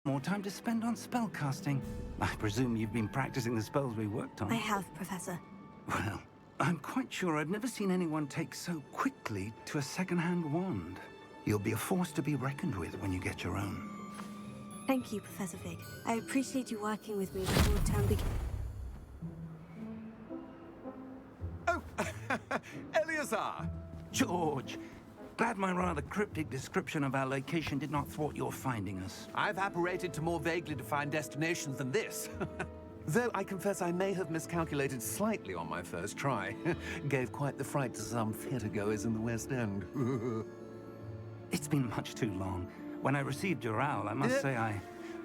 more time to spend on spellcasting. I presume you've been practicing the spells we worked on. I have, Professor. Well, I'm quite sure I've never seen anyone take so quickly to a second-hand wand. You'll be a force to be reckoned with when you get your own. Thank you, Professor Fig. I appreciate you working with me before term begins. Oh, Eleazar! George, glad my rather cryptic description of our location did not thwart your finding us. I've apparated to more vaguely defined destinations than this. Though I confess I may have miscalculated slightly on my first try. Gave quite the fright to some theatergoers in the West End. It's been much too long. When I received your owl, I must say I...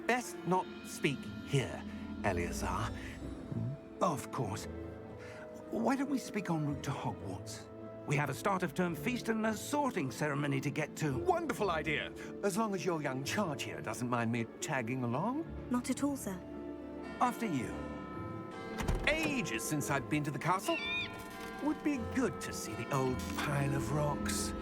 Best not speak here, Eleazar. Of course. Why don't we speak en route to Hogwarts? We have a start-of-term feast and a sorting ceremony to get to. Wonderful idea! As long as your young charge here doesn't mind me tagging along. Not at all, sir. After you. Ages since I've been to the castle. Would be good to see the old pile of rocks.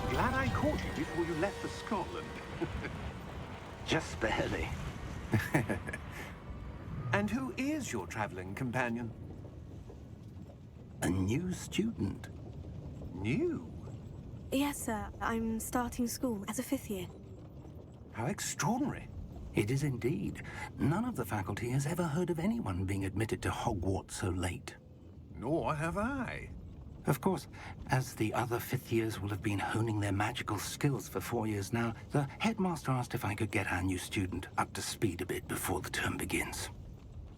Glad I caught you before you left for Scotland. Just barely. And who is your traveling companion? A new student. New? Yes, sir. I'm starting school as a 5th year. How extraordinary. It is indeed. None of the faculty has ever heard of anyone being admitted to Hogwarts so late. Nor have I. Of course, as the other 5th years will have been honing their magical skills for 4 years now, the headmaster asked if I could get our new student up to speed a bit before the term begins.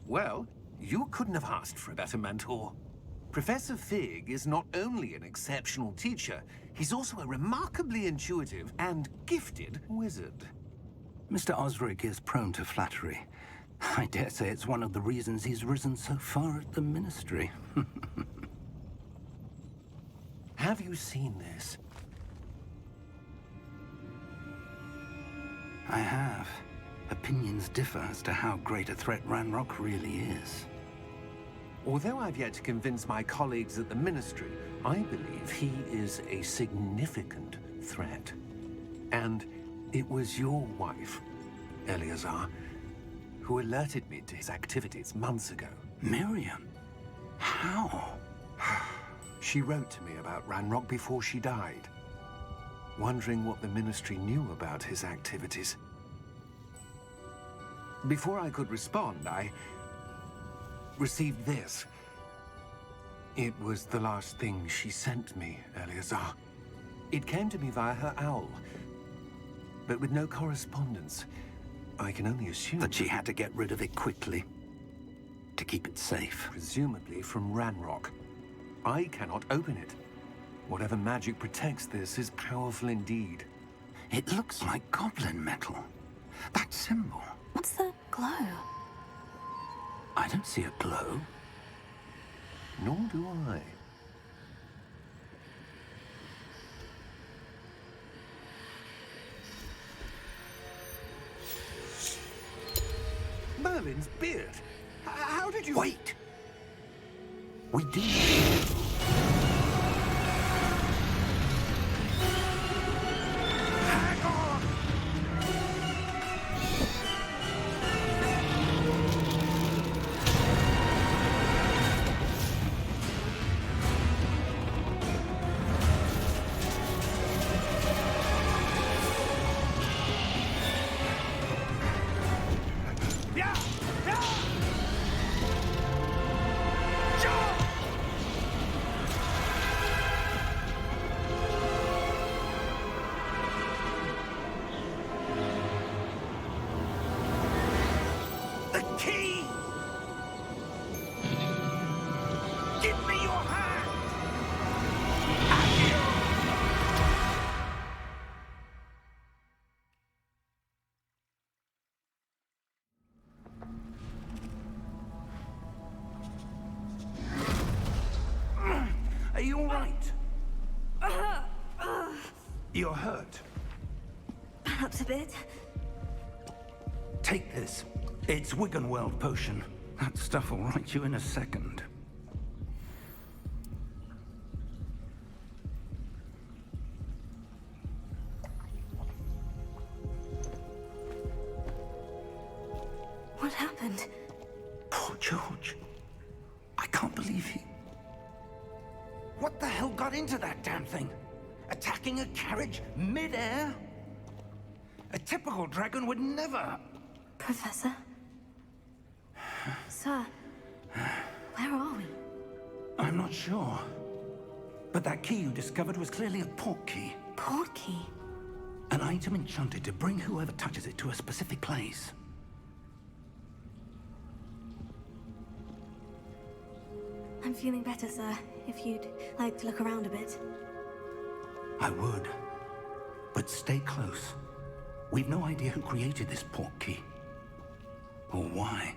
Well, you couldn't have asked for a better mentor. Professor Fig is not only an exceptional teacher, he's also a remarkably intuitive and gifted wizard. Mr. Osric is prone to flattery. I dare say it's one of the reasons he's risen so far at the ministry. Have you seen this? I have. Opinions differ as to how great a threat Ranrock really is. Although I've yet to convince my colleagues at the Ministry, I believe he is a significant threat. And it was your wife, Eleazar, who alerted me to his activities months ago. Miriam? How? She wrote to me about Ranrock before she died, wondering what the Ministry knew about his activities. Before I could respond, I received this. It was the last thing she sent me, Eleazar. It came to me via her owl, but with no correspondence. I can only assume That she had to get rid of it quickly, to keep it safe. presumably from Ranrock. I cannot open it. Whatever magic protects this is powerful indeed. It looks like goblin metal. That symbol. What's the glow? I don't see a glow. Nor do I. Merlin's beard. How did you... Wait! We did. Hang on! You're hurt. Perhaps a bit. Take this. It's Wiggenweld potion. That stuff will right you in a second. What happened? Poor George. I can't believe he... What the hell got into that damn thing? Attacking a carriage mid-air? A typical dragon would never... Professor? Sir, where are we? I'm not sure. But that key you discovered was clearly a port key. Port key? An item enchanted to bring whoever touches it to a specific place. I'm feeling better, sir. If you'd like to look around a bit. I would. But stay close. We've no idea who created this port key. Or why.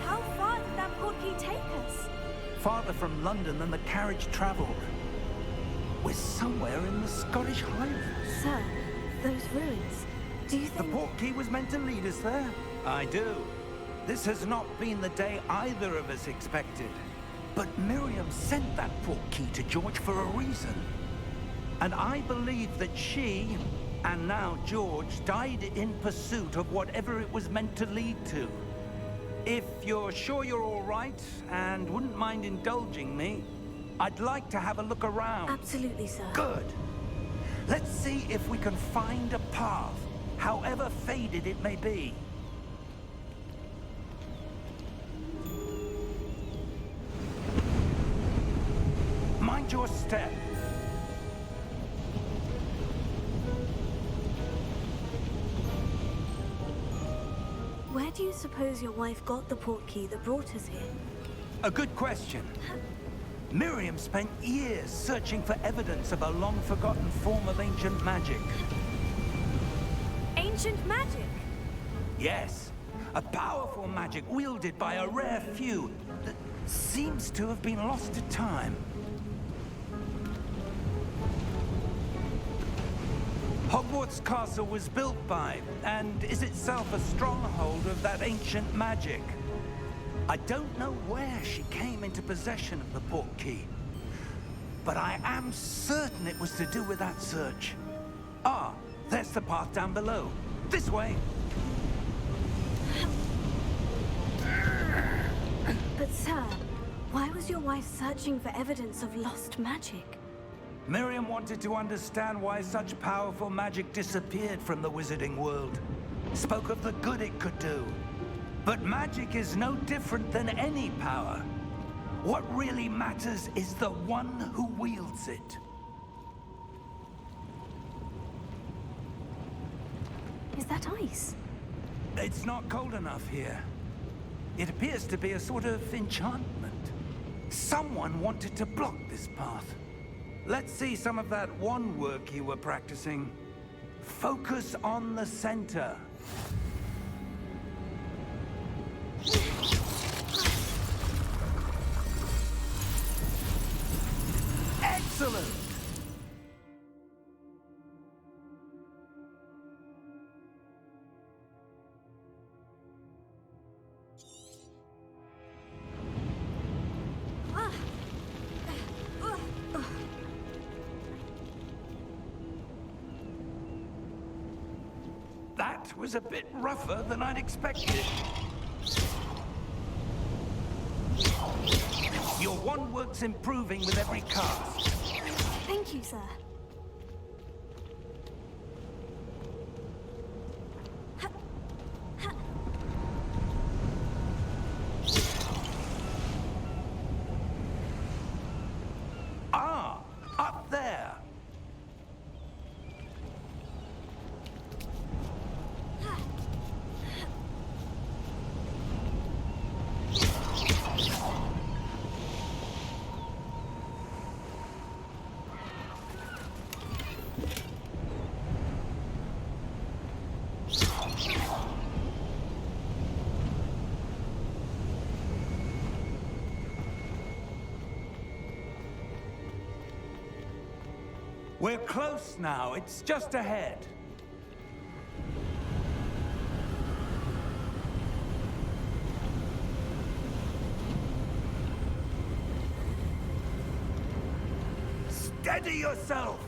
How far did that port key take us? Farther from London than the carriage traveled. We're somewhere in the Scottish Highlands. Sir, those ruins. Do you The think... port key was meant to lead us there? I do. This has not been the day either of us expected. But Miriam sent that port key to George for a reason. And I believe that she, and now George, died in pursuit of whatever it was meant to lead to. If you're sure you're all right, and wouldn't mind indulging me, I'd like to have a look around. Absolutely, sir. Good. Let's see if we can find a path, however faded it may be. Mind your step. Where do you suppose your wife got the port key that brought us here? A good question. Miriam spent years searching for evidence of a long-forgotten form of ancient magic. Ancient magic? Yes, a powerful magic wielded by a rare few that seems to have been lost to time. Hogwarts Castle was built by, and is itself a stronghold of that ancient magic. I don't know where she came into possession of the port key, but I am certain it was to do with that search. Ah, there's the path down below. This way. But sir, why was your wife searching for evidence of lost magic? Miriam wanted to understand why such powerful magic disappeared from the wizarding world. Spoke of the good it could do. But magic is no different than any power. What really matters is the one who wields it. Is that ice? It's not cold enough here. It appears to be a sort of enchantment. Someone wanted to block this path. Let's see some of that wand work you were practicing. Focus on the center. Excellent! That was a bit rougher than I'd expected. Your wand work's improving with every cast. Thank you, sir. Ah, up there. We're close now. It's just ahead. Steady yourself!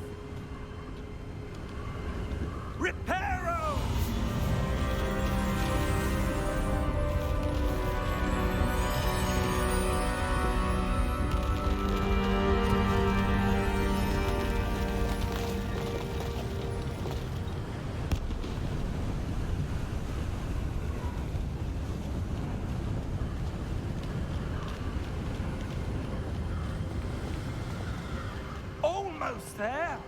Reparo! Almost there.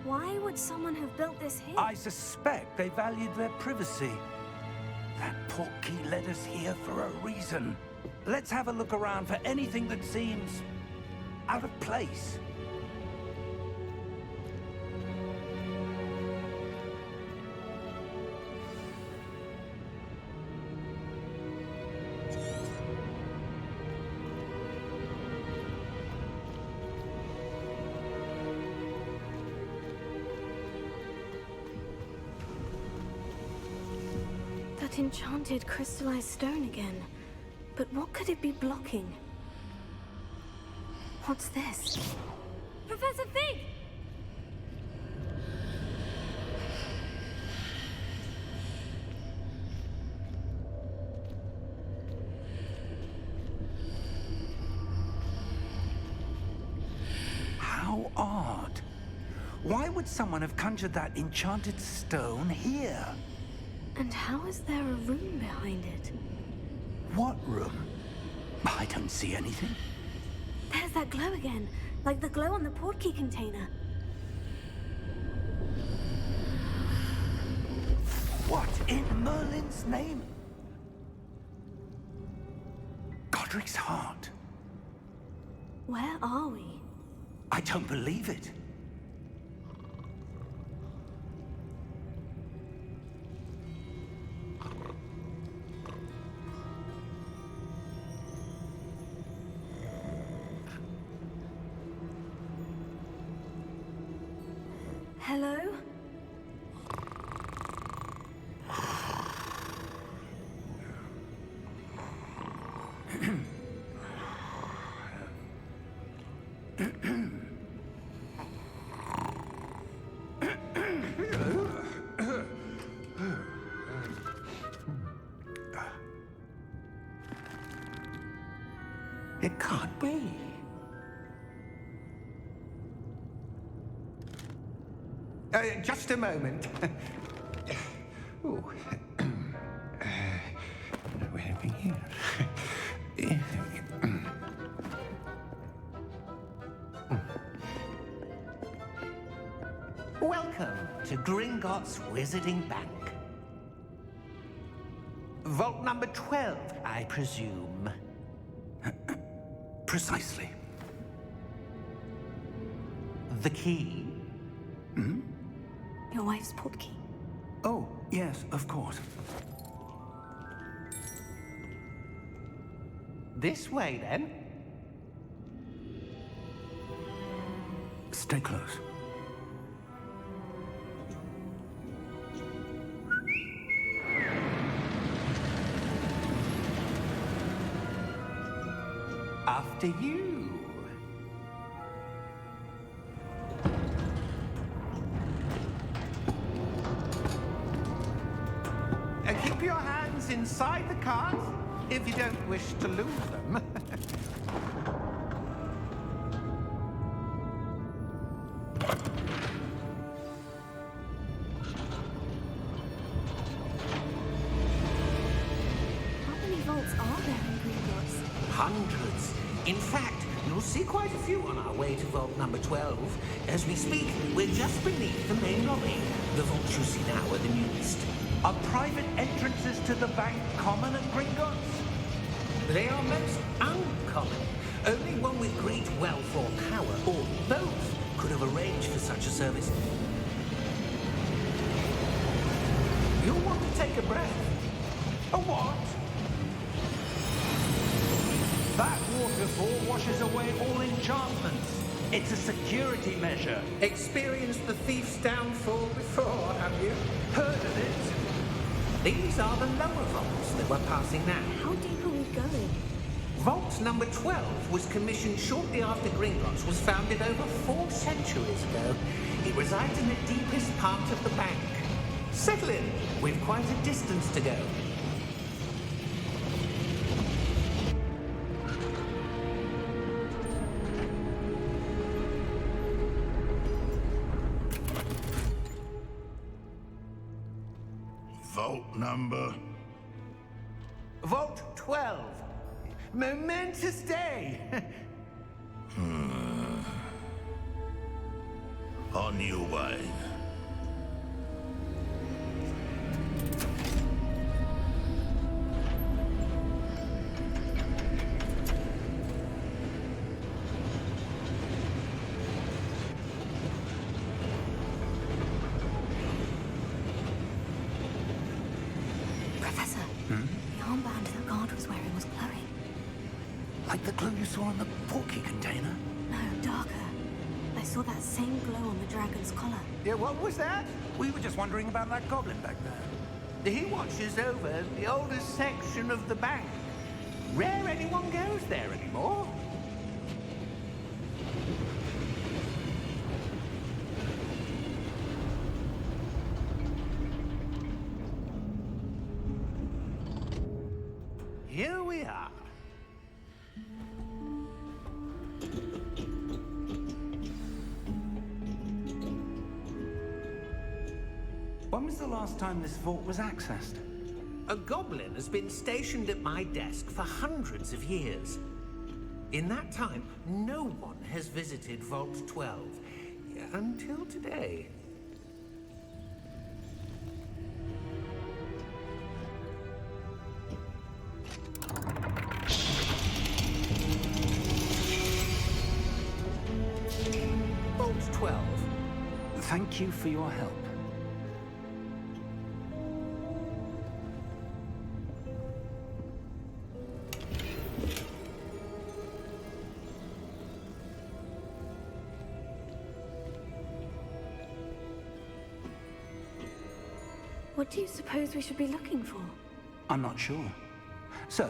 Why would someone have built this here? I suspect they valued their privacy. That portkey led us here for a reason. Let's have a look around for anything that seems out of place. That enchanted crystallized stone again. But what could it be blocking? What's this? Professor Fig! How odd. Why would someone have conjured that enchanted stone here? And how is there a room behind it? What room? I don't see anything. There's that glow again, like the glow on the portkey container. What in Merlin's name? Godric's heart. Where are we? I don't believe it. Hello? It can't be. Just a moment. Oh. Where are we here? Welcome to Gringotts Wizarding Bank. Vault number 12, I presume. Precisely. The key? Your wife's portkey. Oh, yes, of course. This way, then. Stay close. After you. Keep your hands inside the cart if you don't wish to lose them. How many vaults are there in Gringotts? Hundreds. In fact, you'll see quite a few on our way to vault number 12. As we speak, we're just beneath the main lobby. The vaults you see now are the newest. Are private entrances to the bank common at Gringotts? They are most uncommon. Only one with great wealth or power, or both, could have arranged for such a service. You'll want to take a breath. A what? That waterfall washes away all enchantments. It's a security measure. Experienced the thief's downfall before, have you? Heard of it? These are the lower vaults that we're passing now. How deep are we going? Vault number 12 was commissioned shortly after Gringotts was founded over 4 centuries ago. It resides in the deepest part of the bank. Settle in. We've quite a distance to go. Vault number? Vault 12. Momentous day. On your way. Professor, the armband that guard was wearing was glowing. Like the glue you saw on the porky container? No, darker. I saw that same glow on the dragon's collar. Yeah, what was that? We were just wondering about that goblin back there. He watches over the oldest section of the bank. Rare anyone goes there anymore. Here we are. When was the last time this vault was accessed? A goblin has been stationed at my desk for hundreds of years. In that time, no one has visited Vault 12. Until today. Vault 12. Thank you for your help. What do you suppose we should be looking for? I'm not sure. Sir,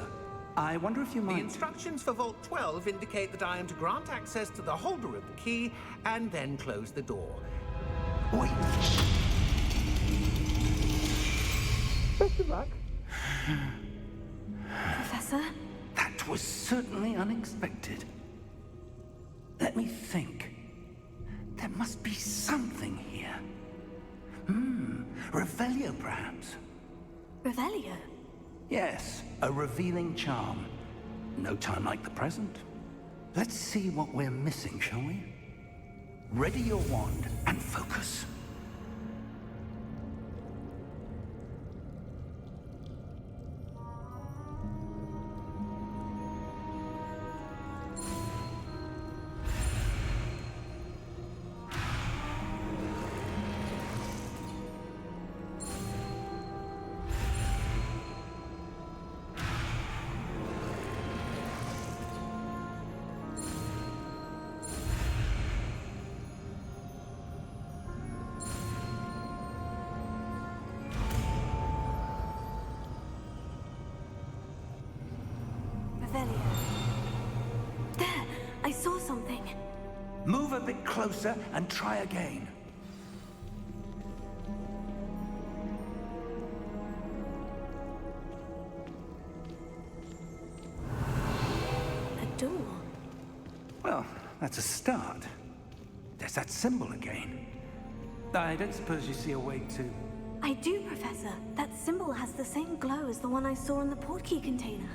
I wonder if you The might... instructions for Vault 12 indicate that I am to grant access to the holder of the key and then close the door. Wait. Best of luck. Professor? That was certainly unexpected. Let me think. There must be something here. Revelio, perhaps. Revelio? Yes, a revealing charm. No time like the present. Let's see what we're missing, shall we? Ready your wand and focus. Revelio. There! I saw something. Move a bit closer and try again. A door. Well, that's a start. There's that symbol again. I don't suppose you see a way to... I do, Professor. That symbol has the same glow as the one I saw in the portkey container.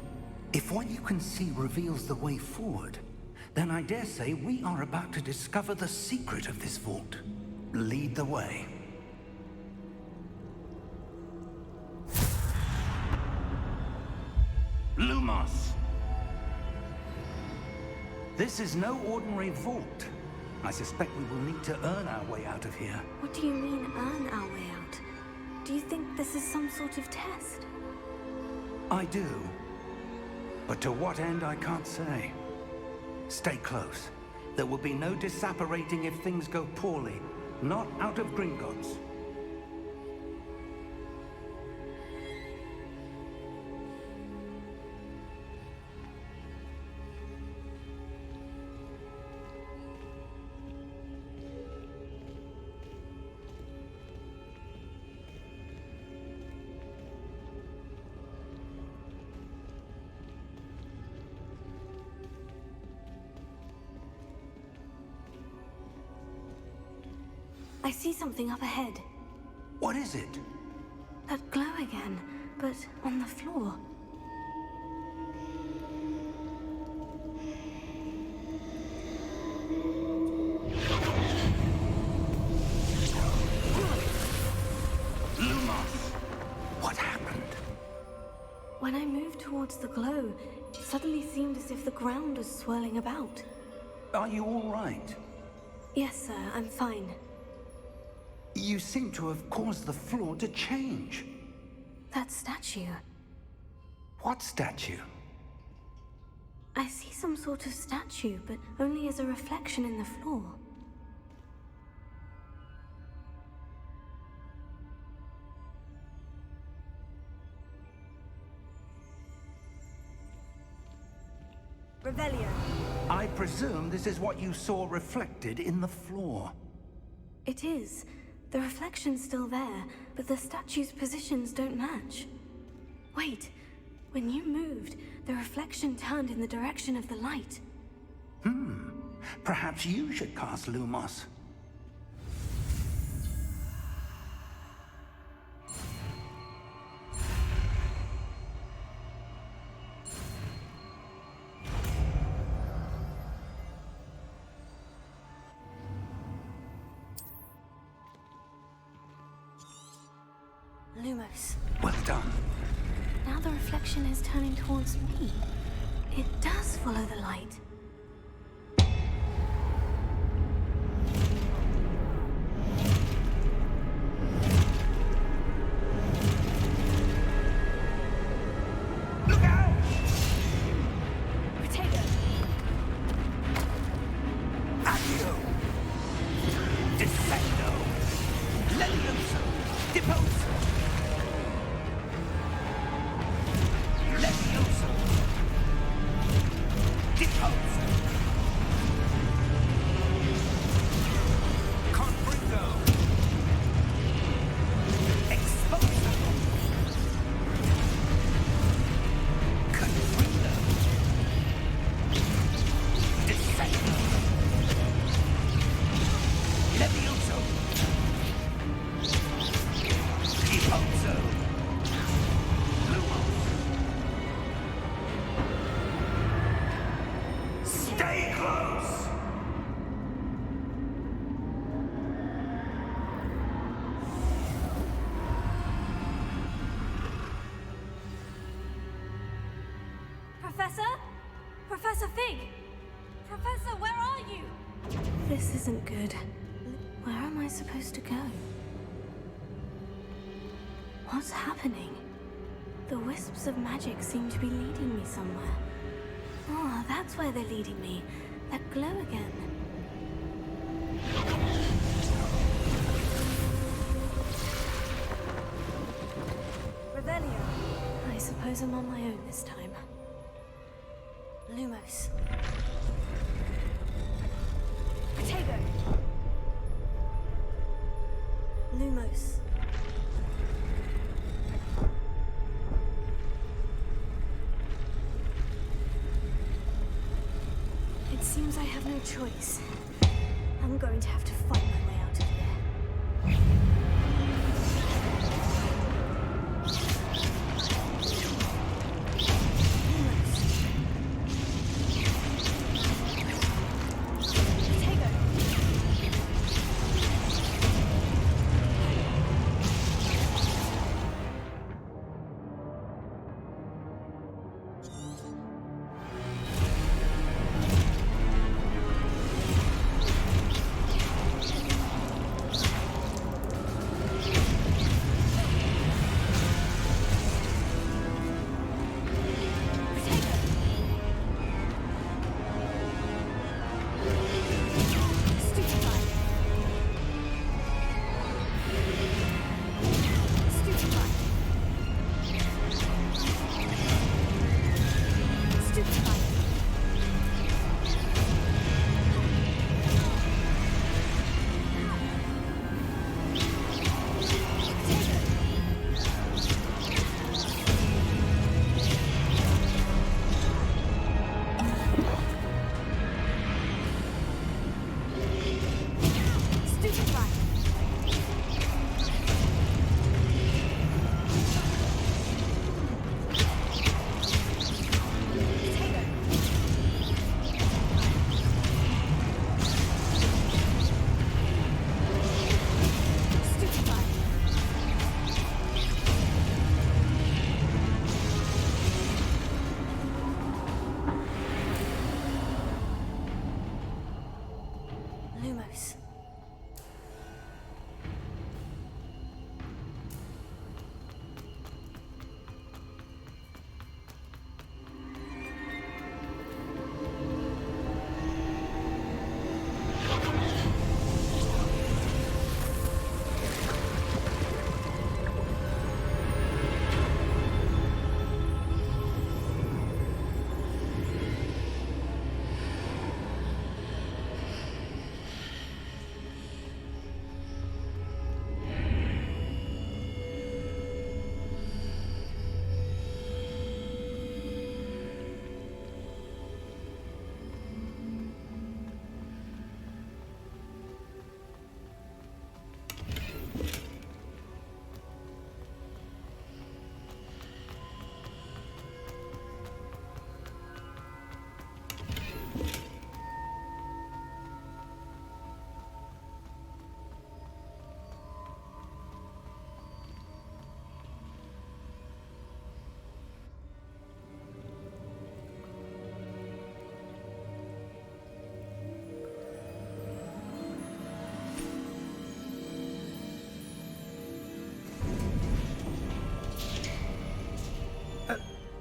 If what you can see reveals the way forward, then I dare say we are about to discover the secret of this vault. Lead the way. Lumos! This is no ordinary vault. I suspect we will need to earn our way out of here. What do you mean, earn our way out? Do you think this is some sort of test? I do. But to what end, I can't say. Stay close. There will be no disapparating if things go poorly. Not out of Gringotts. I see something up ahead. What is it? That glow again, but on the floor. Lumos! What happened? When I moved towards the glow, it suddenly seemed as if the ground was swirling about. Are you all right? Yes, sir, I'm fine. You seem to have caused the floor to change. That statue. What statue? I see some sort of statue, but only as a reflection in the floor. Revelio. I presume this is what you saw reflected in the floor. It is. The reflection's still there, but the statue's positions don't match. Wait, when you moved, the reflection turned in the direction of the light. Perhaps you should cast Lumos. Lumos. Well done. Now the reflection is turning towards me. It does follow the light. Look out! Potato! Accio! Descendo! Levioso! Deposo! Levioso! Deposo! Confringo! Exposo! Confringo! Descendo! Levioso! Deposo! Lumos! Stay close! Professor? Professor Fig! Professor, where are you? This isn't good. Where am I supposed to go? What's happening? The wisps of magic seem to be leading me somewhere. Oh, that's where they're leading me. That glow again. Revelio. I suppose I'm on my own this time. Lumos. Potato. Lumos. It seems I have no choice. I'm going to have to fight my way out of here. close.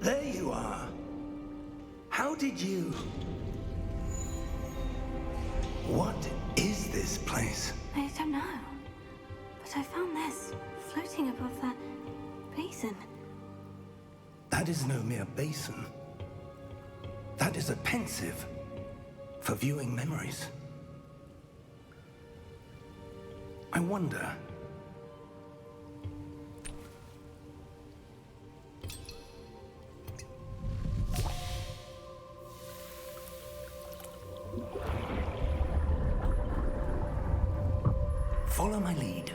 There you are. How did you... What is this place? I don't know. But I found this floating above that basin. That is no mere basin. That is a pensive for viewing memories. I wonder... Follow my lead.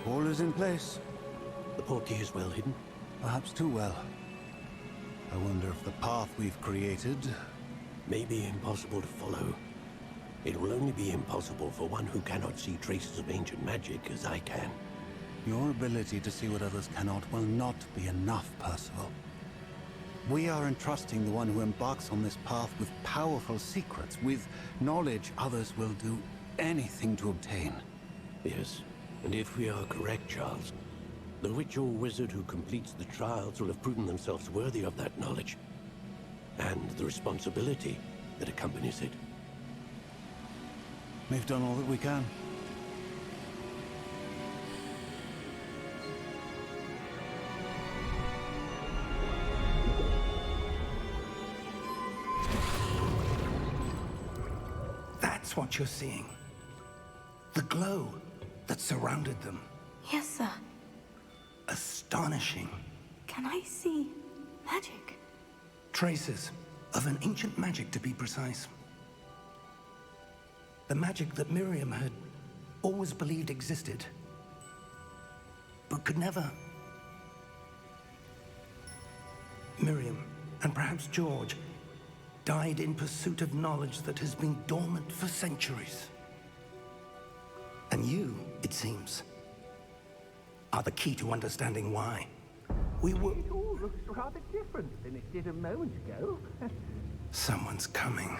All is in place. The portkey is well hidden. Perhaps too well. I wonder if the path we've created... May be impossible to follow. It will only be impossible for one who cannot see traces of ancient magic as I can. Your ability to see what others cannot will not be enough, Percival. We are entrusting the one who embarks on this path with powerful secrets, with knowledge others will do anything to obtain. Yes, and if we are correct, Charles, the witch or wizard who completes the trials will have proven themselves worthy of that knowledge, and the responsibility that accompanies it. We've done all that we can. That's what you're seeing. The glow that surrounded them. Yes, sir. Astonishing. Can I see magic? Traces of an ancient magic, to be precise. The magic that Miriam had always believed existed, but could never. Miriam, and perhaps George, died in pursuit of knowledge that has been dormant for centuries. And you, it seems, are the key to understanding why. We were... It all looks rather different than it did a moment ago. Someone's coming.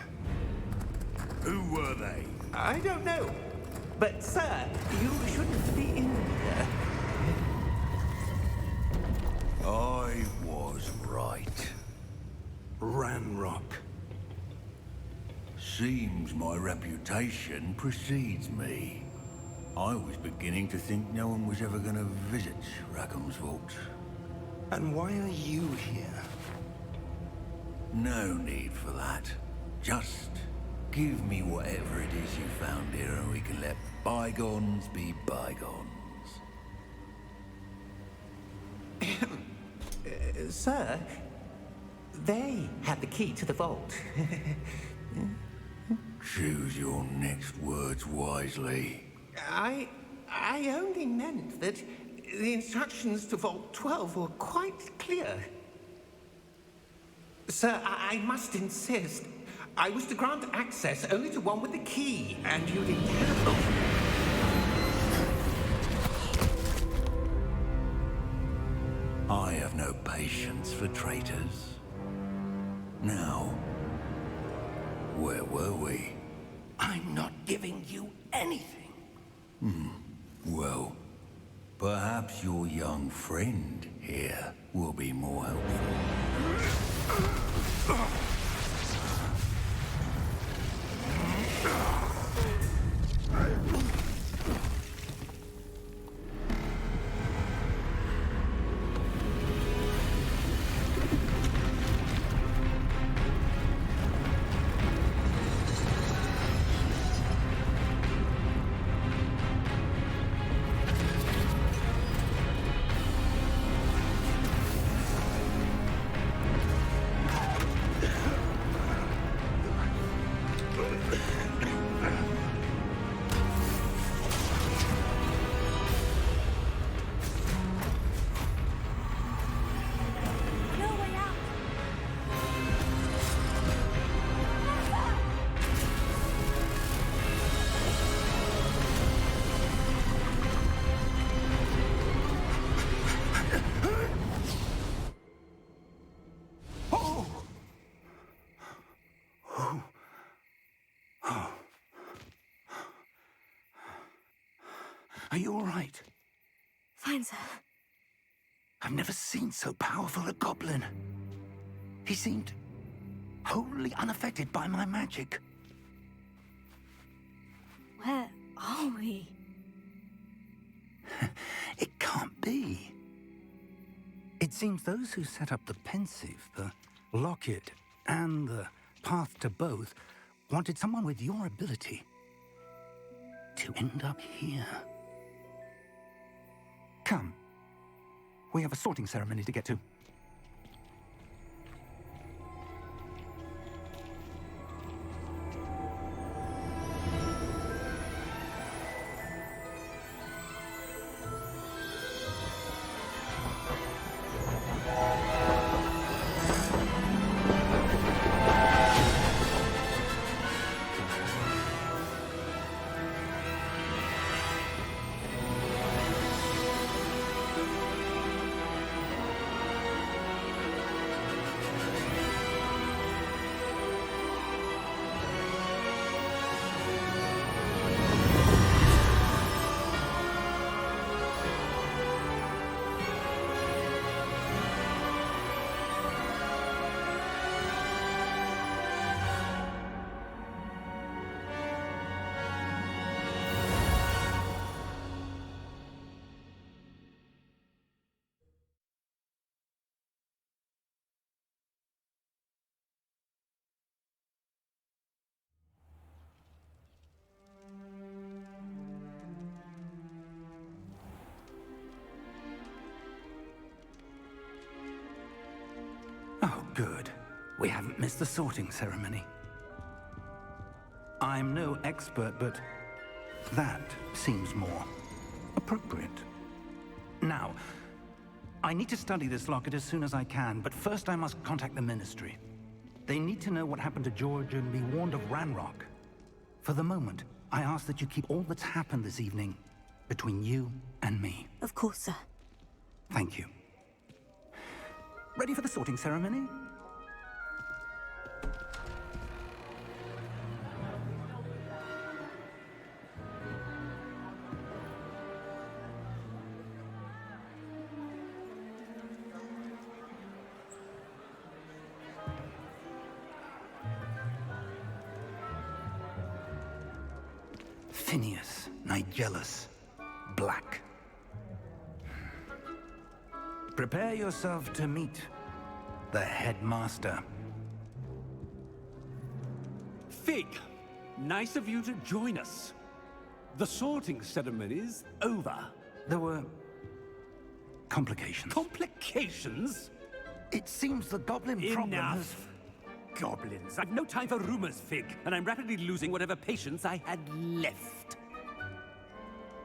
Who were they? I don't know. But, sir, you shouldn't be in here. I was right. Ranrock. Seems my reputation precedes me. I was beginning to think no one was ever going to visit Rackham's vault. And why are you here? No need for that. Just give me whatever it is you found here and we can let bygones be bygones. Sir, they had the key to the vault. Choose your next words wisely. I only meant that The instructions to Vault 12 were quite clear. Sir, I must insist. I was to grant access only to one with the key, and you'd interrogate. I have no patience for traitors. Now, where were we? I'm not giving you anything. Well, perhaps your young friend here will be more helpful. No way out! Are you all right? Fine, sir. I've never seen so powerful a goblin. He seemed wholly unaffected by my magic. Where are we? It can't be. It seems those who set up the pensive, the locket, and the path to both wanted someone with your ability to end up here. Come. We have a sorting ceremony to get to. Oh, good. We haven't missed the sorting ceremony. I'm no expert, but that seems more appropriate. Now, I need to study this locket as soon as I can, but first I must contact the Ministry. They need to know what happened to George and be warned of Ranrock. For the moment, I ask that you keep all that's happened this evening between you and me. Of course, sir. Thank you. Ready for the sorting ceremony? Phineas, Nigellus, Black. Prepare yourself to meet the headmaster. Fig, nice of you to join us. The sorting ceremony's over. There were complications. Complications? It seems the goblin problem has... Enough. Goblins. I've no time for rumors, Fig, and I'm rapidly losing whatever patience I had left.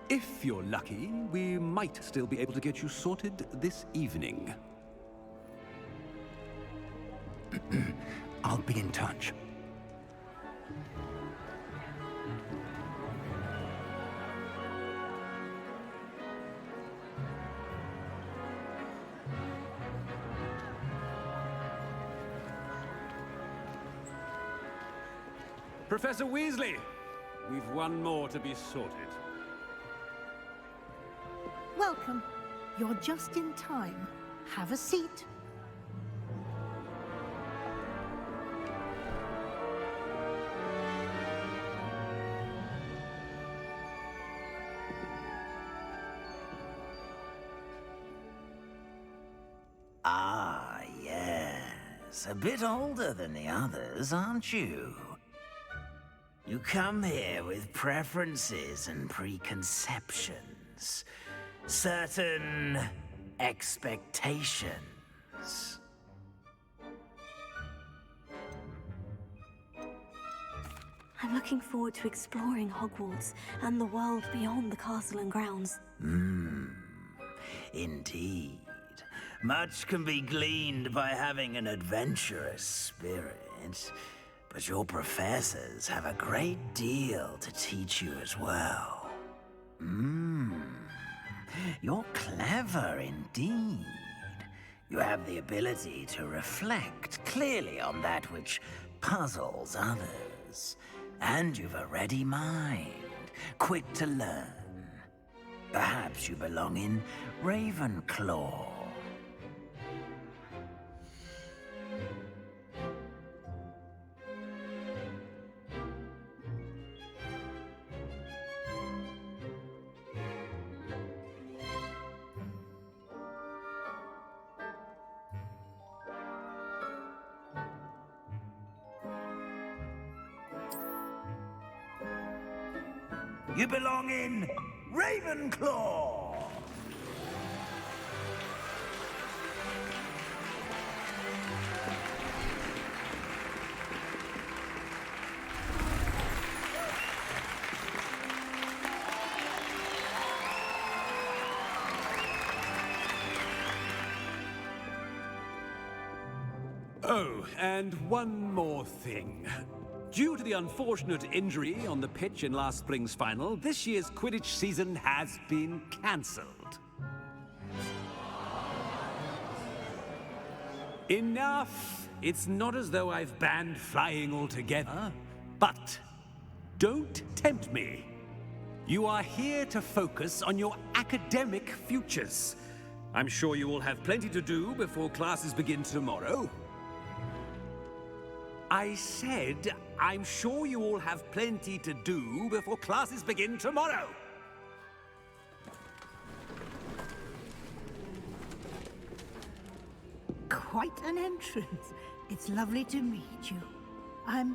If you're lucky, we might still be able to get you sorted this evening. I'll be in touch. Professor Weasley, we've one more to be sorted. Welcome. You're just in time. Have a seat. Ah, yes. A bit older than the others, aren't you? You come here with preferences and preconceptions. Certain expectations. I'm looking forward to exploring Hogwarts and the world beyond the castle and grounds. Indeed. Much can be gleaned by having an adventurous spirit, but your professors have a great deal to teach you as well. You're clever indeed. You have the ability to reflect clearly on that which puzzles others. And you've a ready mind, quick to learn. Perhaps you belong in Ravenclaw. You belong in Ravenclaw! Oh, and one more thing. Due to the unfortunate injury on the pitch in last spring's final, this year's Quidditch season has been cancelled. Enough! It's not as though I've banned flying altogether. But don't tempt me. You are here to focus on your academic futures. I'm sure you will have plenty to do before classes begin tomorrow. I said, I'm sure you all have plenty to do before classes begin tomorrow. Quite an entrance. It's lovely to meet you.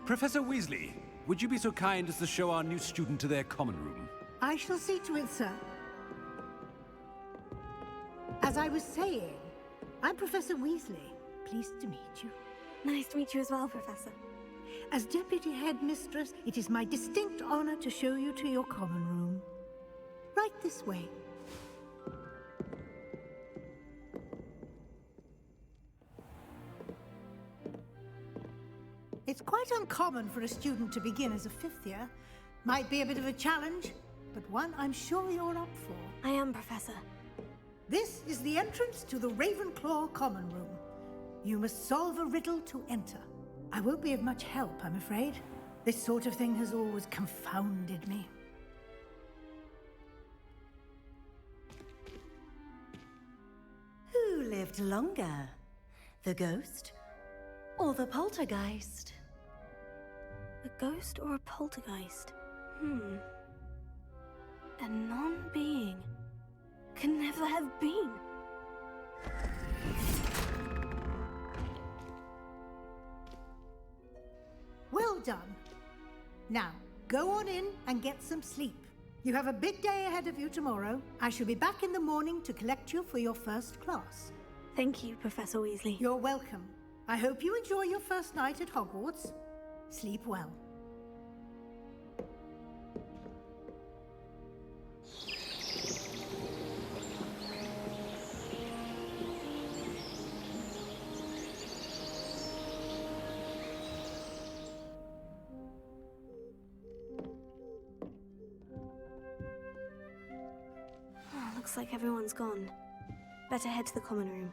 Professor Weasley, would you be so kind as to show our new student to their common room? I shall see to it, sir. As I was saying, I'm Professor Weasley. Pleased to meet you. Nice to meet you as well, Professor. As Deputy Headmistress, it is my distinct honor to show you to your common room. Right this way. It's quite uncommon for a student to begin as a fifth year. Might be a bit of a challenge, but one I'm sure you're up for. I am, Professor. This is the entrance to the Ravenclaw common room. You must solve a riddle to enter. I won't be of much help, I'm afraid. This sort of thing has always confounded me. Who lived longer? The ghost or the poltergeist? A ghost or a poltergeist? A non-being can never have been. Well done. Now, go on in and get some sleep. You have a big day ahead of you tomorrow. I shall be back in the morning to collect you for your first class. Thank you, Professor Weasley. You're welcome. I hope you enjoy your first night at Hogwarts. Sleep well. Looks like everyone's gone. Better head to the common room.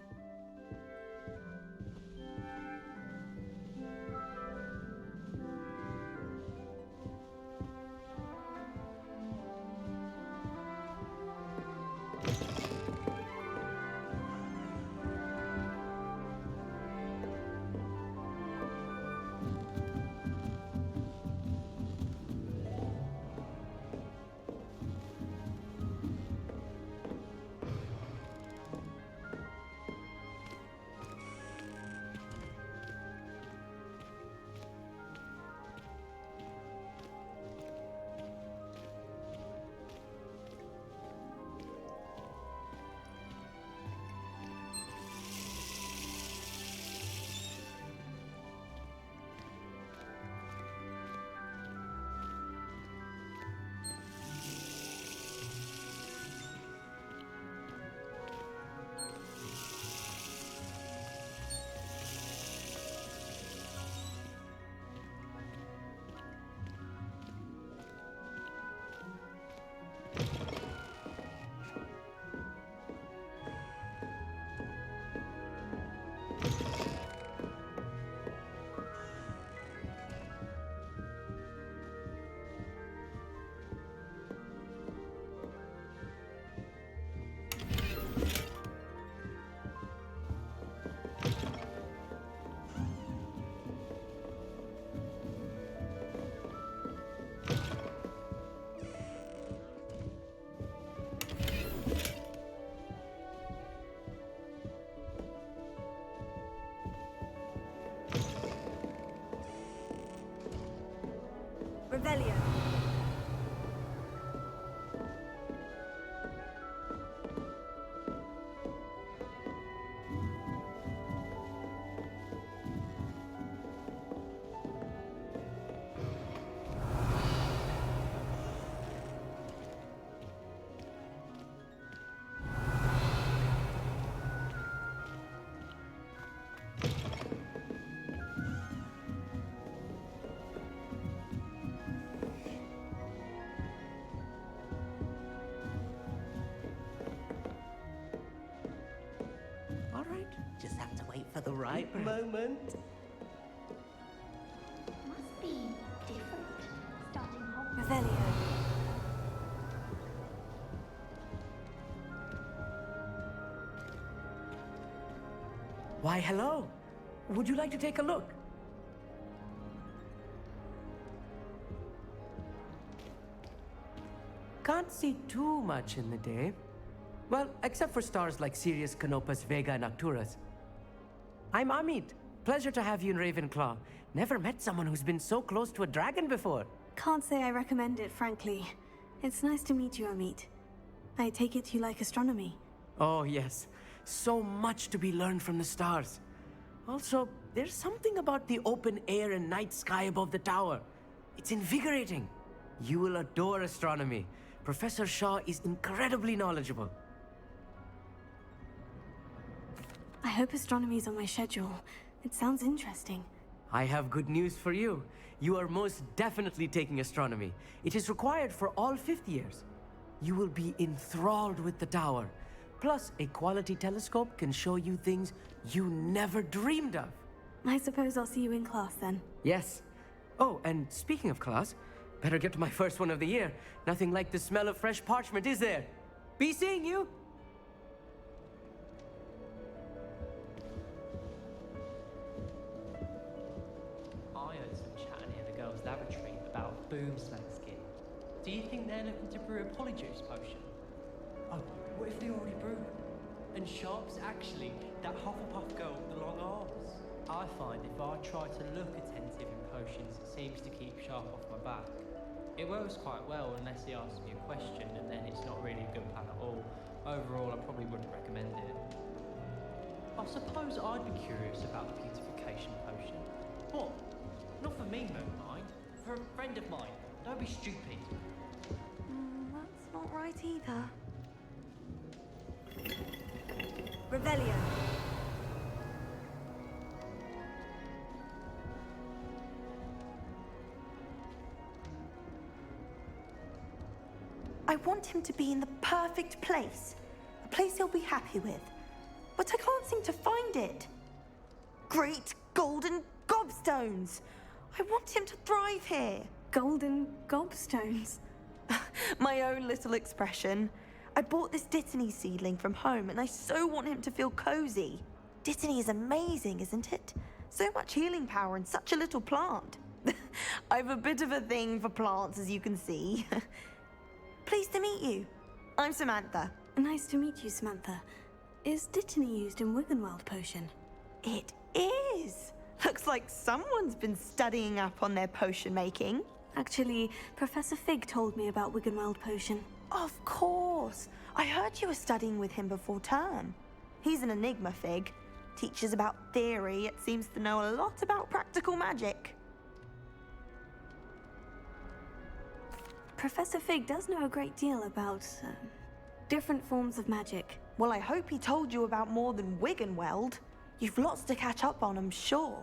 Revelio. Just have to wait for the right moment. Must be different. Starting Hogwarts. Revelio. Why, hello. Would you like to take a look? Can't see too much in the day. Well, except for stars like Sirius, Canopus, Vega, and Arcturus. I'm Amit. Pleasure to have you in Ravenclaw. Never met someone who's been so close to a dragon before. Can't say I recommend it, frankly. It's nice to meet you, Amit. I take it you like astronomy. Oh, yes. So much to be learned from the stars. Also, there's something about the open air and night sky above the tower. It's invigorating. You will adore astronomy. Professor Shaw is incredibly knowledgeable. I hope astronomy's on my schedule. It sounds interesting. I have good news for you. You are most definitely taking astronomy. It is required for all fifth years. You will be enthralled with the tower. Plus, a quality telescope can show you things you never dreamed of. I suppose I'll see you in class then. Yes. Oh, and speaking of class, better get to my first one of the year. Nothing like the smell of fresh parchment, is there? Be seeing you! I heard some chatting in the girls' lavatory about boomslang skin. Do you think they're looking to brew a polyjuice potion? Oh, what if they already brewed it? And Sharp's actually that Hufflepuff girl with the long arms. I find if I try to look attentive in potions, it seems to keep Sharp off my back. It works quite well unless he asks me a question, and then it's not really a good plan at all. Overall, I probably wouldn't recommend it. I suppose I'd be curious about the beautification potion. What? Not for me, Moonlight. For a friend of mine. Don't be stupid. That's not right either. Revelio. I want him to be in the perfect place. place he'll be happy with. But I can't seem to find it. Great golden gobstones! I want him to thrive here. Golden gobstones? My own little expression. I bought this Dittany seedling from home and I so want him to feel cozy. Dittany is amazing, isn't it? So much healing power in such a little plant. I've a bit of a thing for plants, as you can see. Pleased to meet you. I'm Samantha. Nice to meet you, Samantha. Is Dittany used in Wiggenweld potion? It is. Looks like someone's been studying up on their potion making. Actually, Professor Fig told me about Wiggenweld potion. Of course. I heard you were studying with him before term. He's an enigma, Fig. Teaches about theory, yet seems to know a lot about practical magic. Professor Fig does know a great deal about different forms of magic. Well, I hope he told you about more than Wiggenweld. You've lots to catch up on, I'm sure.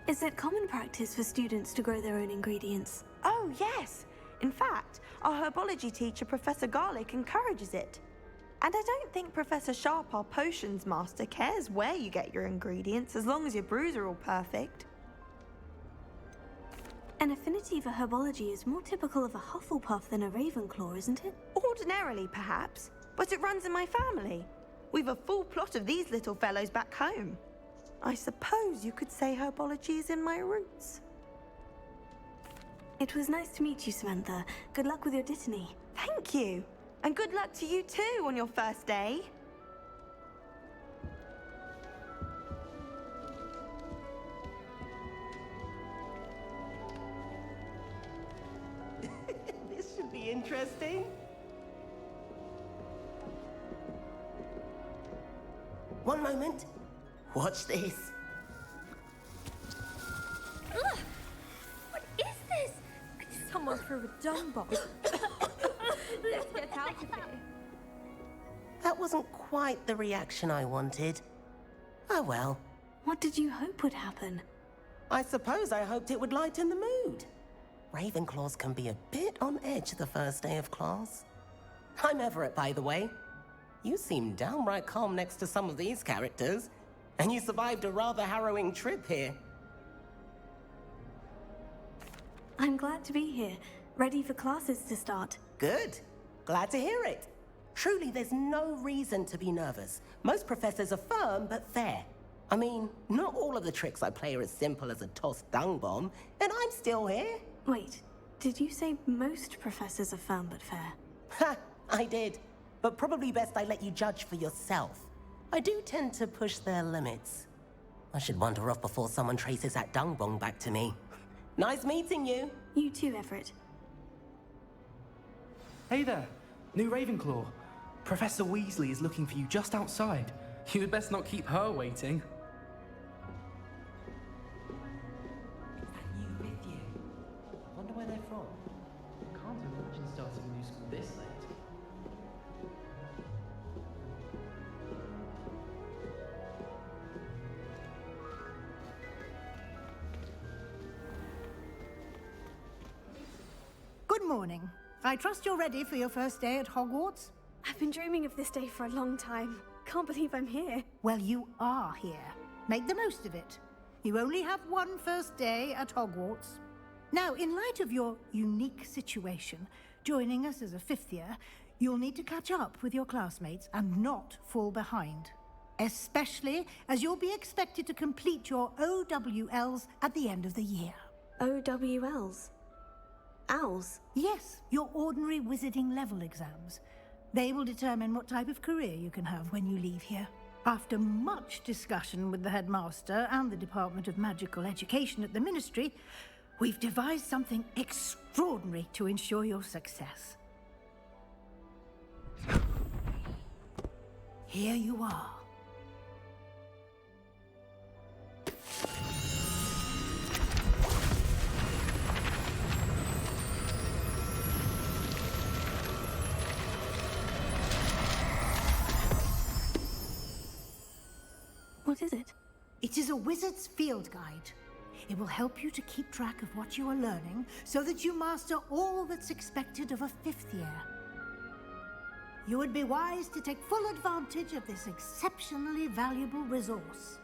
Is it common practice for students to grow their own ingredients? Oh, yes. In fact, our herbology teacher, Professor Garlick, encourages it. And I don't think Professor Sharp, our potions master, cares where you get your ingredients, as long as your brews are all perfect. An affinity for herbology is more typical of a Hufflepuff than a Ravenclaw, isn't it? Ordinarily, perhaps, but it runs in my family. We've a full plot of these little fellows back home. I suppose you could say herbology is in my roots. It was nice to meet you, Samantha. Good luck with your Dittany. Thank you. And good luck to you too on your first day. This should be interesting. One moment. Watch this. Ugh! What is this? Someone threw a dung bomb. Let's get out of here. That wasn't quite the reaction I wanted. Oh well. What did you hope would happen? I suppose I hoped it would lighten the mood. Ravenclaws can be a bit on edge the first day of class. I'm Everett, by the way. You seem downright calm next to some of these characters, and you survived a rather harrowing trip here. I'm glad to be here, ready for classes to start. Good. Glad to hear it. Truly, there's no reason to be nervous. Most professors are firm but fair. I mean, not all of the tricks I play are as simple as a tossed dung bomb, and I'm still here. Wait, did you say most professors are firm but fair? Ha! I did. But probably best I let you judge for yourself. I do tend to push their limits. I should wander off before someone traces that dung bomb back to me. Nice meeting you. You too, Everett. Hey there, new Ravenclaw. Professor Weasley is looking for you just outside. You had best not keep her waiting. And you with you. I wonder where they're from. Can't imagine starting a new school this late. Good morning. I trust you're ready for your first day at Hogwarts? I've been dreaming of this day for a long time. Can't believe I'm here. Well, you are here. Make the most of it. You only have one first day at Hogwarts. Now, in light of your unique situation, joining us as a fifth year, you'll need to catch up with your classmates and not fall behind. Especially as you'll be expected to complete your OWLs at the end of the year. OWLs? Owls? Yes, your ordinary wizarding level exams. They will determine what type of career you can have when you leave here. After much discussion with the headmaster and the Department of Magical Education at the Ministry, we've devised something extraordinary to ensure your success. Here you are. What is it? It is a wizard's field guide. It will help you to keep track of what you are learning so that you master all that's expected of a 5th year. You would be wise to take full advantage of this exceptionally valuable resource.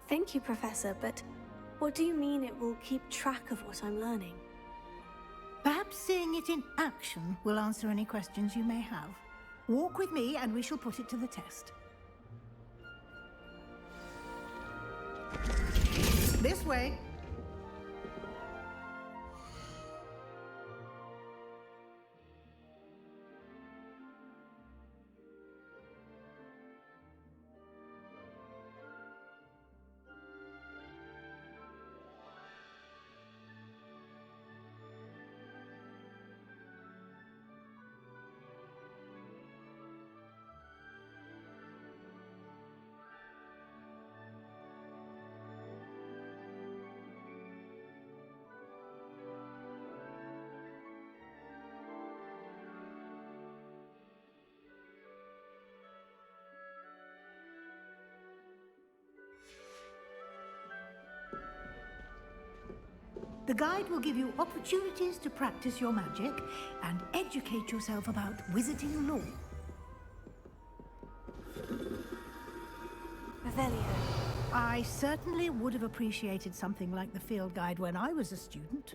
Thank you, Professor, but what do you mean it will keep track of what I'm learning? Perhaps seeing it in action will answer any questions you may have. Walk with me and we shall put it to the test. This way. The guide will give you opportunities to practice your magic and educate yourself about wizarding lore. Revelio. I certainly would have appreciated something like the field guide when I was a student.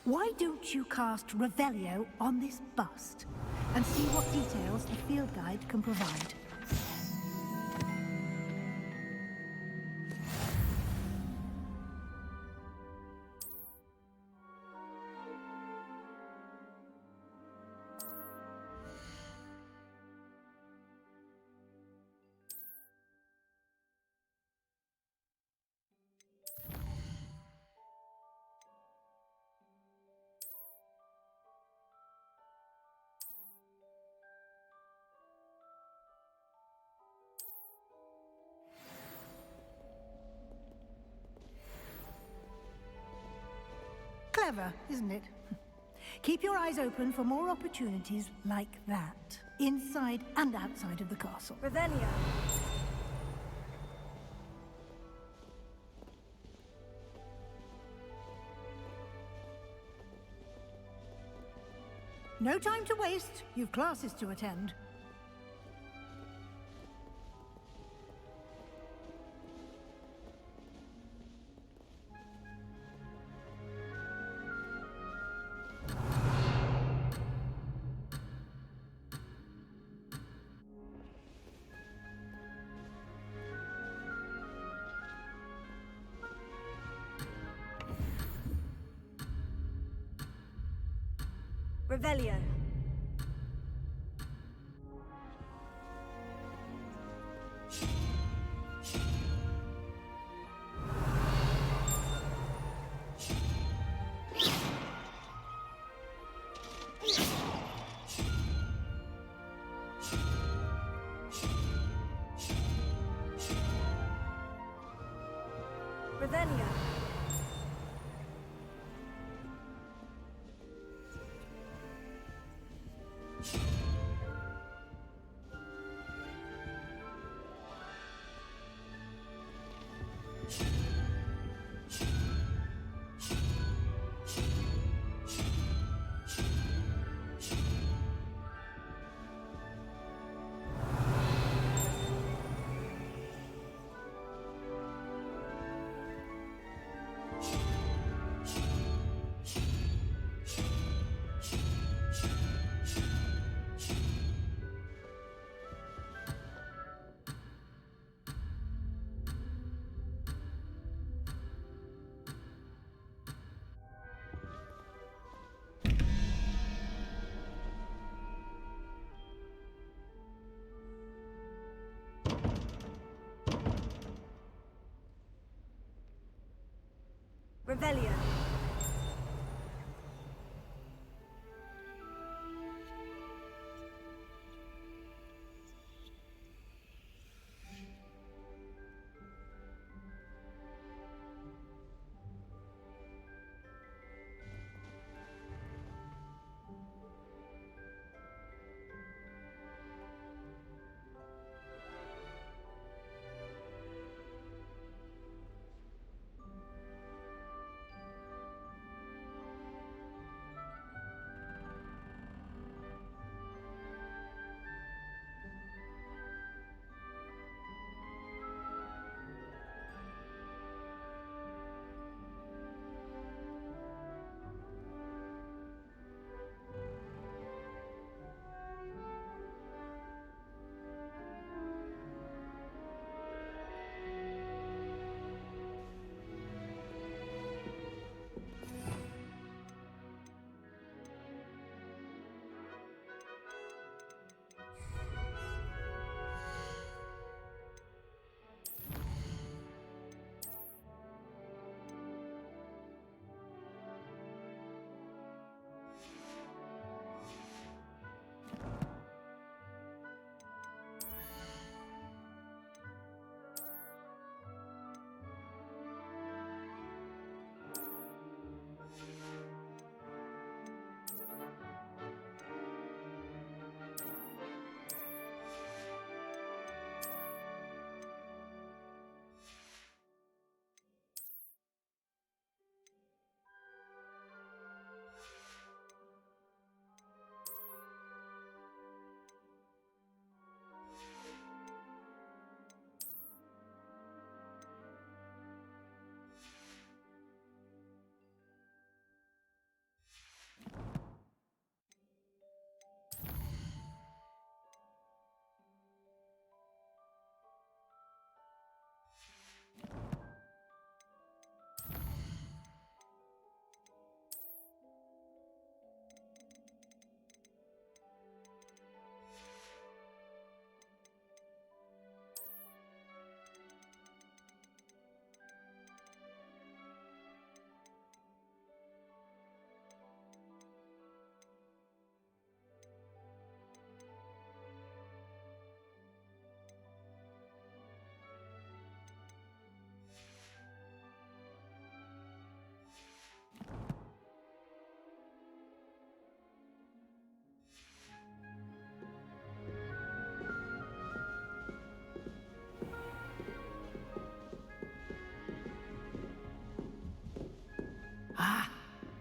Why don't you cast Revelio on this bust and see what details the field guide can provide? Clever, isn't it? Keep your eyes open for more opportunities like that, inside and outside of the castle. Revelio. No time to waste. You've classes to attend. Revelio. Revelio. Revelio.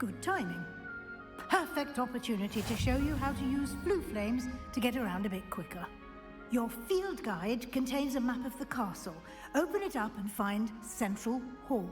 Good timing. Perfect opportunity to show you how to use blue flames to get around a bit quicker. Your field guide contains a map of the castle. Open it up and find Central Hall.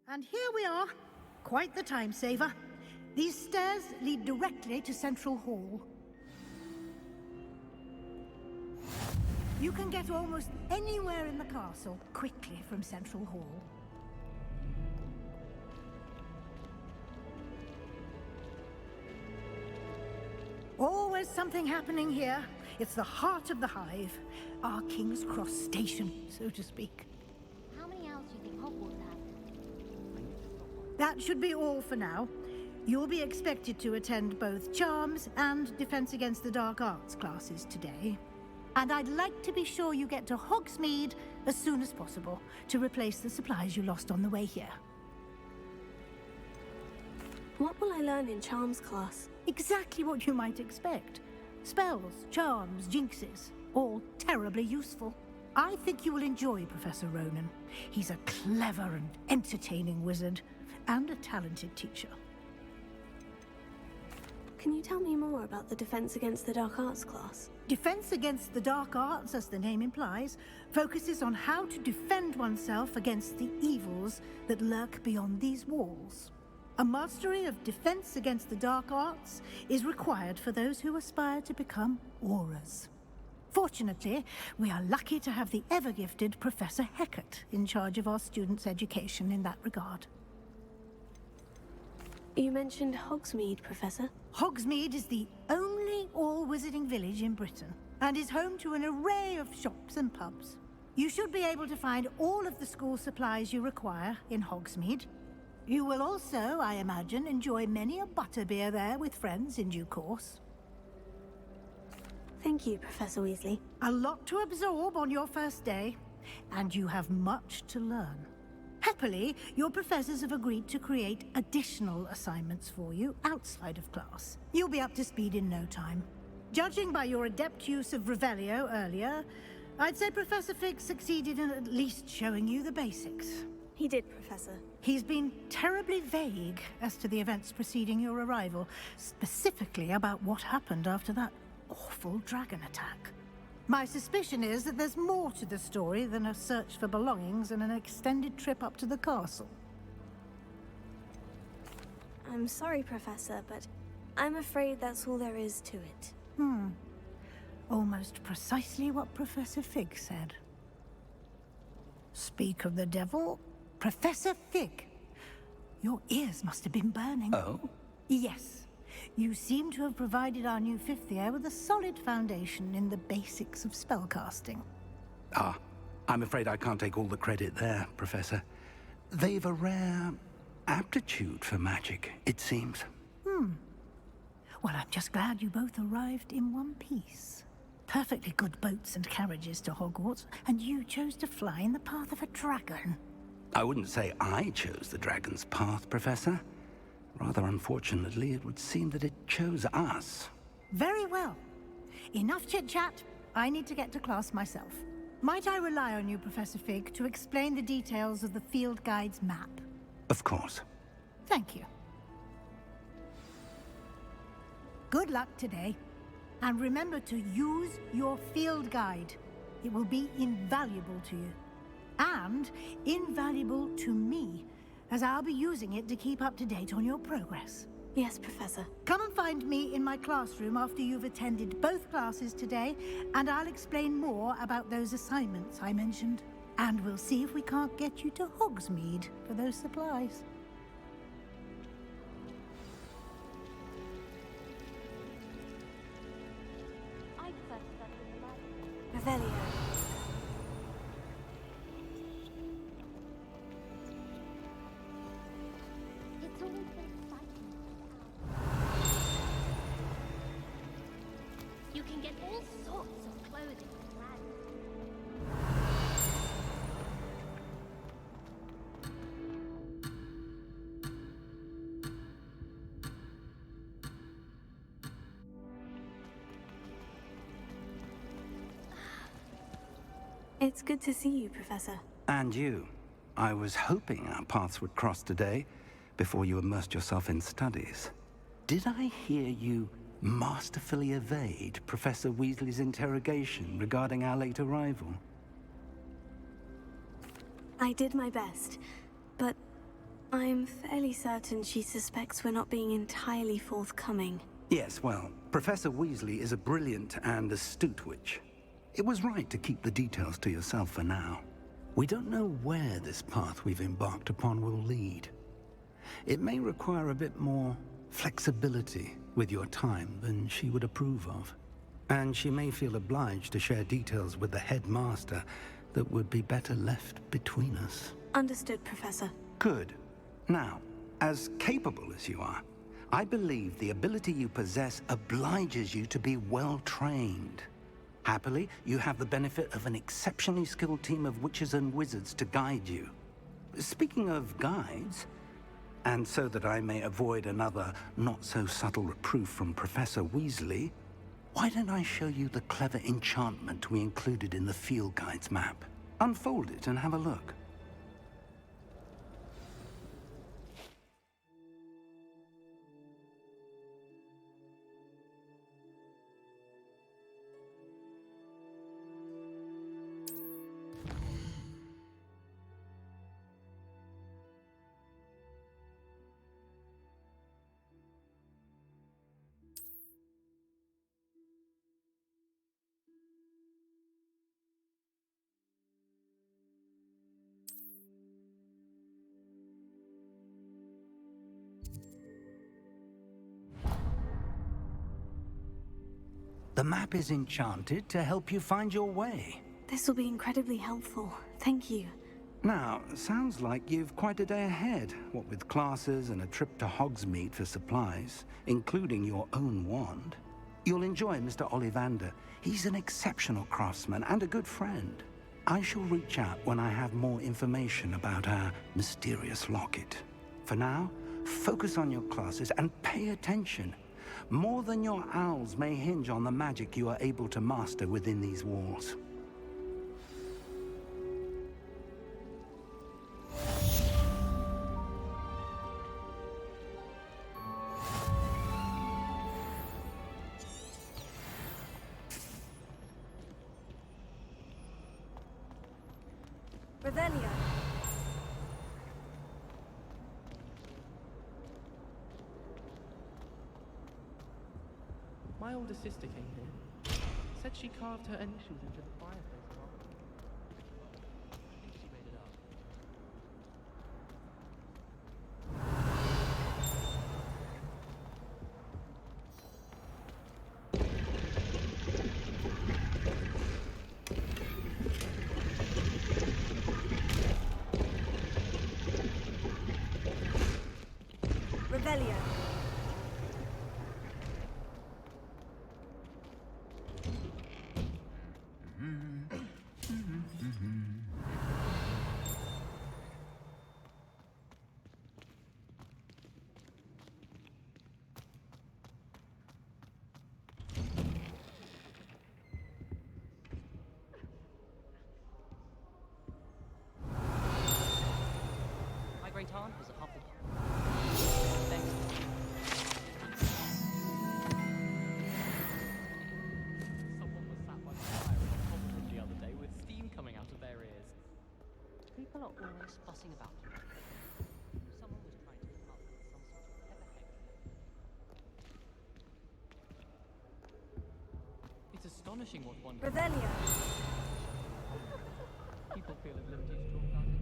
And here we are. Quite the time saver. These stairs lead directly to Central Hall. You can get almost anywhere in the castle quickly from Central Hall. Always something happening here. It's the heart of the hive. Our King's Cross station, so to speak. How many hours do you think Hogwarts has? That should be all for now. You'll be expected to attend both Charms and Defense Against the Dark Arts classes today. And I'd like to be sure you get to Hogsmeade as soon as possible to replace the supplies you lost on the way here. What will I learn in Charms class? Exactly what you might expect. Spells, charms, jinxes, all terribly useful. I think you will enjoy Professor Ronan. He's a clever and entertaining wizard, and a talented teacher. Can you tell me more about the Defense Against the Dark Arts class? Defense Against the Dark Arts, as the name implies, focuses on how to defend oneself against the evils that lurk beyond these walls. A mastery of Defense Against the Dark Arts is required for those who aspire to become Aurors. Fortunately, we are lucky to have the ever-gifted Professor Hecat in charge of our students' education in that regard. You mentioned Hogsmeade, Professor. Hogsmeade is the only all-wizarding village in Britain, and is home to an array of shops and pubs. You should be able to find all of the school supplies you require in Hogsmeade. You will also, I imagine, enjoy many a butterbeer there with friends in due course. Thank you, Professor Weasley. A lot to absorb on your first day, and you have much to learn. Happily, your professors have agreed to create additional assignments for you outside of class. You'll be up to speed in no time. Judging by your adept use of Revelio earlier, I'd say Professor Fig succeeded in at least showing you the basics. He did, Professor. He's been terribly vague as to the events preceding your arrival, specifically about what happened after that awful dragon attack. My suspicion is that there's more to the story than a search for belongings and an extended trip up to the castle. I'm sorry, Professor, but I'm afraid that's all there is to it. Almost precisely what Professor Fig said. Speak of the devil, Professor Fig. Your ears must have been burning. Oh? Yes. You seem to have provided our new fifth year with a solid foundation in the basics of spellcasting. Ah, I'm afraid I can't take all the credit there, Professor. They've a rare aptitude for magic, it seems. Well, I'm just glad you both arrived in one piece. Perfectly good boats and carriages to Hogwarts, and you chose to fly in the path of a dragon. I wouldn't say I chose the dragon's path, Professor. Rather unfortunately, it would seem that it chose us. Very well. Enough chit-chat. I need to get to class myself. Might I rely on you, Professor Fig, to explain the details of the field guide's map? Of course. Thank you. Good luck today. And remember to use your field guide. It will be invaluable to you. And invaluable to me, as I'll be using it to keep up to date on your progress. Yes, Professor. Come and find me in my classroom after you've attended both classes today, and I'll explain more about those assignments I mentioned. And we'll see if we can't get you to Hogsmeade for those supplies. Revelio. It's always been exciting. You can get all sorts of clothing and brands. It's good to see you, Professor. And you. I was hoping our paths would cross today, before you immersed yourself in studies. Did I hear you masterfully evade Professor Weasley's interrogation regarding our late arrival? I did my best, but I'm fairly certain she suspects we're not being entirely forthcoming. Yes, well, Professor Weasley is a brilliant and astute witch. It was right to keep the details to yourself for now. We don't know where this path we've embarked upon will lead. It may require a bit more flexibility with your time than she would approve of. And she may feel obliged to share details with the headmaster that would be better left between us. Understood, Professor. Good. Now, as capable as you are, I believe the ability you possess obliges you to be well trained. Happily, you have the benefit of an exceptionally skilled team of witches and wizards to guide you. Speaking of guides, and so that I may avoid another not-so-subtle reproof from Professor Weasley, why don't I show you the clever enchantment we included in the field guide's map? Unfold it and have a look. The map is enchanted to help you find your way. This will be incredibly helpful. Thank you. Now, sounds like you've quite a day ahead, what with classes and a trip to Hogsmeade for supplies, including your own wand. You'll enjoy Mr. Ollivander. He's an exceptional craftsman and a good friend. I shall reach out when I have more information about our mysterious locket. For now, focus on your classes and pay attention. More than your owls may hinge on the magic you are able to master within these walls. Revelio. My older sister came here. Said she carved her initials into the fireplace. I think she made it up. Revelio. My great aunt was a Hufflepuff. Thanks. Someone was sat by the fire in a common room the other day with steam coming out of their ears. People are always fussing about you. Someone was trying to come up with some sort of clever hex. It's astonishing what one can do. Revelio. People feel at liberty to talk about it.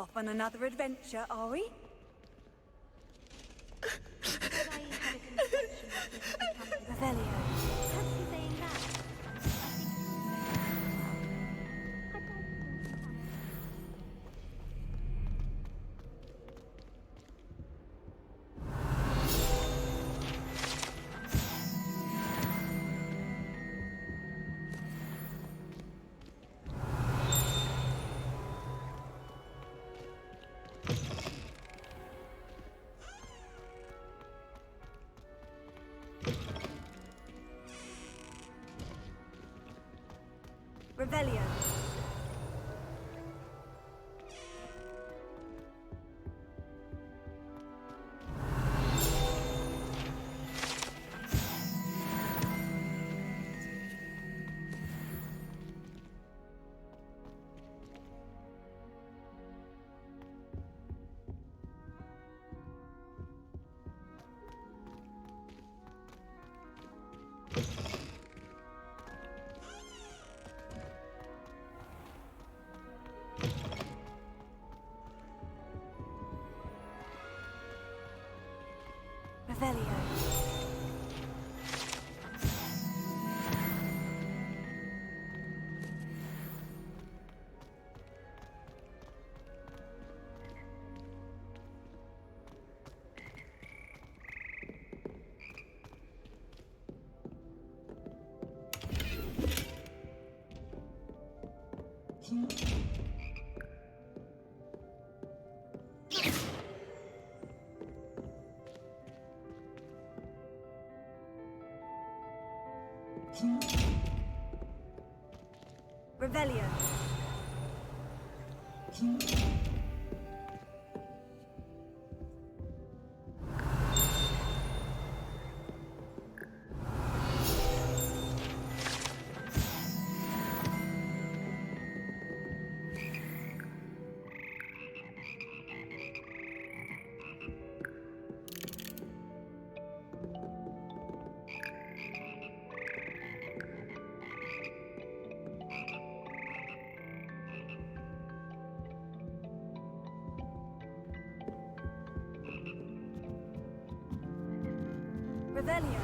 Off on another adventure, are we? Revelio. Fancy saying that. Revelio. Revelio. Revelio. Revelio.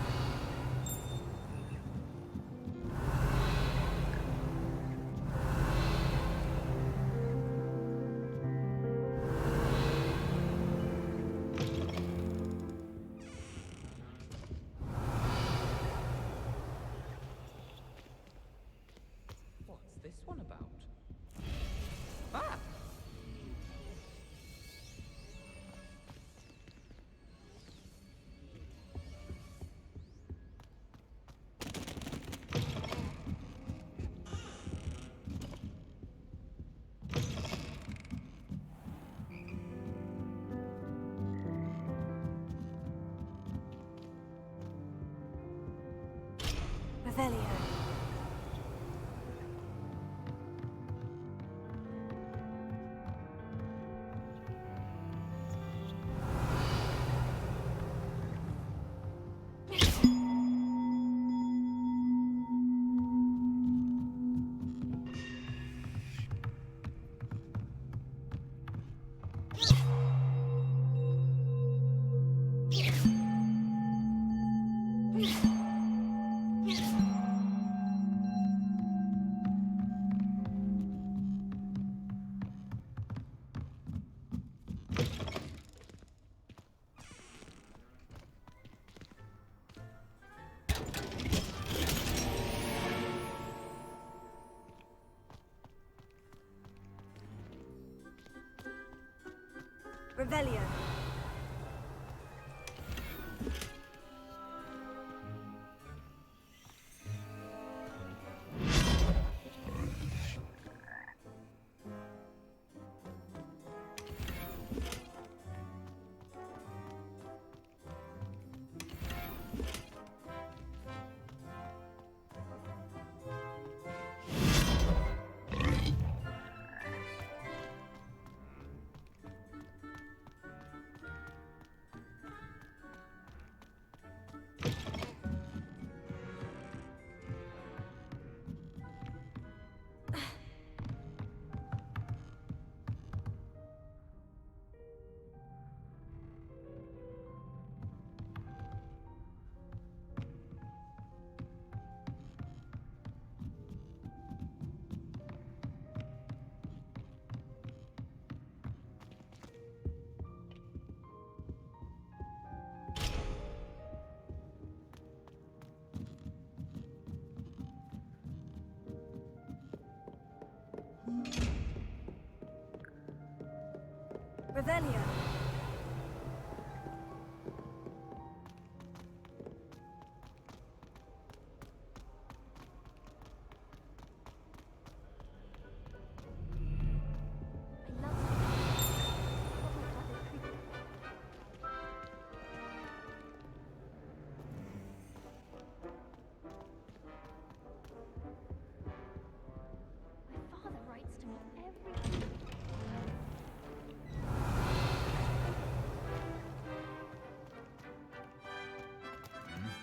What's this one about? Ah! Revelio. Revelio.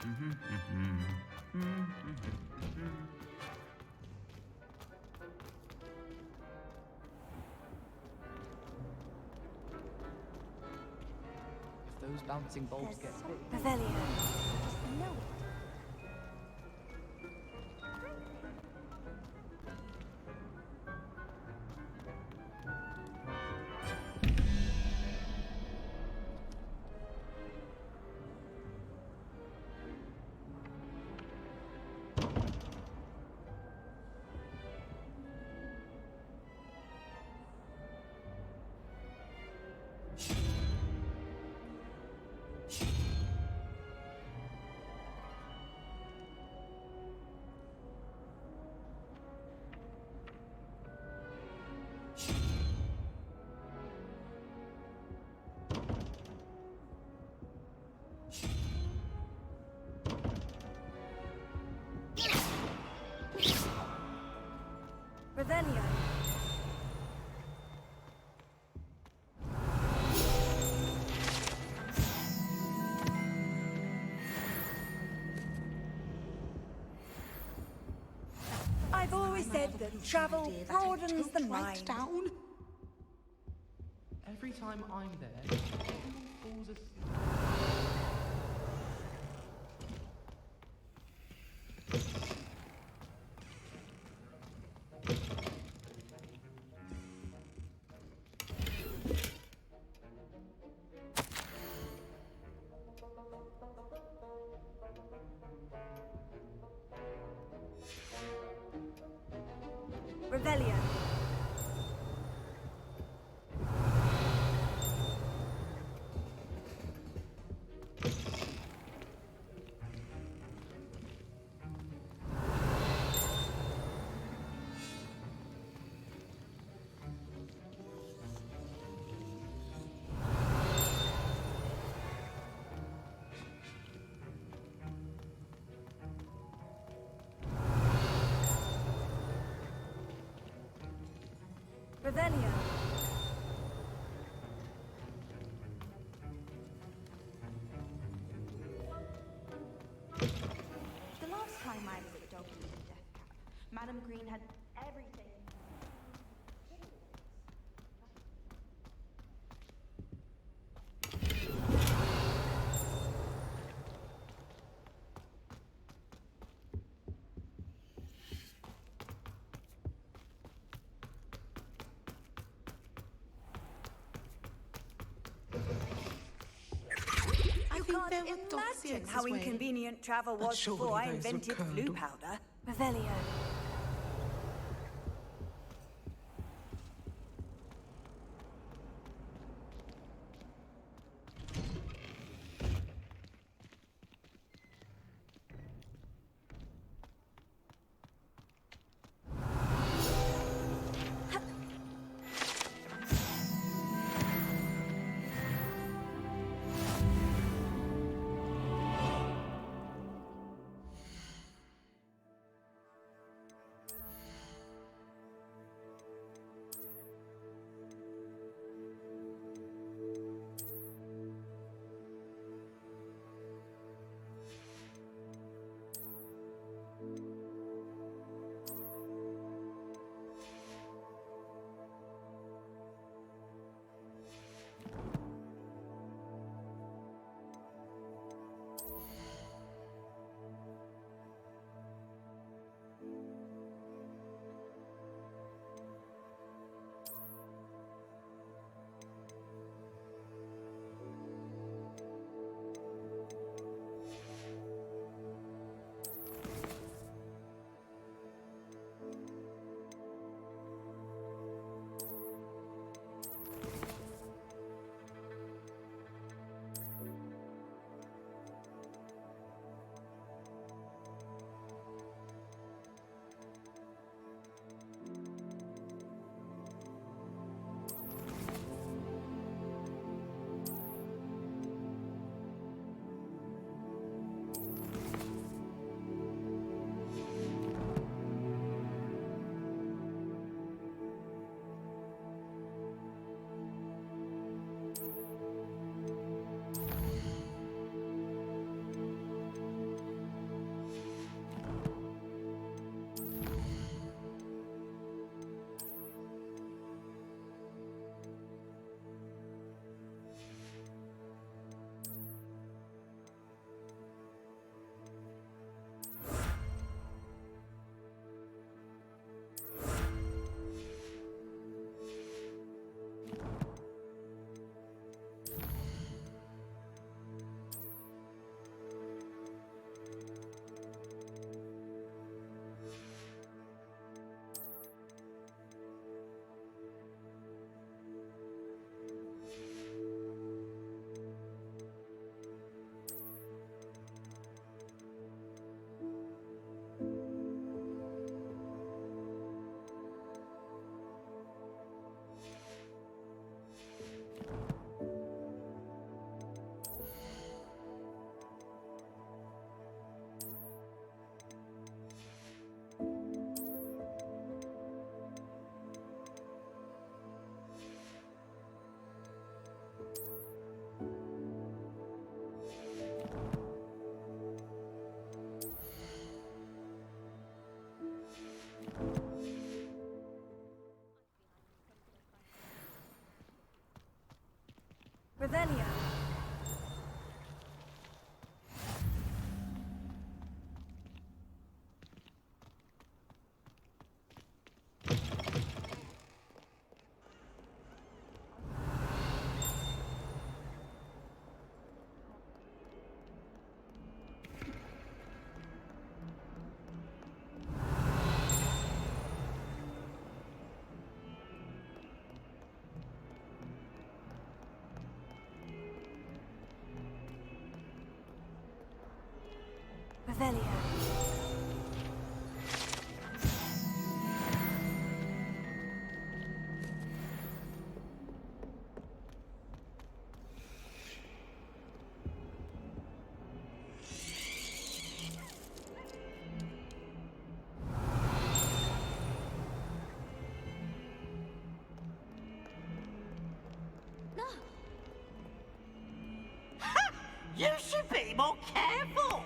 If those bouncing bulbs get big. Revelio. Just know it. Revelio. I've always said that travel broadens the mind. Every time I'm there, everyone falls asleep. Revelio. Revelio. The last time I was at the dog eating death camp, Madam Green had everything. I can't imagine how inconvenient travel was before I invented blue powder. Revelio. Revelio. Revelio. You should be more careful!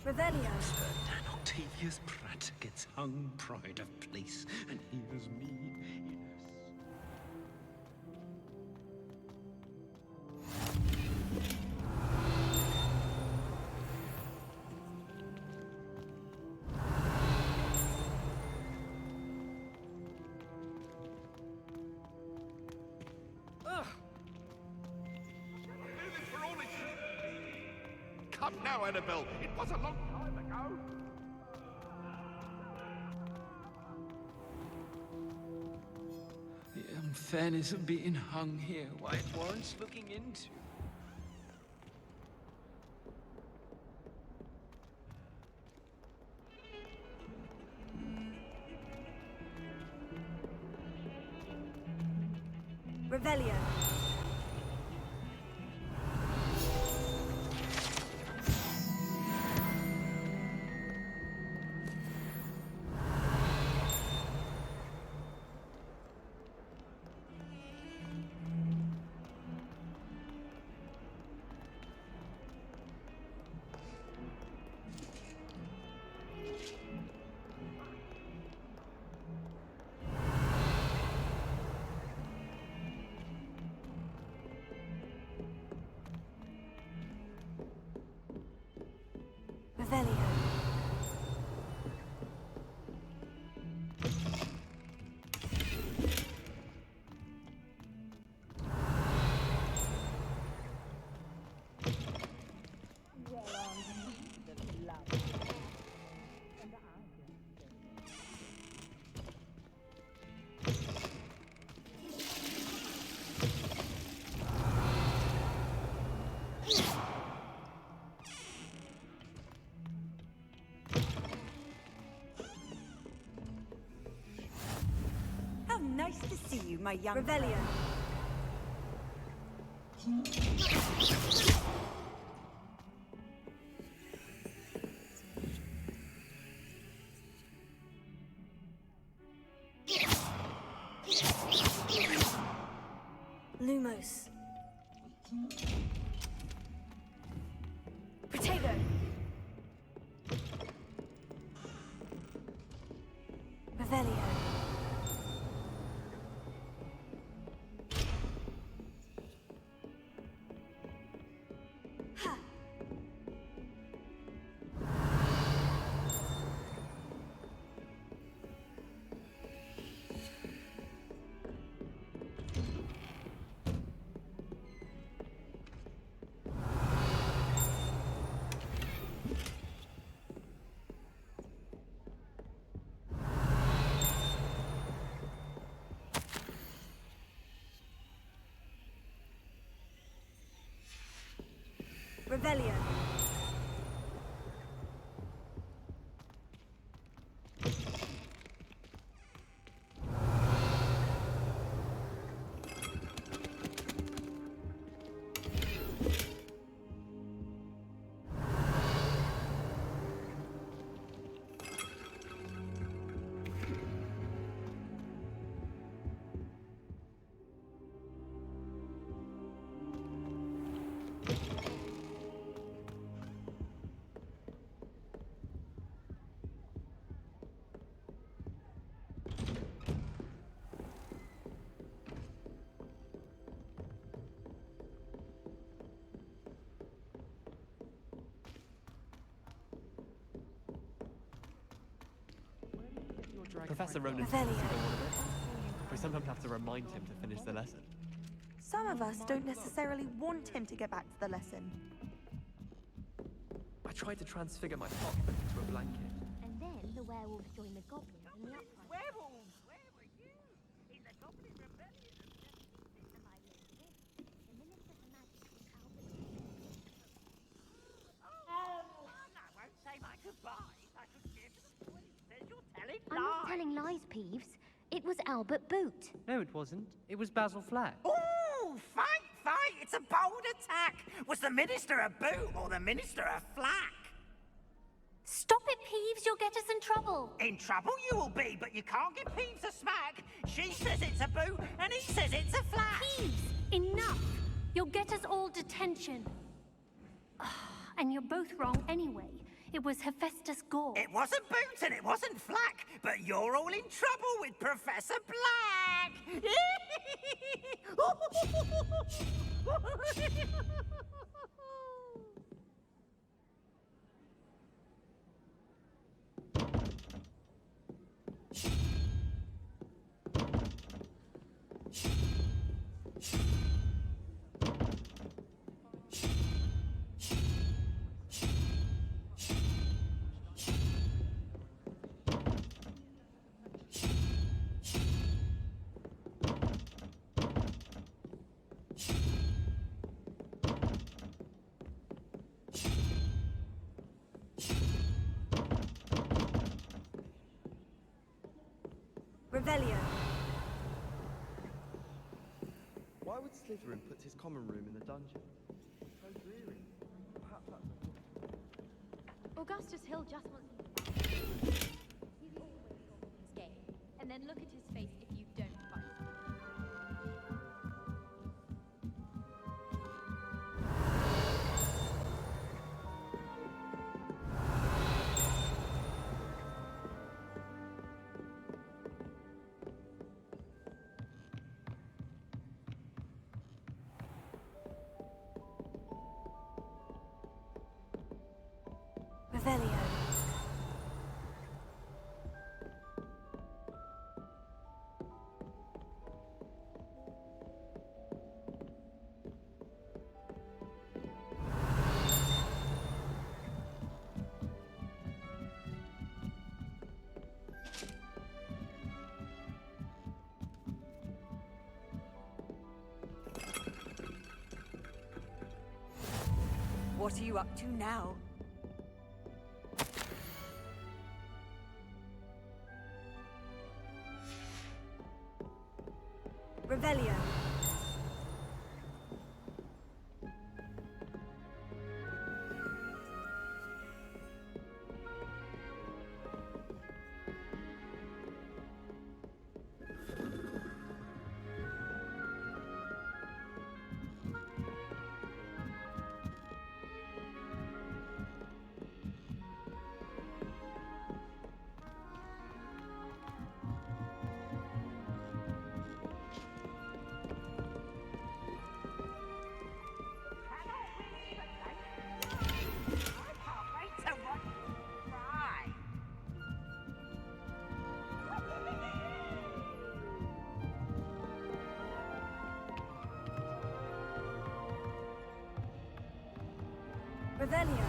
Revelio. And Octavius Pratt gets hung pride of place, and here's me. Come now, Annabelle. It was a long time ago. The unfairness of being hung here, why it warrants looking into. Revelio. Revelio. How nice to see you, my young Revelio. Lumos. Protego. Revelio. Revelio. Professor Ronan's Revelio. supposed to go on a bit. We sometimes have to remind him to finish the lesson. Some of us don't necessarily want him to get back to the lesson. I tried to transfigure my pocketbook into a blanket. And then the werewolves joined the goblins in the uprising. Werewolves! Where were you? In the Goblin Rebellion. And by the end of it, the Minister for Magic was Albert. I won't say my goodbyes. I should give to the police. Says you're telling I'm not telling lies, Peeves. It was Albert Boot. No, it wasn't. It was Basil Flack. Ooh, fight, fight! It's a bold attack! Was the Minister a boot or the Minister a flack? Stop it, Peeves. You'll get us in trouble. In trouble you will be, but you can't give Peeves a smack. She says it's a boot, and he says it's a flack. Peeves, enough. You'll get us all detention. And you're both wrong anyway. It was Hephaestus Gore. It wasn't boot and it wasn't flack, but you're all in trouble with Professor Black. Revelio. Why would Slytherin put his common room in the dungeon? So dreary. Perhaps that's... Augustus Hill just wants you to He's always talking his game. And then look at his face if you don't fight. Revelio. What are you up to now? Revelio. Revelio.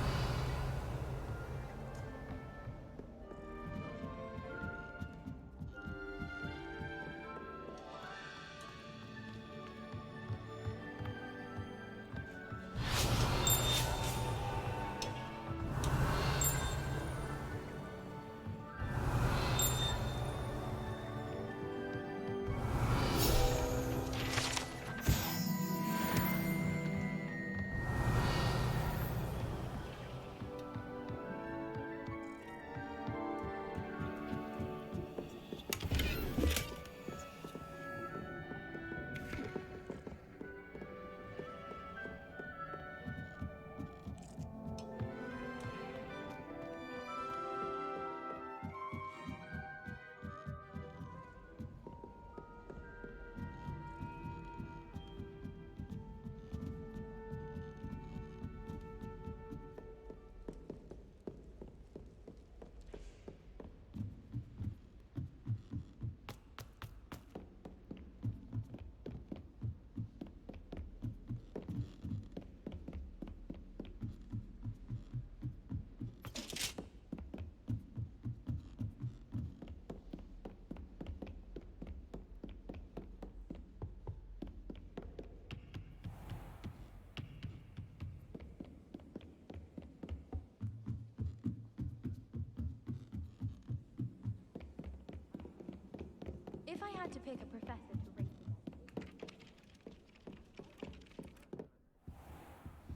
If I had to pick a professor to rate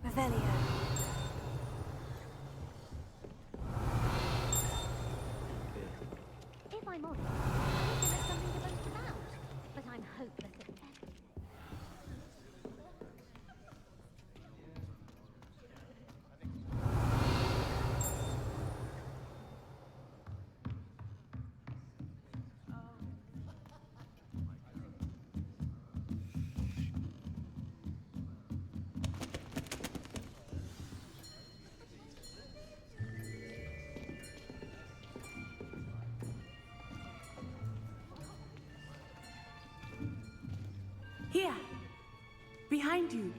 Revelio. If I'm honest, I think there's something to boast about. But I'm hopeless at everything. Here, behind you.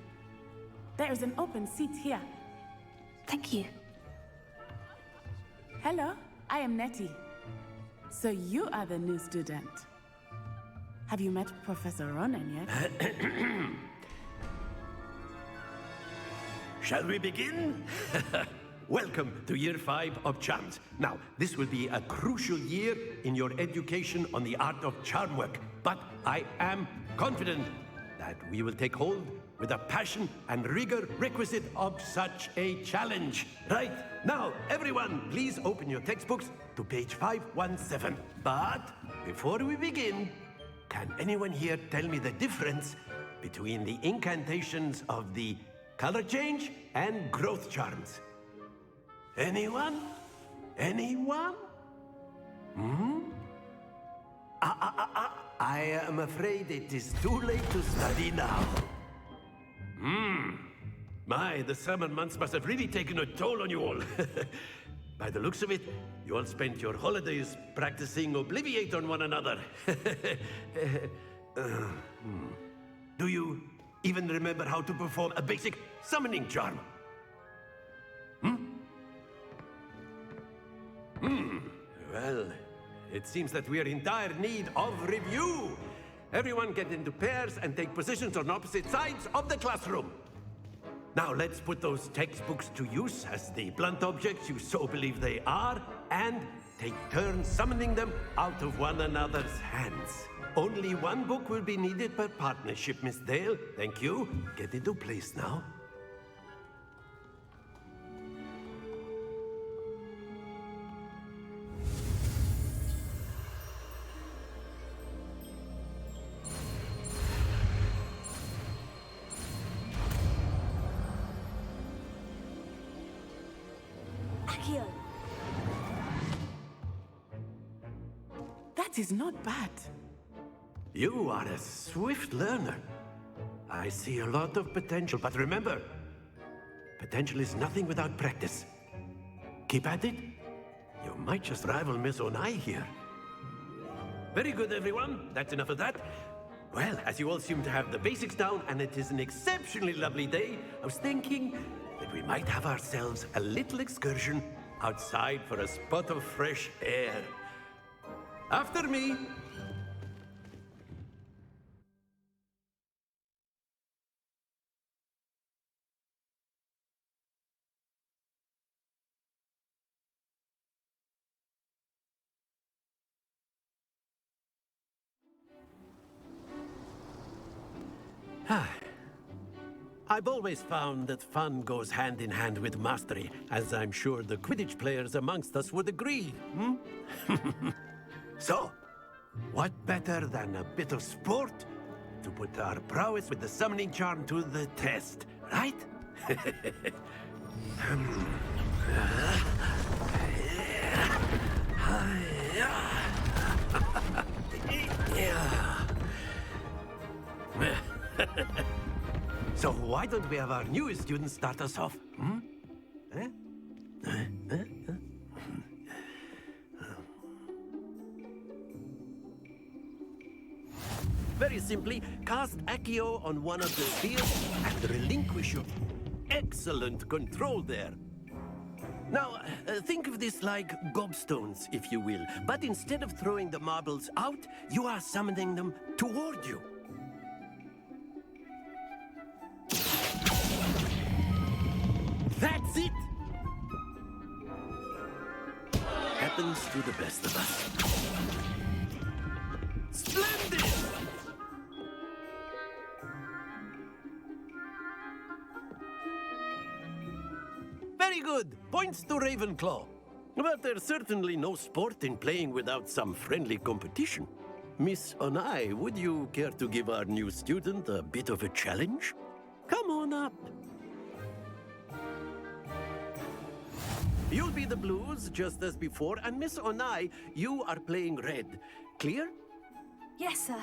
There is an open seat here. Thank you. Hello, I am Nettie. So you are the new student. Have you met Professor Ronan yet? Shall we begin? Welcome to Year 5 of Charms. Now, this will be a crucial year in your education on the art of charm work, but I am confident that we will take hold with the passion and rigor requisite of such a challenge. Right, now, everyone, please open your textbooks to page 517. But before we begin, can anyone here tell me the difference between the incantations of the color change and growth charms? Anyone? Anyone? I am afraid it is too late to study now. My, the summer months must have really taken a toll on you all. By the looks of it, you all spent your holidays practicing Obliviate on one another. Do you even remember how to perform a basic summoning charm? Well, it seems that we are in dire need of review. Everyone get into pairs and take positions on opposite sides of the classroom. Now let's put those textbooks to use as the blunt objects you so believe they are, and take turns summoning them out of one another's hands. Only one book will be needed per partnership, Miss Dale. Thank you. Get into place now. That is not bad. You are a swift learner. I see a lot of potential, but remember, potential is nothing without practice. Keep at it. You might just rival Miss Onai here. Very good, everyone. That's enough of that. Well, as you all seem to have the basics down, and it is an exceptionally lovely day, I was thinking that we might have ourselves a little excursion outside for a spot of fresh air. After me. I've always found that fun goes hand in hand with mastery, as I'm sure the Quidditch players amongst us would agree. So, what better than a bit of sport to put our prowess with the summoning charm to the test, right? So why don't we have our newest student start us off? Very simply, cast Accio on one of the spheres and relinquish your excellent control there. Now, think of this like gobstones, if you will. But instead of throwing the marbles out, you are summoning them toward you. That's it! Happens to the best of us. Splendid! Very good. Points to Ravenclaw. But there's certainly no sport in playing without some friendly competition. Miss Onai, would you care to give our new student a bit of a challenge? Come on up. You'll be the blues, just as before, and Miss Onai, you are playing red. Clear? Yes, sir.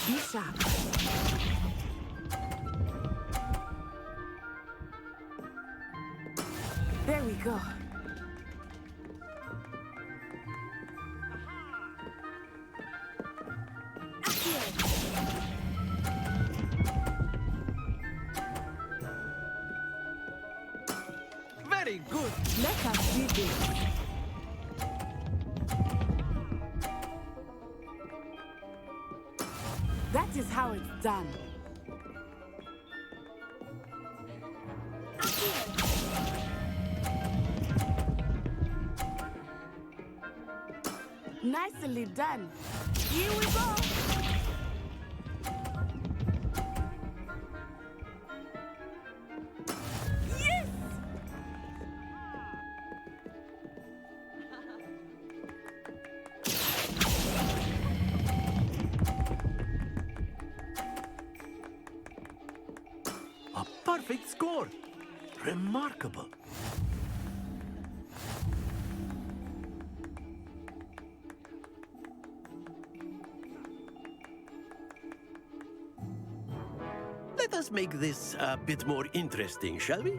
Be sharp. There we go. Very good. Let us do this. That is how it's done. Nicely done. Here we go. Yes! A perfect score. Remarkable. Let us make this a bit more interesting, shall we?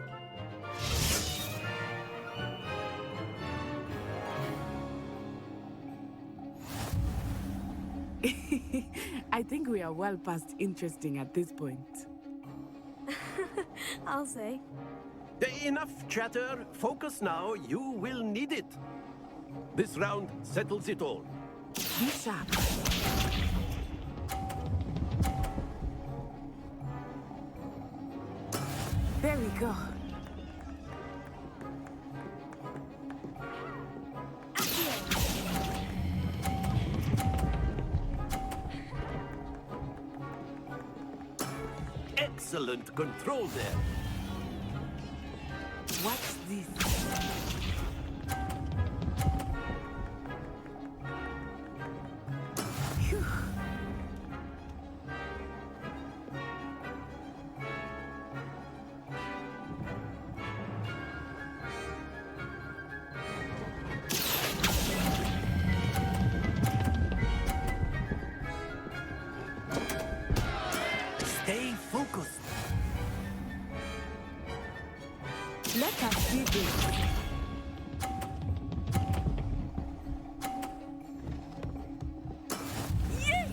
I think we are well past interesting at this point. I'll say. Enough chatter. Focus now. You will need it. This round settles it all. Be sharp. There we go. Excellent control there. What's this? Phew. Stay focused. Let us do this. Yes!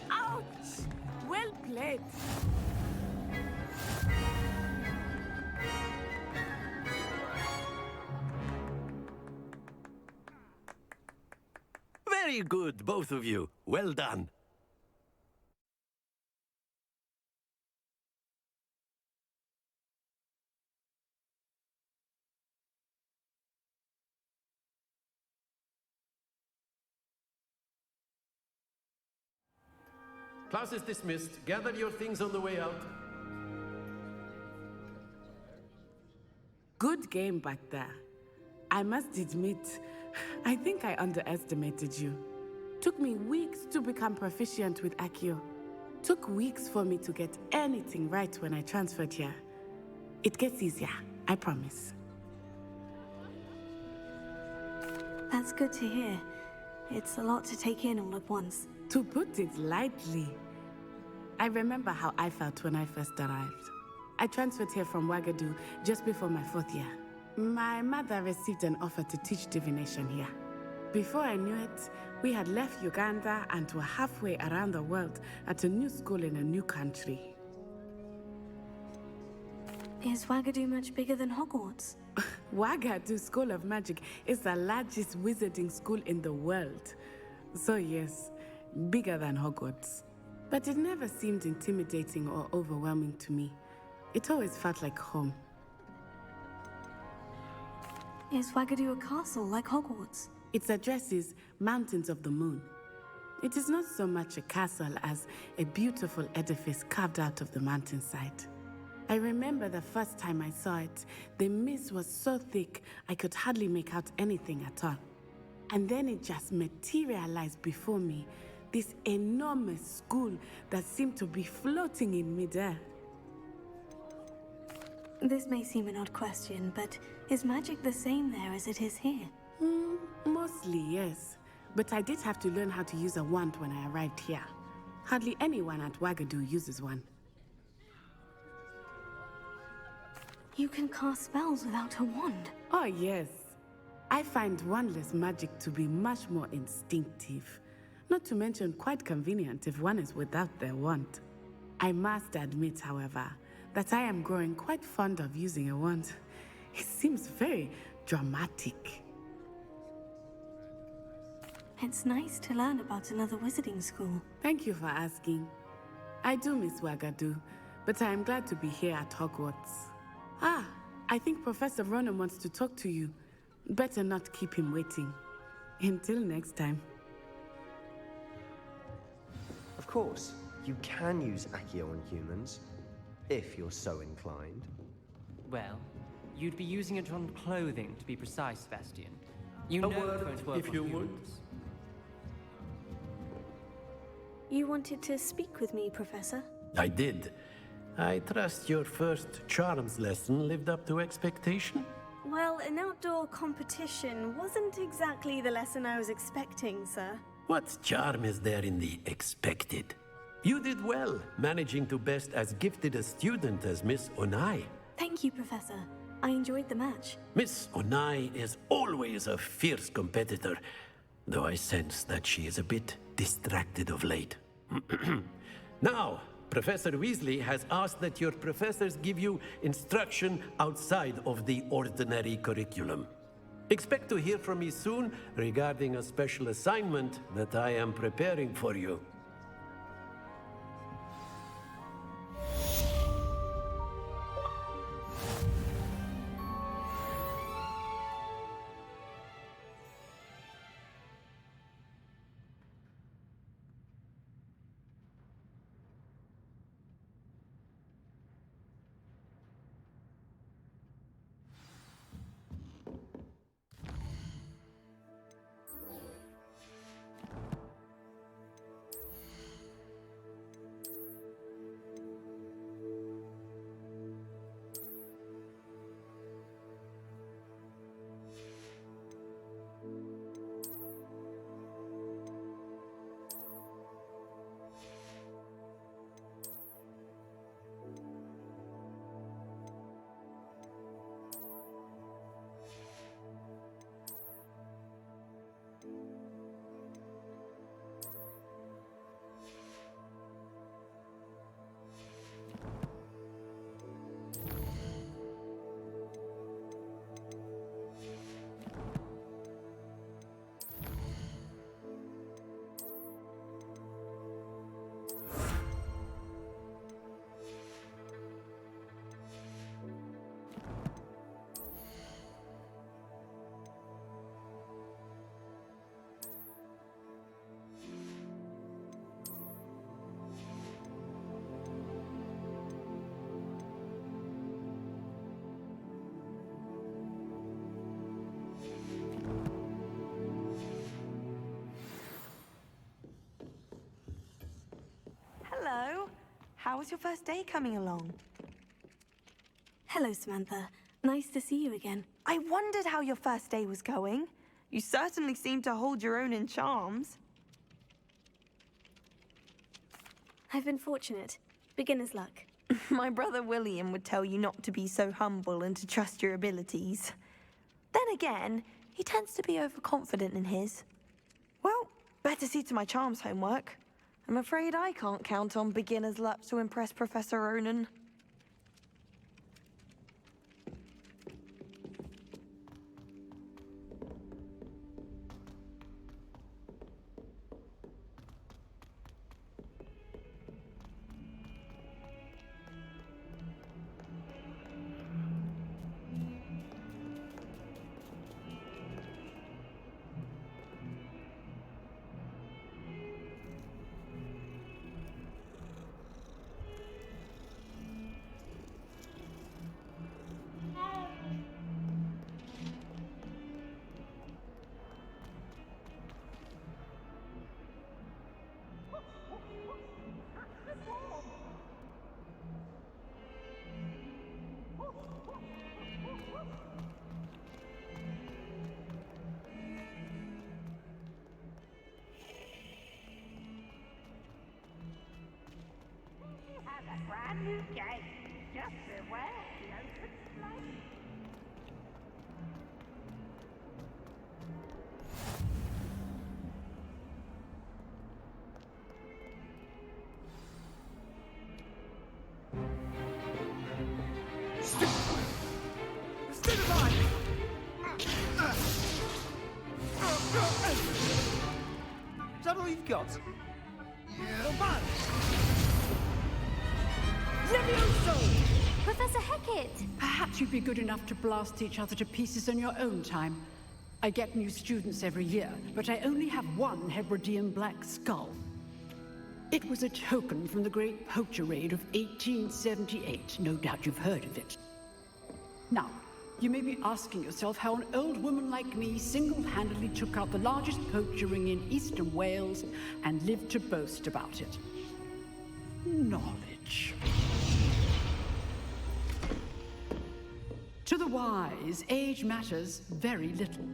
Ouch! Well played. Very good, both of you. Well done. Class is dismissed. Gather your things on the way out. Good game back there. I must admit, I think I underestimated you. Took me weeks to become proficient with Accio. Took weeks for me to get anything right when I transferred here. It gets easier, I promise. That's good to hear. It's a lot to take in all at once. To put it lightly, I remember how I felt when I first arrived. I transferred here from Wagadu just before my 4th year. My mother received an offer to teach divination here. Before I knew it, we had left Uganda and were halfway around the world at a new school in a new country. Is Wagadu much bigger than Hogwarts? Wagadu School of Magic is the largest wizarding school in the world. So yes, bigger than Hogwarts. But it never seemed intimidating or overwhelming to me. It always felt like home. Is Wagadu a castle like Hogwarts? Its address is Mountains of the Moon. It is not so much a castle as a beautiful edifice carved out of the mountainside. I remember the first time I saw it, the mist was so thick I could hardly make out anything at all. And then it just materialized before me, this enormous school that seemed to be floating in midair. This may seem an odd question, but is magic the same there as it is here? Mostly, yes. But I did have to learn how to use a wand when I arrived here. Hardly anyone at Wagadu uses one. You can cast spells without a wand? Oh, yes. I find wandless magic to be much more instinctive. Not to mention quite convenient if one is without their wand. I must admit, however, that I am growing quite fond of using a wand. It seems very dramatic. It's nice to learn about another wizarding school. Thank you for asking. I do miss Wagadu, but I am glad to be here at Hogwarts. I think Professor Ronan wants to talk to you. Better not keep him waiting. Until next time. Of course, you can use Accio on humans, if you're so inclined. Well, you'd be using it on clothing, to be precise, Sebastian. You know it won't work if on you would. humans. You wanted to speak with me, Professor? I did. I trust your first charms lesson lived up to expectation? Well, an outdoor competition wasn't exactly the lesson I was expecting, sir. What charm is there in the expected? You did well, managing to best as gifted a student as Miss Onai. Thank you, Professor. I enjoyed the match. Miss Onai is always a fierce competitor, though I sense that she is a bit distracted of late. Now, Professor Weasley has asked that your professors give you instruction outside of the ordinary curriculum. Expect to hear from me soon regarding a special assignment that I am preparing for you. Hello. How was your first day coming along? Hello, Samantha. Nice to see you again. I wondered how your first day was going. You certainly seem to hold your own in charms. I've been fortunate. Beginner's luck. My brother William would tell you not to be so humble and to trust your abilities. Then again, he tends to be overconfident in his. Well, better see to my charms homework. I'm afraid I can't count on beginner's luck to impress Professor Ronan. a brand new game. Just beware the open flame. Is that all you've got? Professor Hecat! Perhaps you'd be good enough to blast each other to pieces in your own time. I get new students every year, but I only have one Hebridean black skull. It was a token from the Great Poacher Raid of 1878. No doubt you've heard of it. Now, you may be asking yourself how an old woman like me single-handedly took out the largest poacher ring in eastern Wales and lived to boast about it. Knowledge. To the wise, age matters very little.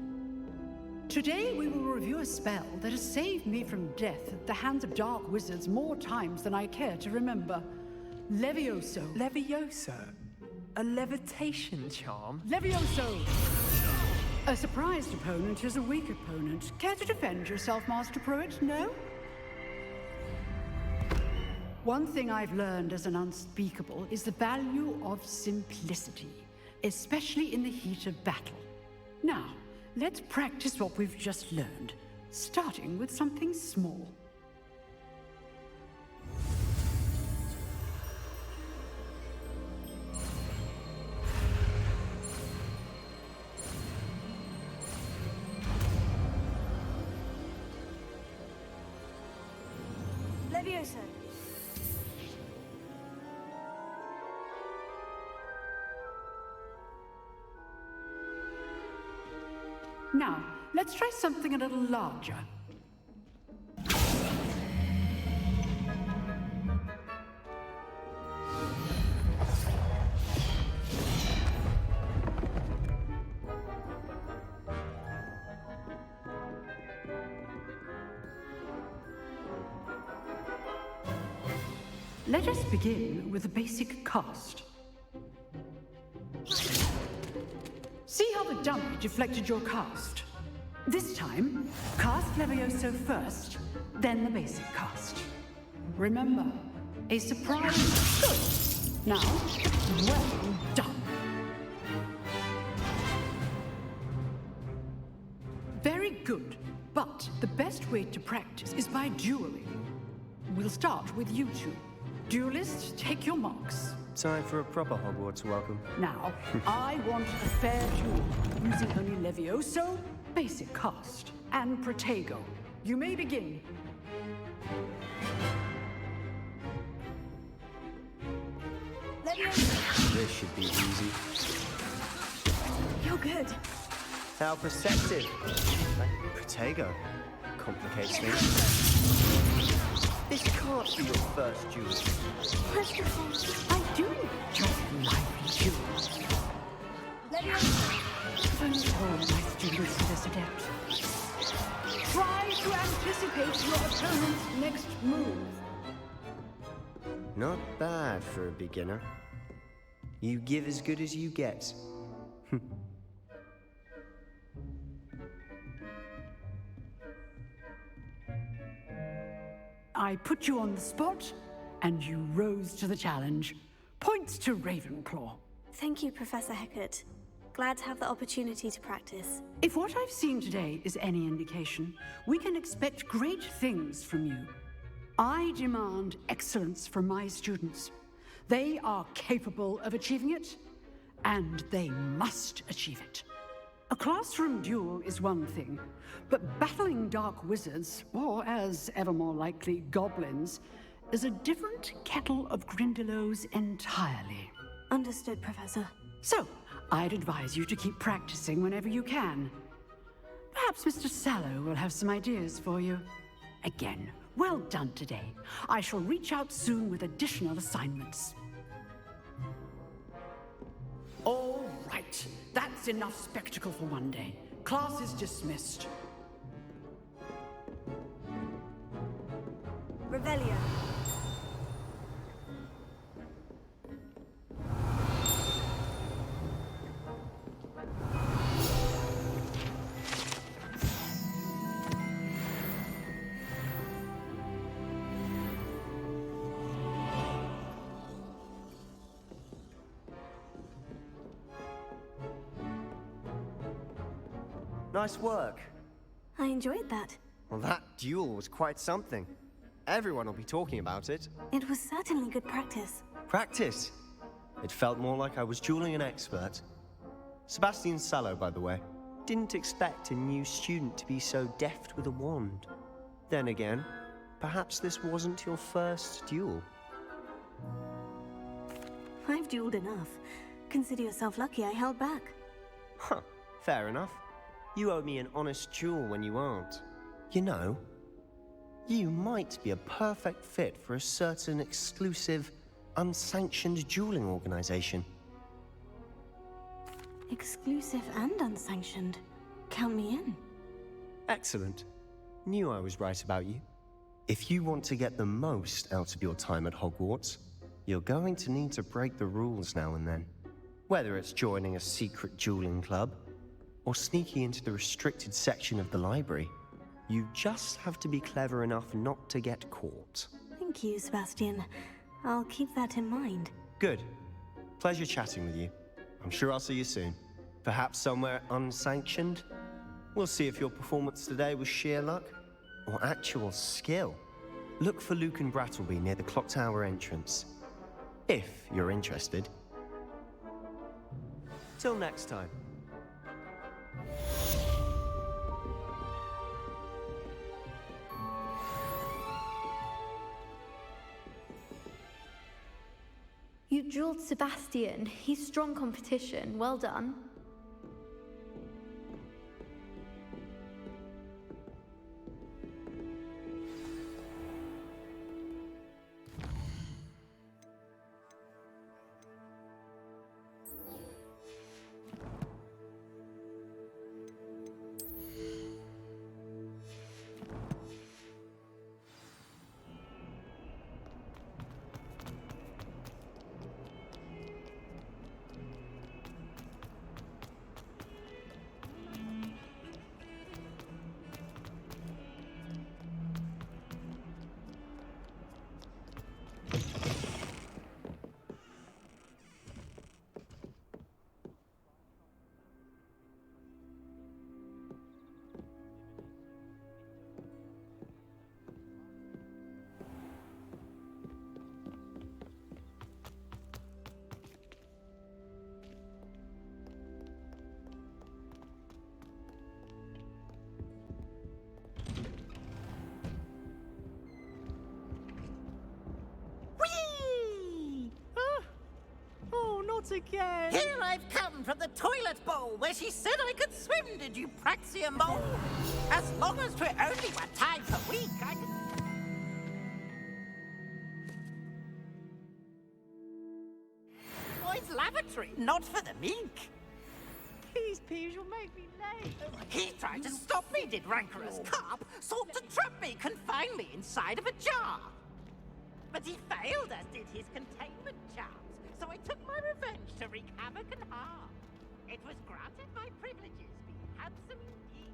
Today we will review a spell that has saved me from death at the hands of dark wizards more times than I care to remember. Levioso. Levioso? A levitation charm? Levioso! A surprised opponent is a weak opponent. Care to defend yourself, Master Pruitt? No? One thing I've learned as an unspeakable is the value of simplicity, especially in the heat of battle. Now, let's practice what we've just learned, starting with something small. Levioso. Now, let's try something a little larger. Let us begin with a basic cast. See how the dummy deflected your cast? This time, cast Levioso first, then the basic cast. Remember, a surprise is good. Now, well done. Very good, but the best way to practice is by dueling. We'll start with you two. Duelists, take your marks. Time for a proper Hogwarts welcome. Now, I want a fair duel, using only Levioso, basic cast, and Protego. You may begin. Levioso! This should be easy. You're good. How perceptive. Protego. Complicates things. This can't be your first duel. I do enjoy lively duels. Don't all my students to this adept. Try to anticipate your opponent's next move. Not bad for a beginner. You give as good as you get. I put you on the spot, and you rose to the challenge. Points to Ravenclaw. Thank you, Professor Hecat. Glad to have the opportunity to practice. If what I've seen today is any indication, we can expect great things from you. I demand excellence from my students. They are capable of achieving it, and they must achieve it. A classroom duel is one thing, but battling dark wizards, or as ever more likely, goblins, is a different kettle of Grindylows entirely. Understood, Professor. So, I'd advise you to keep practicing whenever you can. Perhaps Mr. Sallow will have some ideas for you. Again, well done today. I shall reach out soon with additional assignments. All right. That's enough spectacle for one day. Class is dismissed. Revelio. Nice work. I enjoyed that. Well, that duel was quite something. Everyone will be talking about it. It was certainly good practice. Practice? It felt more like I was dueling an expert. Sebastian Sallow, by the way. Didn't expect a new student to be so deft with a wand. Then again, perhaps this wasn't your first duel. I've dueled enough. Consider yourself lucky I held back. Huh, fair enough. You owe me an honest duel when you aren't. You know, you might be a perfect fit for a certain exclusive, unsanctioned dueling organization. Exclusive and unsanctioned. Count me in. Excellent. Knew I was right about you. If you want to get the most out of your time at Hogwarts, you're going to need to break the rules now and then. Whether it's joining a secret dueling club, or sneaking into the restricted section of the library, you just have to be clever enough not to get caught. Thank you, Sebastian. I'll keep that in mind. Good. Pleasure chatting with you. I'm sure I'll see you soon. Perhaps somewhere unsanctioned? We'll see if your performance today was sheer luck or actual skill. Look for Luke and Brattleby near the clock tower entrance. If you're interested. Till next time. You dueled Sebastian. He's strong competition. Well done. Again. Here I've come from the toilet bowl where she said I could swim, did you praxia mole? As long as 'twere only 1 time per week, I could... Boys' lavatory, not for the meek. These peas will make me late. He tried to stop me, did rancorous carp. Sought to trap me, confine me inside of a jar. But he failed, as did his containment charms. So I took my revenge to wreak havoc and harm. It was granted my privileges, be handsome indeed.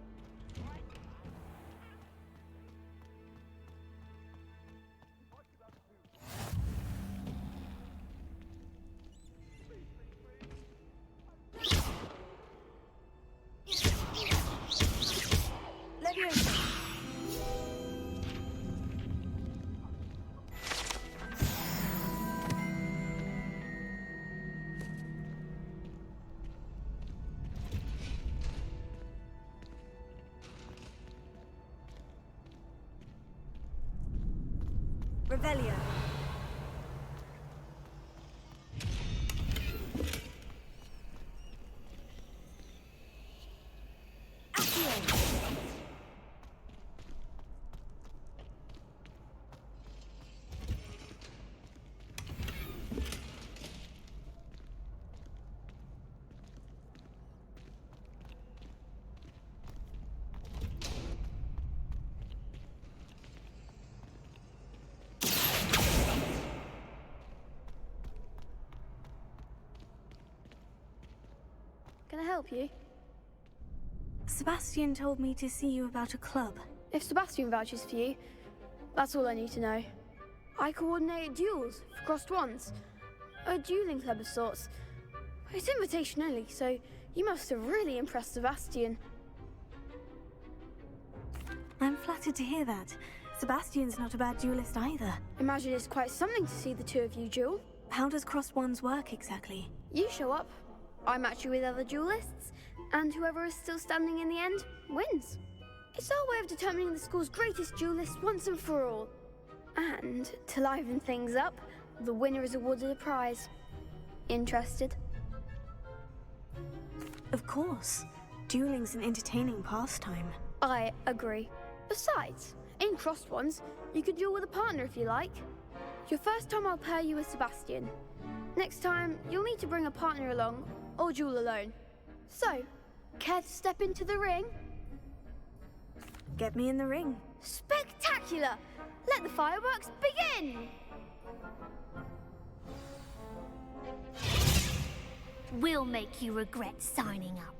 Revelio. Can I help you? Sebastian told me to see you about a club. If Sebastian vouches for you, that's all I need to know. I coordinate duels for crossed wands. A dueling club of sorts. It's invitation only, so you must have really impressed Sebastian. I'm flattered to hear that. Sebastian's not a bad duelist either. Imagine it's quite something to see the two of you duel. How does crossed wands work exactly? You show up, I match you with other duelists, and whoever is still standing in the end wins. It's our way of determining the school's greatest duelist once and for all. And to liven things up, the winner is awarded a prize. Interested? Of course. Dueling's an entertaining pastime. I agree. Besides, in crossed ones, you could duel with a partner if you like. Your first time I'll pair you with Sebastian. Next time, you'll need to bring a partner along, or duel alone. So, care to step into the ring? Get me in the ring. Spectacular! Let the fireworks begin! We'll make you regret signing up.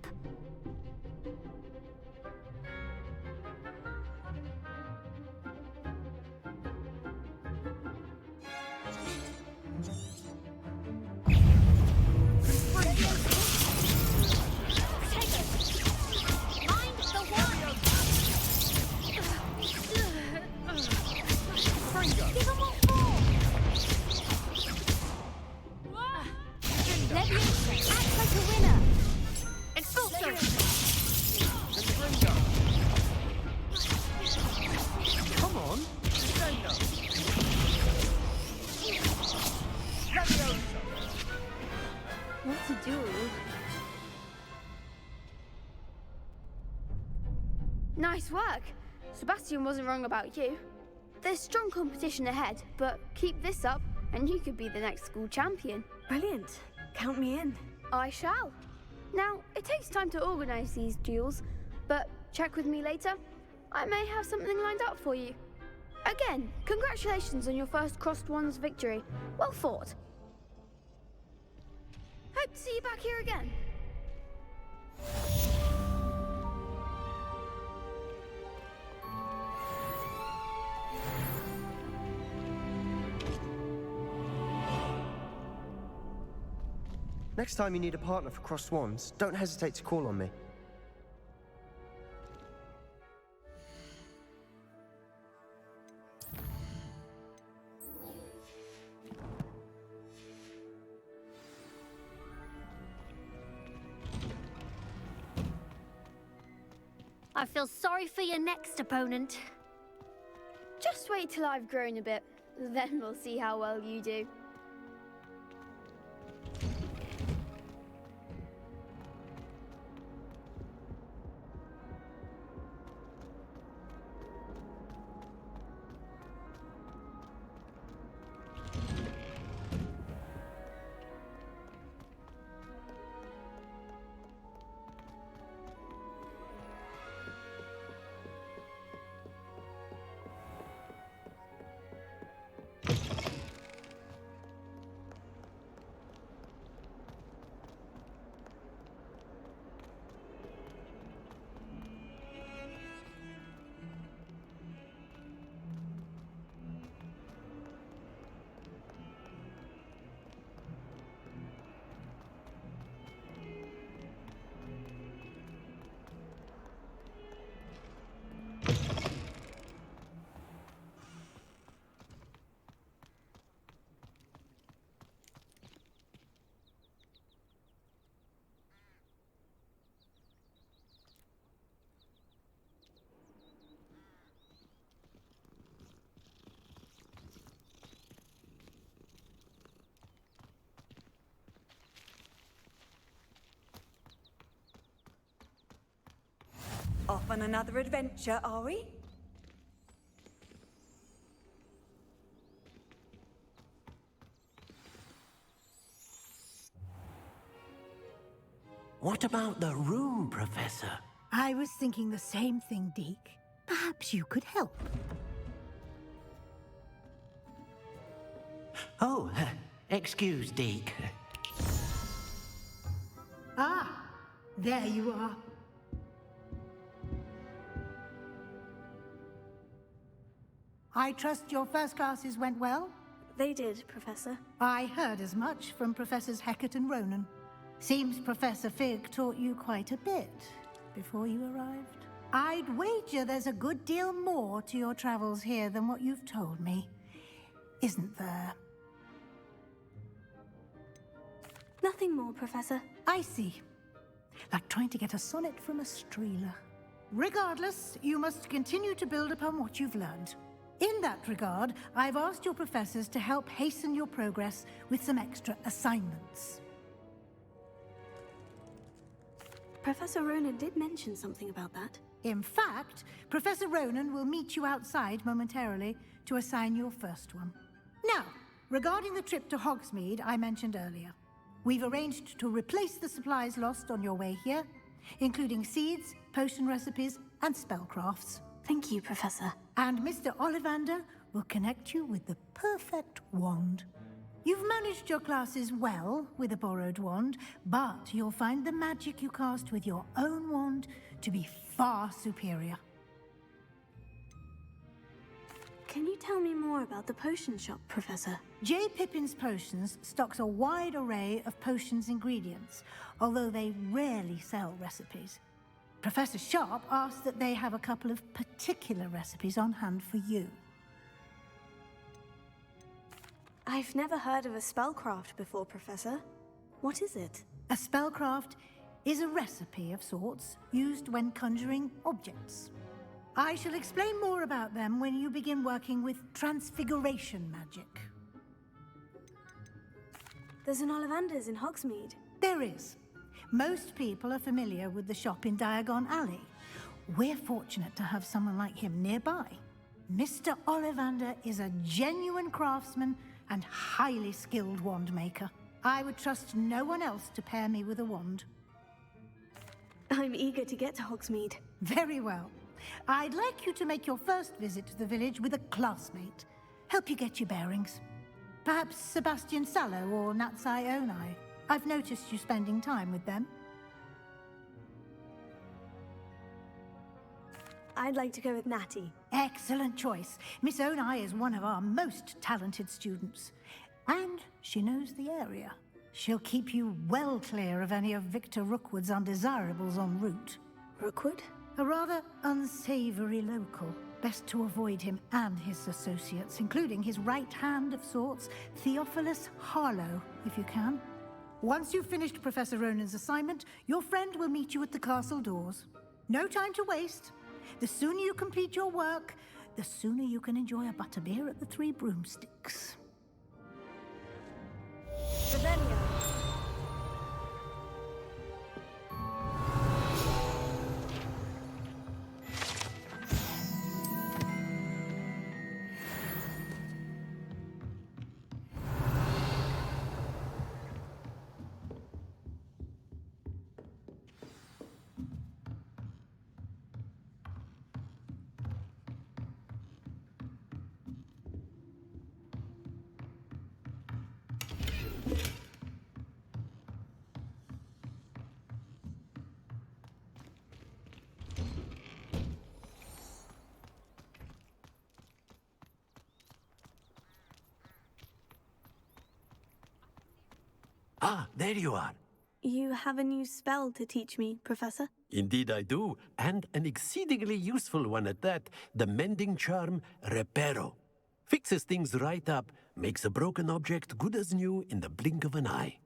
What's a duel? Nice work. Sebastian wasn't wrong about you. There's strong competition ahead, but keep this up and you could be the next school champion. Brilliant. Count me in. I shall. Now, it takes time to organize these duels, but check with me later. I may have something lined up for you. Again, congratulations on your first crossed wands victory. Well fought. Hope to see you back here again. Next time you need a partner for crossed wands, don't hesitate to call on me. I feel sorry for your next opponent. Just wait till I've grown a bit, then we'll see how well you do. Off on another adventure, are we? What about the room, Professor? I was thinking the same thing, Deke. Perhaps you could help. Oh, excuse, Deke. Ah, there you are. I trust your first classes went well? They did, Professor. I heard as much from Professors Hecat and Ronan. Seems Professor Fig taught you quite a bit before you arrived. I'd wager there's a good deal more to your travels here than what you've told me. Isn't there? Nothing more, Professor. I see. Like trying to get a sonnet from a streeler. Regardless, you must continue to build upon what you've learned. In that regard, I've asked your professors to help hasten your progress with some extra assignments. Professor Ronan did mention something about that. In fact, Professor Ronan will meet you outside momentarily to assign your first one. Now, regarding the trip to Hogsmeade I mentioned earlier, we've arranged to replace the supplies lost on your way here, including seeds, potion recipes, and spellcrafts. Thank you, Professor. And Mr. Ollivander will connect you with the perfect wand. You've managed your classes well with a borrowed wand, but you'll find the magic you cast with your own wand to be far superior. Can you tell me more about the potion shop, Professor? J. Pippin's Potions stocks a wide array of potions ingredients, although they rarely sell recipes. Professor Sharp asked that they have a couple of particular recipes on hand for you. I've never heard of a spellcraft before, Professor. What is it? A spellcraft is a recipe of sorts used when conjuring objects. I shall explain more about them when you begin working with transfiguration magic. There's an Ollivander's in Hogsmeade. There is. Most people are familiar with the shop in Diagon Alley. We're fortunate to have someone like him nearby. Mr. Ollivander is a genuine craftsman and highly skilled wand maker. I would trust no one else to pair me with a wand. I'm eager to get to Hogsmeade. Very well. I'd like you to make your first visit to the village with a classmate. Help you get your bearings. Perhaps Sebastian Sallow or Natsai Onai. I've noticed you spending time with them. I'd like to go with Natty. Excellent choice. Miss Onai is one of our most talented students. And she knows the area. She'll keep you well clear of any of Victor Rookwood's undesirables en route. Rookwood? A rather unsavory local. Best to avoid him and his associates, including his right hand of sorts, Theophilus Harlow, if you can. Once you've finished Professor Ronan's assignment, your friend will meet you at the castle doors. No time to waste. The sooner you complete your work, the sooner you can enjoy a butterbeer at the Three Broomsticks. Revelio. Ah, there you are. You have a new spell to teach me, Professor? Indeed I do, and an exceedingly useful one at that, the mending charm Reparo. Fixes things right up, makes a broken object good as new in the blink of an eye.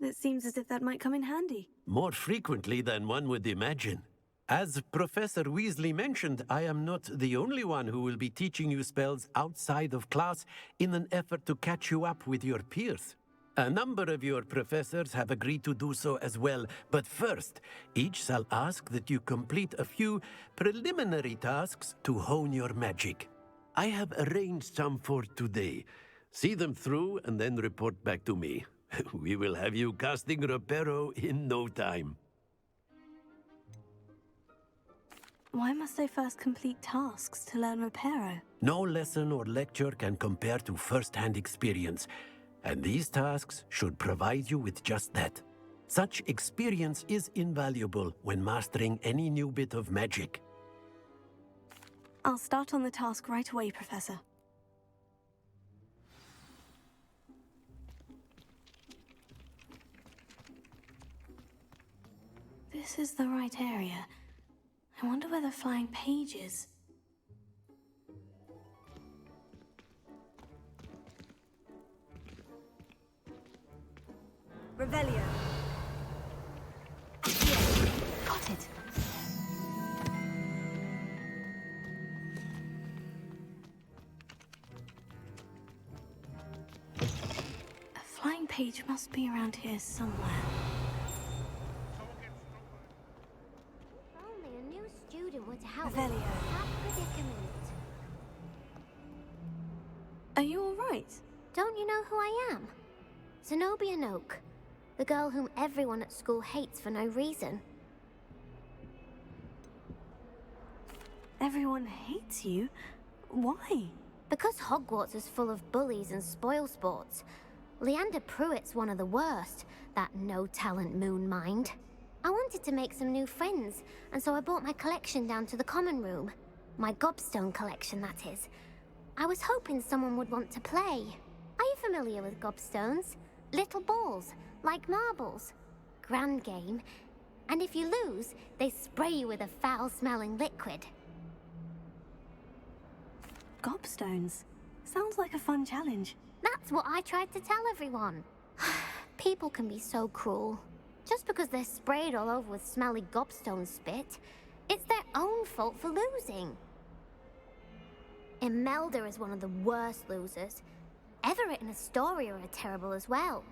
It seems as if that might come in handy. More frequently than one would imagine. As Professor Weasley mentioned, I am not the only one who will be teaching you spells outside of class in an effort to catch you up with your peers. A number of your professors have agreed to do so as well, but first, each shall ask that you complete a few preliminary tasks to hone your magic. I have arranged some for today. See them through and then report back to me. We will have you casting Reparo in no time. Why must I first complete tasks to learn Reparo? No lesson or lecture can compare to first-hand experience, and these tasks should provide you with just that. Such experience is invaluable when mastering any new bit of magic. I'll start on the task right away, Professor. This is the right area. I wonder where the flying page is. Revelio. Got it. A flying page must be around here somewhere. If only a new student were to help Revelio. me with that predicament. Are you all right? Don't you know who I am? Zenobia Noak, the girl whom everyone at school hates for no reason. Everyone hates you? Why? Because Hogwarts is full of bullies and spoilsports. Leander Pruitt's one of the worst, that no-talent moon mind. I wanted to make some new friends, and so I brought my collection down to the common room. My gobstone collection, that is. I was hoping someone would want to play. Are you familiar with gobstones? Little balls, like marbles. Grand game. And if you lose, they spray you with a foul-smelling liquid. Gobstones. Sounds like a fun challenge. That's what I tried to tell everyone. People can be so cruel. Just because they're sprayed all over with smelly gobstone spit, it's their own fault for losing. Imelda is one of the worst losers. Everett and Astoria are terrible as well.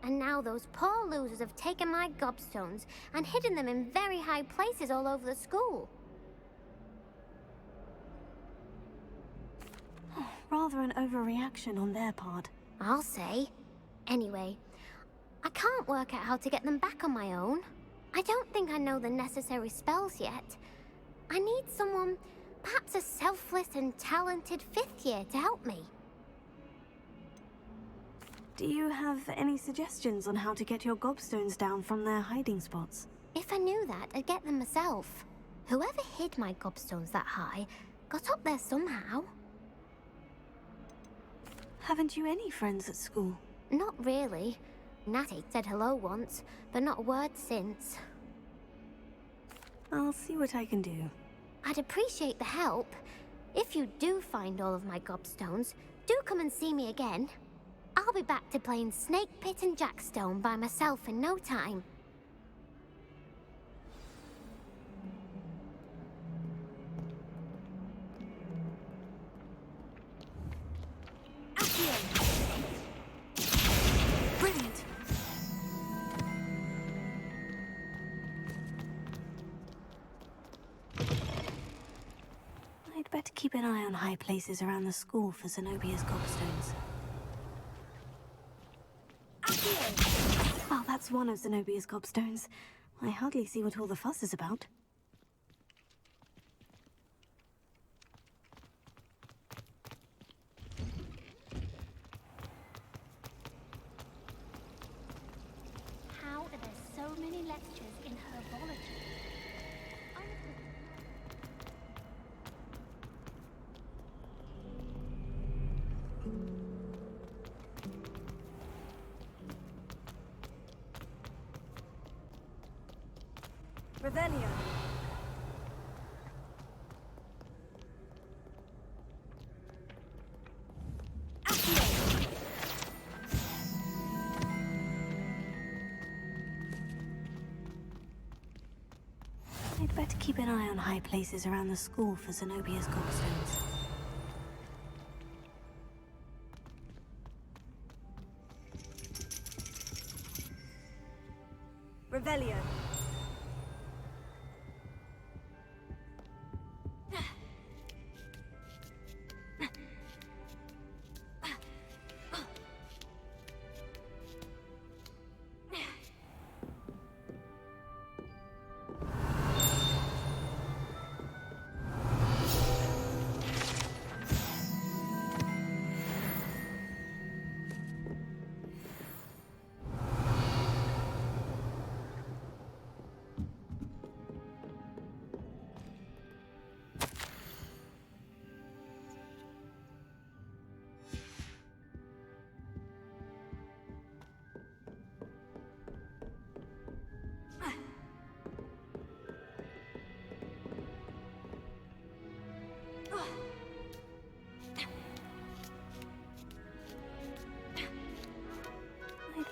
And now those poor losers have taken my gobstones and hidden them in very high places all over the school. Rather an overreaction on their part. I'll say. Anyway, I can't work out how to get them back on my own. I don't think I know the necessary spells yet. I need someone, perhaps a selfless and talented fifth year to help me. Do you have any suggestions on how to get your gobstones down from their hiding spots? If I knew that, I'd get them myself. Whoever hid my gobstones that high got up there somehow. Haven't you any friends at school? Not really. Natty said hello once, but not a word since. I'll see what I can do. I'd appreciate the help. If you do find all of my gobstones, do come and see me again. I'll be back to playing Snake Pit and Jackstone by myself in no time. Brilliant! I'd better keep an eye on high places around the school for Zenobia's gobstones. Well, that's one of Zenobia's gobstones. I hardly see what all the fuss is about. How are there so many lectures in herbology? Revelio. I'd better keep an eye on high places around the school for Zenobia's gobstones. Revelio.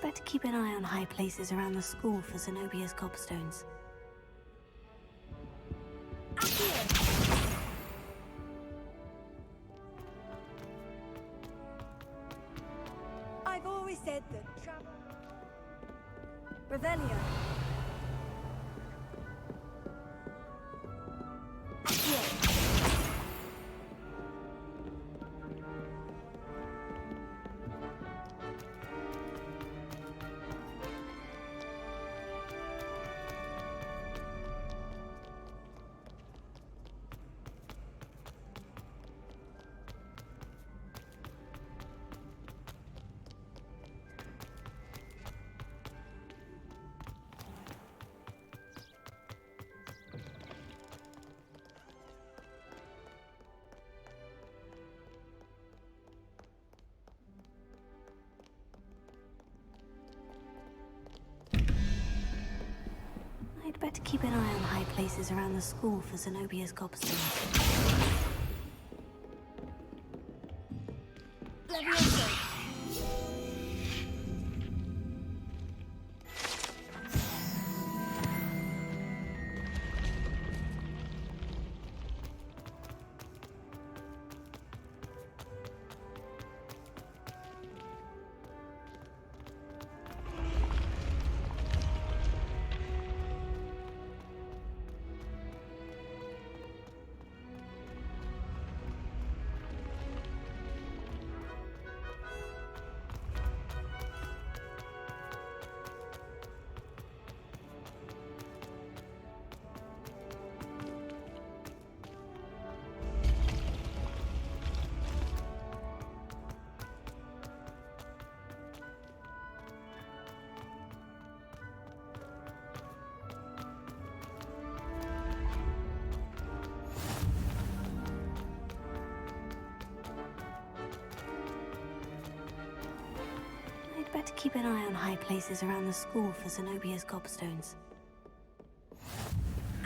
better keep an eye on high places around the school for Zenobia's gobstones. I've always said that travel... Revelio. I'd better keep an eye on high places around the school for Zenobia's gobstones. I'd better keep an eye on high places around the school for Zenobia's gobstones.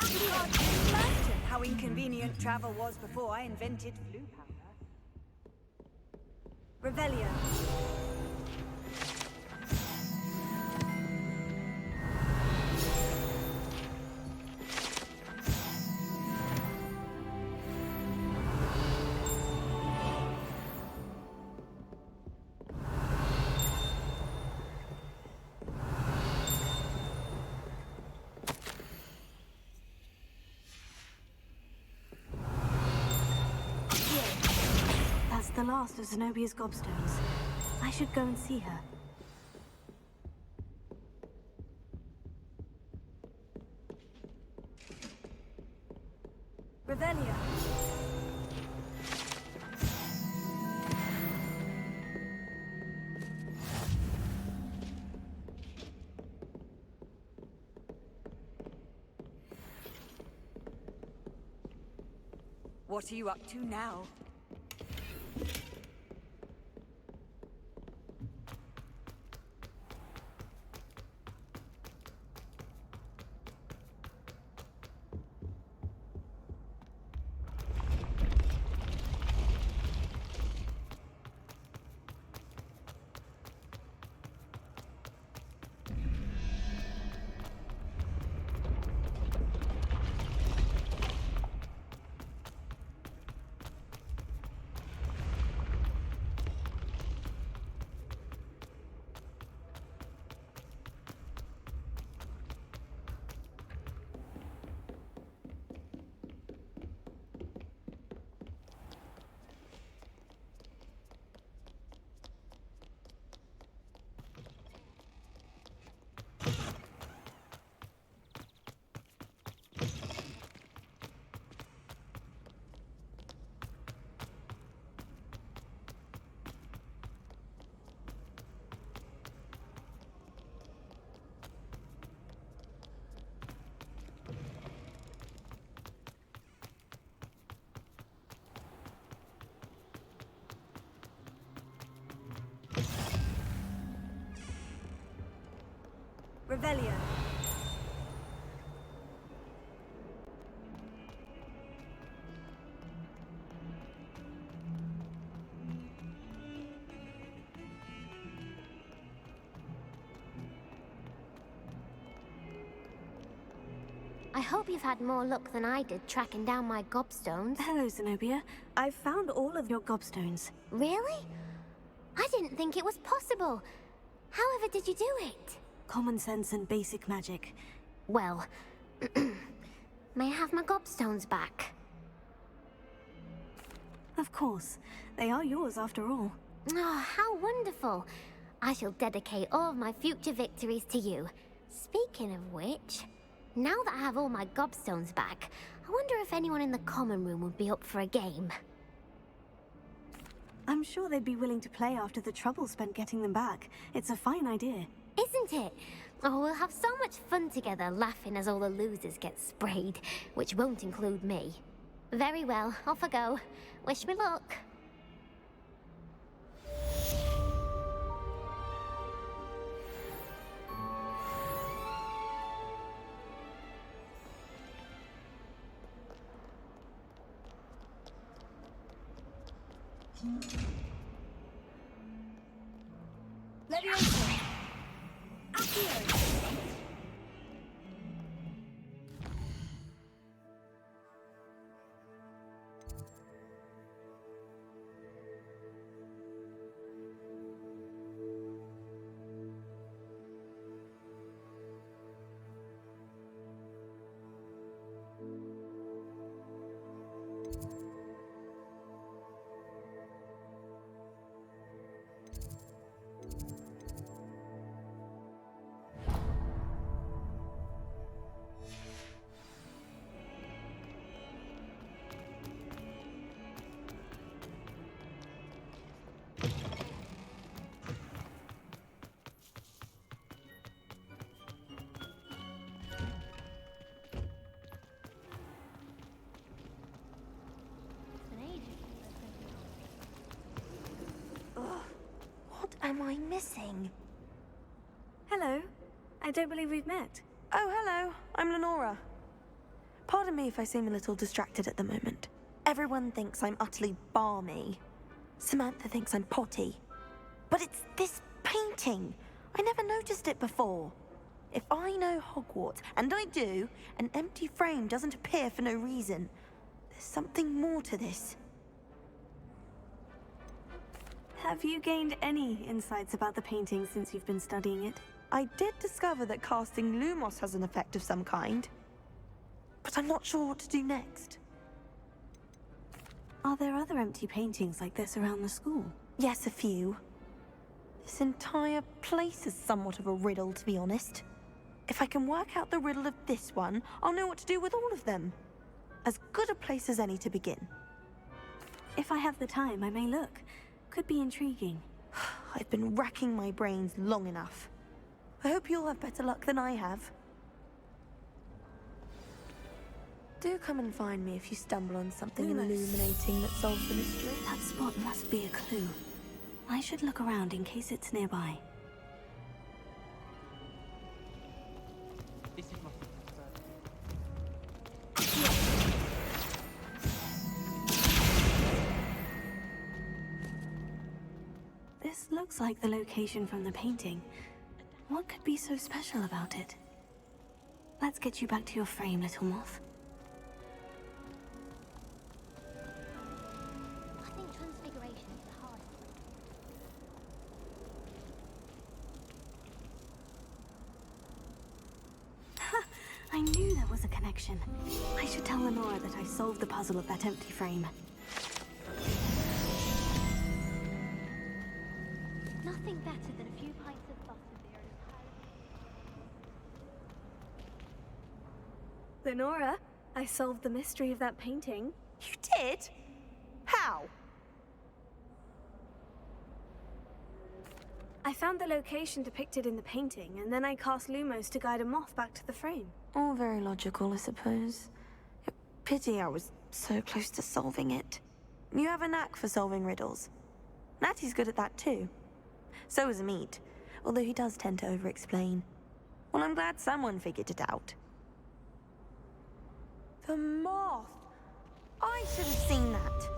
Imagine how inconvenient travel was before I invented blue powder. Revelio. That's the last of Zenobia's gobstones. I should go and see her. Revelio. What are you up to now? Revelio. I hope you've had more luck than I did tracking down my gobstones. Hello, Zenobia. I've found all of your gobstones. Really? I didn't think it was possible. However did you do it? Common sense and basic magic. Well, may I have my gobstones back? Of course. They are yours after all. Oh, how wonderful. I shall dedicate all of my future victories to you. Speaking of which, now that I have all my gobstones back, I wonder if anyone in the common room would be up for a game. I'm sure they'd be willing to play after the trouble spent getting them back. It's a fine idea. Isn't it? Oh, we'll have so much fun together, laughing as all the losers get sprayed, which won't include me. Very well, off I go. Wish me luck. Leviosa! Accio! What am I missing? Hello. I don't believe we've met. Oh, hello. I'm Lenora. Pardon me if I seem a little distracted at the moment. Everyone thinks I'm utterly balmy. Samantha thinks I'm potty. But it's this painting. I never noticed it before. If I know Hogwarts, and I do, an empty frame doesn't appear for no reason. There's something more to this. Have you gained any insights about the painting since you've been studying it? I did discover that casting Lumos has an effect of some kind. But I'm not sure what to do next. Are there other empty paintings like this around the school? Yes, a few. This entire place is somewhat of a riddle, to be honest. If I can work out the riddle of this one, I'll know what to do with all of them. As good a place as any to begin. If I have the time, I may look. Could be intriguing. I've been racking my brains long enough. I hope you'll have better luck than I have. Do come and find me if you stumble on something illuminating that solves the mystery. That spot must be a clue. I should look around in case it's nearby. This is my This looks like the location from the painting. What could be so special about it? Let's get you back to your frame, little moth. I think transfiguration is the hardest. Ha! I knew there was a connection. I should tell Lenora that I solved the puzzle of that empty frame. Nothing better than a few pints of butterbeer and a Lenora, I solved the mystery of that painting. You did? How? I found the location depicted in the painting, and then I cast Lumos to guide a moth back to the frame. All very logical, I suppose. Pity I was so close to solving it. You have a knack for solving riddles. Natty's good at that too. So is Amit, although he does tend to over-explain. Well, I'm glad someone figured it out. The moth! I should have seen that.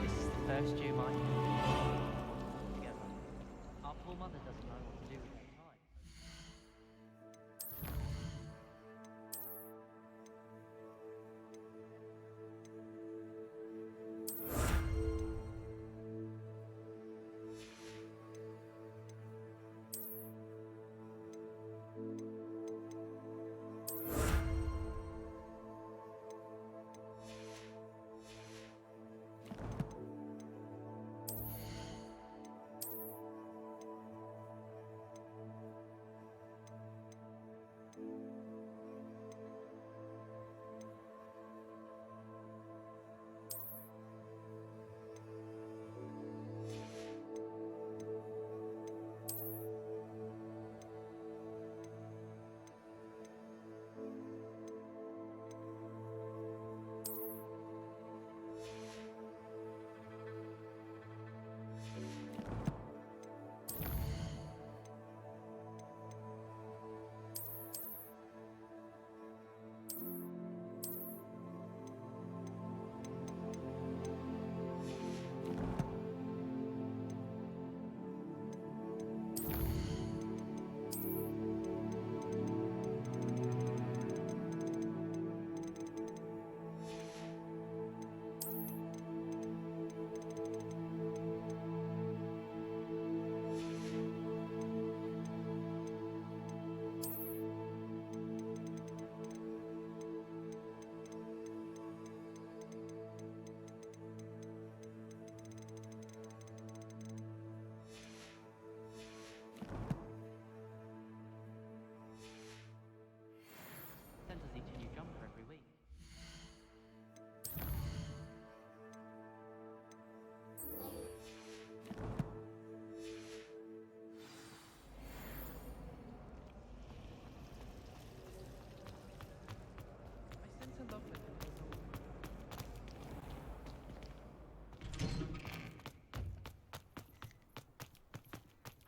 This is the first year mine. Together. I'll pull my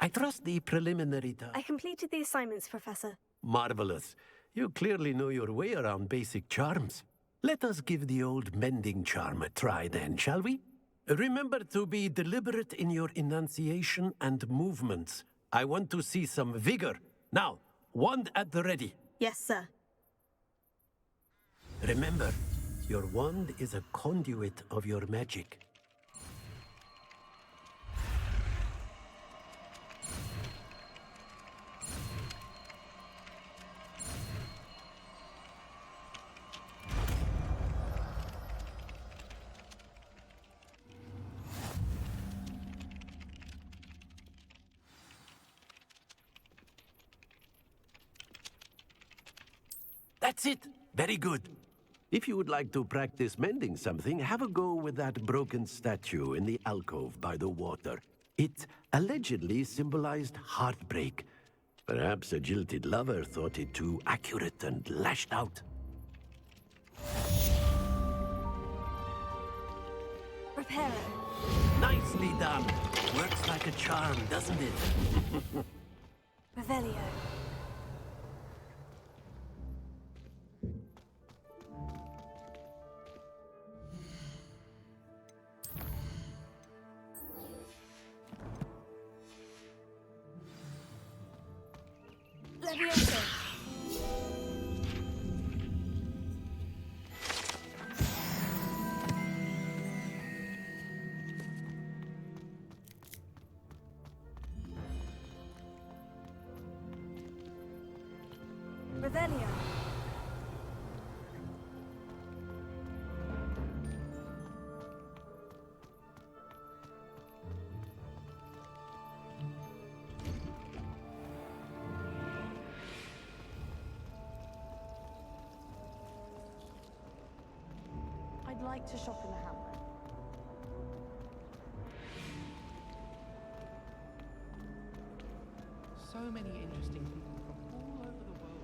I trust the preliminary I completed the assignments, Professor. Marvelous. You clearly know your way around basic charms. Let us give the old mending charm a try then, shall we? Remember to be deliberate in your enunciation and movements. I want to see some vigor. Now, wand at the ready. Yes, sir. Remember, your wand is a conduit of your magic. That's it. Very good. If you would like to practice mending something, have a go with that broken statue in the alcove by the water. It allegedly symbolized heartbreak. Perhaps a jilted lover thought it too accurate and lashed out. Reparo. Nicely done. Works like a charm, doesn't it? Revelio. Levioso. Revelio. I'd like to shop in the hamlet. So many interesting people from all over the world.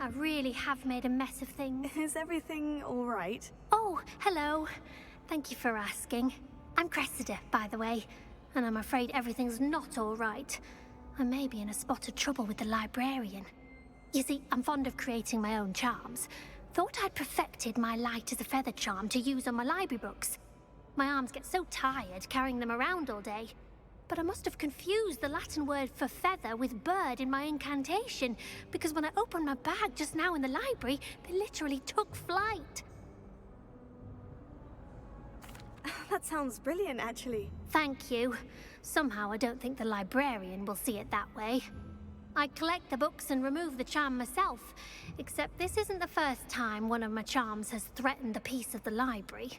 I really have made a mess of things. Is everything all right? Oh, hello. Thank you for asking. I'm Cressida, by the way, and I'm afraid everything's not all right. I may be in a spot of trouble with the librarian. You see, I'm fond of creating my own charms. Thought I'd perfected my light as a feather charm to use on my library books. My arms get so tired carrying them around all day. But I must have confused the Latin word for feather with bird in my incantation, because when I opened my bag just now in the library, they literally took flight. That sounds brilliant, actually. Thank you. Somehow I don't think the librarian will see it that way. I collect the books and remove the charm myself, except this isn't the first time one of my charms has threatened the peace of the library.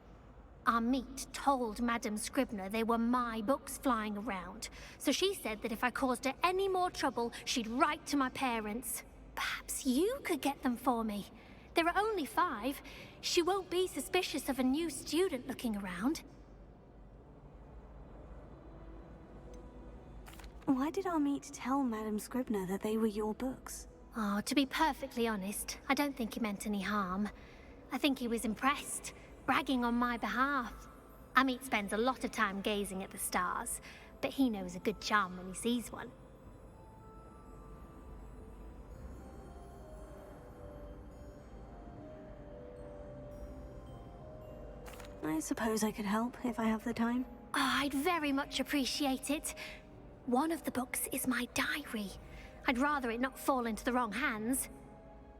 Our meet told Madame Scribner they were my books flying around, so she said that if I caused her any more trouble, she'd write to my parents. Perhaps you could get them for me. There are only 5. She won't be suspicious of a new student looking around. Why did Amit tell Madame Scribner that they were your books? Oh, to be perfectly honest, I don't think he meant any harm. I think he was impressed, bragging on my behalf. Amit spends a lot of time gazing at the stars, but he knows a good charm when he sees one. I suppose I could help if I have the time. Oh, I'd very much appreciate it. One of the books is my diary. I'd rather it not fall into the wrong hands.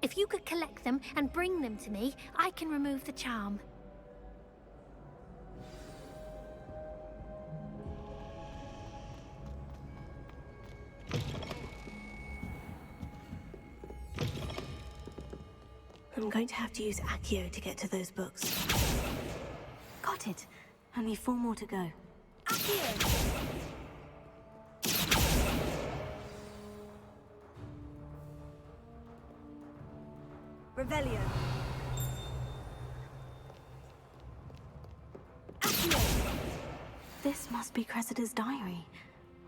If you could collect them and bring them to me, I can remove the charm. I'm going to have to use Accio to get to those books. Got it. Only 4 more to go. Accio! Revelio. Accio! This must be Cressida's diary.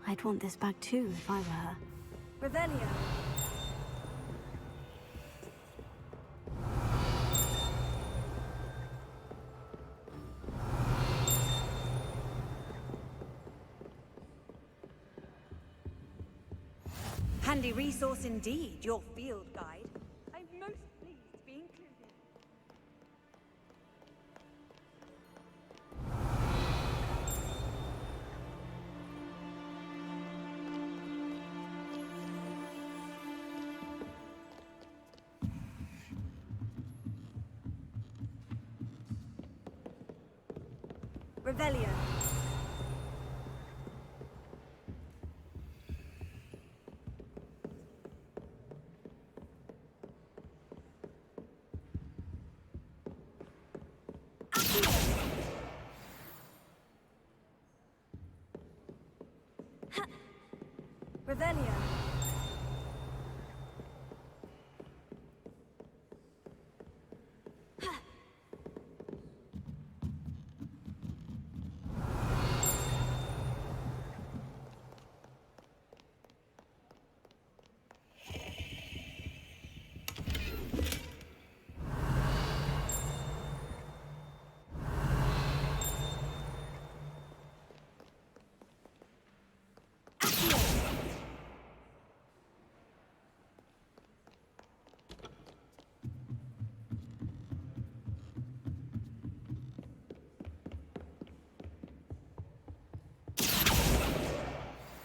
I'd want this bag too if I were her. Revelio. handy resource indeed, your field guide. I'm most pleased to be included. Revelio. Revelio.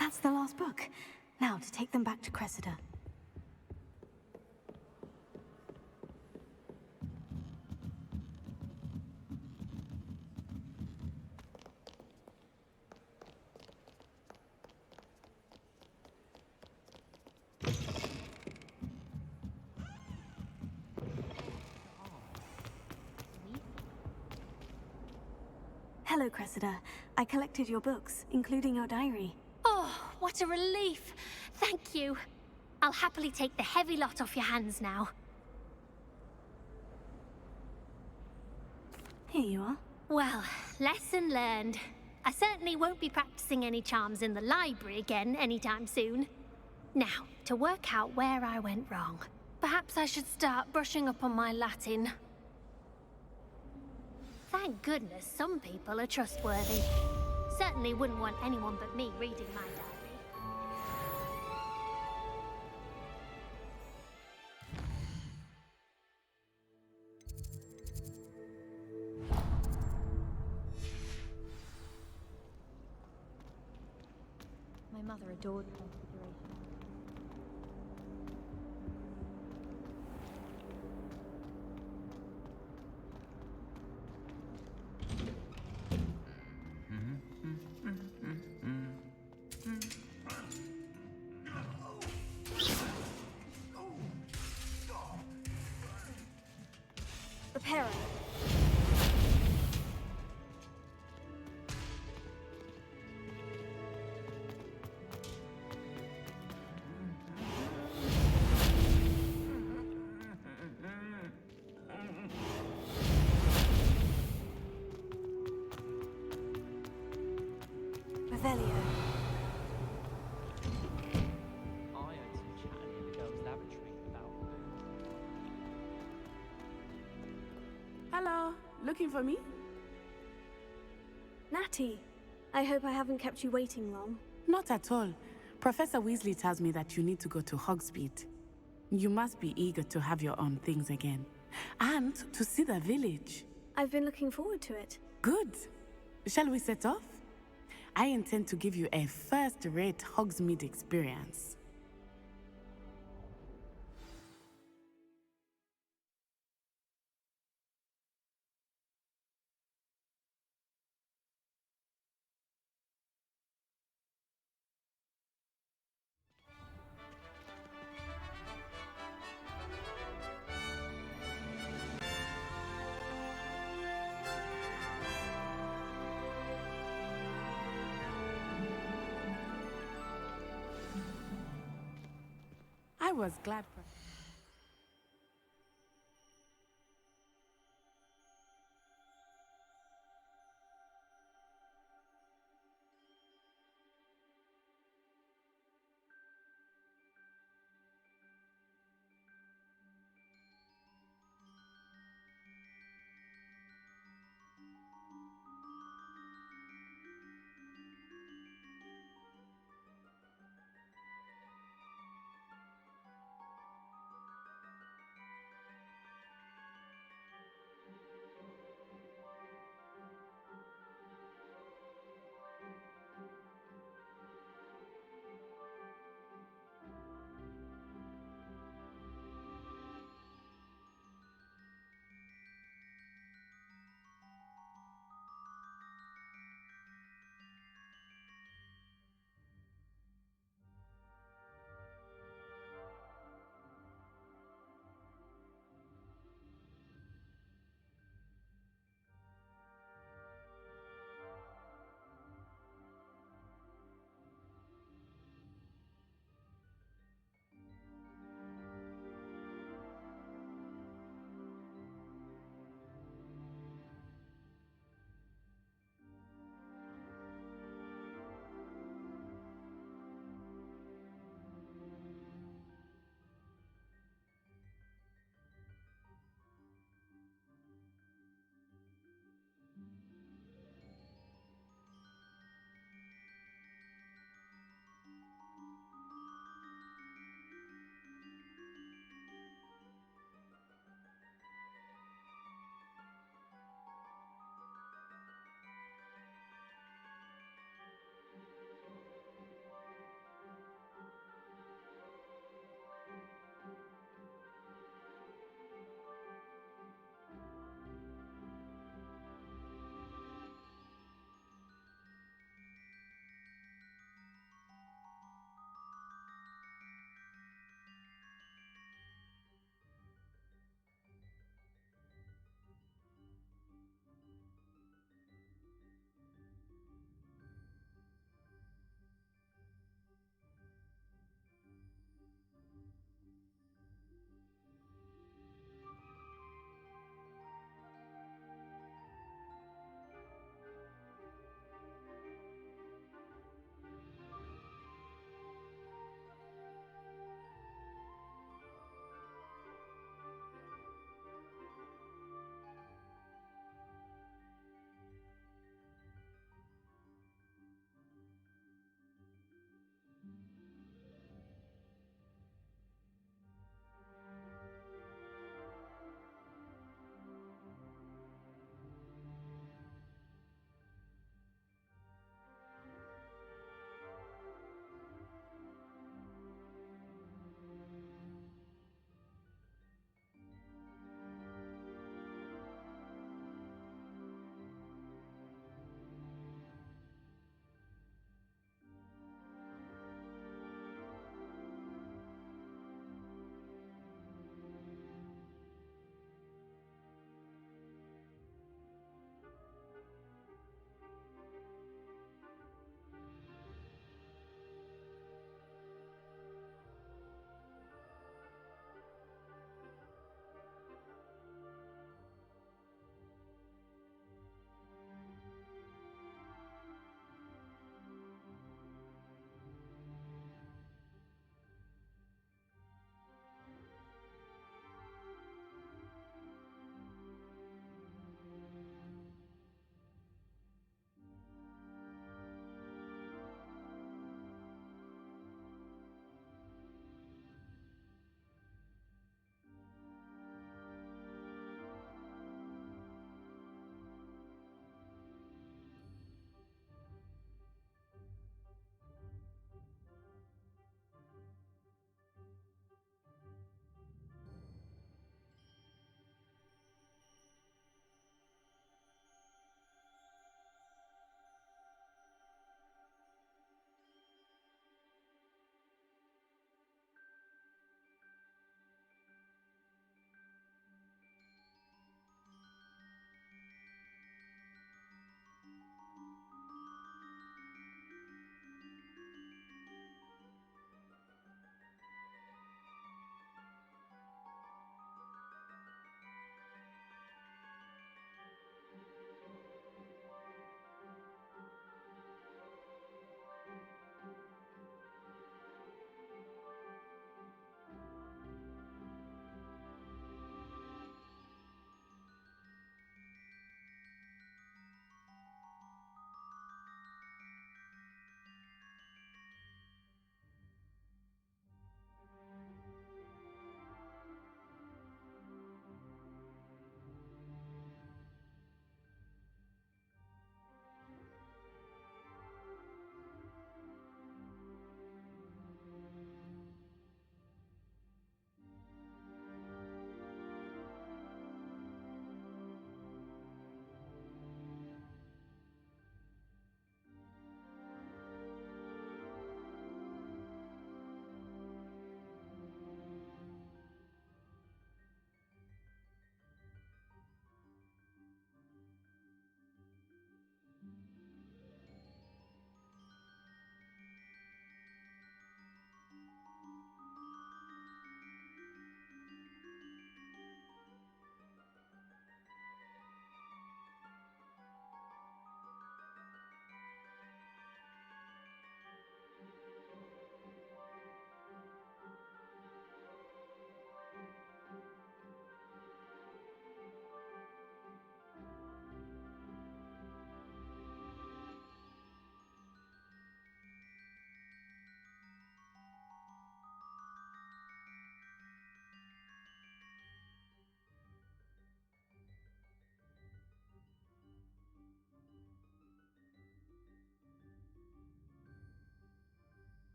That's the last book. Now to take them back to Cressida. Hello, Cressida. I collected your books, including your diary. Oh, what a relief. Thank you. I'll happily take the heavy lot off your hands now. Here you are. Well, lesson learned. I certainly won't be practicing any charms in the library again anytime soon. Now, to work out where I went wrong. Perhaps I should start brushing up on my Latin. Thank goodness some people are trustworthy. Certainly wouldn't want anyone but me reading my diary. My mother adored Transfiguration. Reparo. Revelio. I heard some chatting in the girls' lavatory about booze. Hello, looking for me? Natty, I hope I haven't kept you waiting long. Not at all. Professor Weasley tells me that you need to go to Hogsmeade. You must be eager to have your own things again. And to see the village. I've been looking forward to it. Good. Shall we set off? I intend to give you a first-rate Hogsmeade experience. I was glad.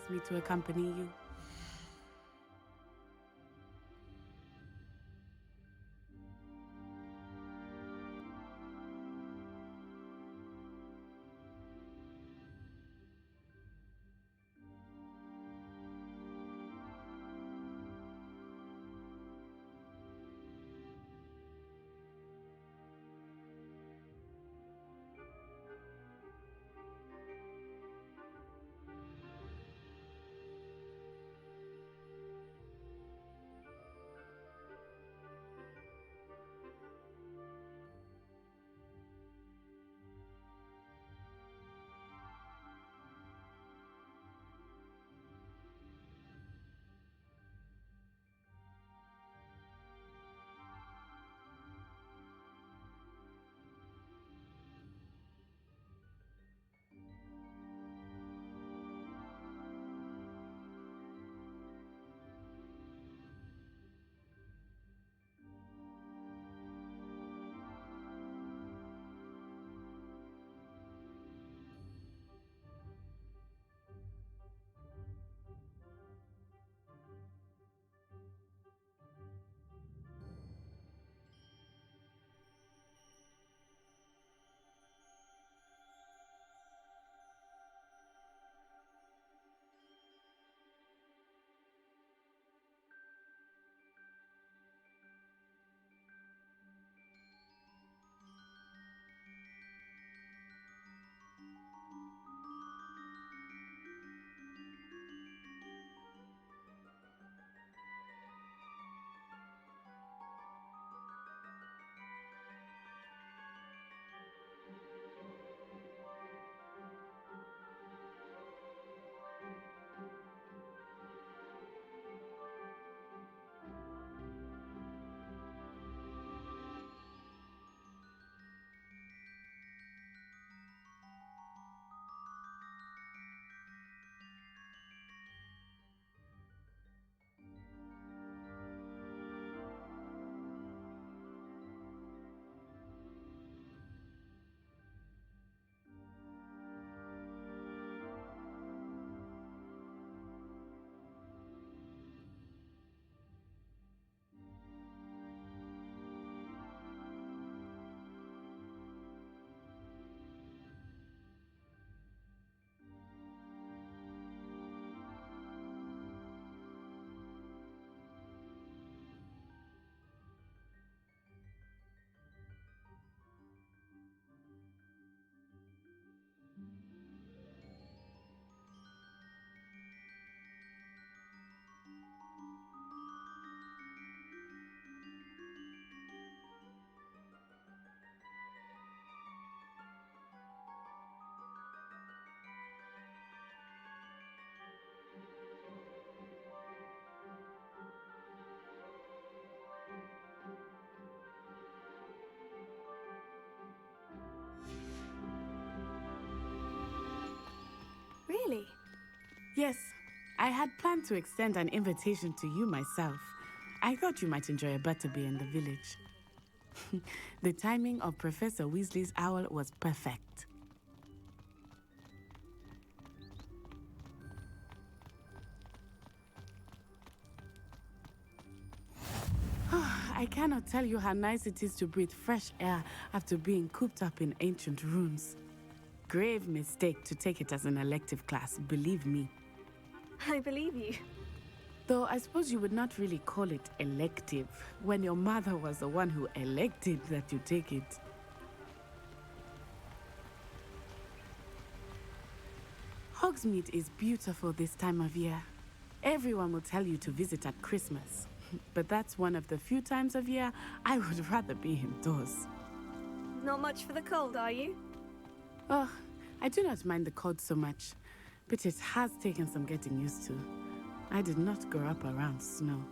with me to accompany you? Really? Yes, I had planned to extend an invitation to you myself. I thought you might enjoy a butterbeer in the village. The timing of Professor Weasley's owl was perfect. I cannot tell you how nice it is to breathe fresh air after being cooped up in ancient rooms. Grave mistake to take it as an elective class, believe me. I believe you. Though I suppose you would not really call it elective when your mother was the one who elected that you take it. Hogsmeade is beautiful this time of year. Everyone will tell you to visit at Christmas. But that's one of the few times of year I would rather be indoors. Not much for the cold, are you? Oh, I do not mind the cold so much, but it has taken some getting used to. I did not grow up around snow.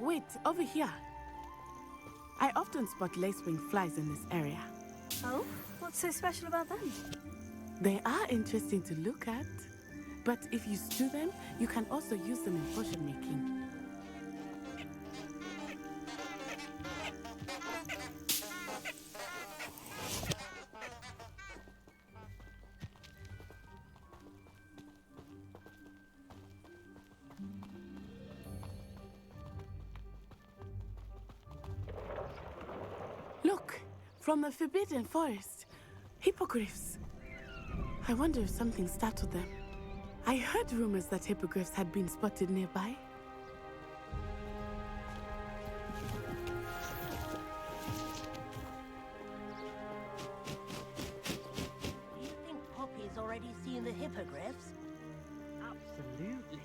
wait, over here. I often spot lacewing flies in this area. Oh? What's so special about them? They are interesting to look at. But if you stew them, you can also use them in potion making. Look, from the Forbidden Forest, hippogriffs. I wonder if something startled them. I heard rumors that hippogriffs had been spotted nearby. Do you think Poppy's already seen the hippogriffs? Absolutely.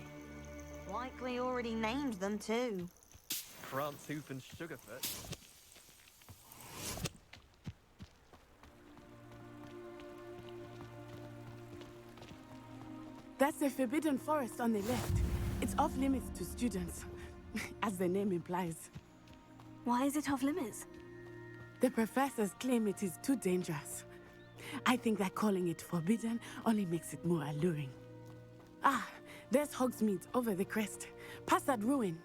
Likely already named them too. Prantooth and Sugarfoot. That's the Forbidden Forest on the left. It's off limits to students, as the name implies. Why is it off limits? The professors claim it is too dangerous. I think that calling it forbidden only makes it more alluring. Ah, there's Hogsmeade over the crest. Past that ruin.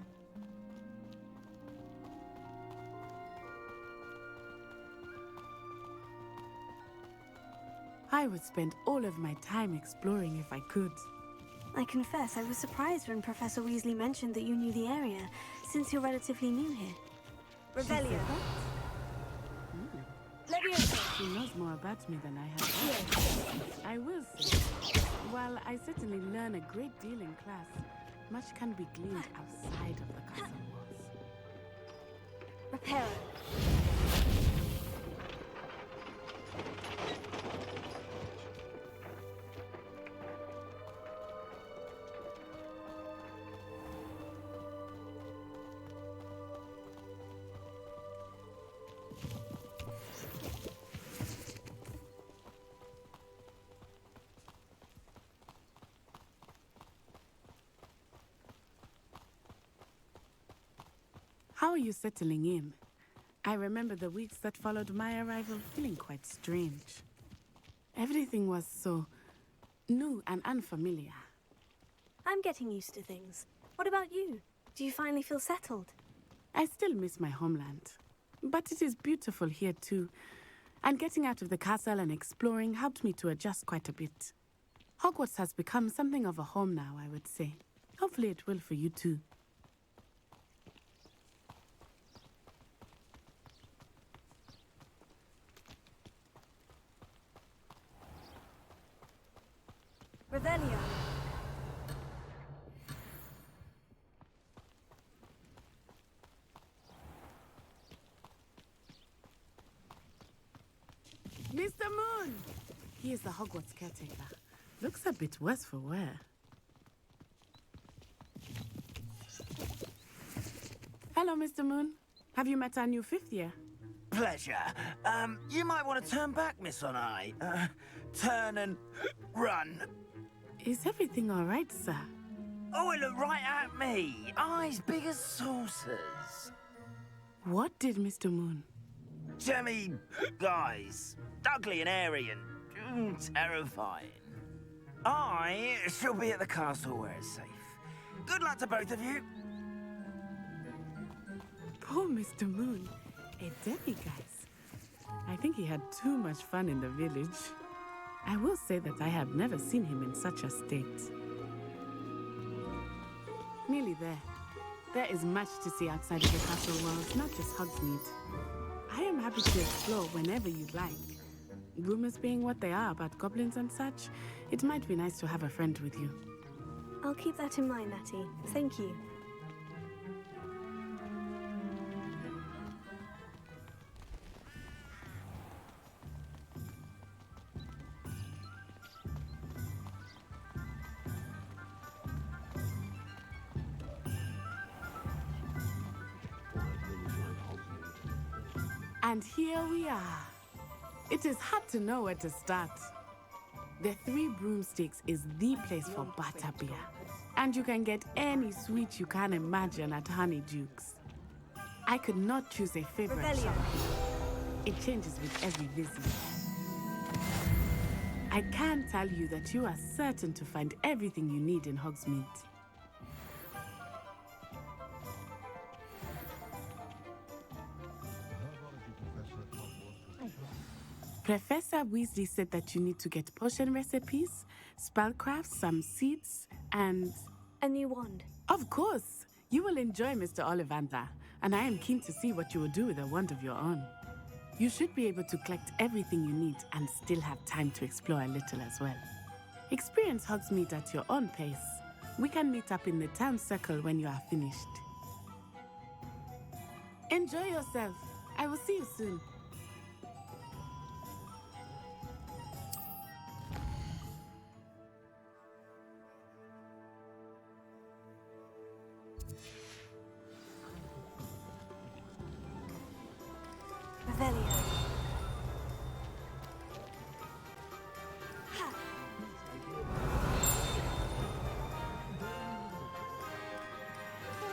I would spend all of my time exploring if I could. I confess, I was surprised when Professor Weasley mentioned that you knew the area, since you're relatively new here. Revelio. She knows more about me than I have. I will say, while I certainly learn a great deal in class, much can be gleaned outside of the castle walls. Reparo. How are you settling in? I remember the weeks that followed my arrival feeling quite strange. Everything was so new and unfamiliar. I'm getting used to things. What about you? Do you finally feel settled? I still miss my homeland, but it is beautiful here too. And getting out of the castle and exploring helped me to adjust quite a bit. Hogwarts has become something of a home now, I would say. Hopefully it will for you too. Revelio. Mr. Moon! He is the Hogwarts caretaker. Looks a bit worse for wear. Hello, Mr. Moon. Have you met our new fifth year? Pleasure. You might want to turn back, Miss Onai. Turn and run. Is everything all right, sir? Oh, it looked right at me. Eyes big as saucers. What did Mr. Moon? Jemmy guys. Ugly and airy and terrifying. I shall be at the castle where it's safe. Good luck to both of you. Poor Mr. Moon. A demiguise. I think he had too much fun in the village. I will say that I have never seen him in such a state. Nearly there. There is much to see outside of the castle walls, not just Hogsmeade. I am happy to explore whenever you'd like. Rumors being what they are about goblins and such, it might be nice to have a friend with you. I'll keep that in mind, Natty. Thank you. And here we are. It is hard to know where to start. The Three Broomsticks is the place for butterbeer. And you can get any sweet you can imagine at Honeyduke's. I could not choose a favorite Revelio. shop. It changes with every visit. I can tell you that you are certain to find everything you need in Hogsmeade. Professor Weasley said that you need to get potion recipes, spellcrafts, some seeds, and... A new wand. Of course! You will enjoy Mr. Ollivander, and I am keen to see what you will do with a wand of your own. You should be able to collect everything you need and still have time to explore a little as well. Experience Hogsmeade at your own pace. We can meet up in the town circle when you are finished. Enjoy yourself. I will see you soon. Revelio.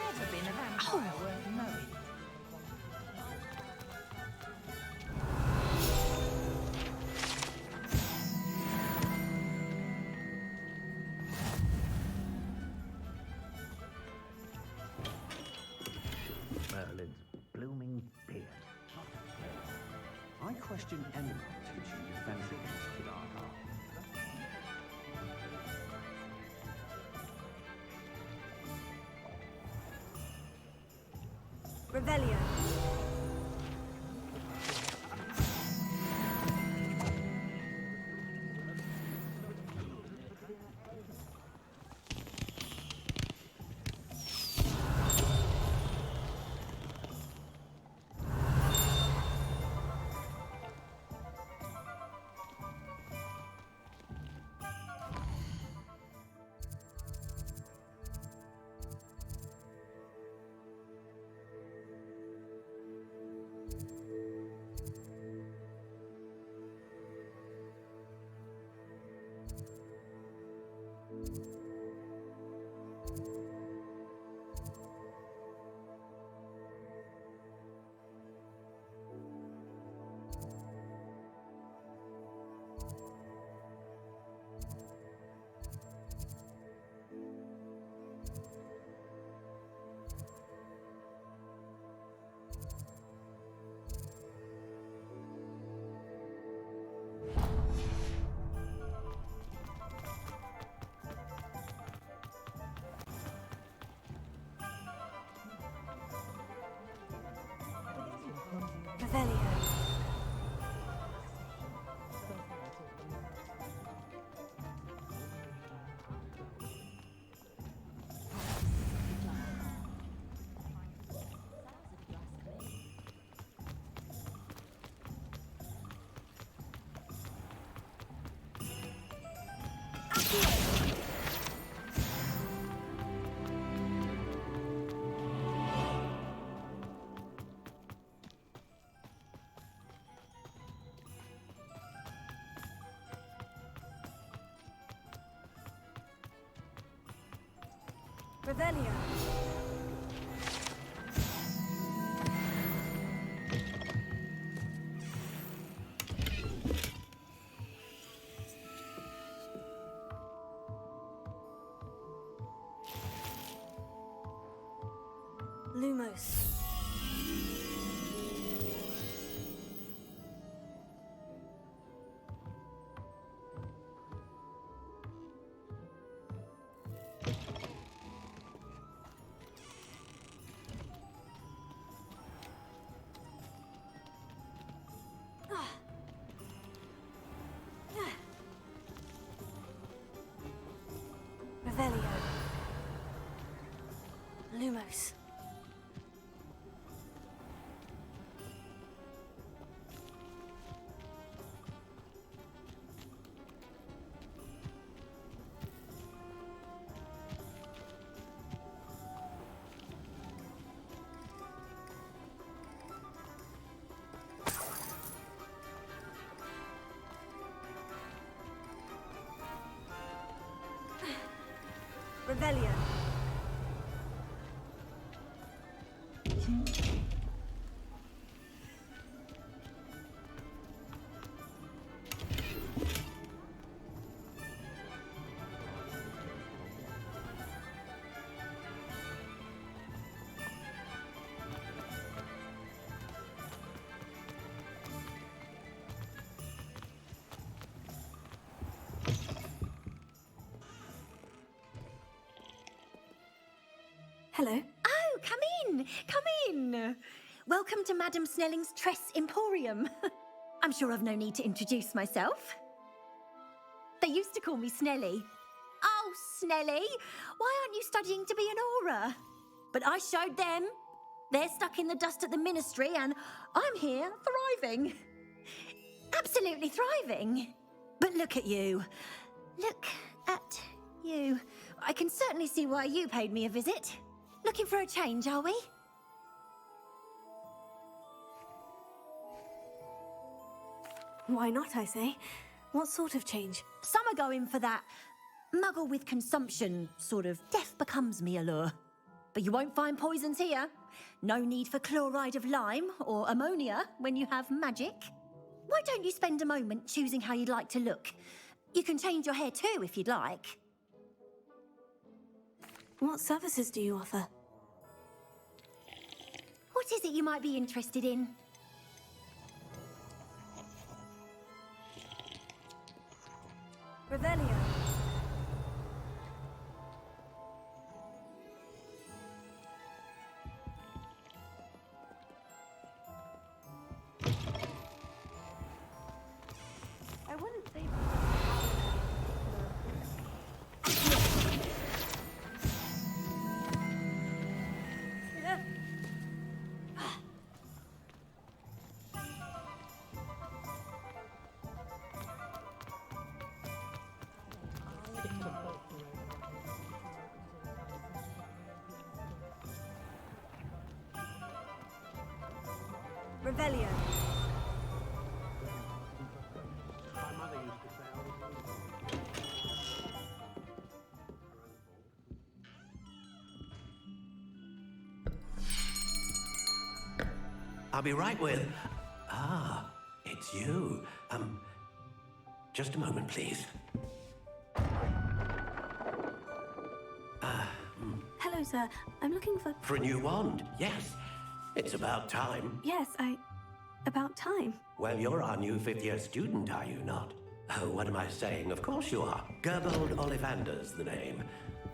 Ever been a vampire worth knowing? Merlin's blooming beard. I question anyone teaching defensiveness to our heart. Revelio. Revelio. Revelio. Lumos. Revelio. Lumos. Revelio. Revelio. Hello. Oh, come in! Come in! Welcome to Madame Snelling's Tress Emporium. I'm sure I've no need to introduce myself. They used to call me Snelly. Oh, Snelly! Why aren't you studying to be an aura? But I showed them. They're stuck in the dust at the ministry, and I'm here, thriving. Absolutely thriving. But look at you. Look at you. I can certainly see why you paid me a visit. Looking for a change, are we? Why not, I say? What sort of change? Some are going for that muggle with consumption, sort of death becomes me allure. But you won't find poisons here. No need for chloride of lime or ammonia when you have magic. Why don't you spend a moment choosing how you'd like to look? You can change your hair too if you'd like. What services do you offer? What is it you might be interested in? Revelio. I wouldn't say. Revelio. I'll be right with... Ah, it's you. Just a moment, please. Hello, sir. I'm looking for... For a new wand, yes. It's about time. Yes, about time. Well, you're our new fifth-year student, are you not? Oh, what am I saying? Of course you are. Gerbold Ollivander's the name.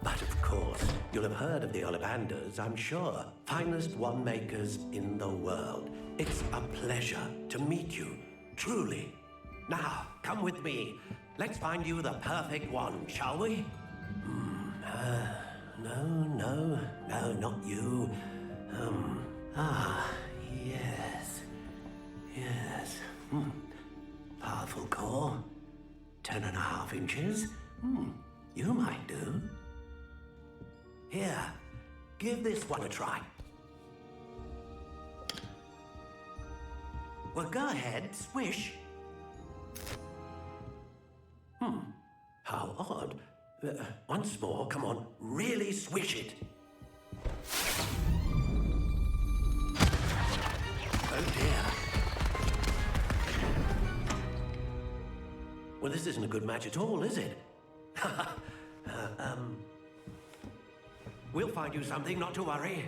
But of course, you'll have heard of the Ollivanders, I'm sure. Finest wand makers in the world. It's a pleasure to meet you, truly. Now, come with me. Let's find you the perfect wand, shall we? No, not you. Yes. Powerful core. 10.5 inches. You might do. Here, give this one a try. Well, go ahead, swish. How odd. Once more, come on, really swish it. Oh dear. Well, this isn't a good match at all, is it? We'll find you something, not to worry.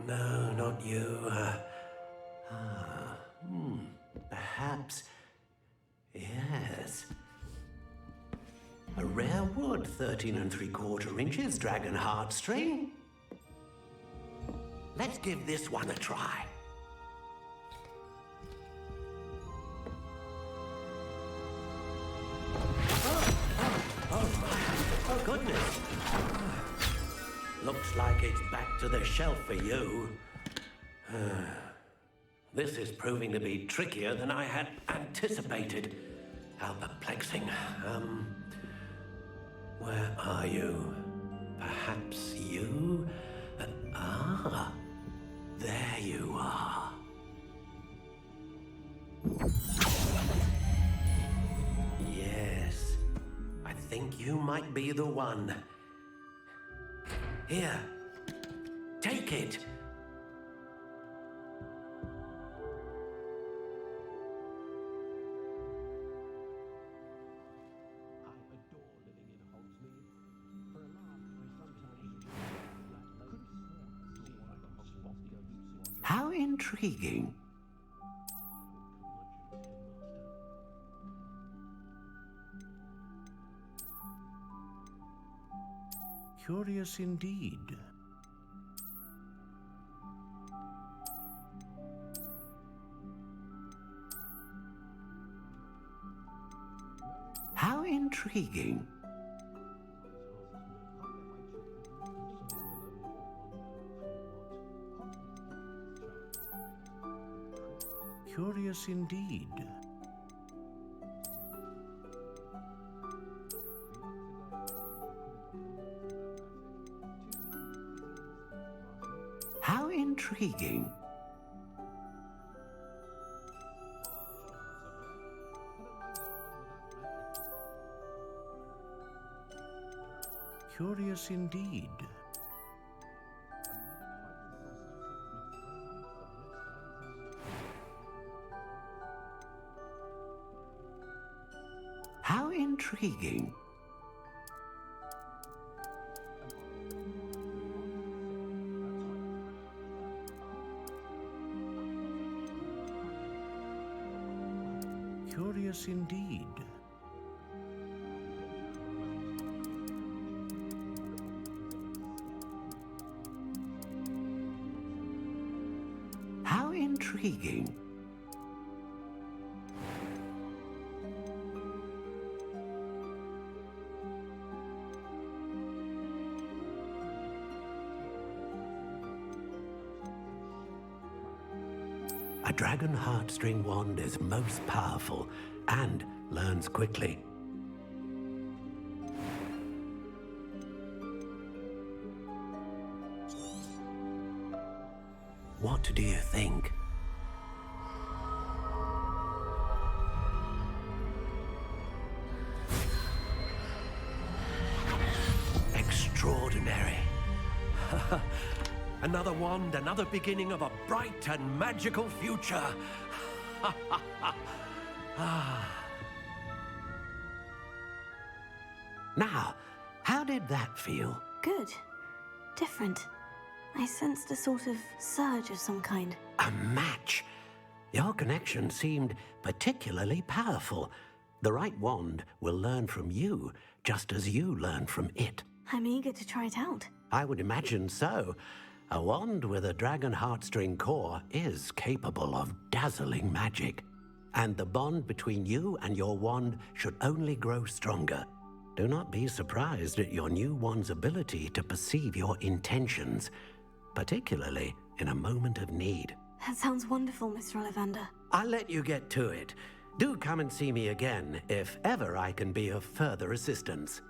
No, not you. Perhaps... Yes. A rare wood, 13 3/4 inches, dragon heartstring. Let's give this one a try. Oh, goodness. Looks like it's back to the shelf for you. This is proving to be trickier than I had anticipated. How perplexing. Where are you? Perhaps you? There you are. Yes, I think you might be the one. Here. Take it. How intriguing. Curious indeed. How intriguing. Curious indeed. How intriguing. Curious indeed. How intriguing. Curious indeed. How intriguing. A dragon heartstring wand is most powerful and learns quickly. What do you think? Extraordinary. Another wand, another beginning of a bright and magical future. Now, how did that feel? Good. Different. I sensed a sort of surge of some kind. A match. Your connection seemed particularly powerful. The right wand will learn from you, just as you learn from it. I'm eager to try it out. I would imagine so. A wand with a dragon heartstring core is capable of dazzling magic. And the bond between you and your wand should only grow stronger. Do not be surprised at your new wand's ability to perceive your intentions, particularly in a moment of need. That sounds wonderful, Mr. Ollivander. I'll let you get to it. Do come and see me again if ever I can be of further assistance.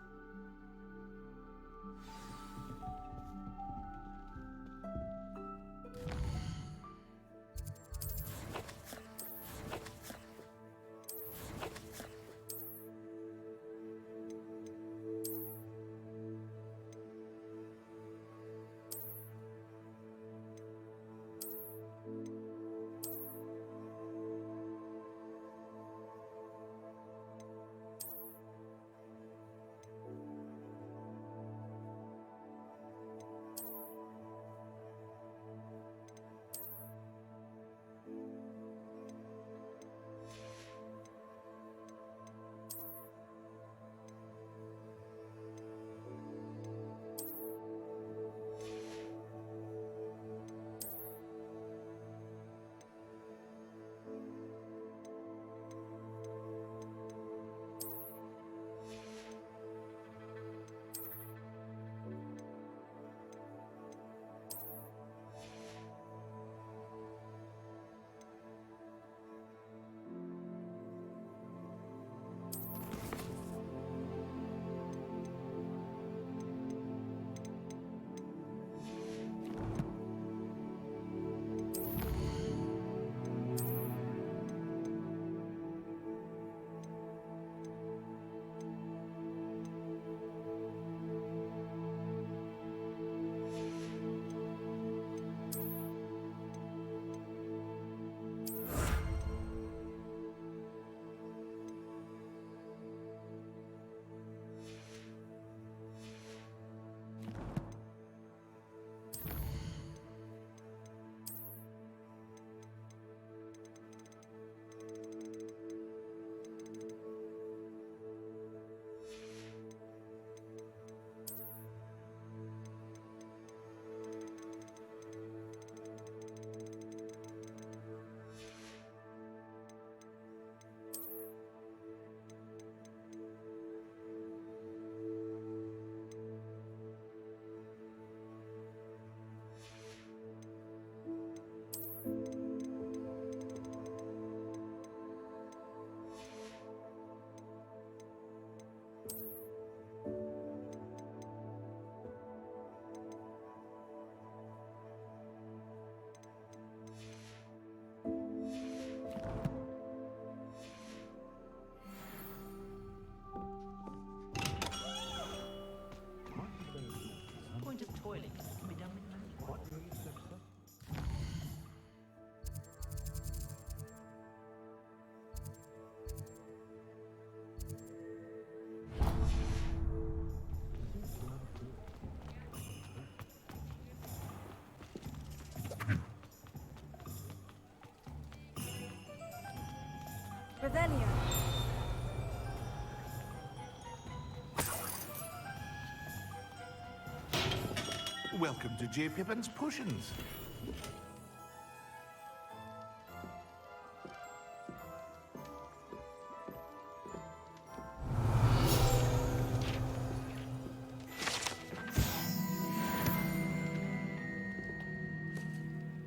Welcome to J. Pippin's Potions.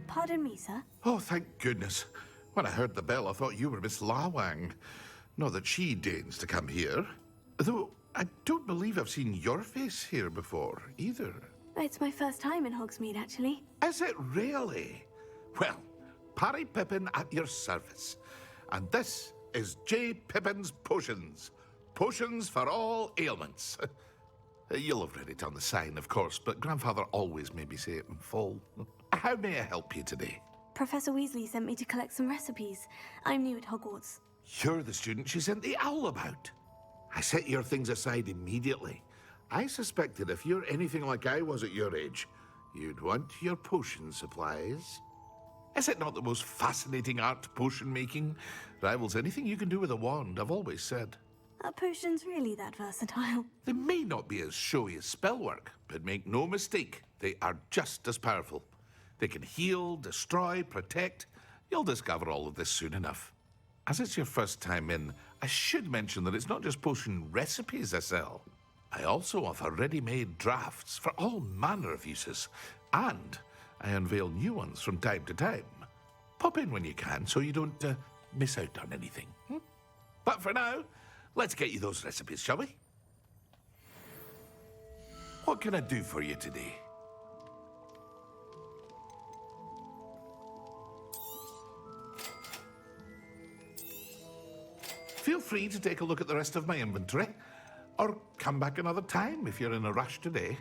Pardon me, sir. Oh, thank goodness. When I heard the bell, I thought you were Miss Lawang. Not that she deigns to come here. Though, I don't believe I've seen your face here before, either. It's my first time in Hogsmeade, actually. Is it really? Well, Parry Pippin at your service. And this is J. Pippin's Potions. Potions for all ailments. You'll have read it on the sign, of course, but Grandfather always made me say it in full. How may I help you today? Professor Weasley sent me to collect some recipes. I'm new at Hogwarts. You're the student she sent the owl about. I set your things aside immediately. I suspected if you're anything like I was at your age, you'd want your potion supplies. Is it not the most fascinating art, potion making? Rivals anything you can do with a wand, I've always said. Are potions really that versatile? They may not be as showy as spellwork, but make no mistake, they are just as powerful. They can heal, destroy, protect. You'll discover all of this soon enough. As it's your first time in, I should mention that it's not just potion recipes I sell. I also offer ready-made drafts for all manner of uses, and I unveil new ones from time to time. Pop in when you can so you don't miss out on anything. But for now, let's get you those recipes, shall we? What can I do for you today? Feel free to take a look at the rest of my inventory, or come back another time if you're in a rush today.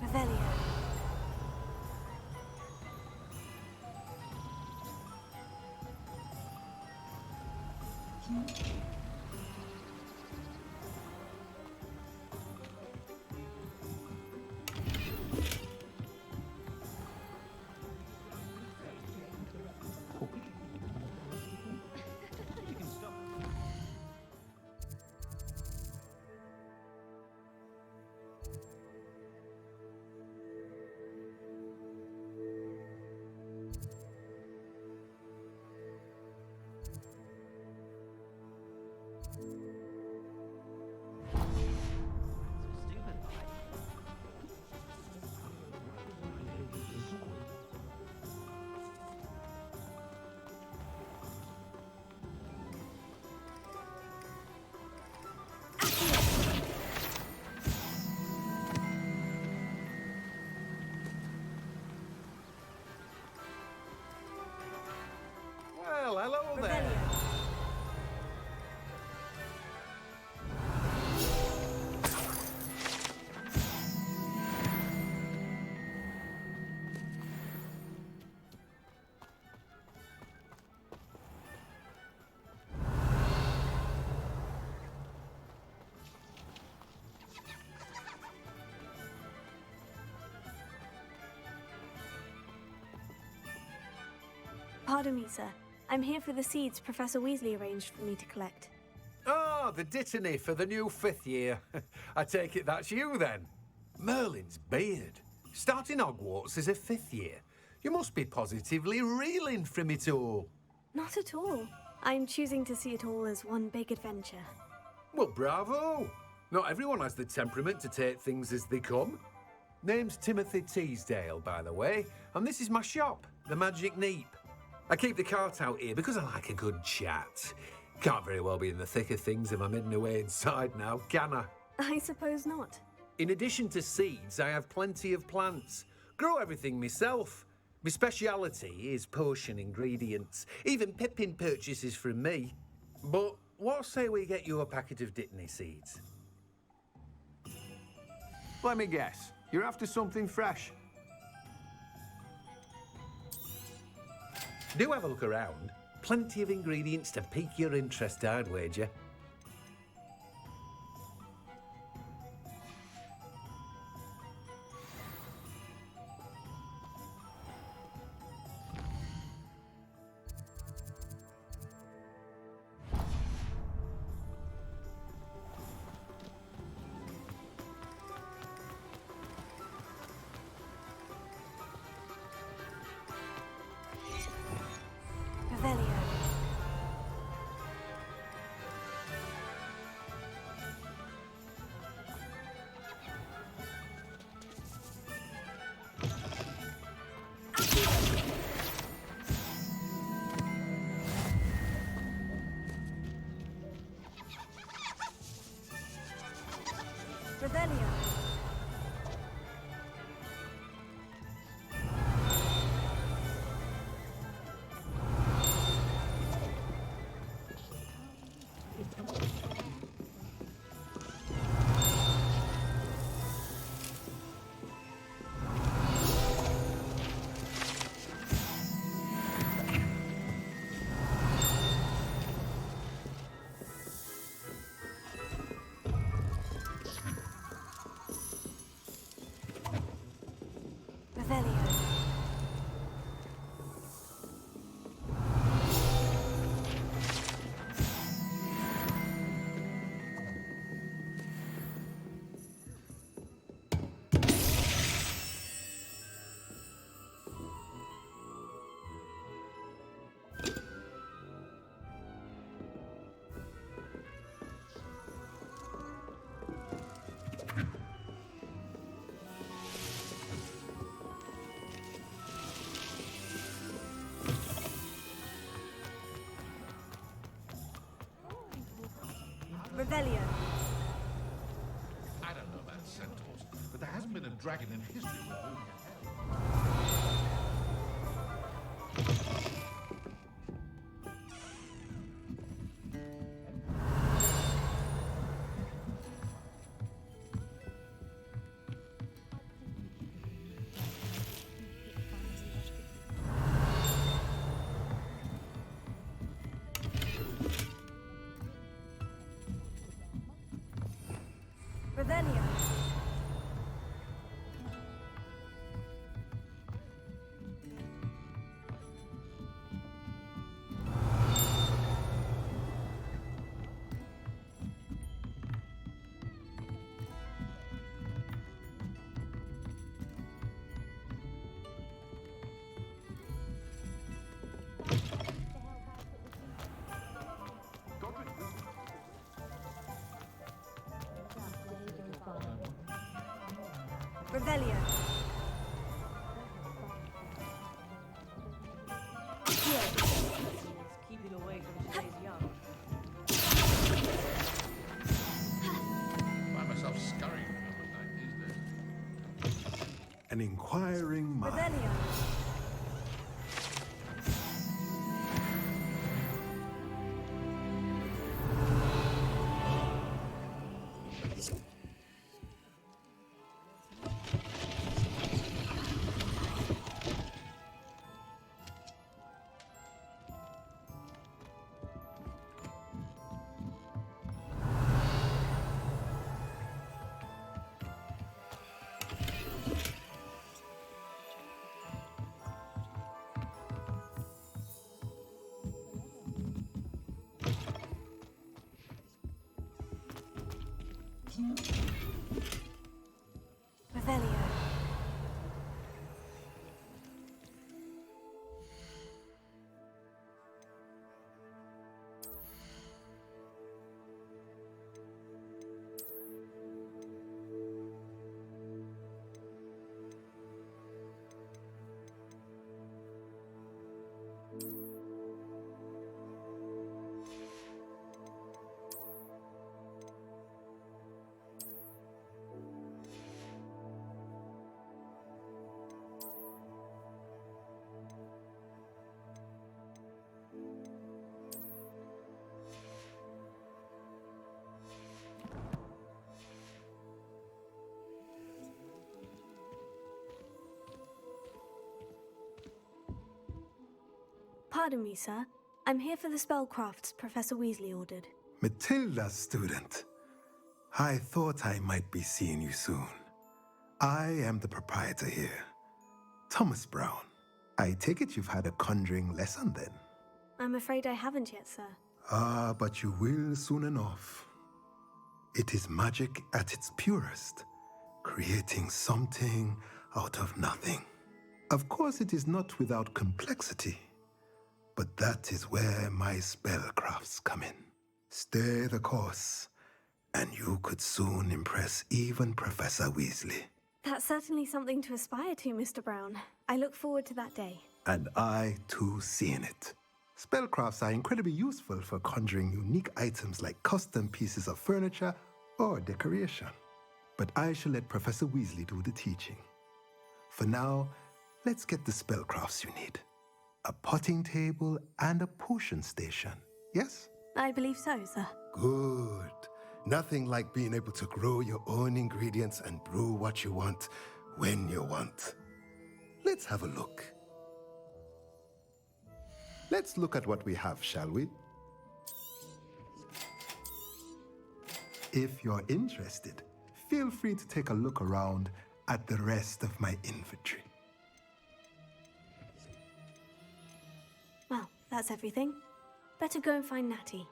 Revelio. Pardon me, sir. I'm here for the seeds Professor Weasley arranged for me to collect. Ah, the dittany for the new 5th year. I take it that's you, then. Merlin's beard. Starting Hogwarts as a 5th year. You must be positively reeling from it all. Not at all. I'm choosing to see it all as one big adventure. Well, bravo! Not everyone has the temperament to take things as they come. Name's Timothy Teasdale, by the way, and this is my shop, the Magic Neep. I keep the cart out here because I like a good chat. Can't very well be in the thick of things if I'm hidden away inside now, can I? I suppose not. In addition to seeds, I have plenty of plants. Grow everything myself. My speciality is potion ingredients. Even Pippin purchases from me. But what say we get you a packet of Dittany seeds? Let me guess. You're after something fresh. Do have a look around. Plenty of ingredients to pique your interest, I'd wager. Revelio. Revelio. I don't know about centaurs, but there hasn't been a dragon in history with whom Revelio. Revelio. Keeping away from today's young. find myself scurrying around at night these days. An inquiring mind. Revelio. Revelio. Pardon me, sir. I'm here for the spellcrafts Professor Weasley ordered. Matilda, student. I thought I might be seeing you soon. I am the proprietor here, Thomas Brown. I take it you've had a conjuring lesson then? I'm afraid I haven't yet, sir. Ah, but you will soon enough. It is magic at its purest, creating something out of nothing. Of course, it is not without complexity, but that is where my spellcrafts come in. Stay the course, and you could soon impress even Professor Weasley. That's certainly something to aspire to, Mr. Brown. I look forward to that day. And I, too, seeing it. Spellcrafts are incredibly useful for conjuring unique items like custom pieces of furniture or decoration. But I shall let Professor Weasley do the teaching. For now, let's get the spellcrafts you need. A potting table and a potion station, yes? I believe so, sir. Good. Nothing like being able to grow your own ingredients and brew what you want when you want. Let's have a look. Let's look at what we have, shall we? If you're interested, feel free to take a look around at the rest of my inventory. Well, that's everything. Better go and find Natty.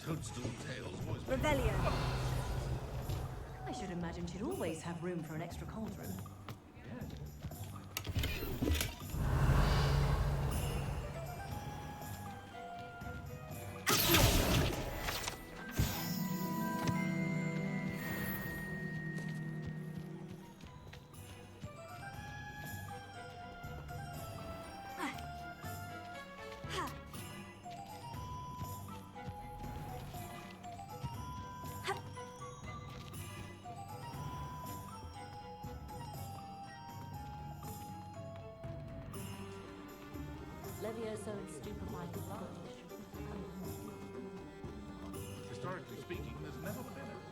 Toadstool tails always... Revelio. I should imagine she'd always have room for an extra cauldron. Levioso and stupefied with rubbish. Historically speaking, there's never been a...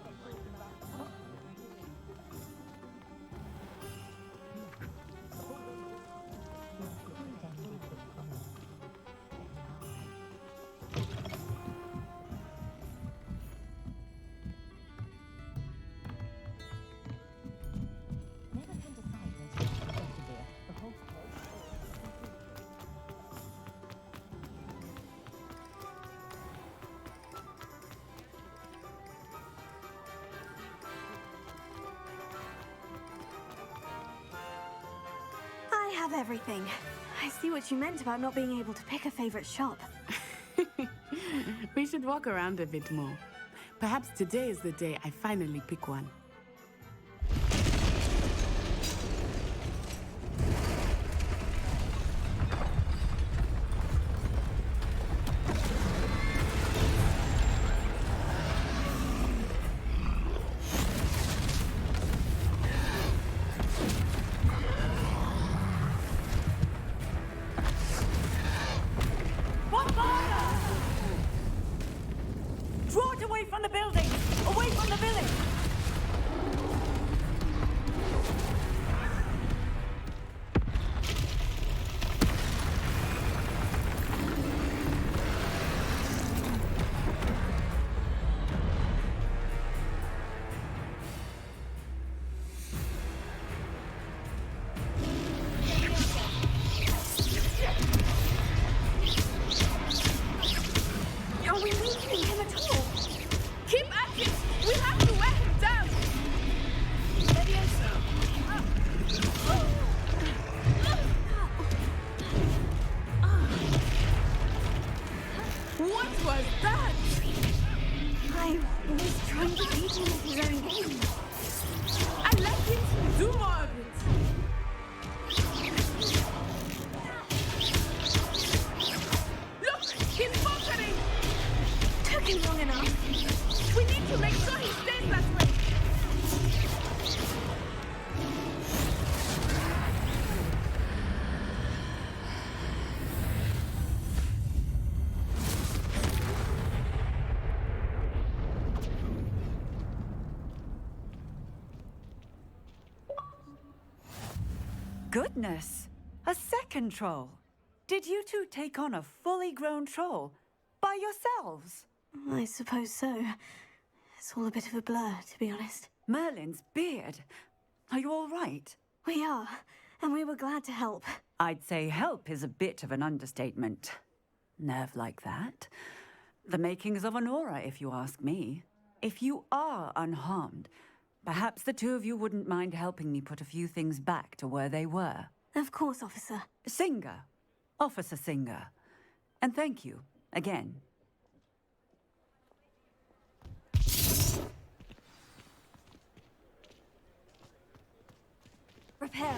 I have everything. I see what you meant about not being able to pick a favorite shop. We should walk around a bit more. Perhaps today is the day I finally pick one. Goodness! A second troll! Did you two take on a fully grown troll by yourselves? I suppose so. It's all a bit of a blur, to be honest. Merlin's beard. Are you all right? We are, and we were glad to help. I'd say help is a bit of an understatement. Nerve like that. The makings of an aura, if you ask me. If you are unharmed, perhaps the two of you wouldn't mind helping me put a few things back to where they were. Of course, officer. Singer. Officer Singer. And thank you, again. Reparo.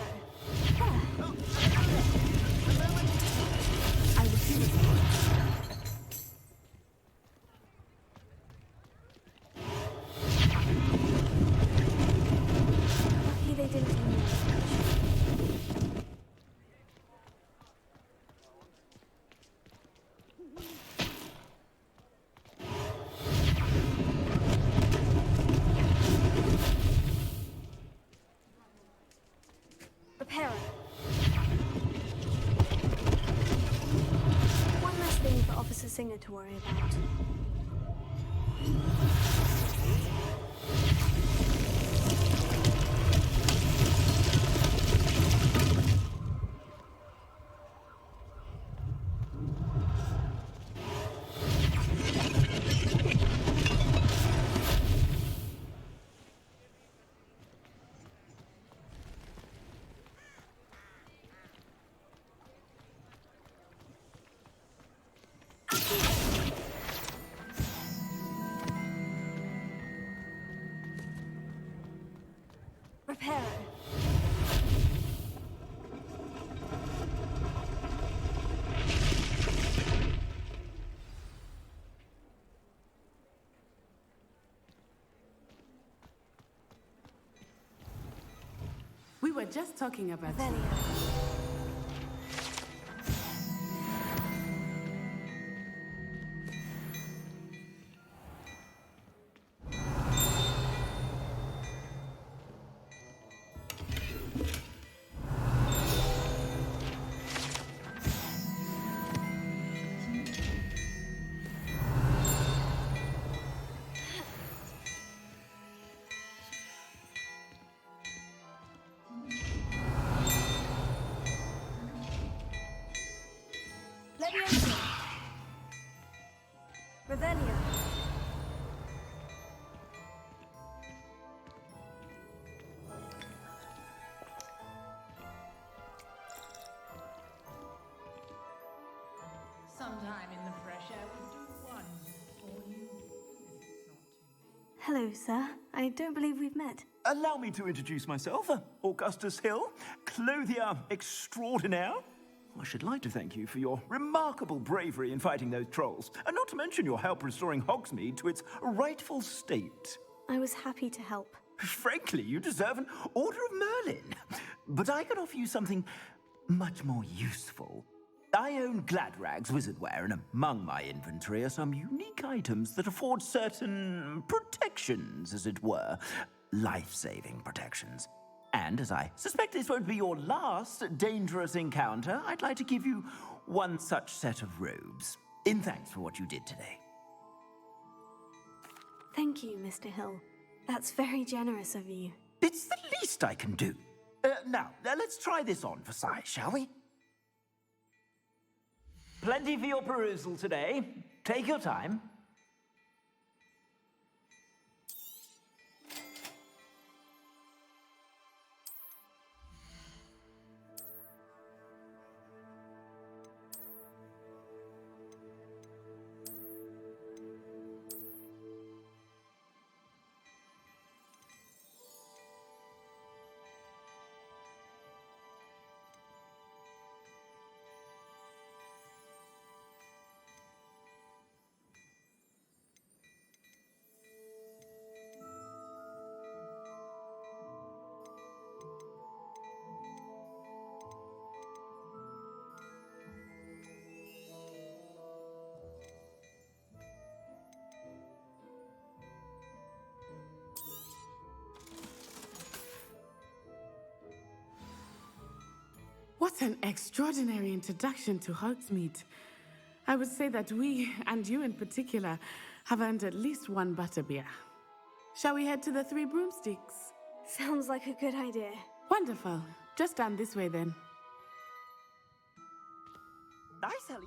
I will see you. Lucky they didn't do more. Reparo. One last thing for Officer Singer to worry about. Reparo. We were just talking about you. Revelio. Sometime in the fresh air would do one for you. Hello, sir. I don't believe we've met. Allow me to introduce myself, Augustus Hill, clothier extraordinaire. I should like to thank you for your remarkable bravery in fighting those trolls, and not to mention your help restoring Hogsmeade to its rightful state. I was happy to help. Frankly, you deserve an Order of Merlin. But I can offer you something much more useful. I own Gladrag's wizardware, and among my inventory are some unique items that afford certain protections, as it were. Life-saving protections. And as I suspect this won't be your last dangerous encounter, I'd like to give you one such set of robes, in thanks for what you did today. Thank you, Mr. Hill. That's very generous of you. It's the least I can do. Now, let's try this on for size, shall we? Plenty for your perusal today. Take your time. What an extraordinary introduction to Hogsmeade. I would say that we, and you in particular, have earned at least one butterbeer. Shall we head to the Three Broomsticks? Sounds like a good idea. Wonderful. Just down this way then. Nice, Ellie.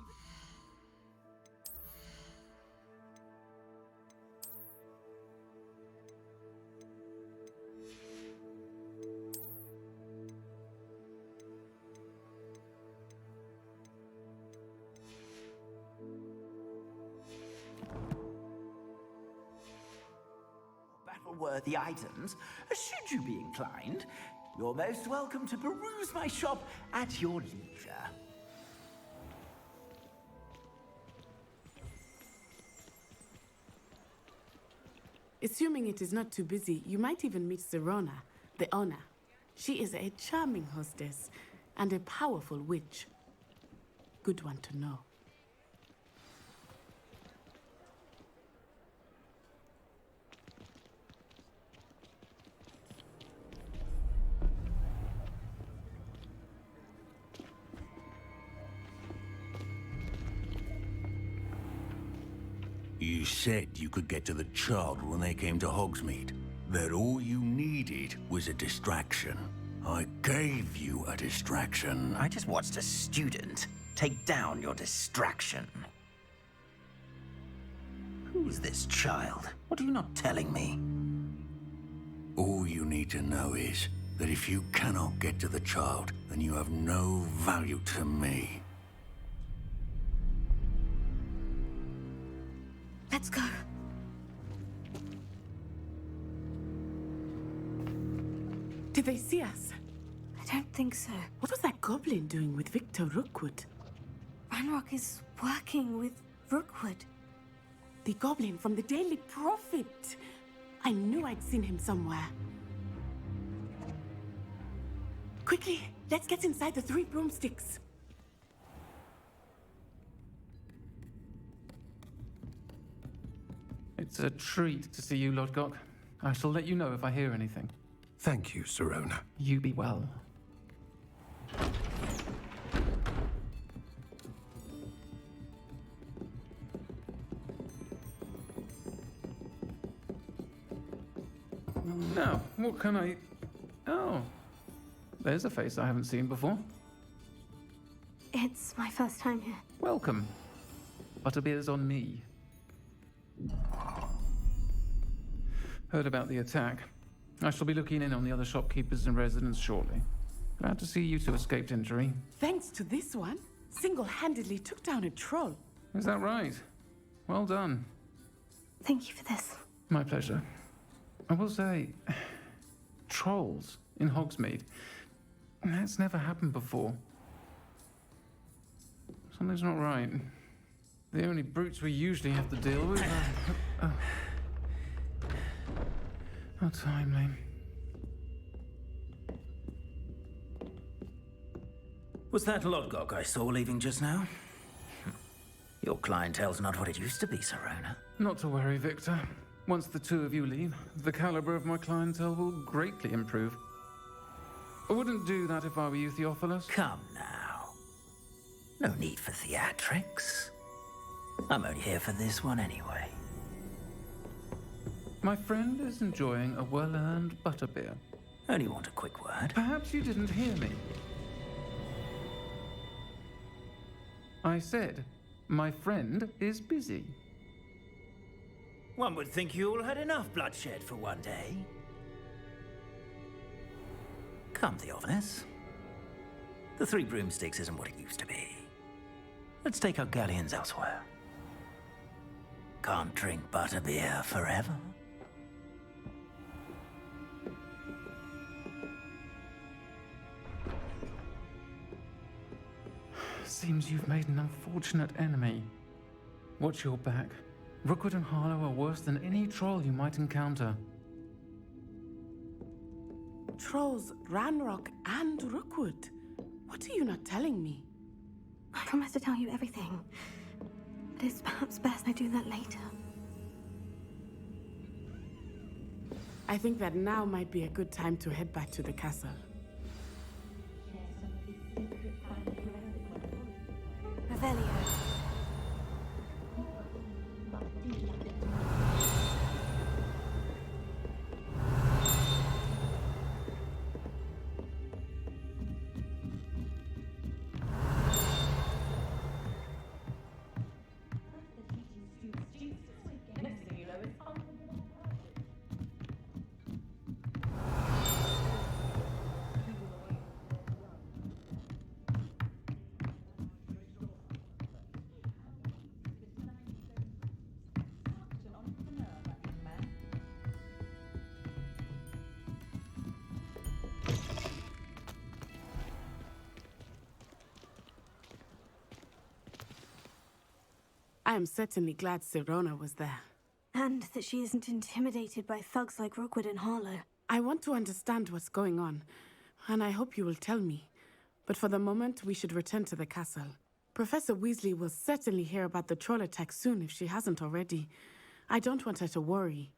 Battle-worthy items, should you be inclined. You're most welcome to peruse my shop at your leisure. Assuming it is not too busy, you might even meet Serona, the owner. She is a charming hostess and a powerful witch. Good one to know. You said you could get to the child when they came to Hogsmeade. That all you needed was a distraction. I gave you a distraction. I just watched a student take down your distraction. Who's this child? What are you not telling me? All you need to know is that if you cannot get to the child, then you have no value to me. Let's go. Did they see us? I don't think so. What was that goblin doing with Victor Rookwood? Ranrock is working with Rookwood. The goblin from the Daily Prophet. I knew I'd seen him somewhere. Quickly, let's get inside the Three Broomsticks. It's a treat to see you, Lodgok. I shall let you know if I hear anything. Thank you, Serona. You be well. Now, what can I... Oh, there's a face I haven't seen before. It's my first time here. Welcome. Butterbeer's on me. Heard about the attack. I shall be looking in on the other shopkeepers and residents shortly. Glad to see you two escaped injury. Thanks to this one, single-handedly took down a troll. Is that right? Well done. Thank you for this. My pleasure. I will say, trolls in Hogsmeade. That's never happened before. Something's not right. The only brutes we usually have to deal with are... How timely. Was that Lodgok I saw leaving just now? Your clientele's not what it used to be, Serona. Not to worry, Victor. Once the two of you leave, the caliber of my clientele will greatly improve. I wouldn't do that if I were you, Theophilus. Come now. No need for theatrics. I'm only here for this one anyway. My friend is enjoying a well-earned butterbeer. Only want a quick word. Perhaps you didn't hear me. I said, my friend is busy. One would think you all had enough bloodshed for one day. Come, Theophilus. The Three Broomsticks isn't what it used to be. Let's take our galleons elsewhere. Can't drink butterbeer forever. Seems you've made an unfortunate enemy. Watch your back. Rookwood and Harlow are worse than any troll you might encounter. Trolls, Ranrock, and Rookwood. What are you not telling me? I promise to tell you everything. But it's perhaps best I do that later. I think that now might be a good time to head back to the castle. Share some of his secret Revelio. I am certainly glad Sirona was there. And that she isn't intimidated by thugs like Rookwood and Harlow. I want to understand what's going on, and I hope you will tell me. But for the moment, we should return to the castle. Professor Weasley will certainly hear about the troll attack soon if she hasn't already. I don't want her to worry.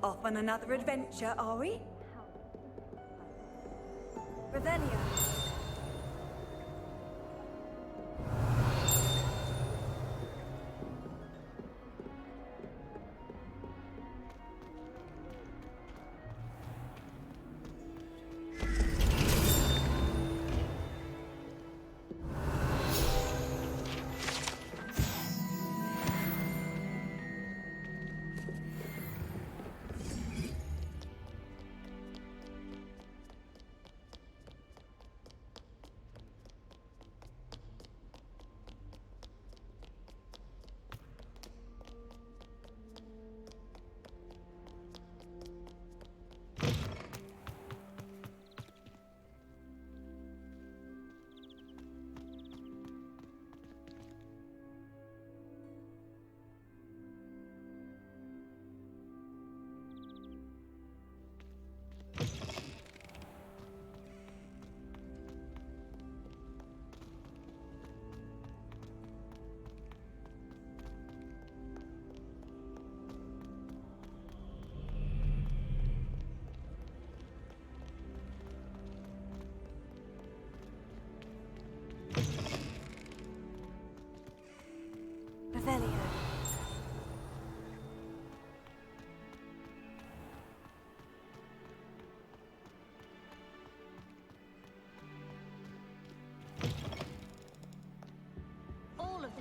Off on another adventure, are we? Revelio.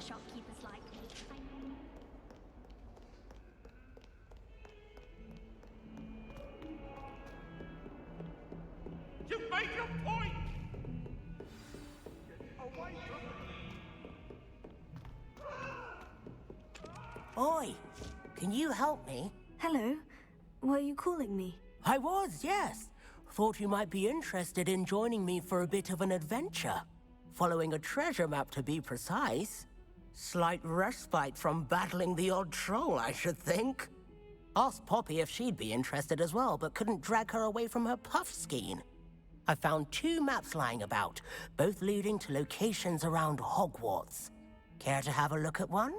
shopkeepers like me. You've made your point! Get away from Oi, can you help me? Hello. Were you calling me? I was, yes. Thought you might be interested in joining me for a bit of an adventure. Following a treasure map, to be precise. Slight respite from battling the odd troll, I should think. Asked Poppy if she'd be interested as well, but couldn't drag her away from her puff skein. I found 2 maps lying about, both leading to locations around Hogwarts. Care to have a look at one?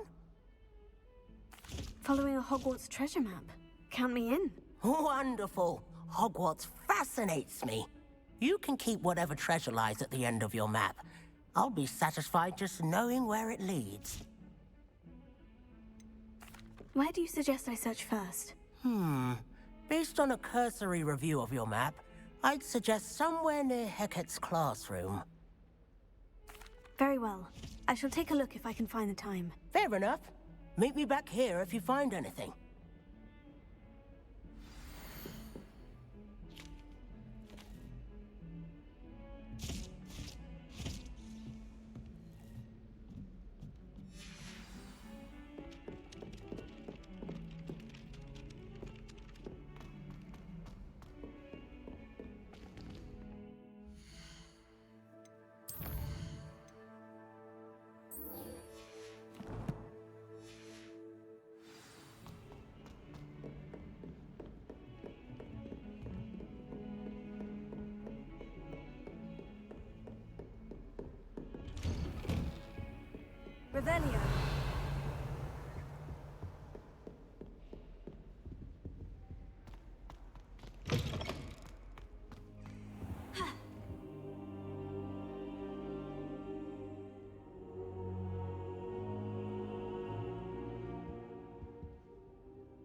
Following a Hogwarts treasure map. Count me in. Wonderful. Hogwarts fascinates me. You can keep whatever treasure lies at the end of your map. I'll be satisfied just knowing where it leads. Where do you suggest I search first? Based on a cursory review of your map, I'd suggest somewhere near Hecat's classroom. Very well. I shall take a look if I can find the time. Fair enough. Meet me back here if you find anything. Revelio.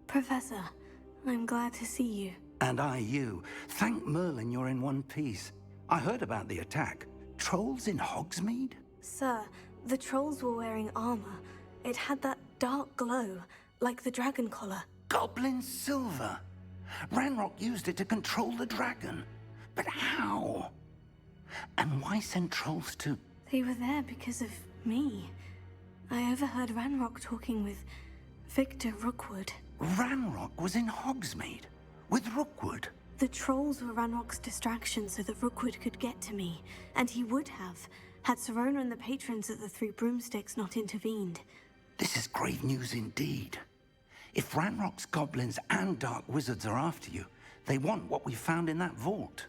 Professor, I'm glad to see you. And I you. Thank Merlin you're in one piece. I heard about the attack. Trolls in Hogsmeade? Sir, the trolls were wearing armor. It had that dark glow, like the dragon collar. Goblin silver. Ranrock used it to control the dragon. But how? And why send trolls to... They were there because of me. I overheard Ranrock talking with Victor Rookwood. Ranrock was in Hogsmeade? With Rookwood? The trolls were Ranrock's distraction so that Rookwood could get to me. And he would have, had Serona and the patrons at the Three Broomsticks not intervened. This is grave news indeed. If Ranrock's goblins and dark wizards are after you, they want what we found in that vault.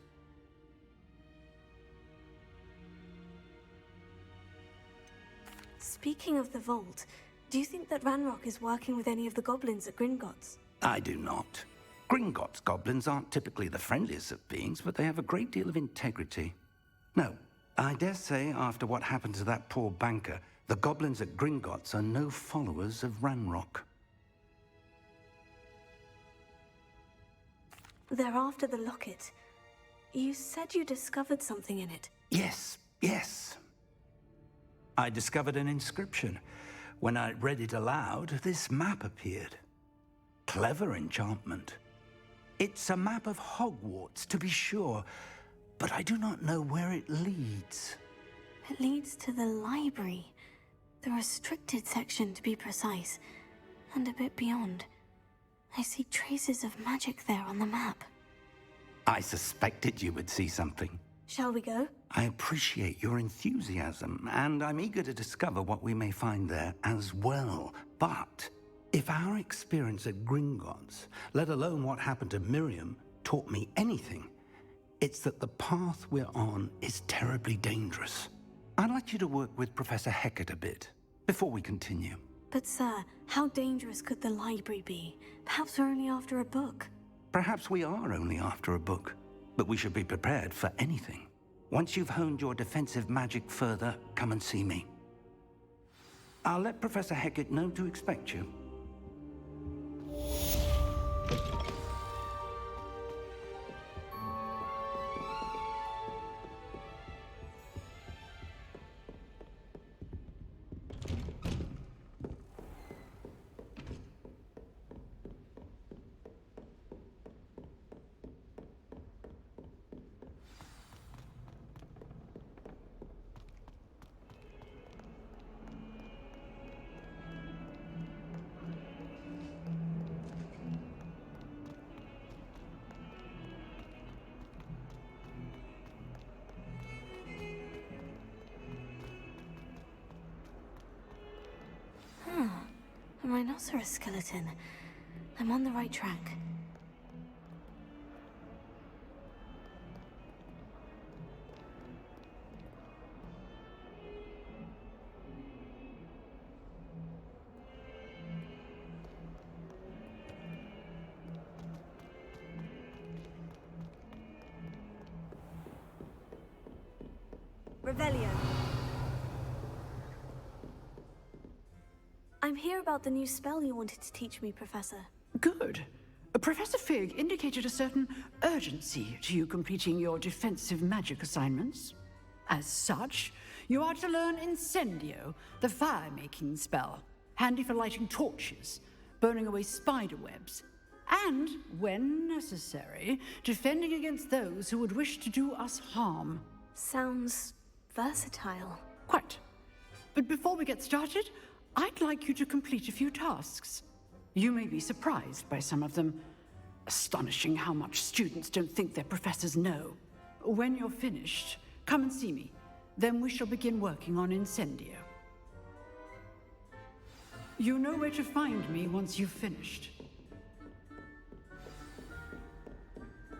Speaking of the vault, do you think that Ranrock is working with any of the goblins at Gringotts? I do not. Gringotts goblins aren't typically the friendliest of beings, but they have a great deal of integrity. No, I dare say after what happened to that poor banker, the goblins at Gringotts are no followers of Ranrock. They're after the locket. You said you discovered something in it. Yes, yes. I discovered an inscription. When I read it aloud, this map appeared. Clever enchantment. It's a map of Hogwarts, to be sure, but I do not know where it leads. It leads to the library. The restricted section, to be precise. And a bit beyond. I see traces of magic there on the map. I suspected you would see something. Shall we go? I appreciate your enthusiasm, and I'm eager to discover what we may find there as well. But if our experience at Gringotts, let alone what happened to Miriam, taught me anything, it's that the path we're on is terribly dangerous. I'd like you to work with Professor Hecat a bit before we continue. But sir, how dangerous could the library be? Perhaps we're only after a book. Perhaps we are only after a book, but we should be prepared for anything. Once you've honed your defensive magic further, come and see me. I'll let Professor Hecat know to expect you. rhinoceros skeleton. I'm on the right track. Revelio. I'm here about the new spell you wanted to teach me, Professor. Good. Professor Fig indicated a certain urgency to you completing your defensive magic assignments. As such, you are to learn Incendio, the fire-making spell, handy for lighting torches, burning away spider webs, and, when necessary, defending against those who would wish to do us harm. Sounds versatile. Quite. But before we get started, I'd like you to complete a few tasks. You may be surprised by some of them. Astonishing how much students don't think their professors know. When you're finished, come and see me. Then we shall begin working on Incendio. You know where to find me once you've finished.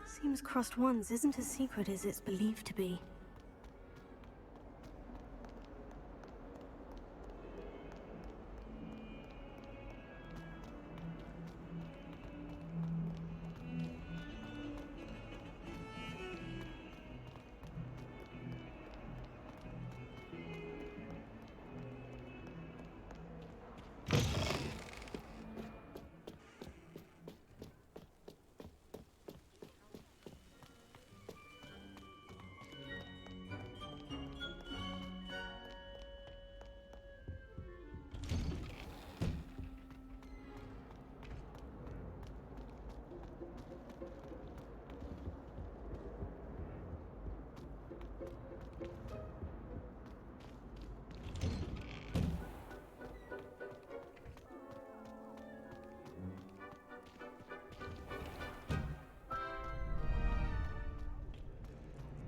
Seems Crossed Wands isn't as secret as it's believed to be.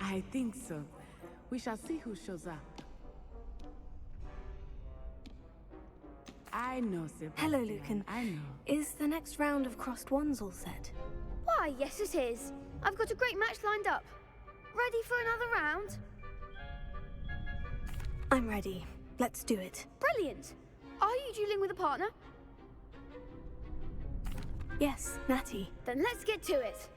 I think so. We shall see who shows up. I know, Sebastian. Hello, Lucan. I know. Is the next round of Crossed Wands all set? Why, yes it is. I've got a great match lined up. Ready for another round? I'm ready. Let's do it. Brilliant. Are you dueling with a partner? Yes, Natty. Then let's get to it.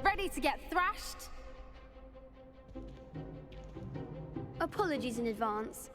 Ready to get thrashed? Apologies in advance.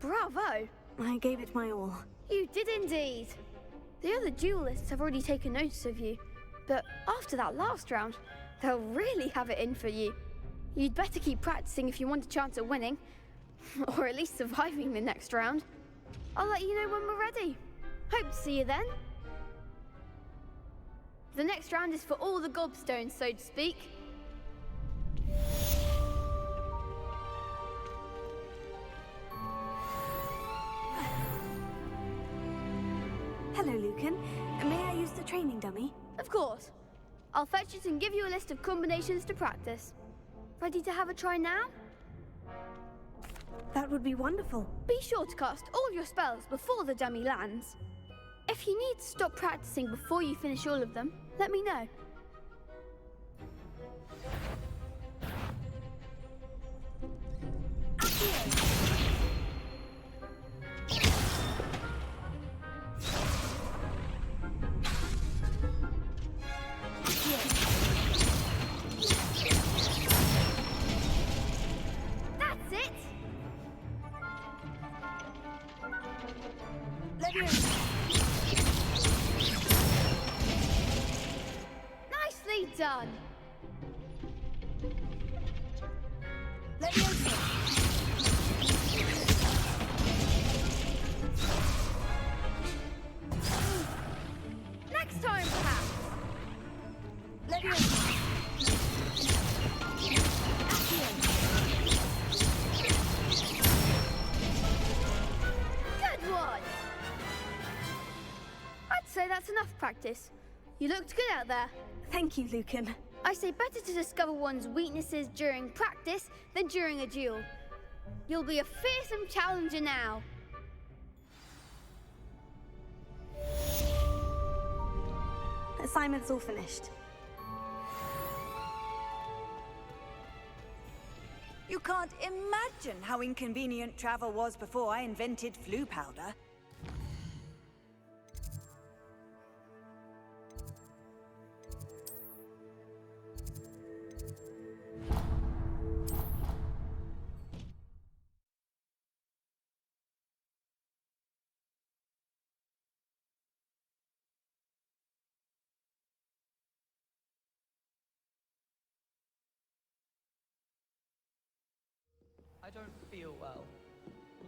Bravo! I gave it my all. You did indeed. The other duelists have already taken notice of you, but after that last round, they'll really have it in for you. You'd better keep practicing if you want a chance at winning, or at least surviving the next round. I'll let you know when we're ready. Hope to see you then. The next round is for all the gobstones, so to speak. Hello, Lucan. May I use the training dummy? Of course. I'll fetch it and give you a list of combinations to practice. Ready to have a try now? That would be wonderful. Be sure to cast all your spells before the dummy lands. If you need to stop practicing before you finish all of them, let me know. Nicely done. Next time, perhaps. Good one. I'd say that's enough practice. You looked good out there. Thank you, Lucan. I say better to discover one's weaknesses during practice than during a duel. You'll be a fearsome challenger now. Assignment's all finished. You can't imagine how inconvenient travel was before I invented flu powder. I don't feel well.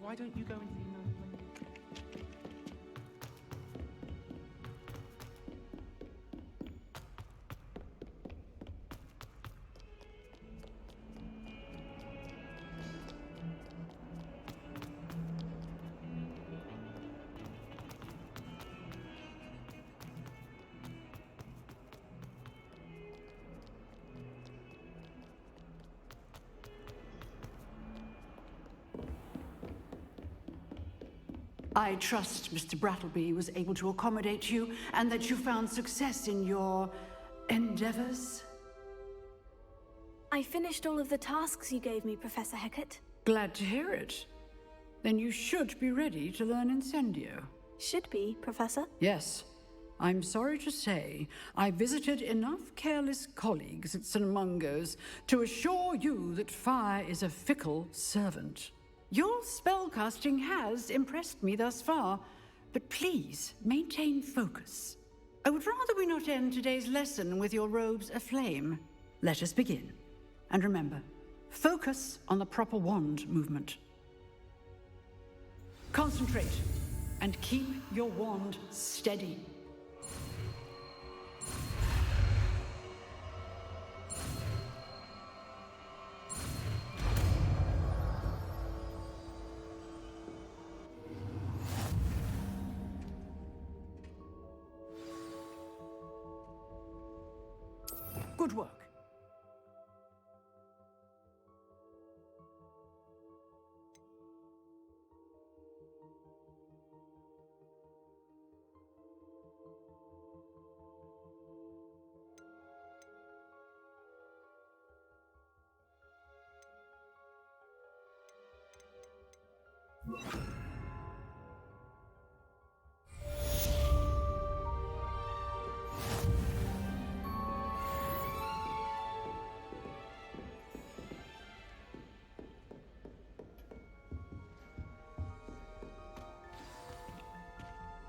Why don't you go and see Nurse? I trust Mr. Brattleby was able to accommodate you and that you found success in your endeavors. I finished all of the tasks you gave me, Professor Hecat. Glad to hear it. Then you should be ready to learn Incendio. Should be, Professor. Yes. I'm sorry to say, I visited enough careless colleagues at St. Mungo's to assure you that fire is a fickle servant. Your spellcasting has impressed me thus far, but please maintain focus. I would rather we not end today's lesson with your robes aflame. Let us begin. And remember, focus on the proper wand movement. Concentrate and keep your wand steady. Good work.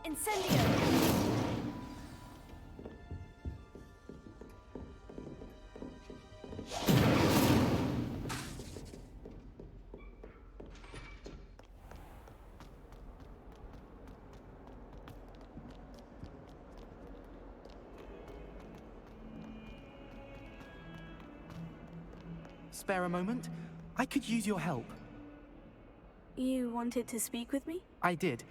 Incendio! Spare a moment? I could use your help. You wanted to speak with me? I did.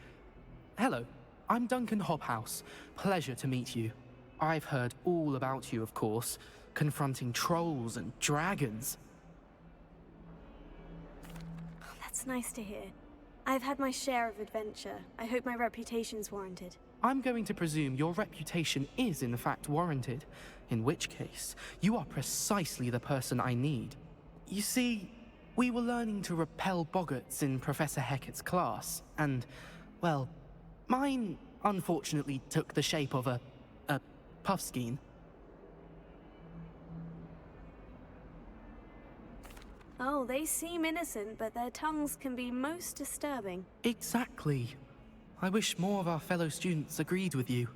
Hello, I'm Duncan Hobhouse. Pleasure to meet you. I've heard all about you, of course, confronting trolls and dragons. That's nice to hear. I've had my share of adventure. I hope my reputation's warranted. I'm going to presume your reputation is in fact warranted, in which case, you are precisely the person I need. You see, we were learning to repel boggarts in Professor Hecat's class, and, well, mine unfortunately took the shape of a puffskein. Oh, they seem innocent, but their tongues can be most disturbing. Exactly. I wish more of our fellow students agreed with you.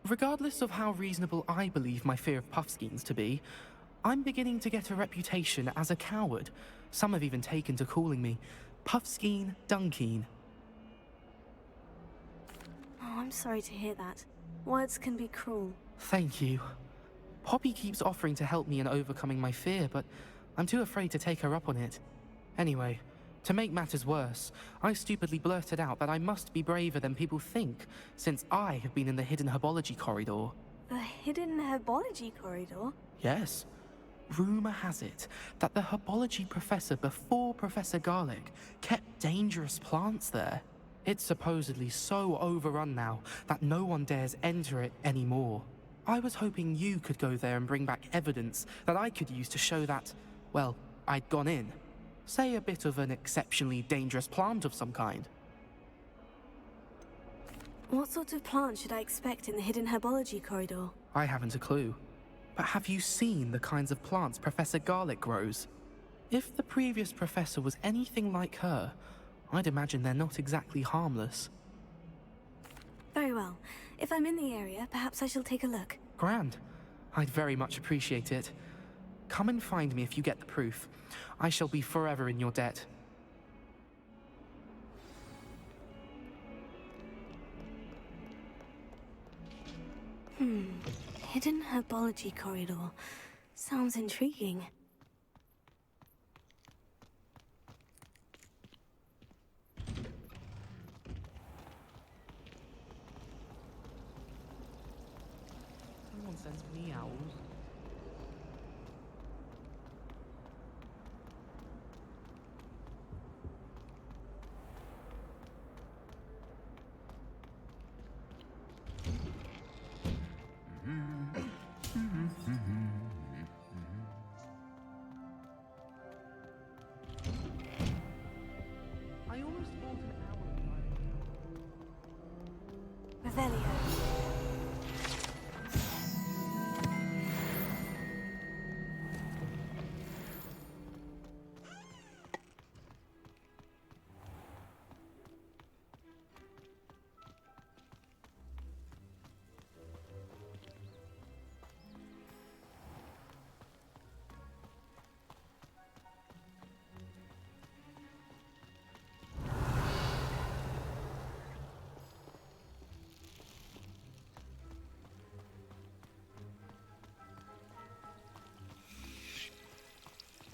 Regardless of how reasonable I believe my fear of Puffskeins to be, I'm beginning to get a reputation as a coward. Some have even taken to calling me Puffskeen Dunkeen. Oh, I'm sorry to hear that. Words can be cruel. Thank you. Poppy keeps offering to help me in overcoming my fear, but I'm too afraid to take her up on it. Anyway, to make matters worse, I stupidly blurted out that I must be braver than people think, since I have been in the hidden herbology corridor. The hidden herbology corridor? Yes. Rumor has it that the herbology professor before Professor Garlic kept dangerous plants there. It's supposedly so overrun now that no one dares enter it anymore. I was hoping you could go there and bring back evidence that I could use to show that, well, I'd gone in. Say a bit of an exceptionally dangerous plant of some kind. What sort of plant should I expect in the hidden herbology corridor? I haven't a clue. But have you seen the kinds of plants Professor Garlic grows? If the previous professor was anything like her, I'd imagine they're not exactly harmless. Very well. If I'm in the area, perhaps I shall take a look. Grand. I'd very much appreciate it. Come and find me if you get the proof. I shall be forever in your debt. Hidden herbology corridor. Sounds intriguing. Someone sends me owls. I almost bought an owl. Revelio.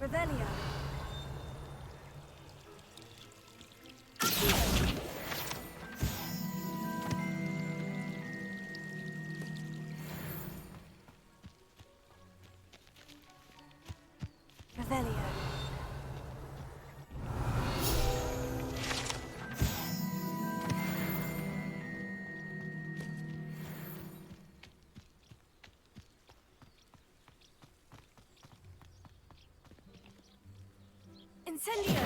Revelio. Revelio. Incendio!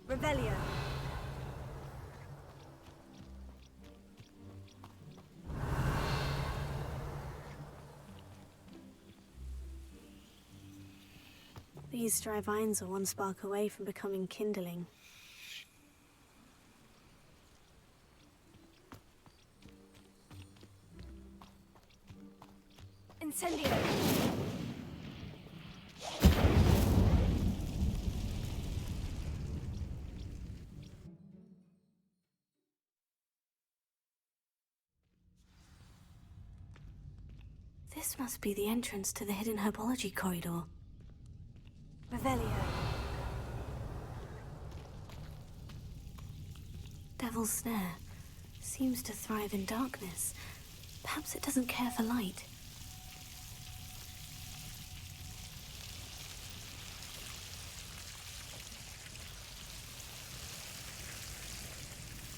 Revelio. These dry vines are one spark away from becoming kindling. Incendio! This must be the entrance to the hidden herbology corridor. Revelio. Devil's Snare. Seems to thrive in darkness. Perhaps it doesn't care for light.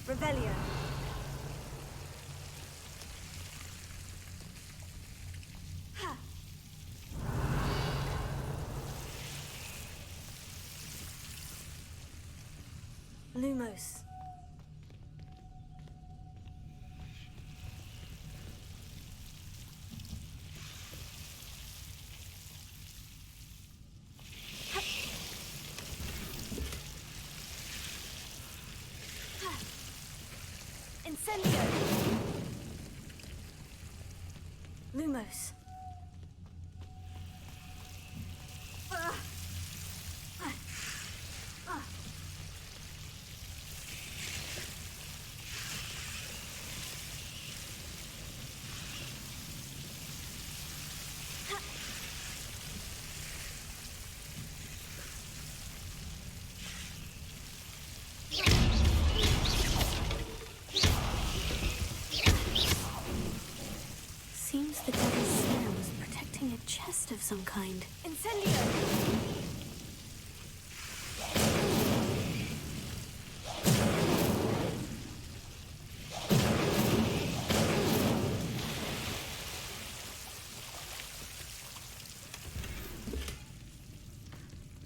Revelio. Ha! Lumos. Incendio! Lumos. Seems the devil's snare was protecting a chest of some kind. Incendio!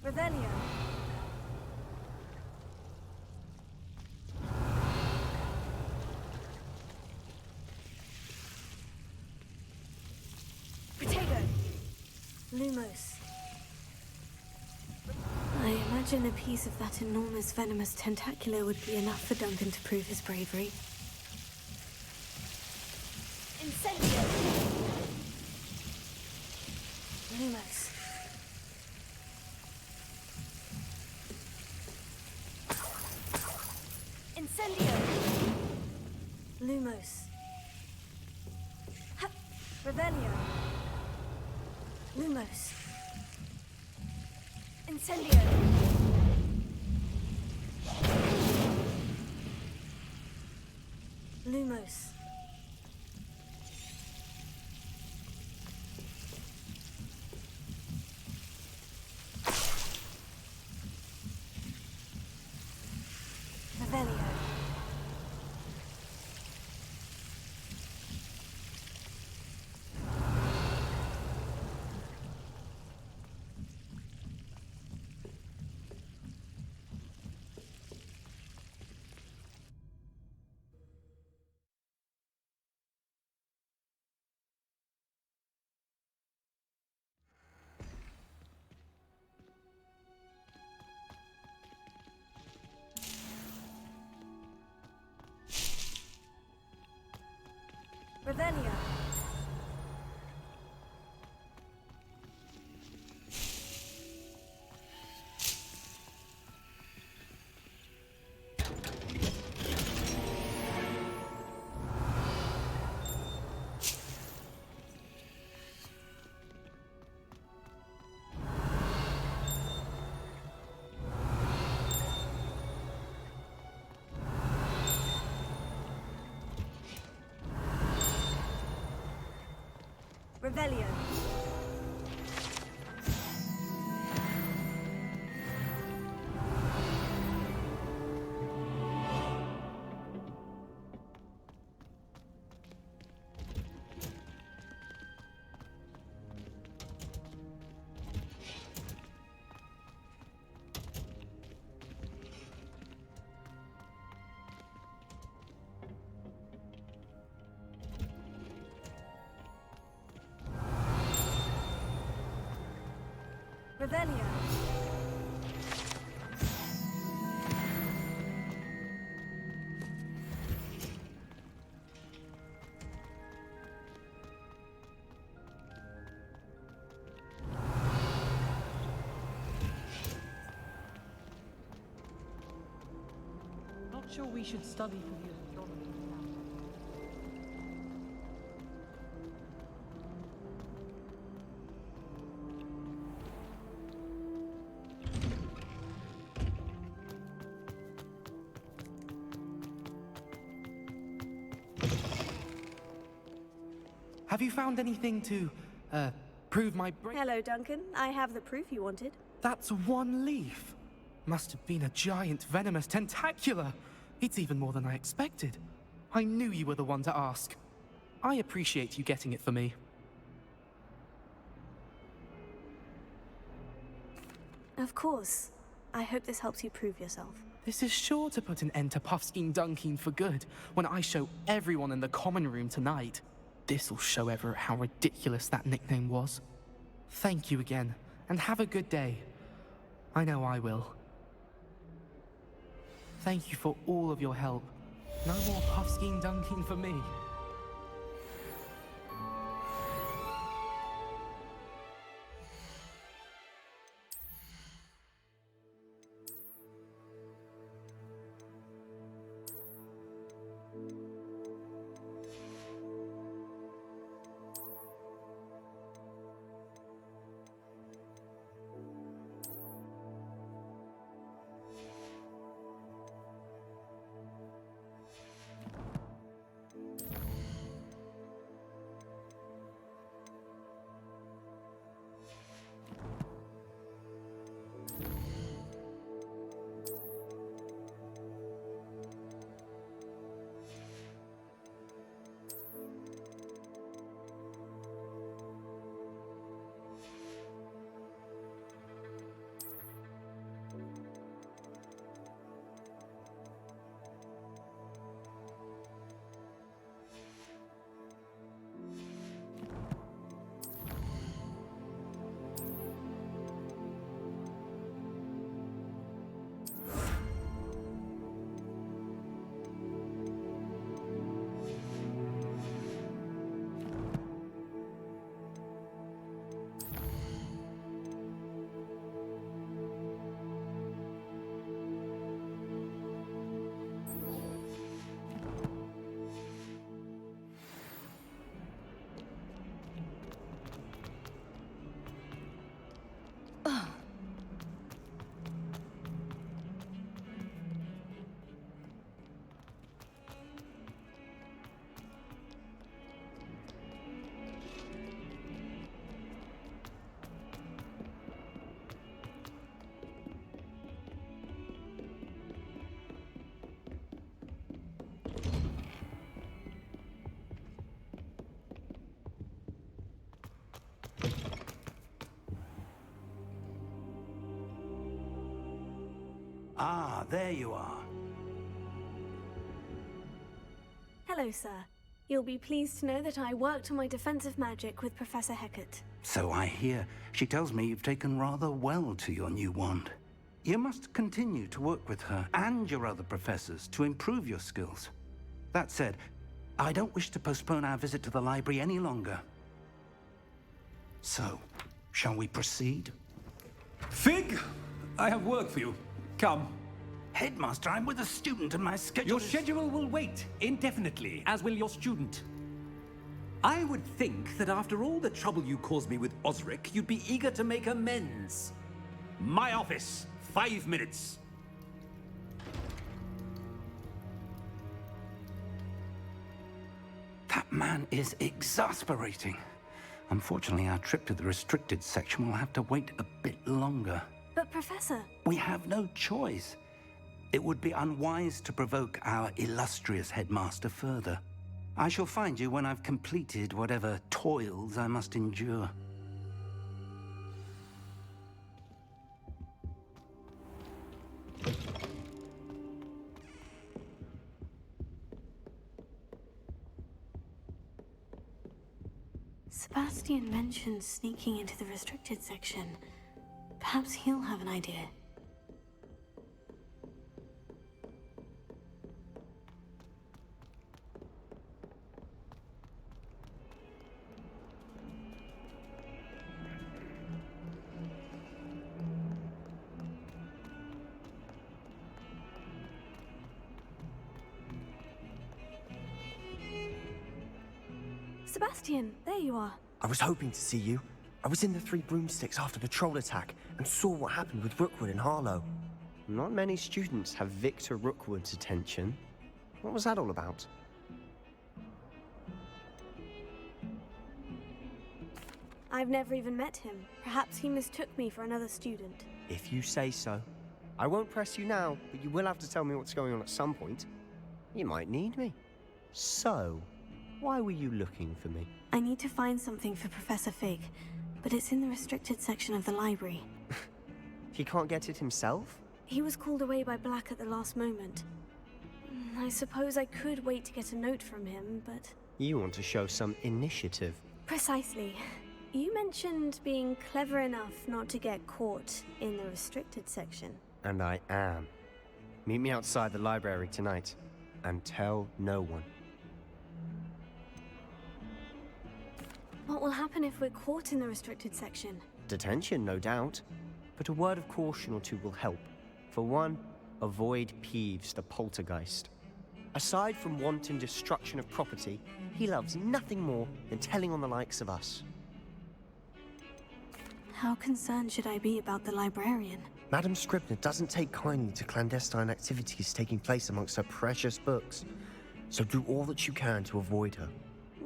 Revelio. Potato. Lumos. I imagine a piece of that enormous venomous tentacular would be enough for Duncan to prove his bravery. Incendio. Lumos. Incendio! Lumos. Ha! Revelio. Lumos. Incendio! Lumos. Revelio. Revelio. Revelio. Revelio. Not sure we should study for the astronomy. Have you found anything to, prove my Hello, Duncan. I have the proof you wanted. That's one leaf. Must have been a giant venomous tentacula. It's even more than I expected. I knew you were the one to ask. I appreciate you getting it for me. Of course. I hope this helps you prove yourself. This is sure to put an end to Puffskein Dunkeen for good when I show everyone in the common room tonight. This'll show Everett how ridiculous that nickname was. Thank you again, and have a good day. I know I will. Thank you for all of your help. No more puffskein dunking for me. Ah, there you are. Hello, sir. You'll be pleased to know that I worked on my defensive magic with Professor Hecat. So I hear. She tells me you've taken rather well to your new wand. You must continue to work with her and your other professors to improve your skills. That said, I don't wish to postpone our visit to the library any longer. So, shall we proceed? Fig! I have work for you. Come. Headmaster, I'm with a student and my schedule Your schedule will wait indefinitely, as will your student. I would think that after all the trouble you caused me with Osric, you'd be eager to make amends. My office, 5 minutes. That man is exasperating. Unfortunately, our trip to the restricted section will have to wait a bit longer. But, Professor... We have no choice. It would be unwise to provoke our illustrious headmaster further. I shall find you when I've completed whatever toils I must endure. Sebastian mentioned sneaking into the restricted section. Perhaps he'll have an idea. Sebastian, there you are. I was hoping to see you. I was in the Three Broomsticks after the troll attack and saw what happened with Rookwood and Harlow. Not many students have Victor Rookwood's attention. What was that all about? I've never even met him. Perhaps he mistook me for another student. If you say so. I won't press you now, but you will have to tell me what's going on at some point. You might need me. So, why were you looking for me? I need to find something for Professor Fig, but it's in the restricted section of the library. He can't get it himself? He was called away by Black at the last moment. I suppose I could wait to get a note from him, but... You want to show some initiative. Precisely. You mentioned being clever enough not to get caught in the restricted section. And I am. Meet me outside the library tonight. and tell no one. What will happen if we're caught in the restricted section? Detention, no doubt. But a word of caution or two will help. For one, avoid Peeves the poltergeist. Aside from wanton destruction of property, he loves nothing more than telling on the likes of us. How concerned should I be about the librarian? Madame Scribner doesn't take kindly to clandestine activities taking place amongst her precious books. So do all that you can to avoid her.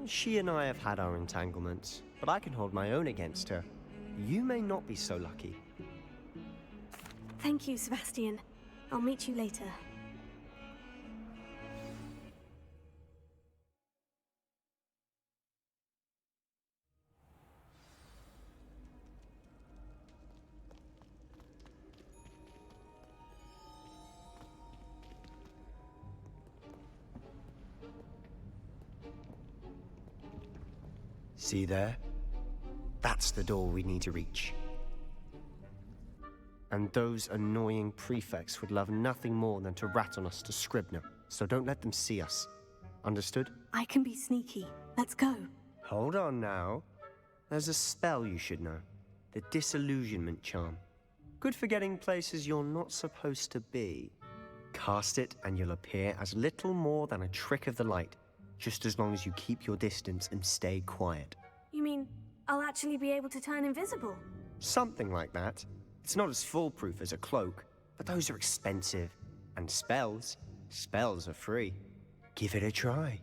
She and I have had our entanglements, but I can hold my own against her. You may not be so lucky. Thank you, Sebastian. I'll meet you later. See there? That's the door we need to reach. And those annoying prefects would love nothing more than to rat on us to Scribner, so don't let them see us. Understood? I can be sneaky. Let's go. Hold on now. There's a spell you should know. The Disillusionment Charm. Good for getting places you're not supposed to be. Cast it and you'll appear as little more than a trick of the light, just as long as you keep your distance and stay quiet. You mean I'll actually be able to turn invisible? Something like that. It's not as foolproof as a cloak, but those are expensive. And spells are free. Give it a try.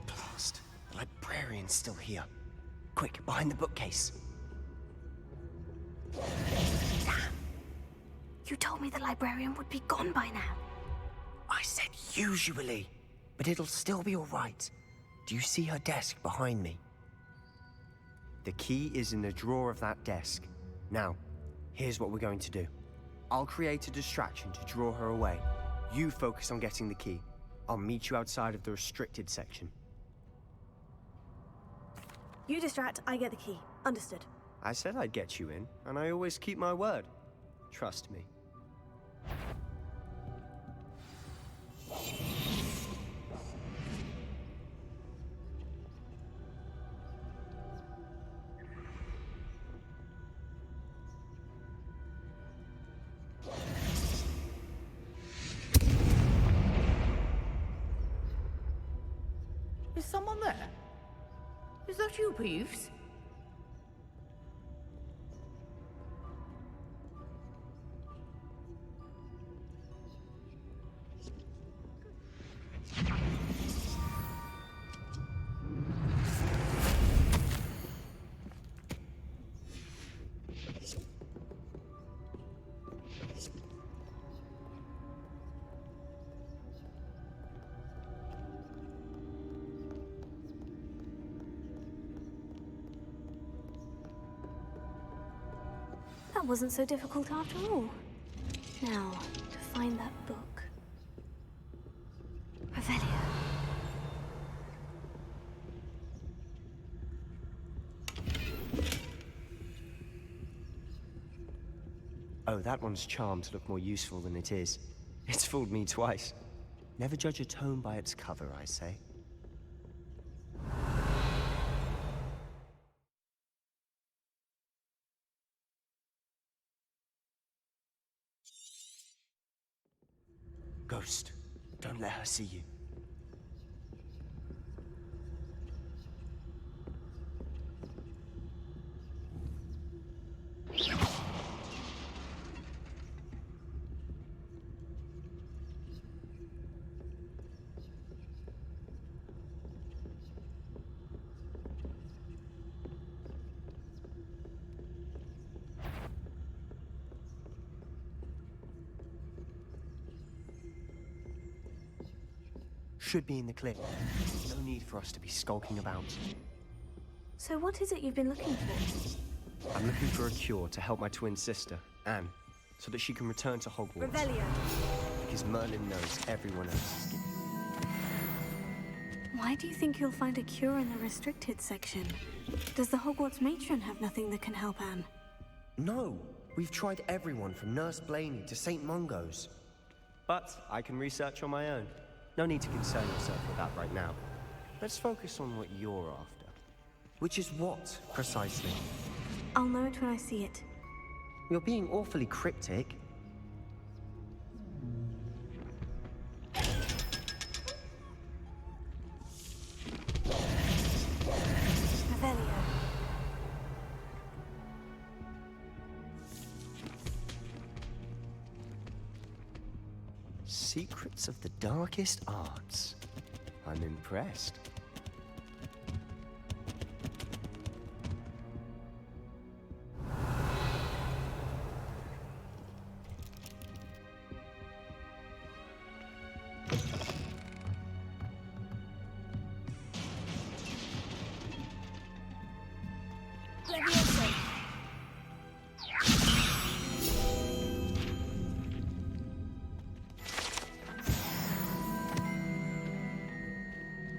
Blast. The librarian's still here. Quick, behind the bookcase. Damn. You told me the librarian would be gone by now. I said usually, but it'll still be all right. Do you see her desk behind me? The key is in the drawer of that desk. Now, here's what we're going to do. I'll create a distraction to draw her away. You focus on getting the key. I'll meet you outside of the restricted section. You distract, I get the key. Understood. I said I'd get you in, and I always keep my word. Trust me. Is someone there? Is that you, Peeves? That wasn't so difficult after all. Now, to find that book. Revelio. Oh, that one's charmed to look more useful than it is. It's fooled me twice. Never judge a tome by its cover, I say. Ghost, don't let her see you. Should be in the clear. No need for us to be skulking about. So what is it you've been looking for? I'm looking for a cure to help my twin sister, Anne, so that she can return to Hogwarts. Revelio. Because Merlin knows everyone else is giving. Why do you think you'll find a cure in the restricted section? Does the Hogwarts matron have nothing that can help Anne? No, we've tried everyone from Nurse Blaney to St. Mungo's. But I can research on my own. No need to concern yourself with that right now. Let's focus on what you're after. Which is what, precisely? I'll know it when I see it. You're being awfully cryptic. Revelio. Secrets of the darkest arts. I'm impressed.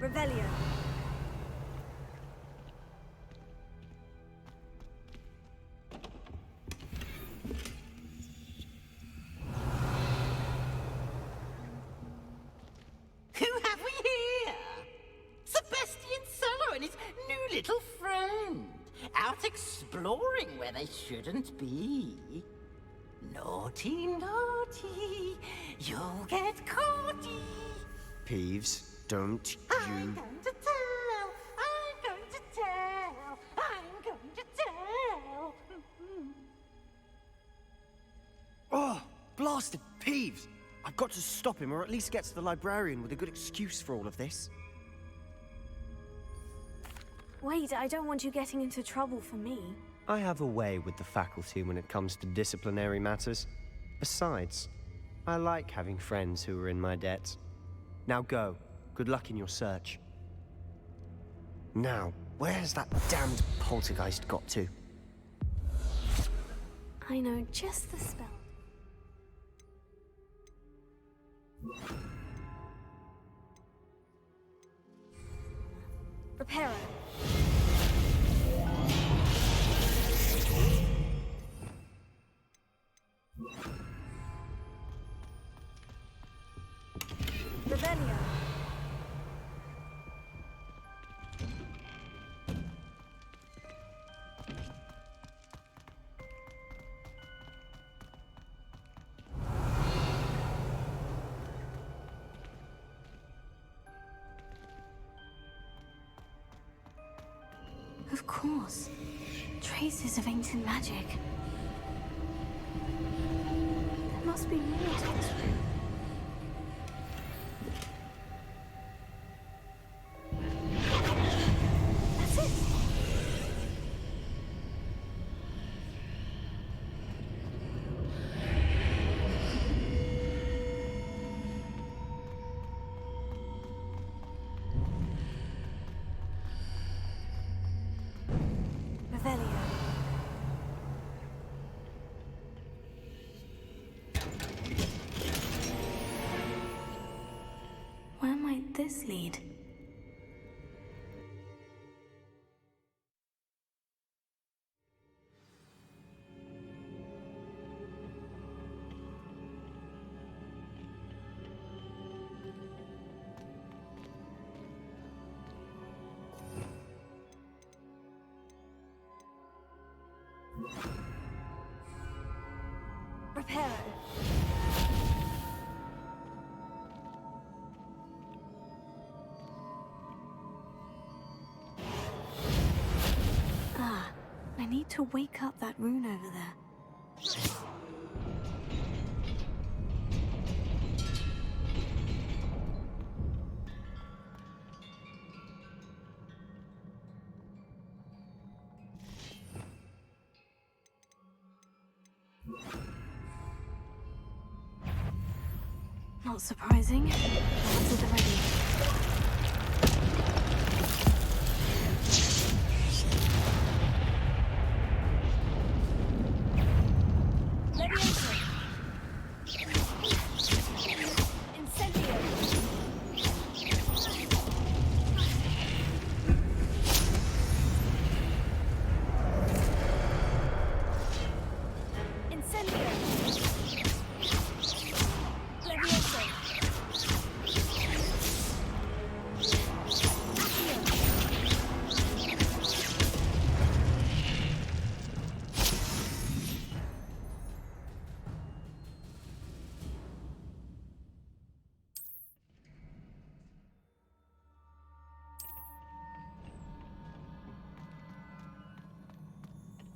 Revelio. Who have we here? Sebastian Solo and his new little friend. Out exploring where they shouldn't be. Naughty, naughty, you'll get caughty. Peeves, don't I'm going to tell, I'm going to tell, I'm going to tell. Oh, blasted Peeves! I've got to stop him, or at least get to the librarian with a good excuse for all of this. Wait, I don't want you getting into trouble for me. I have a way with the faculty when it comes to disciplinary matters. Besides, I like having friends who are in my debt. Now go. Good luck in your search. Now, where's that damned poltergeist got to? I know just the spell. Reparo. Revelio. Of course. Traces of ancient magic. There must be more to this room. That's it! Revelio. Where might this lead? Reparo. need to wake up that rune over there. Not surprising. One's at the ready.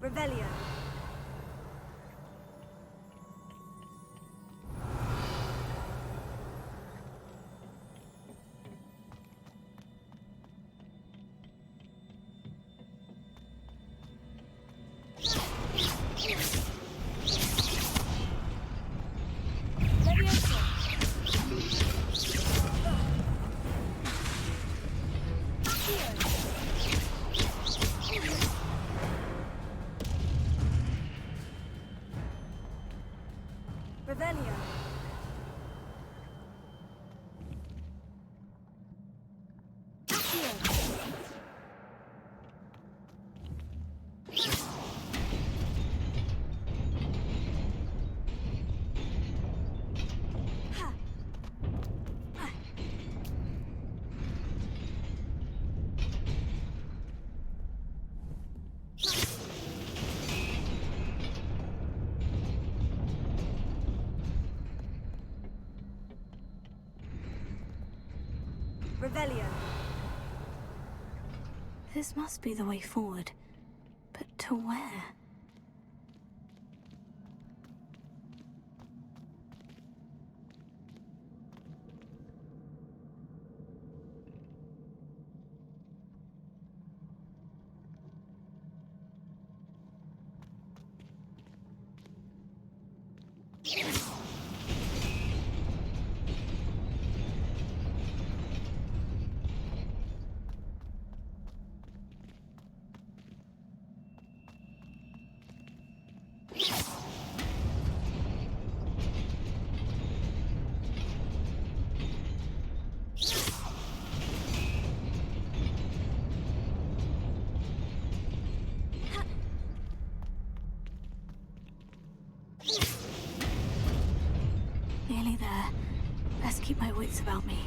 Revelio. Revelio. Revelio. This must be the way forward. But to where? Nearly there. Best keep my wits about me.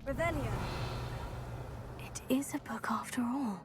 Revelio. It is a book after all.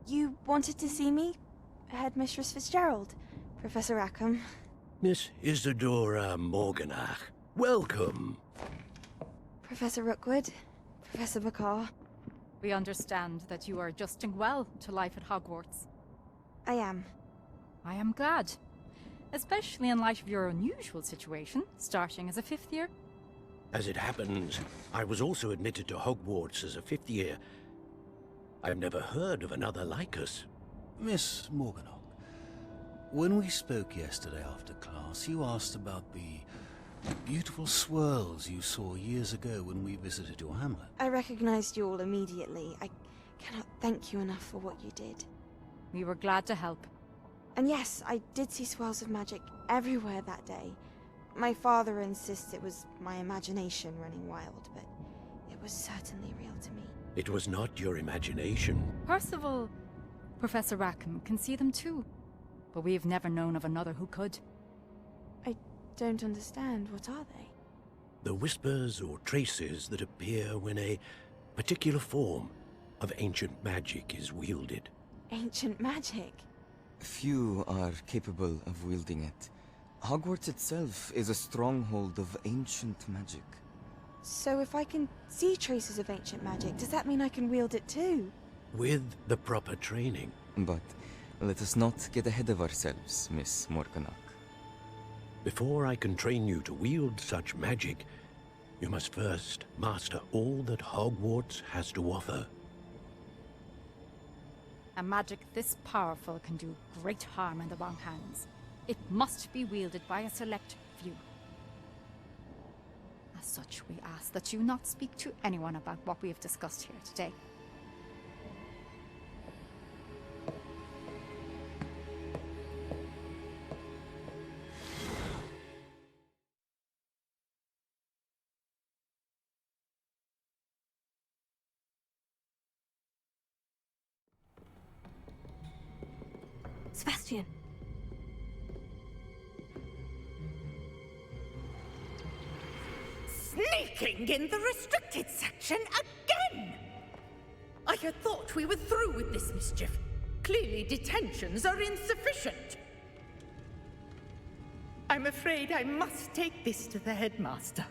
You wanted to see me? Headmistress Fitzgerald? Professor Rackham? Miss Isadora Morganach, welcome. Professor Rookwood? Professor Bakar? We understand that you are adjusting well to life at Hogwarts. I am. I am glad. Especially in light of your unusual situation, starting as a 5th year. As it happens, I was also admitted to Hogwarts as a 5th year. I've never heard of another like us. Miss Morganach, when we spoke yesterday after class, you asked about the beautiful swirls you saw years ago when we visited your hamlet. I recognized you all immediately. I cannot thank you enough for what you did. We were glad to help. And yes, I did see swirls of magic everywhere that day. My father insists it was my imagination running wild, but it was certainly real to me. It was not your imagination. Percival, Professor Rackham can see them too. But we have never known of another who could. I don't understand. What are they? The whispers or traces that appear when a particular form of ancient magic is wielded. Ancient magic? Few are capable of wielding it. Hogwarts itself is a stronghold of ancient magic. So if I can see traces of ancient magic, does that mean I can wield it too? With the proper training. But let us not get ahead of ourselves, Miss Morganach. Before I can train you to wield such magic, you must first master all that Hogwarts has to offer. A magic this powerful can do great harm in the wrong hands. It must be wielded by a select few. As such, we ask that you not speak to anyone about what we have discussed here today. Sebastian. Sneaking in the restricted section again! I had thought we were through with this mischief. Clearly detentions are insufficient. I'm afraid I must take this to the headmaster.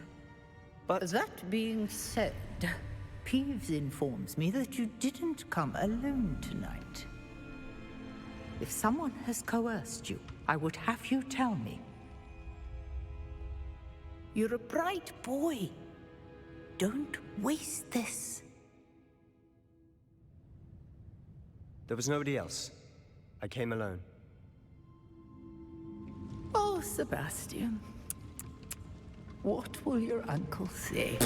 But that being said, Peeves informs me that you didn't come alone tonight. If someone has coerced you, I would have you tell me. You're a bright boy. Don't waste this. There was nobody else. I came alone. Oh, Sebastian. What will your uncle say?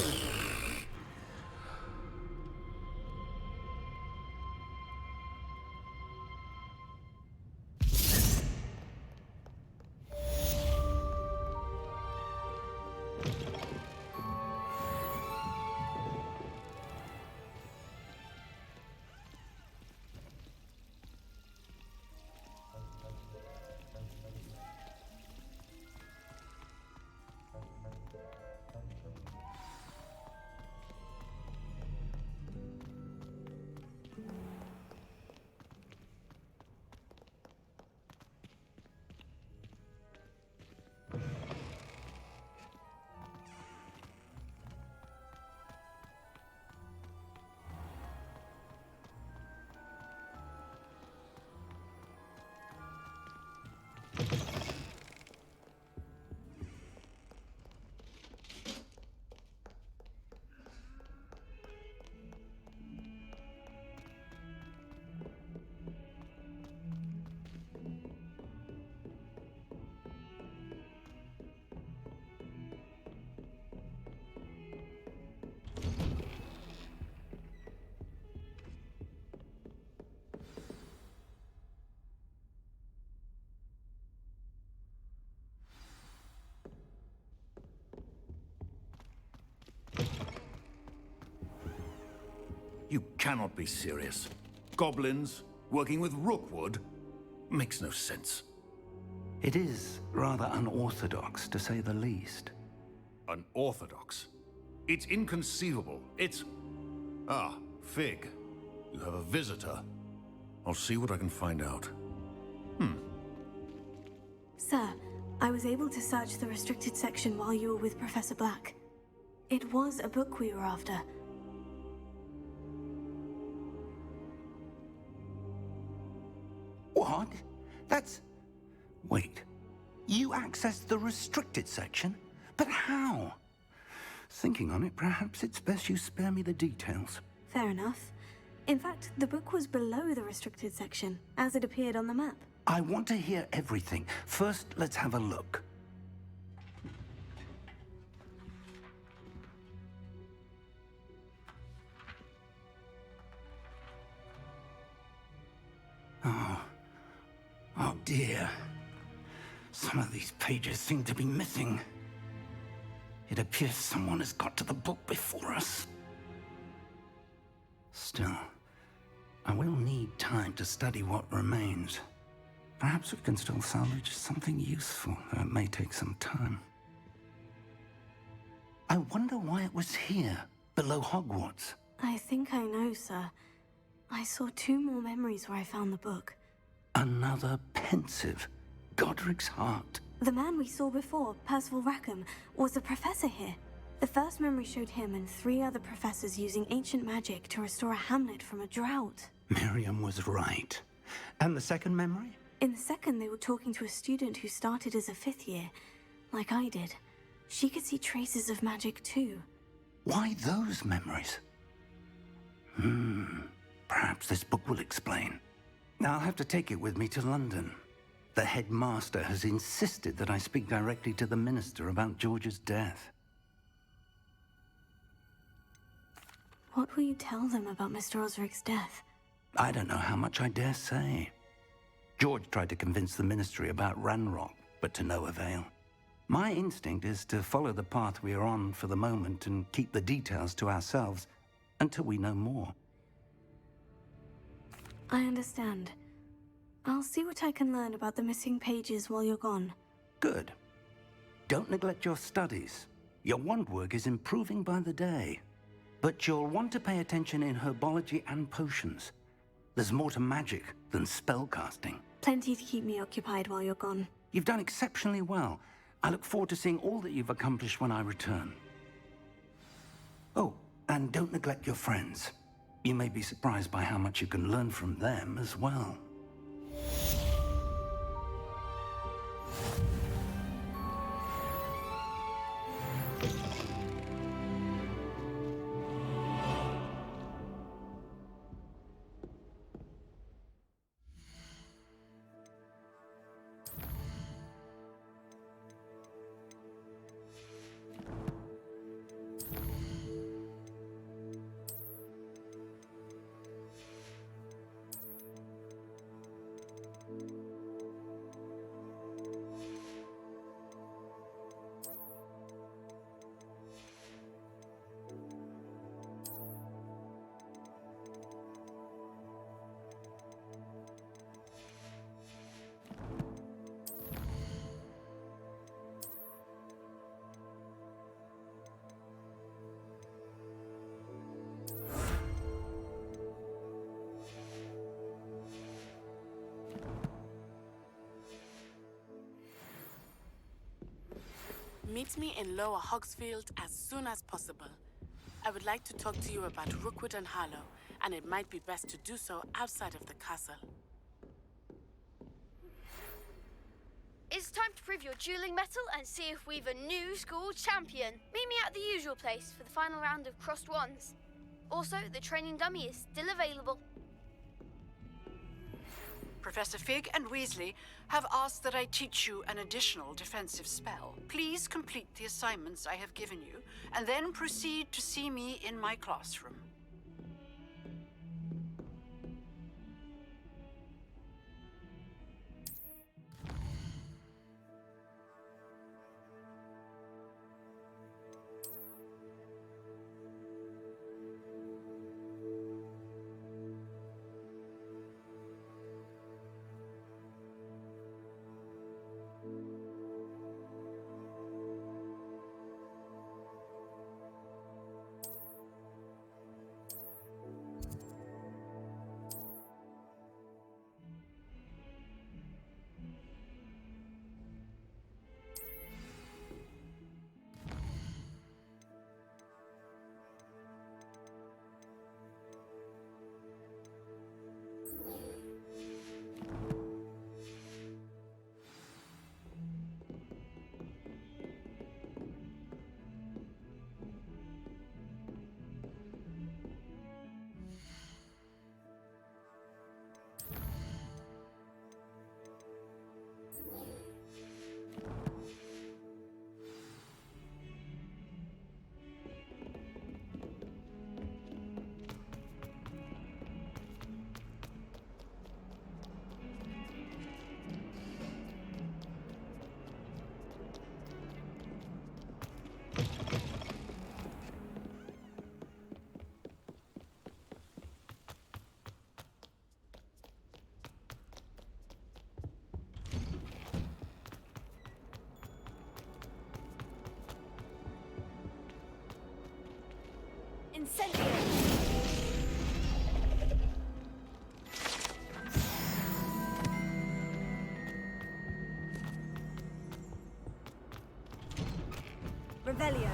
You cannot be serious. Goblins working with Rookwood? Makes no sense. It is rather unorthodox, to say the least. Unorthodox? It's inconceivable. It's... Ah, Fig. You have a visitor. I'll see what I can find out. Sir, I was able to search the restricted section while you were with Professor Black. It was a book we were after. What? That's... Wait. You accessed the restricted section? But how? Thinking on it, perhaps it's best you spare me the details. Fair enough. In fact, the book was below the restricted section, as it appeared on the map. I want to hear everything. First, let's have a look. Oh dear. Some of these pages seem to be missing. It appears someone has got to the book before us. Still, I will need time to study what remains. Perhaps we can still salvage something useful, though it may take some time. I wonder why it was here, below Hogwarts. I think I know, sir. I saw 2 more memories where I found the book. Another pensive. Godric's heart. The man we saw before, Percival Rackham, was a professor here. The first memory showed him and 3 other professors using ancient magic to restore a hamlet from a drought. Miriam was right. And the second memory? In the second, they were talking to a student who started as a 5th year, like I did. She could see traces of magic too. Why those memories? Perhaps this book will explain. I'll have to take it with me to London. The headmaster has insisted that I speak directly to the minister about George's death. What will you tell them about Mr. Osric's death? I don't know how much I dare say. George tried to convince the ministry about Ranrock, but to no avail. My instinct is to follow the path we are on for the moment and keep the details to ourselves until we know more. I understand. I'll see what I can learn about the missing pages while you're gone. Good. Don't neglect your studies. Your wand work is improving by the day. But you'll want to pay attention in herbology and potions. There's more to magic than spellcasting. Plenty to keep me occupied while you're gone. You've done exceptionally well. I look forward to seeing all that you've accomplished when I return. Oh, and don't neglect your friends. You may be surprised by how much you can learn from them as well. Meet me in Lower Hogsfield as soon as possible. I would like to talk to you about Rookwood and Harlow, and it might be best to do so outside of the castle. It's time to prove your dueling mettle and see if we've a new school champion. Meet me at the usual place for the final round of crossed wands. Also, the training dummy is still available. Professor Fig and Weasley have asked that I teach you an additional defensive spell. Please complete the assignments I have given you, and then proceed to see me in my classroom. Incendio! Revelio.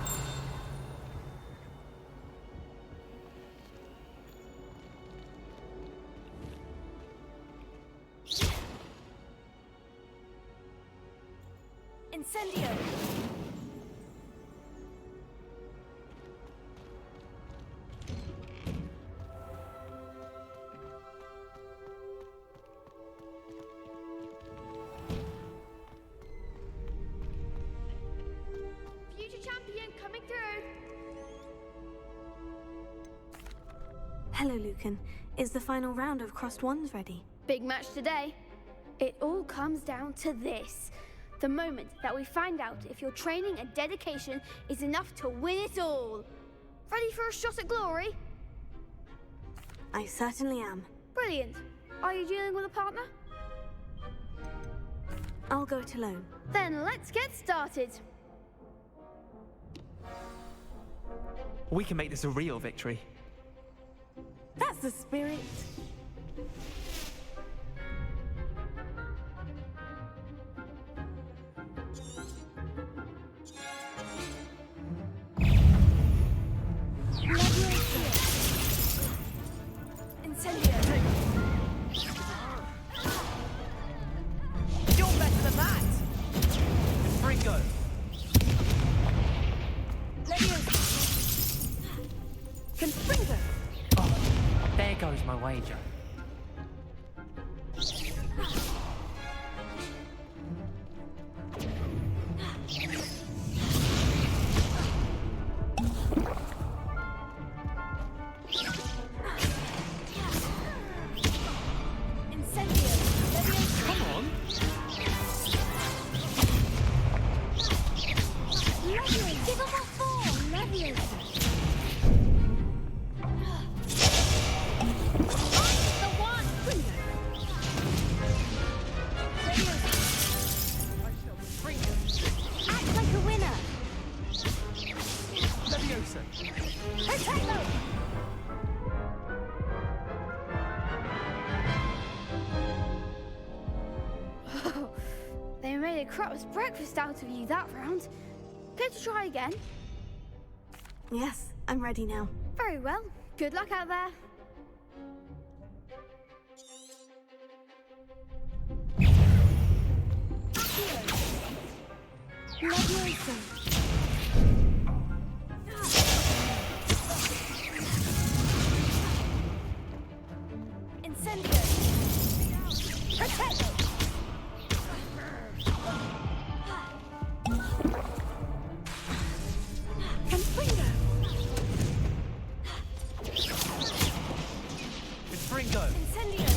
Incendio! Future champion coming through! Hello, Lucan. Is the final round of crossed wands ready? Big match today. It all comes down to this. The moment that we find out if your training and dedication is enough to win it all. Ready for a shot at glory? I certainly am. Brilliant. Are you dealing with a partner? I'll go it alone. Then let's get started. We can make this a real victory. That's the spirit. better than that! Fringo! Confringo! Oh, there goes my wager. Come on! Give him a fall! Leviosa! The one! Act like a winner! Leviosa! Potato! They made a crap's breakfast out of you that round. Care to try again? Yes, I'm ready now. Very well. Good luck out there. Leviosa! Incendio! Potato! Confringo! Fringo! Incendio!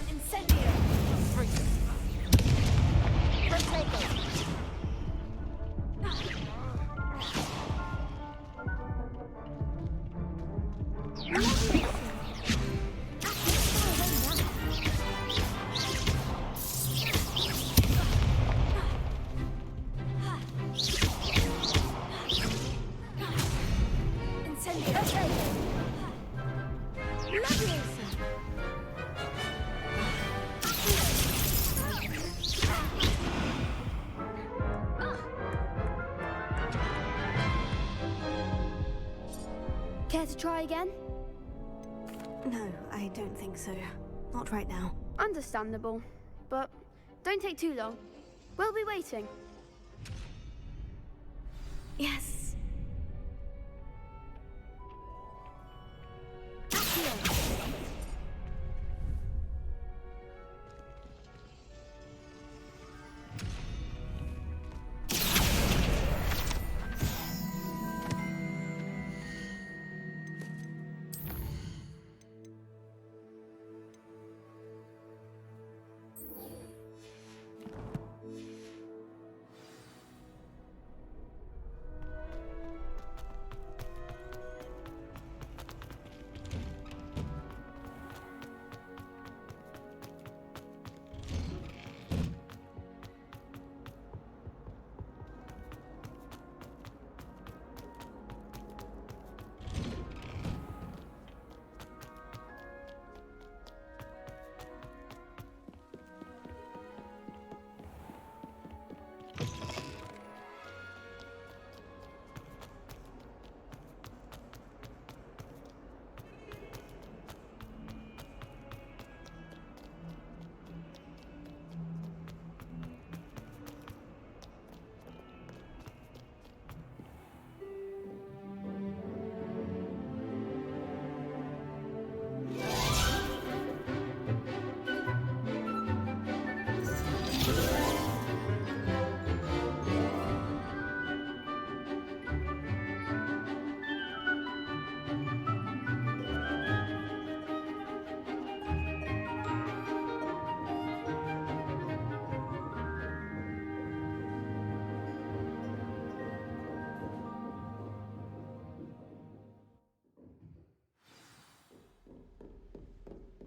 Incendio! Fringo! Potato! Incendio! Leviosa! Care to try again? No, I don't think so. Not right now. Understandable. But don't take too long. We'll be waiting. Yes.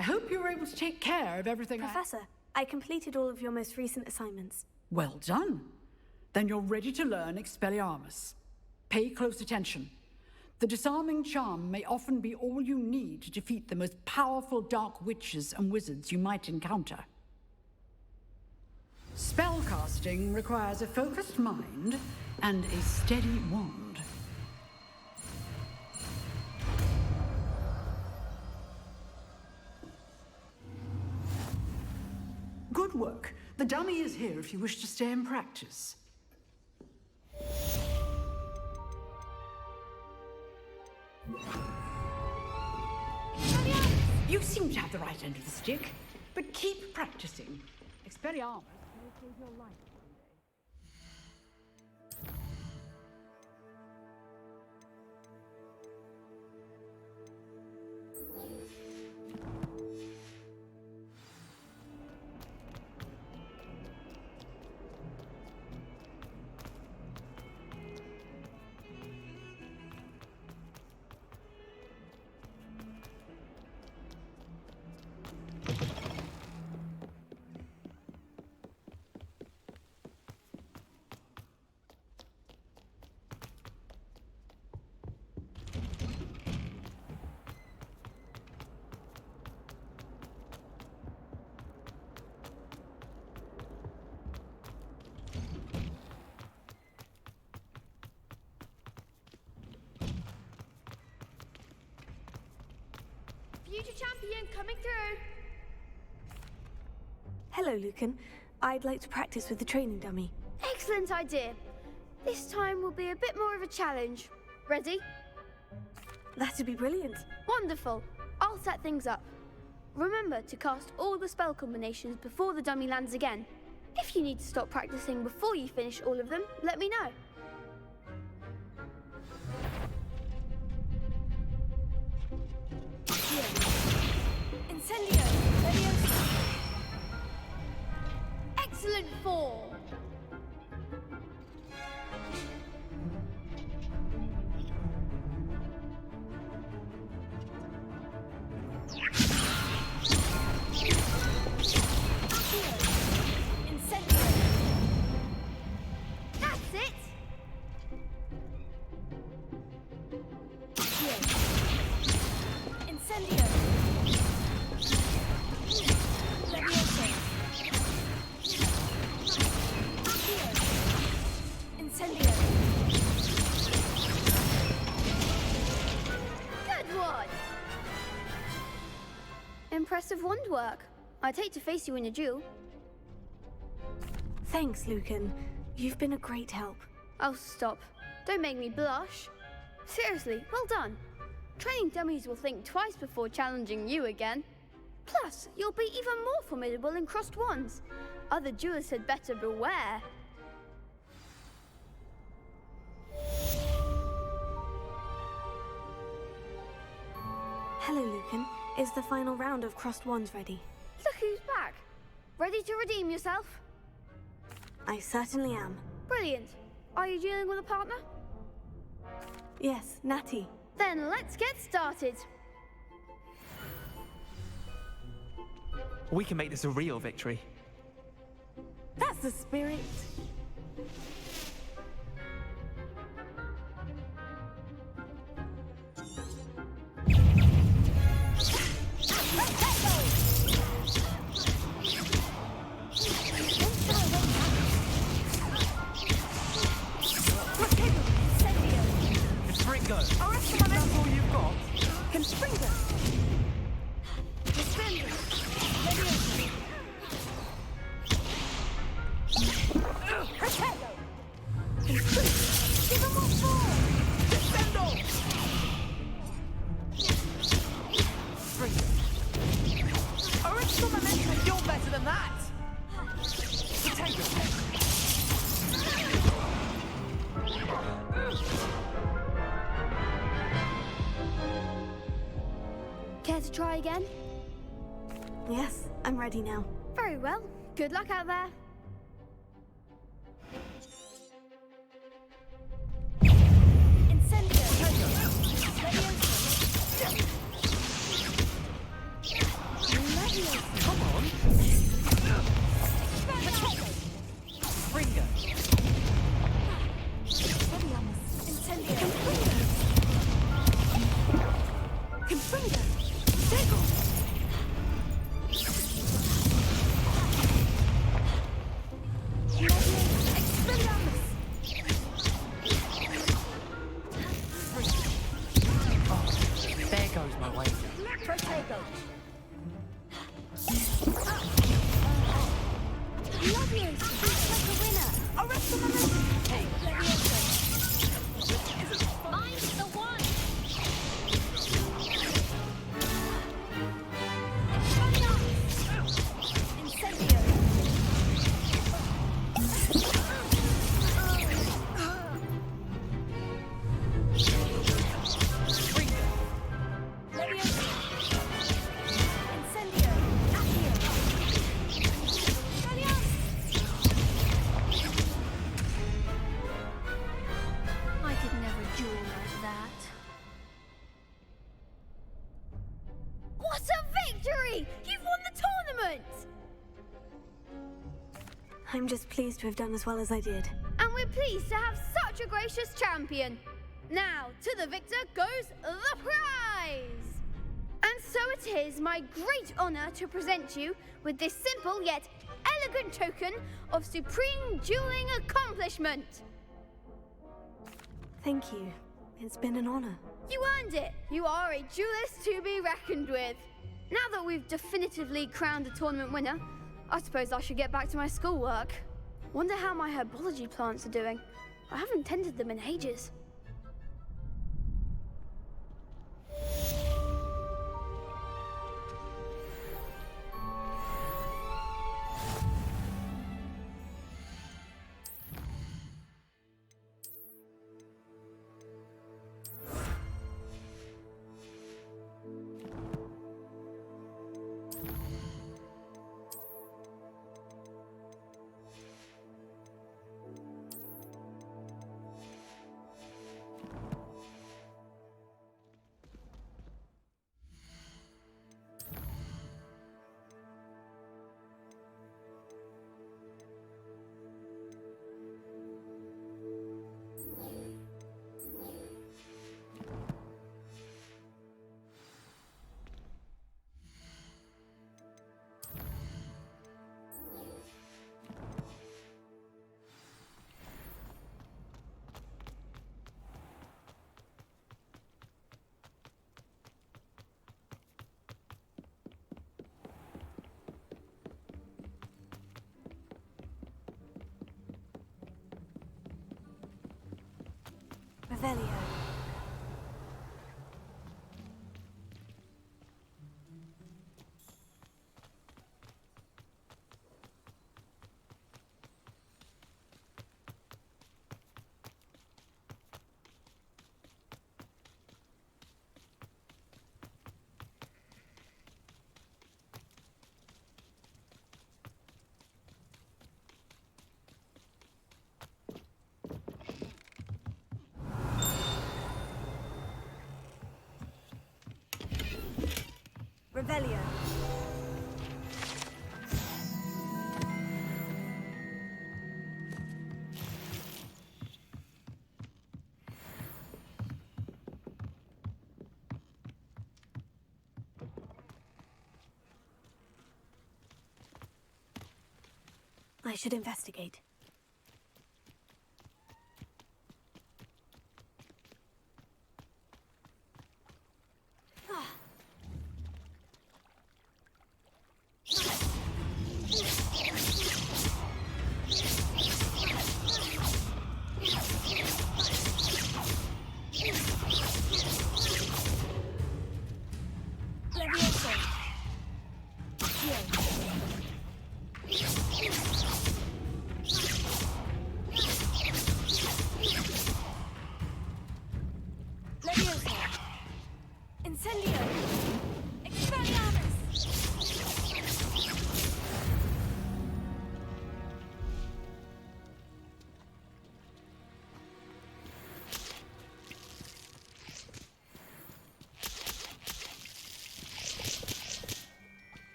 I hope you were able to take care of everything. Professor, I completed all of your most recent assignments. Well done. Then you're ready to learn Expelliarmus. Pay close attention. The disarming charm may often be all you need to defeat the most powerful dark witches and wizards you might encounter. Spellcasting requires a focused mind and a steady wand. work. The dummy is here if you wish to stay and practice. You seem to have the right end of the stick, but keep practicing. Expelliarmus may save your life. Future champion coming through. Hello, Lucan. I'd like to practice with the training dummy. Excellent idea. This time will be a bit more of a challenge. Ready? That'd be brilliant. Wonderful. I'll set things up. Remember to cast all the spell combinations before the dummy lands again. If you need to stop practicing before you finish all of them, let me know. Incendio! Excellent form! That's it! Incendio! Incendio! Good one! Impressive wand work. I'd hate to face you in a duel. Thanks, Lucan. You've been a great help. Oh, stop. Don't make me blush. Seriously, well done. Training dummies will think twice before challenging you again. Plus, you'll be even more formidable in crossed wands. Other duelists had better beware. Hello, Lucan. Is the final round of crossed wands ready? Look who's back. Ready to redeem yourself? I certainly am. Brilliant. Are you dealing with a partner? Yes, Natty. Then let's get started. We can make this a real victory. That's the spirit. Confringo! That's all you've got? Confringo! Defender! Protego! Give him more force! Defendo! Original momentum! You're better than that! Protego! Care to try again? Yes, I'm ready now. Very well. Good luck out there. Incendio! Come on! Springer! Incendio! Confringo! Dago! Expelliarmus! Oh, there goes my way. Protego! victory! You've won the tournament! I'm just pleased to have done as well as I did. And we're pleased to have such a gracious champion. Now, to the victor goes the prize! And so it is my great honor to present you with this simple yet elegant token of supreme dueling accomplishment. Thank you. It's been an honor. You earned it. You are a duelist to be reckoned with. Now that we've definitively crowned a tournament winner, I suppose I should get back to my schoolwork. Wonder how my herbology plants are doing. I haven't tended them in ages. Revelio. Revelio. I should investigate.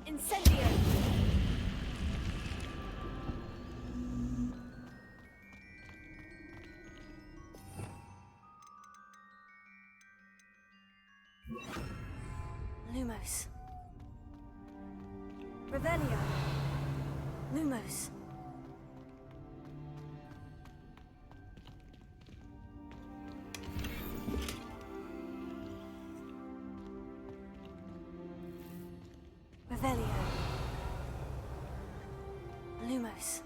Incendio! Lumos. Revelio. Lumos. Revelio. Lumos.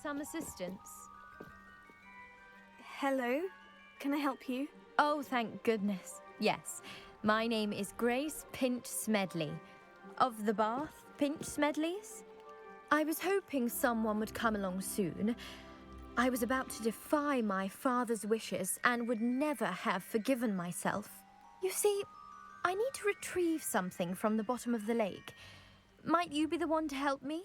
some assistance? Hello? Can I help you? Oh, thank goodness. Yes. My name is Grace Pinch Smedley, of the Bath Pinch Smedleys. I was hoping someone would come along soon. I was about to defy my father's wishes and would never have forgiven myself. You see, I need to retrieve something from the bottom of the lake. Might you be the one to help me?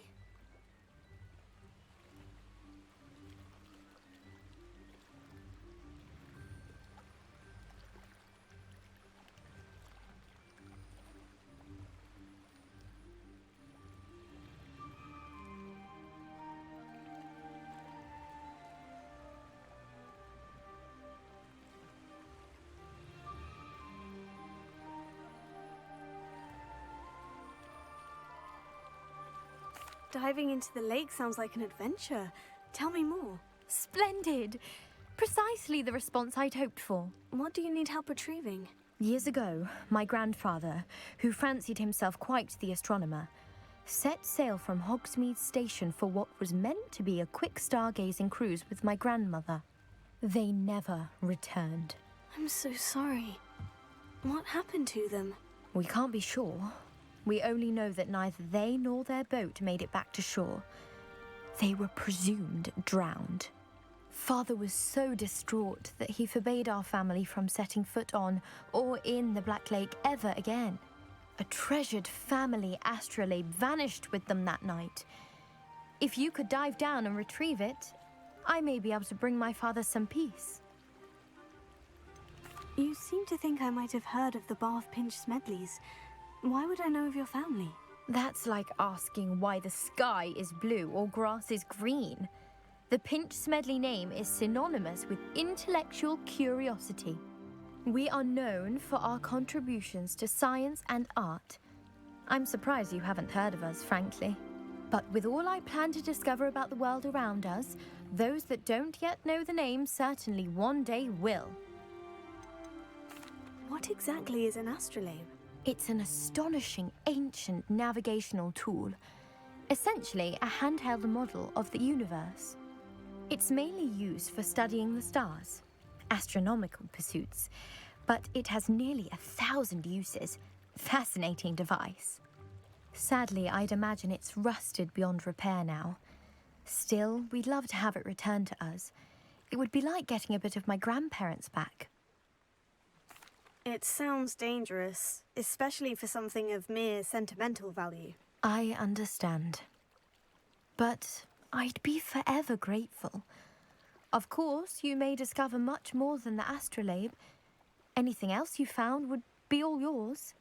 Diving into the lake sounds like an adventure. Tell me more. Splendid! Precisely the response I'd hoped for. What do you need help retrieving? Years ago, my grandfather, who fancied himself quite the astronomer, set sail from Hogsmeade Station for what was meant to be a quick stargazing cruise with my grandmother. They never returned. I'm so sorry. What happened to them? We can't be sure. We only know that neither they nor their boat made it back to shore. They were presumed drowned. Father was so distraught that he forbade our family from setting foot on or in the Black Lake ever again. A treasured family astrolabe vanished with them that night. If you could dive down and retrieve it, I may be able to bring my father some peace. You seem to think I might have heard of the Bath Pinch Smedleys. Why would I know of your family? That's like asking why the sky is blue or grass is green. The Pinch Smedley name is synonymous with intellectual curiosity. We are known for our contributions to science and art. I'm surprised you haven't heard of us, frankly. But with all I plan to discover about the world around us, those that don't yet know the name certainly one day will. What exactly is an astrolabe? It's an astonishing ancient navigational tool, essentially a handheld model of the universe. It's mainly used for studying the stars, astronomical pursuits, but it has nearly 1,000 uses. Fascinating device. Sadly, I'd imagine it's rusted beyond repair now. Still, we'd love to have it returned to us. It would be like getting a bit of my grandparents back. It sounds dangerous, especially for something of mere sentimental value. I understand. But I'd be forever grateful. Of course, you may discover much more than the astrolabe. Anything else you found would be all yours.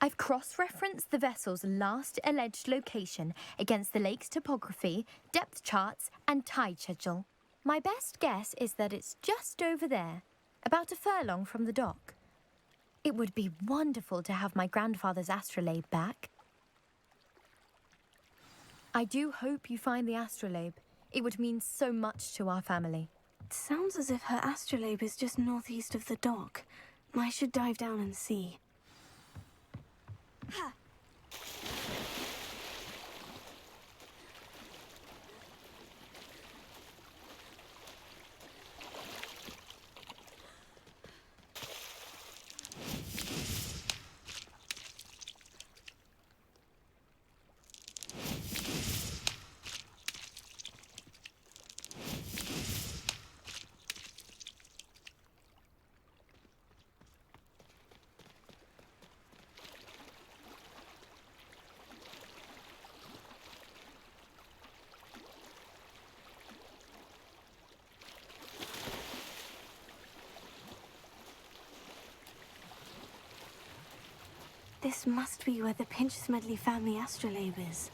I've cross-referenced the vessel's last alleged location against the lake's topography, depth charts, and tide schedule. My best guess is that it's just over there, about a furlong from the dock. It would be wonderful to have my grandfather's astrolabe back. I do hope you find the astrolabe. It would mean so much to our family. It sounds as if her astrolabe is just northeast of the dock. I should dive down and see. Ha! This must be where the Pinch Smedley family astrolabe is.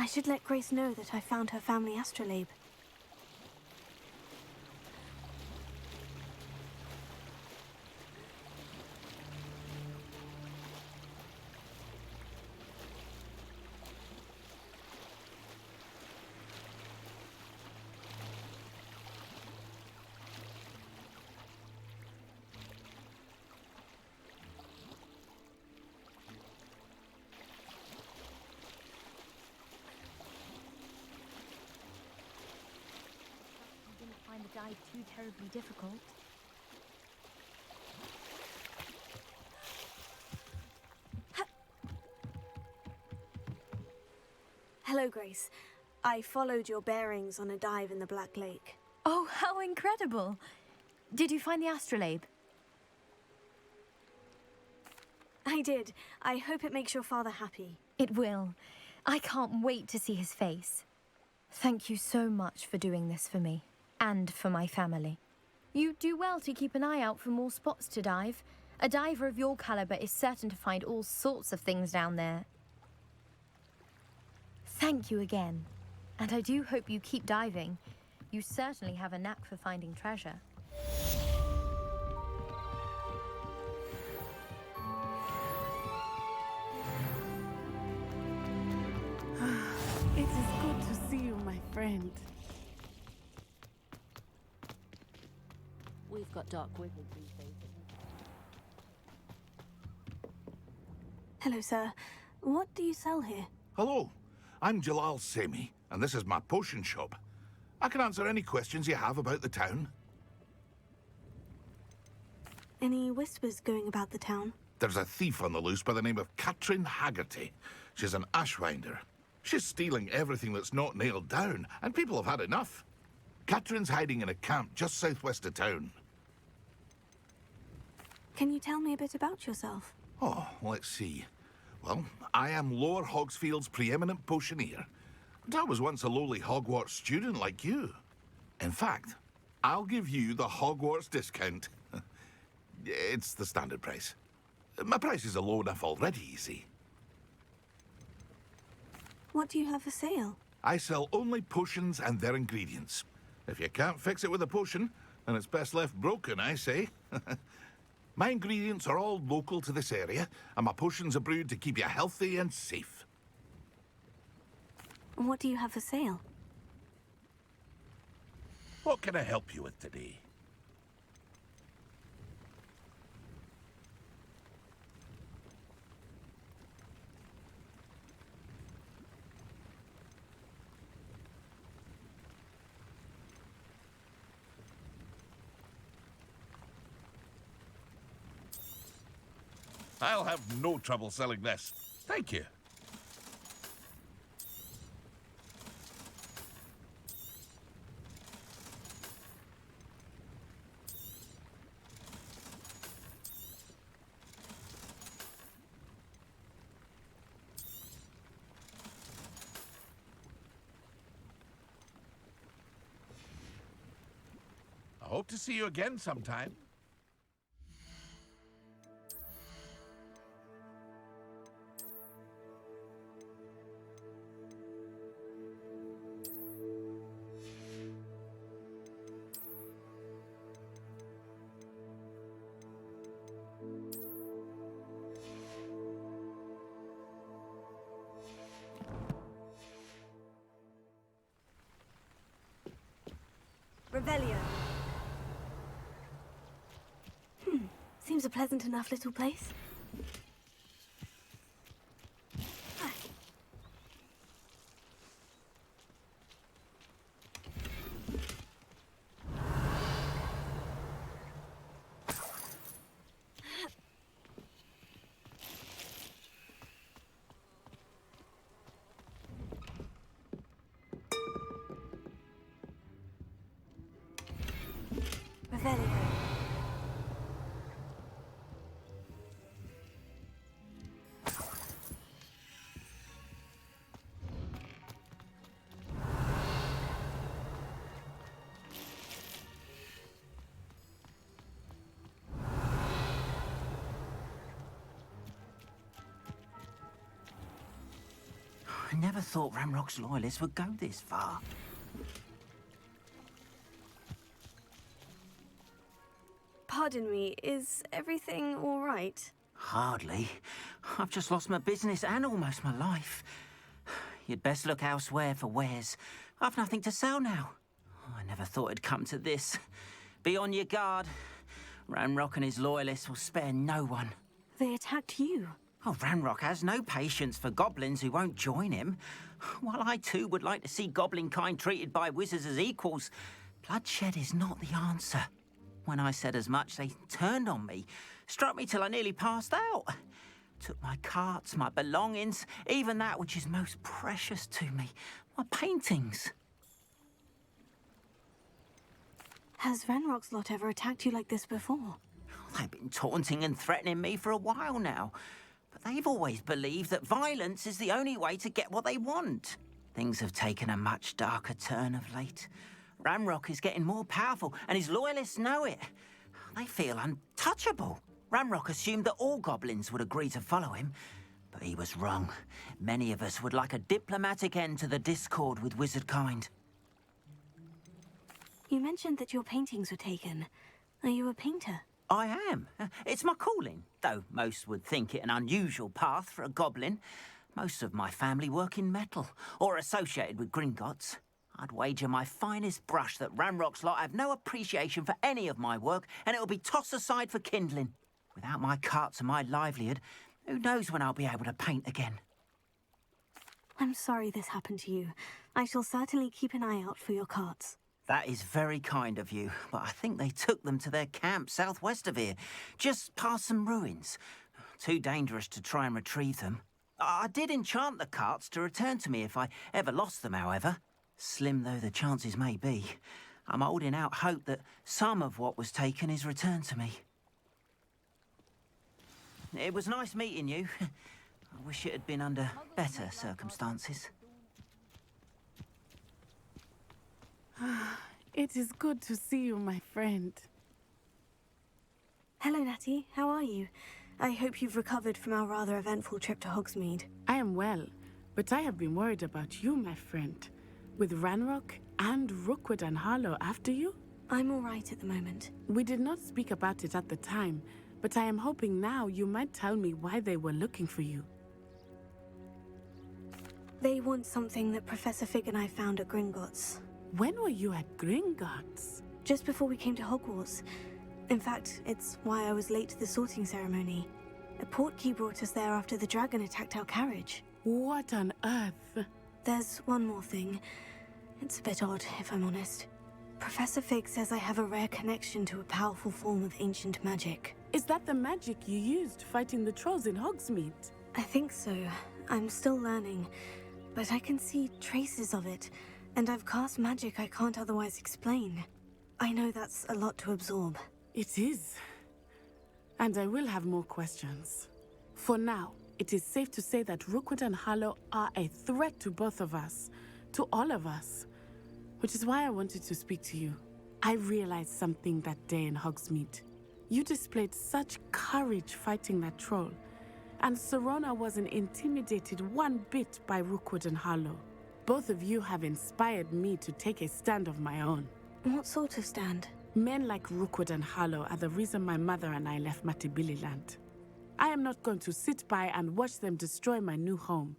should let Grace know that I found her family astrolabe. Find the dive too terribly difficult. Hello, Grace. I followed your bearings on a dive in the Black Lake. Oh, how incredible! Did you find the astrolabe? I did. I hope it makes your father happy. It will. I can't wait to see his face. Thank you so much for doing this for me. And for my family. You do well to keep an eye out for more spots to dive. A diver of your caliber is certain to find all sorts of things down there. Thank you again. And I do hope you keep diving. You certainly have a knack for finding treasure. It is good to see you, my friend. We've got dark wizards these days. Hello, sir. What do you sell here? Hello, I'm Jalal Semi, and this is my potion shop. I can answer any questions you have about the town. Any whispers going about the town? There's a thief on the loose by the name of Katrin Haggerty. She's an ashwinder. She's stealing everything that's not nailed down, and people have had enough. Katrin's hiding in a camp just southwest of town. Can you tell me a bit about yourself? Oh, let's see. Well, I am Lower Hogsfield's preeminent potioneer. But I was once a lowly Hogwarts student like you. In fact, I'll give you the Hogwarts discount. It's the standard price. My prices are low enough already, you see. What do you have for sale? I sell only potions and their ingredients. If you can't fix it with a potion, then it's best left broken, I say. My ingredients are all local to this area, and my potions are brewed to keep you healthy and safe. What do you have for sale? What can I help you with today? I'll have no trouble selling this. Thank you. I hope to see you again sometime. Revelio. Seems a pleasant enough little place. Revelio. never thought Ranrock's loyalists would go this far. Pardon me, is everything all right? Hardly. I've just lost my business and almost my life. You'd best look elsewhere for wares. I've nothing to sell now. I never thought it'd come to this. Be on your guard. Ranrock and his loyalists will spare no one. They attacked you. Oh, Ranrock has no patience for goblins who won't join him. While I too would like to see goblin kind treated by wizards as equals, bloodshed is not the answer. When I said as much, they turned on me, struck me till I nearly passed out. Took my carts, my belongings, even that which is most precious to me, my paintings. Has Ranrock's lot ever attacked you like this before? They've been taunting and threatening me for a while now, but they've always believed that violence is the only way to get what they want. Things have taken a much darker turn of late. Ranrock is getting more powerful, and his loyalists know it. They feel untouchable. Ranrock assumed that all goblins would agree to follow him, but he was wrong. Many of us would like a diplomatic end to the discord with wizard kind. You mentioned that your paintings were taken. Are you a painter? I am. It's my calling, though most would think it an unusual path for a goblin. Most of my family work in metal, or associated with Gringotts. I'd wager my finest brush that Ranrock's lot have no appreciation for any of my work, and it'll be tossed aside for kindling. Without my carts and my livelihood, who knows when I'll be able to paint again. I'm sorry this happened to you. I shall certainly keep an eye out for your carts. That is very kind of you, but I think they took them to their camp southwest of here, just past some ruins. Too dangerous to try and retrieve them. I did enchant the carts to return to me if I ever lost them, however. Slim though the chances may be, I'm holding out hope that some of what was taken is returned to me. It was nice meeting you. I wish it had been under better circumstances. It is good to see you, my friend. Hello, Natty. How are you? I hope you've recovered from our rather eventful trip to Hogsmeade. I am well, but I have been worried about you, my friend. With Ranrock and Rookwood and Harlow after you? I'm all right at the moment. We did not speak about it at the time, but I am hoping now you might tell me why they were looking for you. They want something that Professor Fig and I found at Gringotts. When were you at Gringotts? Just before we came to Hogwarts. In fact, it's why I was late to the sorting ceremony. A portkey brought us there after the dragon attacked our carriage. What on earth? There's one more thing. It's a bit odd, if I'm honest. Professor Fig says I have a rare connection to a powerful form of ancient magic. Is that the magic you used fighting the trolls in Hogsmeade? I think so. I'm still learning, but I can see traces of it, and I've cast magic I can't otherwise explain. I know that's a lot to absorb. It is. And I will have more questions. For now, it is safe to say that Rookwood and Harlow are a threat to both of us, to all of us, which is why I wanted to speak to you. I realized something that day in Hogsmeade. You displayed such courage fighting that troll, and Serona wasn't intimidated one bit by Rookwood and Harlow. Both of you have inspired me to take a stand of my own. What sort of stand? Men like Rookwood and Harlow are the reason my mother and I left Matibililand. I am not going to sit by and watch them destroy my new home.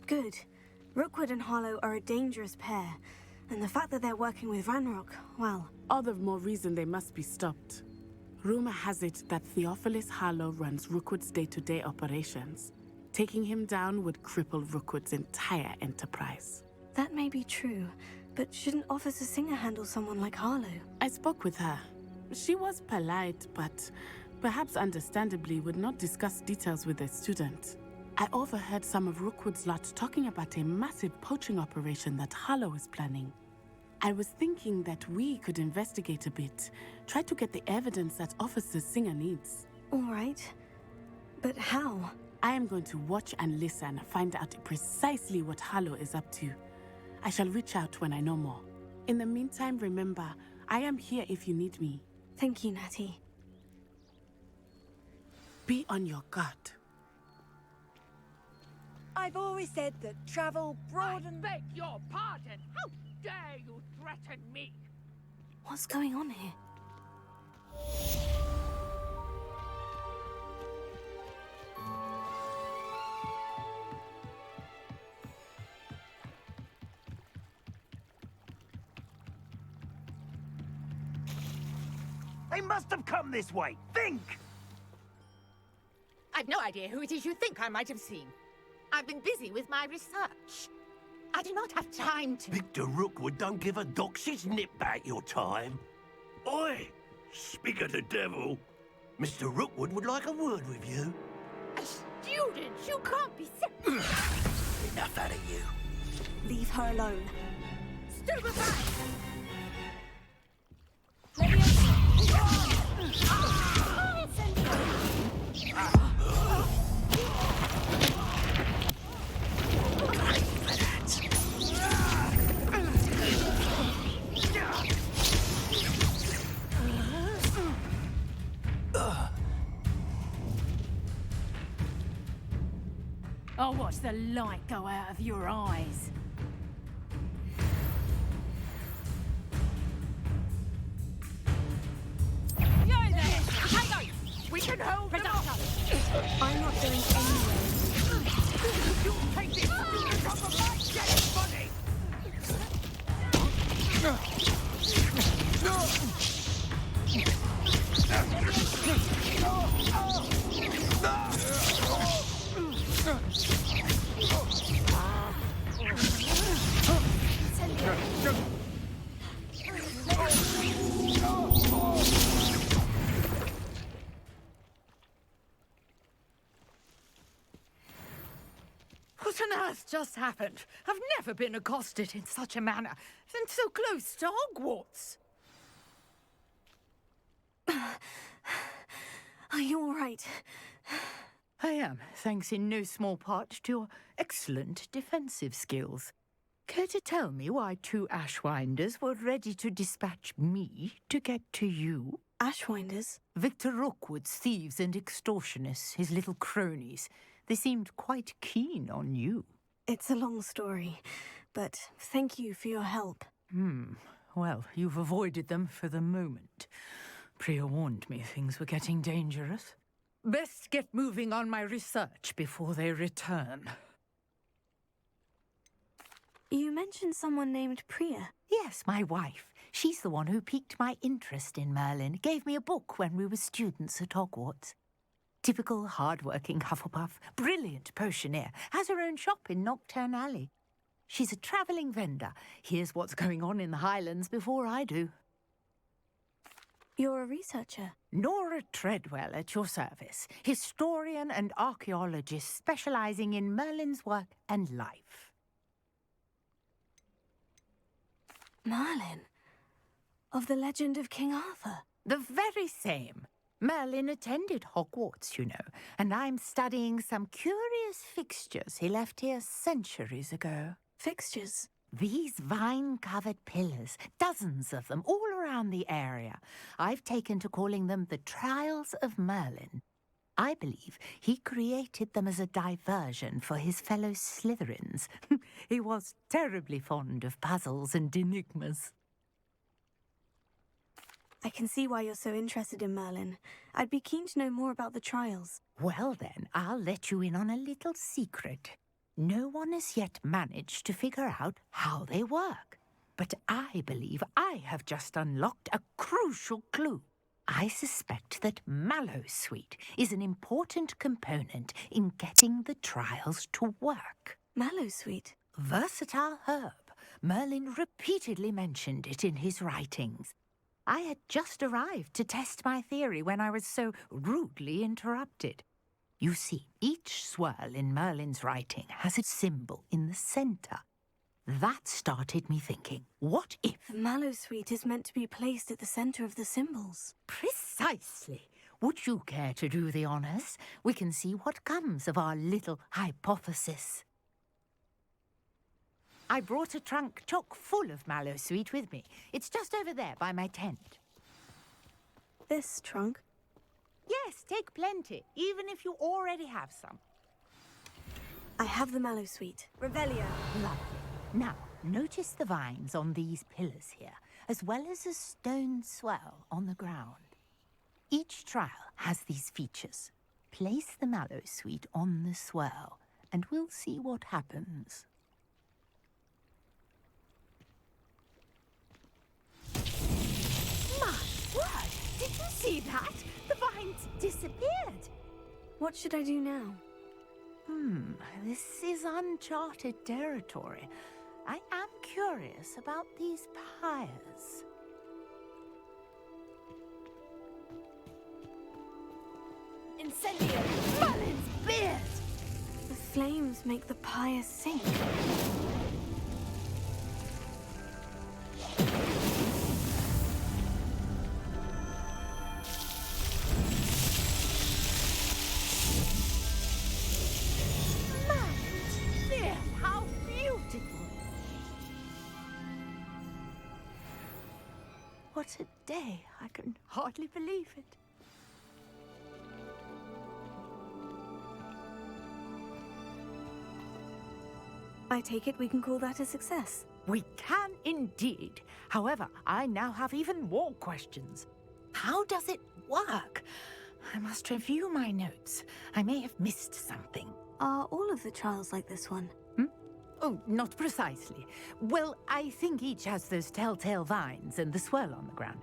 Good. Rookwood and Harlow are a dangerous pair, and the fact that they're working with Ranrock, well... All the more reason they must be stopped. Rumor has it that Theophilus Harlow runs Rookwood's day-to-day operations. Taking him down would cripple Rookwood's entire enterprise. That may be true, but shouldn't Officer Singer handle someone like Harlow? I spoke with her. She was polite, but perhaps understandably would not discuss details with a student. I overheard some of Rookwood's lot talking about a massive poaching operation that Harlow is planning. I was thinking that we could investigate a bit, try to get the evidence that Officer Singer needs. All right. But how? I am going to watch and listen, find out precisely what Harlow is up to. I shall reach out when I know more. In the meantime, remember, I am here if you need me. Thank you, Natty. Be on your guard. I've always said that travel broadens... I beg your pardon! How dare you threaten me? What's going on here? They must have come this way. Think! I've no idea who it is you think I might have seen. I've been busy with my research. I do not have time to... Victor Rookwood don't give a doxy's nip back your time. Oi! Speak of the devil. Mr. Rookwood would like a word with you. A student? You can't be serious. Enough out of you. Leave her alone. Stupefy! I'll watch the light go out of your eyes. Yeah, there! Potato! We can hold them off! I'm not going anywhere. You take this! It's off of my dead body! What on earth just happened? I've never been accosted in such a manner, and so close to Hogwarts. Are you all right? I am, thanks in no small part to your excellent defensive skills. Care to tell me why two Ashwinders were ready to dispatch me to get to you? Ashwinders? Victor Rookwood's thieves and extortionists, his little cronies. They seemed quite keen on you. It's a long story, but thank you for your help. Well, you've avoided them for the moment. Priya warned me things were getting dangerous. Best get moving on my research before they return. You mentioned someone named Priya. Yes, my wife. She's the one who piqued my interest in Merlin. Gave me a book when we were students at Hogwarts. Typical hard-working Hufflepuff, brilliant potioneer, has her own shop in Knockturn Alley. She's a travelling vendor. Hears what's going on in the Highlands before I do. You're a researcher? Nora Treadwell at your service, historian and archaeologist specialising in Merlin's work and life. Merlin? Of the legend of King Arthur? The very same. Merlin attended Hogwarts, you know, and I'm studying some curious fixtures he left here centuries ago. Fixtures? These vine-covered pillars, dozens of them, all around the area. I've taken to calling them the Trials of Merlin. I believe he created them as a diversion for his fellow Slytherins. He was terribly fond of puzzles and enigmas. I can see why you're so interested in Merlin. I'd be keen to know more about the trials. Well then, I'll let you in on a little secret. No one has yet managed to figure out how they work. But I believe I have just unlocked a crucial clue. I suspect that Mallowsweet is an important component in getting the trials to work. Mallowsweet? Versatile herb. Merlin repeatedly mentioned it in his writings. I had just arrived to test my theory when I was so rudely interrupted. You see, each swirl in Merlin's writing has a symbol in the centre. That started me thinking, what if... The Mallowsweet is meant to be placed at the centre of the symbols. Precisely. Would you care to do the honours? We can see what comes of our little hypothesis. I brought a trunk chock full of Mallowsweet with me. It's just over there by my tent. This trunk? Yes, take plenty, even if you already have some. I have the mallow sweet. Revelio. Lovely. Now, notice the vines on these pillars here, as well as a stone swell on the ground. Each trial has these features. Place the mallow sweet on the swell, and we'll see what happens. My word! Did you see that? The vines disappeared. What should I do now? This is uncharted territory. I am curious about these pyres. Incendio! Merlin's beard! The flames make the pyre sink. Merlin's beard! How beautiful! What a day! I can hardly believe it. I take it we can call that a success. We can indeed. However, I now have even more questions. How does it work? I must review my notes. I may have missed something. Are all of the trials like this one? Oh, not precisely. Well, I think each has those telltale vines and the swirl on the ground.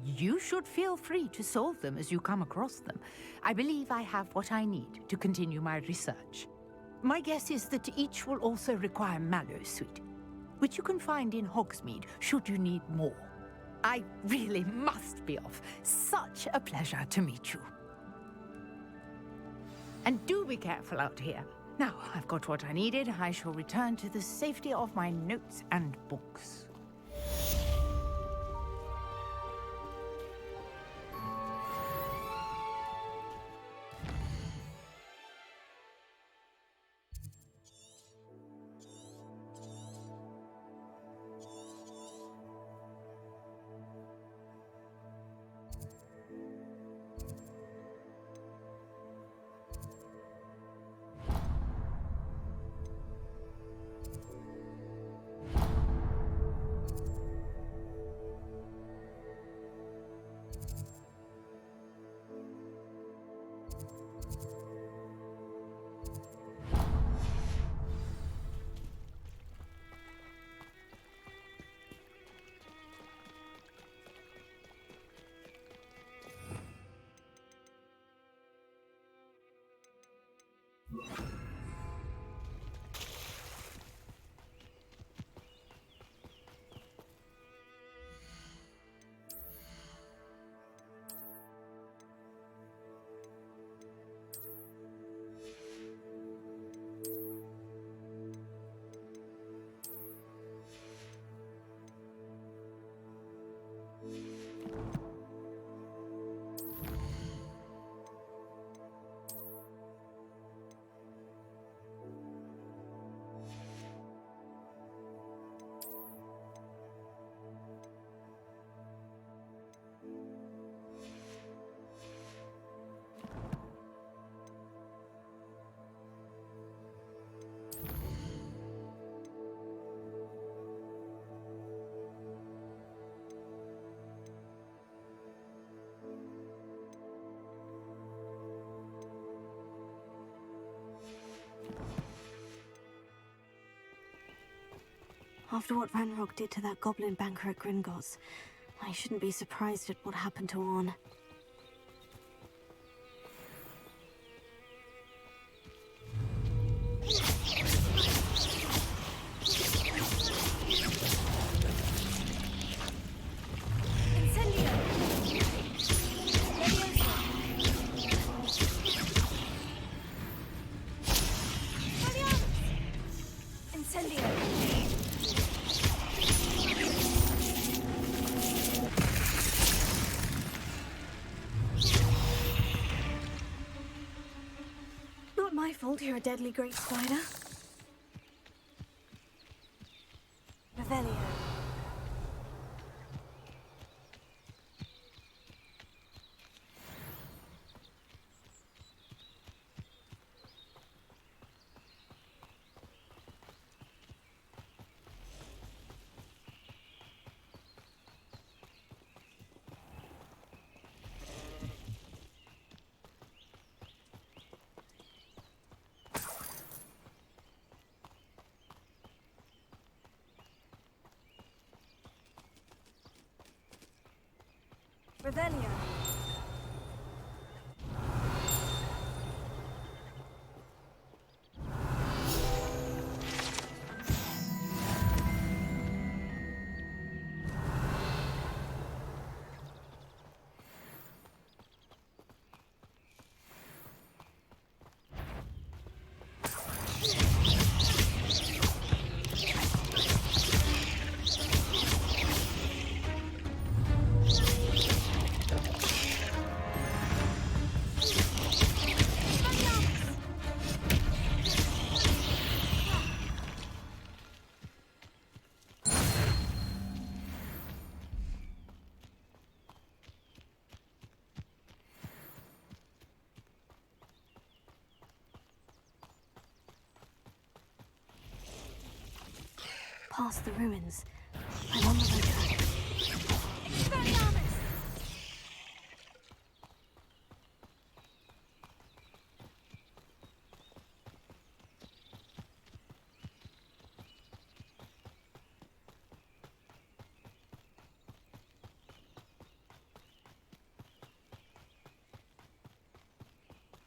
You should feel free to solve them as you come across them. I believe I have what I need to continue my research. My guess is that each will also require mallow sweet, which you can find in Hogsmeade should you need more. I really must be off. Such a pleasure to meet you. And do be careful out here. Now, I've got what I needed. I shall return to the safety of my notes and books. After what Ranrock did to that goblin banker at Gringotts, I shouldn't be surprised at what happened to Orn. My fault you're a deadly great spider. Revelio. Revelio. Past the ruins. I'm on the right track.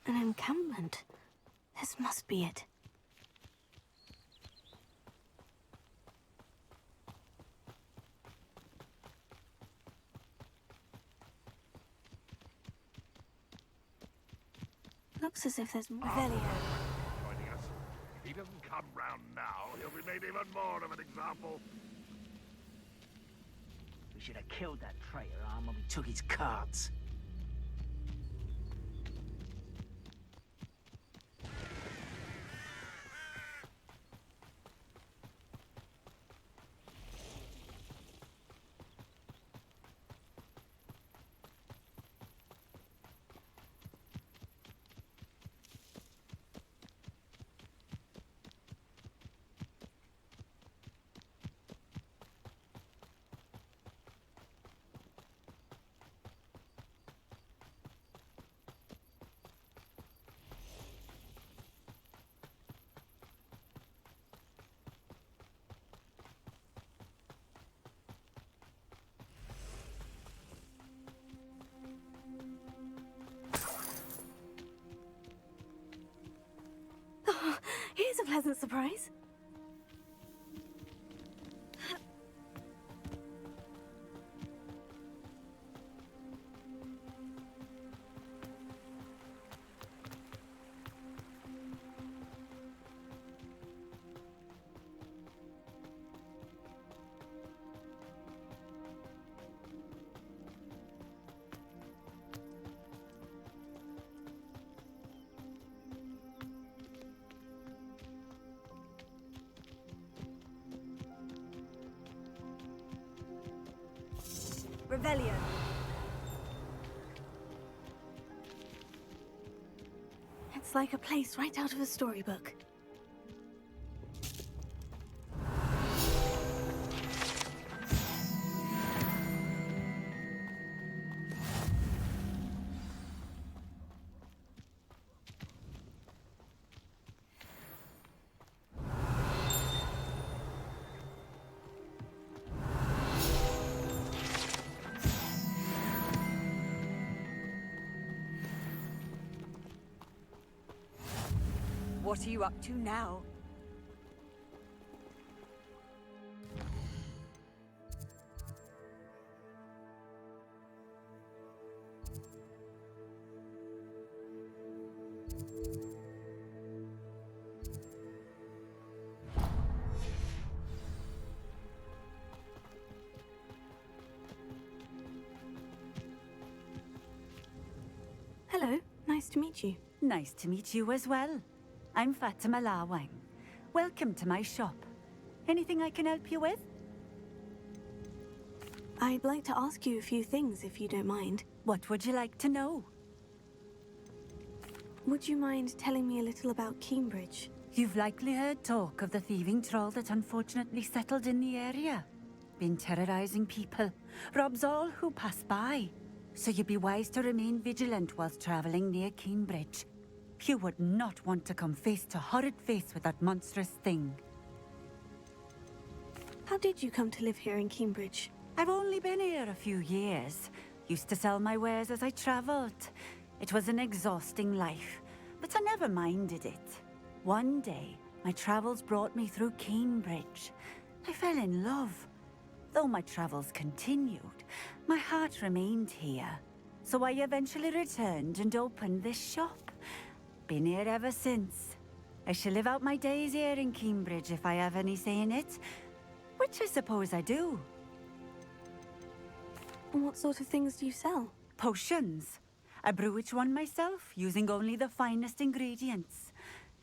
An encampment. This must be it. Looks as if there's more. Joining us. If he doesn't come round now, he'll be made even more of an example. We should have killed that traitor arm when we took his cards. Here's a pleasant surprise. Revelio. It's like a place right out of a storybook. What are you up to now? Hello, nice to meet you. Nice to meet you as well. I'm Fatima Lawang. Welcome to my shop. Anything I can help you with? I'd like to ask you a few things, if you don't mind. What would you like to know? Would you mind telling me a little about Cambridge? You've likely heard talk of the thieving troll that unfortunately settled in the area. Been terrorizing people. Robs all who pass by. So you'd be wise to remain vigilant whilst traveling near Cambridge. You would not want to come face to horrid face with that monstrous thing. How did you come to live here in Cambridge? I've only been here a few years. Used to sell my wares as I travelled. It was an exhausting life, but I never minded it. One day, my travels brought me through Cambridge. I fell in love. Though my travels continued, my heart remained here. So I eventually returned and opened this shop. Been here ever since. I shall live out my days here in Cambridge if I have any say in it, which I suppose I do. And what sort of things do you sell? Potions. I brew each one myself, using only the finest ingredients.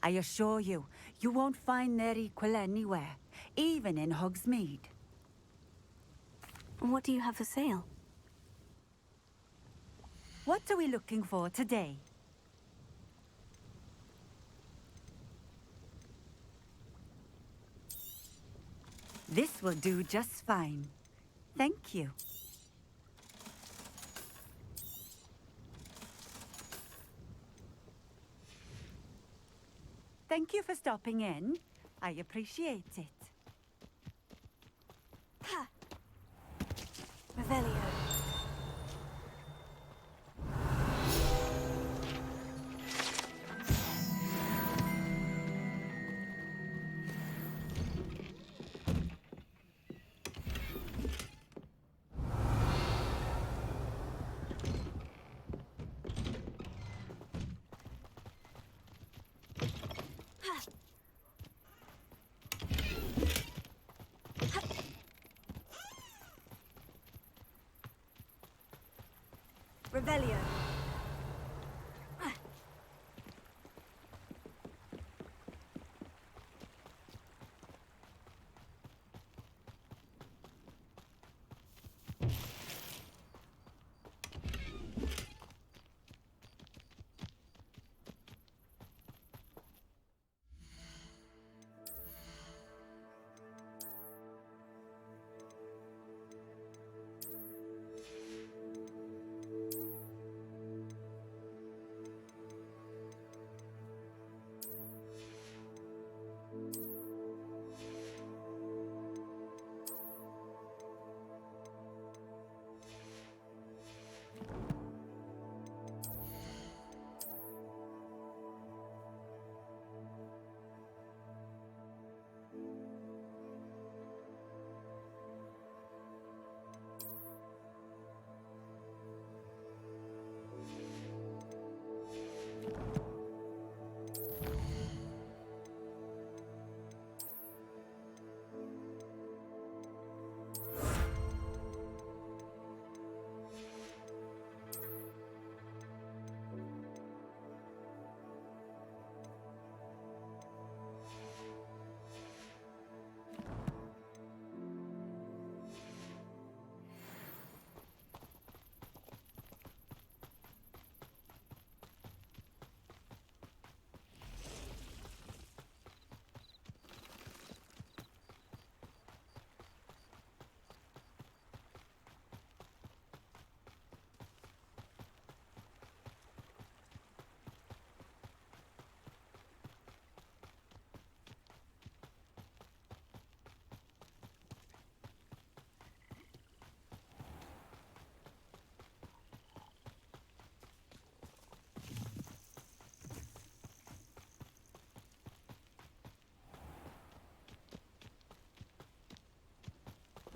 I assure you, you won't find their equal anywhere, even in Hogsmeade. And what do you have for sale? What are we looking for today? This will do just fine. Thank you. Thank you for stopping in. I appreciate it. Ha! Revelio. Revelio.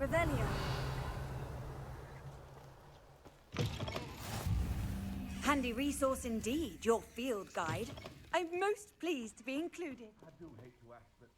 Revelio. Handy resource indeed, your field guide. I'm most pleased to be included. I do hate to ask, but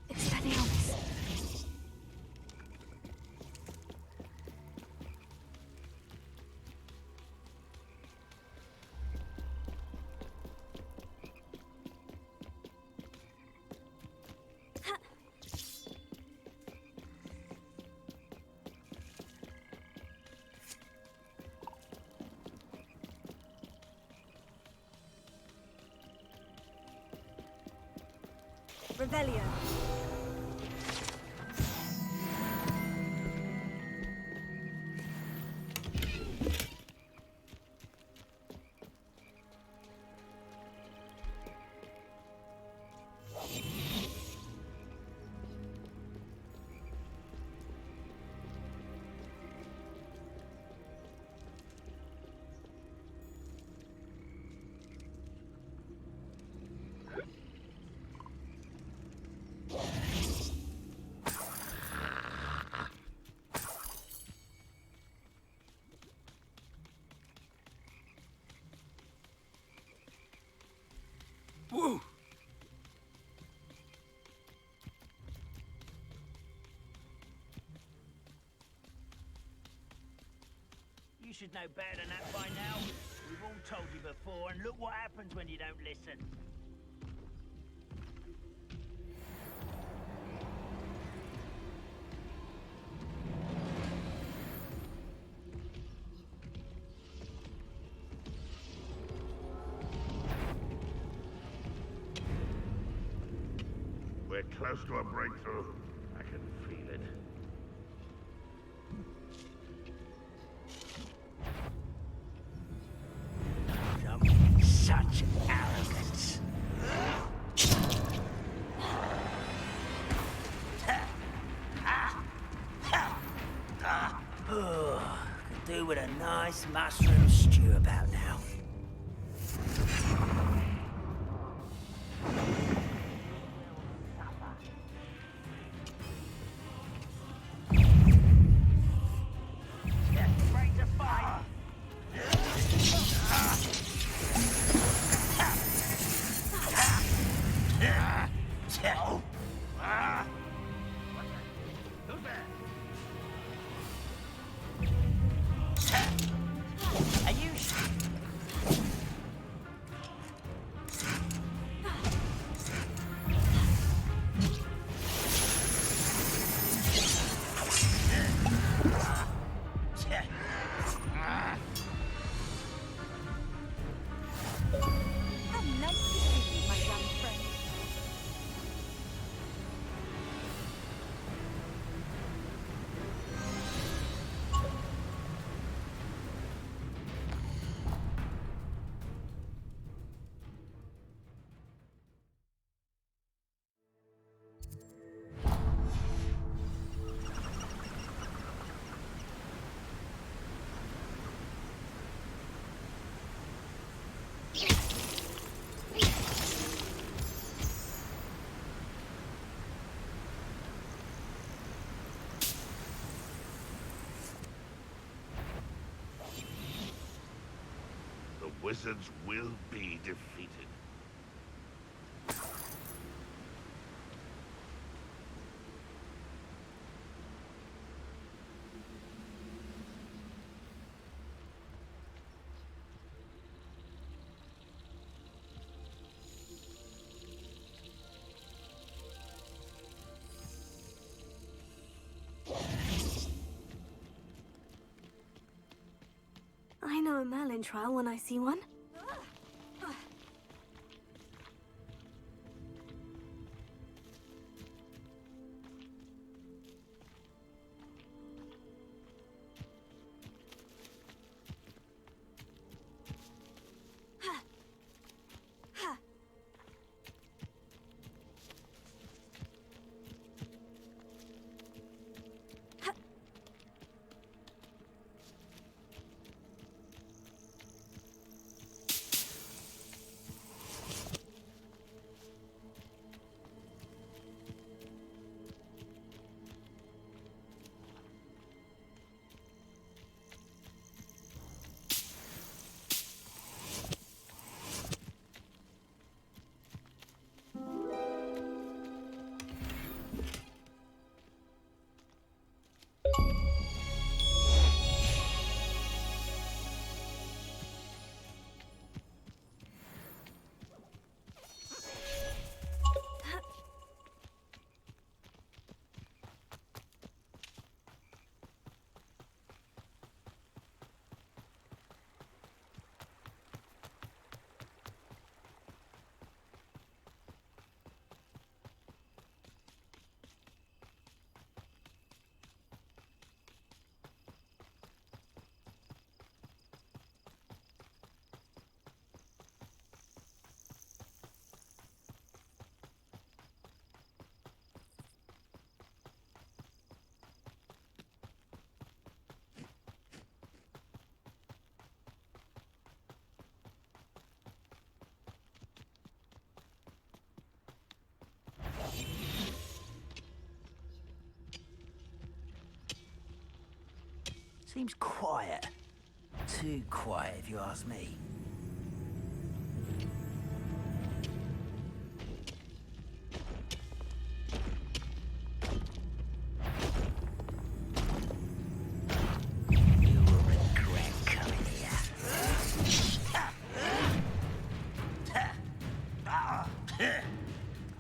Expelliarmus. Revelio. Whoa! You should know better than that by now. We've all told you before, and look what happens when you don't listen. We're close to a breakthrough. I can feel it. Such arrogance. Could do with a nice mushroom stew about now. The wizards will be defeated. I know a Merlin trial when I see one. Seems quiet. Too quiet, if you ask me. You will regret coming here.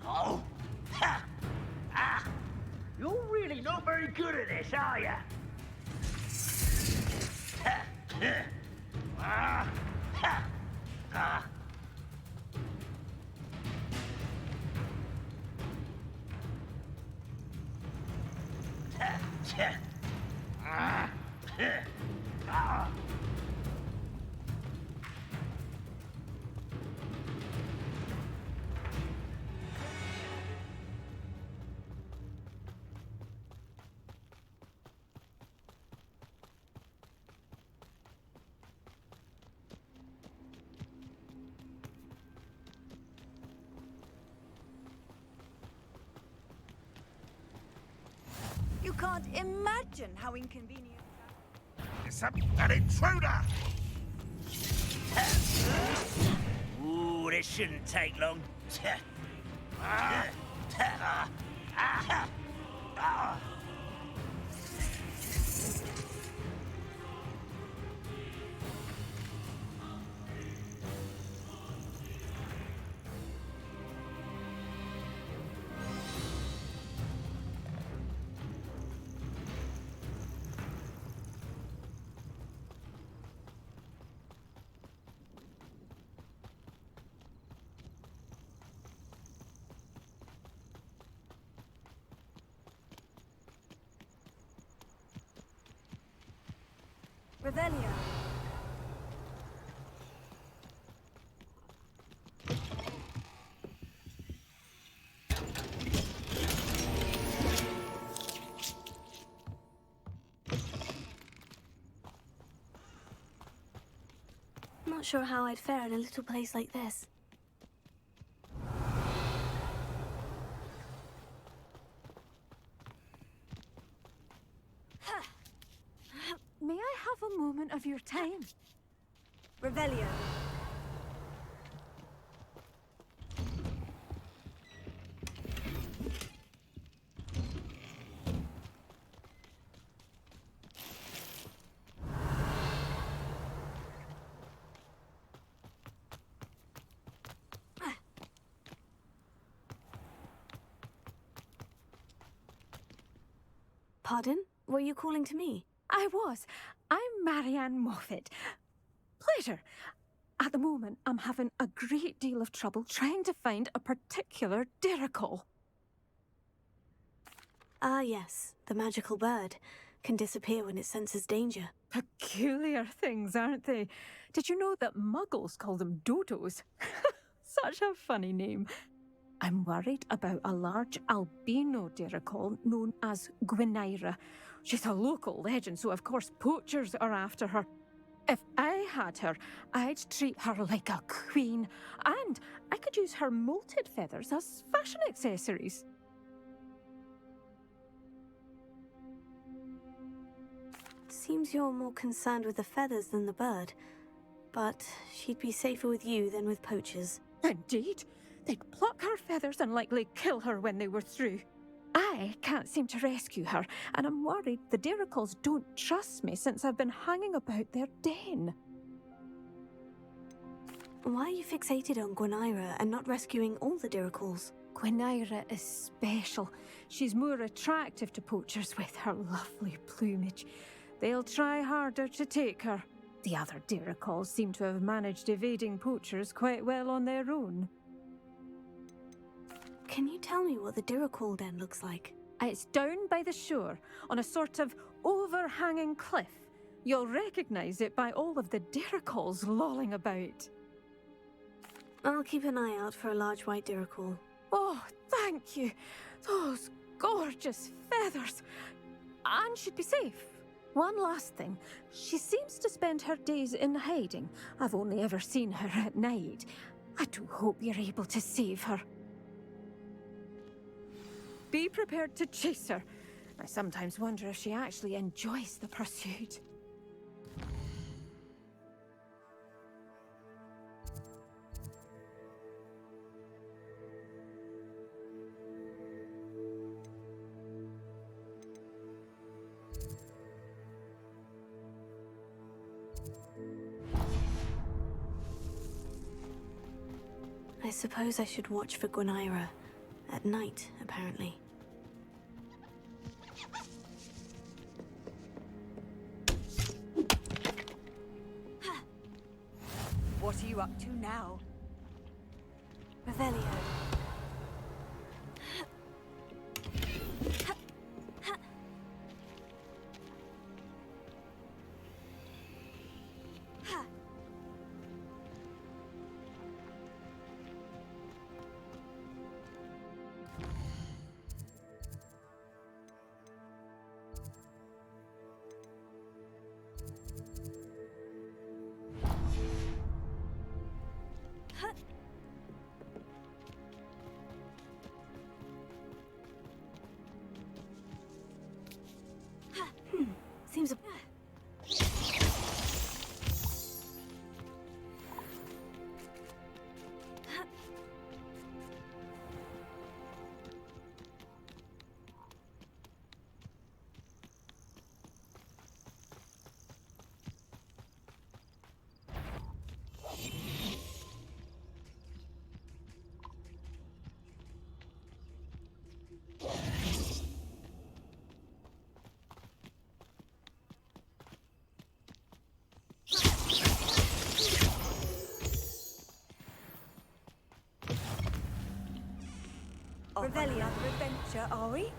Oh. You're really not very good at this, are you? You can't imagine how inconvenient. It's an intruder! Ooh, this shouldn't take long. Revelio. Not sure how I'd fare in a little place like this. May I have a moment of your time? Revelio. Pardon? Were you calling to me? I was. I'm Marianne Moffat. Pleasure. At the moment, I'm having a great deal of trouble trying to find a particular diricol. Ah, yes. The magical bird can disappear when it senses danger. Peculiar things, aren't they? Did you know that muggles call them dodos? Such a funny name. I'm worried about a large albino diricol known as Gwynaira. She's a local legend, so of course poachers are after her. If I had her, I'd treat her like a queen, and I could use her molted feathers as fashion accessories. Seems you're more concerned with the feathers than the bird. But she'd be safer with you than with poachers. Indeed. They'd pluck her feathers and likely kill her when they were through. I can't seem to rescue her, and I'm worried the diricols don't trust me since I've been hanging about their den. Why are you fixated on Gwynaira and not rescuing all the diricols? Gwynaira is special. She's more attractive to poachers with her lovely plumage. They'll try harder to take her. The other diricols seem to have managed evading poachers quite well on their own. Can you tell me what the diricol den looks like? It's down by the shore, on a sort of overhanging cliff. You'll recognize it by all of the diricols lolling about. I'll keep an eye out for a large white diricol. Oh, thank you. Those gorgeous feathers. And she'd be safe. One last thing. She seems to spend her days in hiding. I've only ever seen her at night. I do hope you're able to save her. Be prepared to chase her. I sometimes wonder if she actually enjoys the pursuit. I suppose I should watch for Gwynaira. At night, apparently. What are you up to now? Revelio. Seems a... Revelio, another adventure, are we?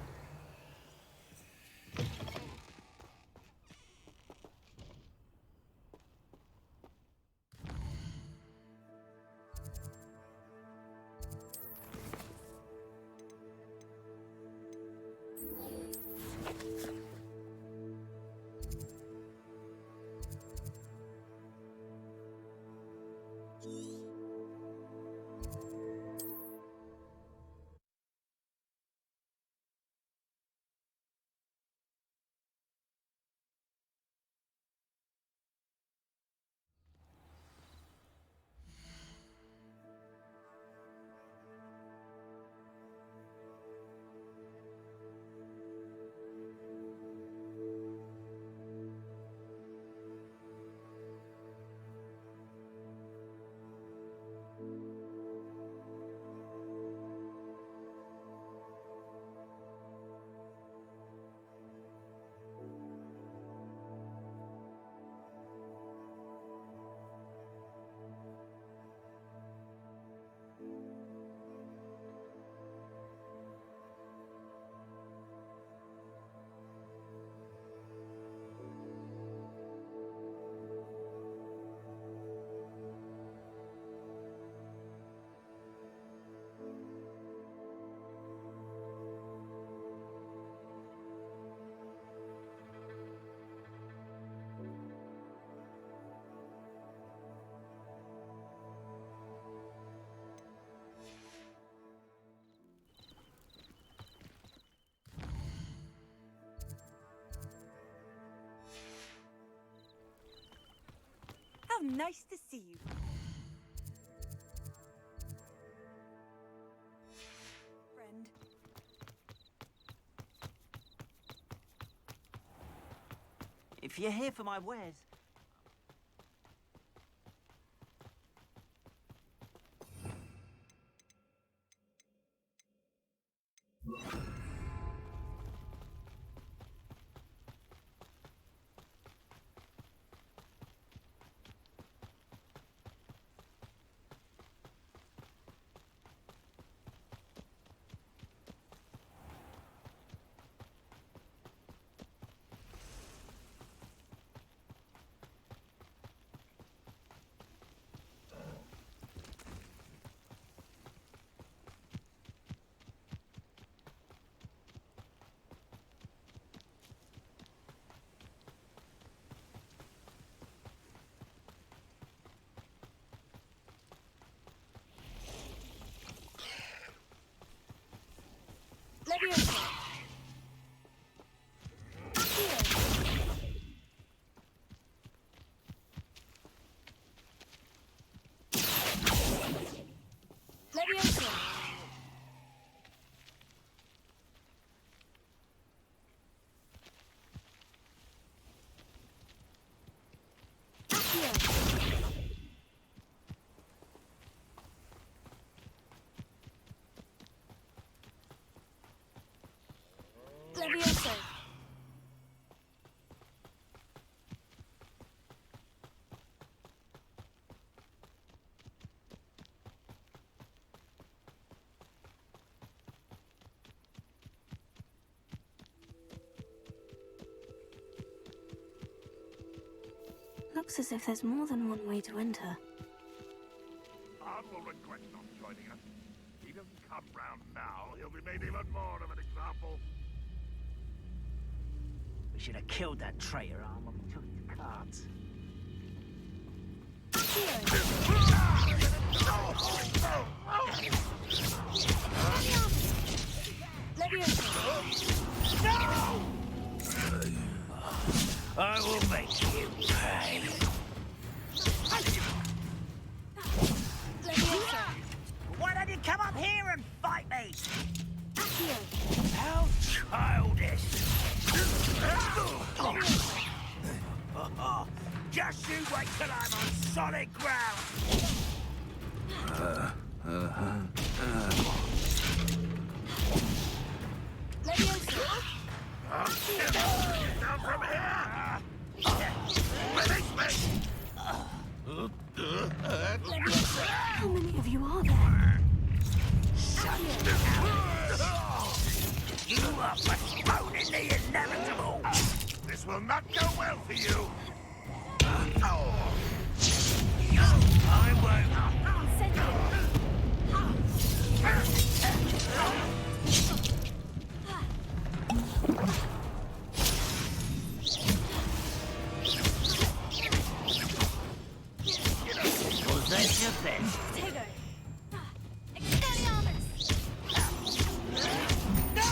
How nice to see you. Friend. If you're here for my wares... Leviosa. Leviosa. Levioso! Looks as if there's more than one way to enter. Ard will regret not joining us. If he doesn't come round now, he'll be made even more of an example. We should have killed that traitor arm when we took his cards. Levioso! I will make you pay. Levioso! Why don't you come up here and fight me? Accio! How childish! Just you wait till I'm on solid ground! Levioso! Down from here! Release me! Levioso! How many of you are there? You are postponing the inevitable! This will not go well for you! I won't! Was that your best? Tego! Expelliarmus! No!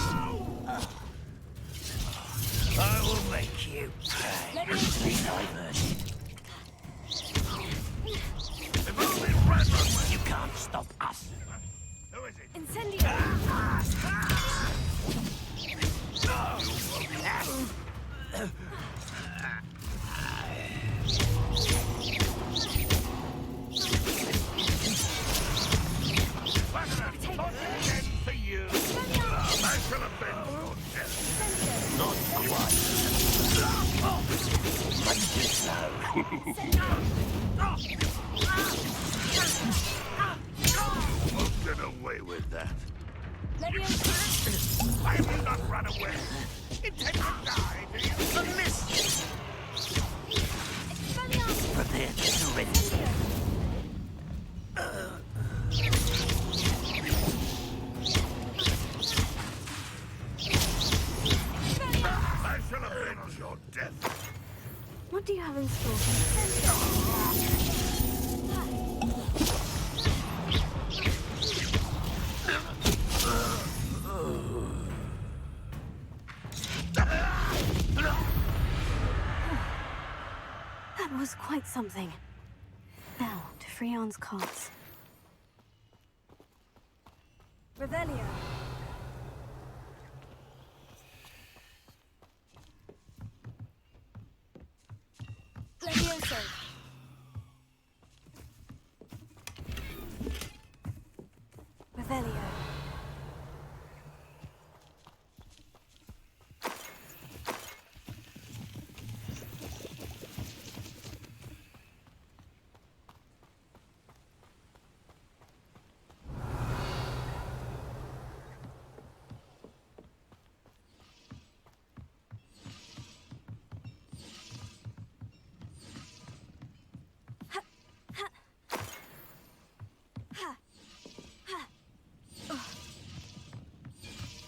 I will make you pay. Diverted. You can't stop us. Who is it? Incendio! For you! I shall avenge your death! Not quite. Mighty slow. You won't get away with that. Levioso! Why have you not run away? Intend to die, do you? A miss! Expelliarmus! Prepare to surrender. I shall avenge your death. What do you have in store? That was quite something. Now, to Freon's cards. Revelio! Levioso! Revelio!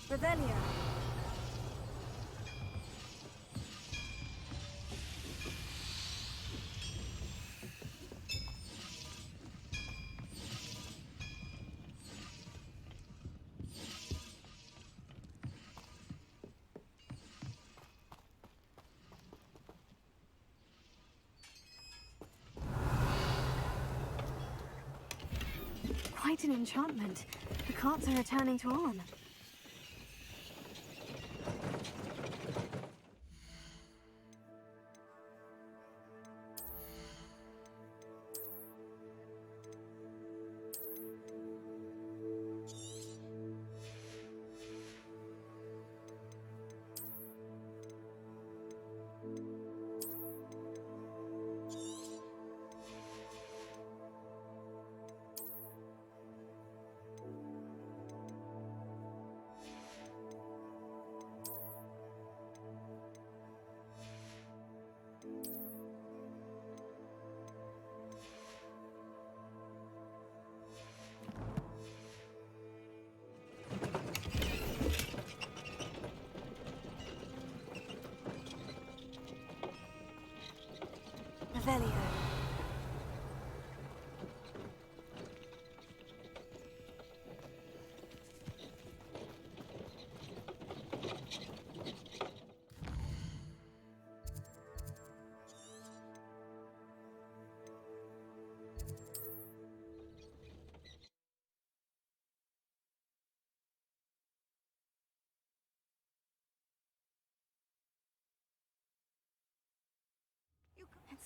Revelio! Quite an enchantment. The carts are returning to on.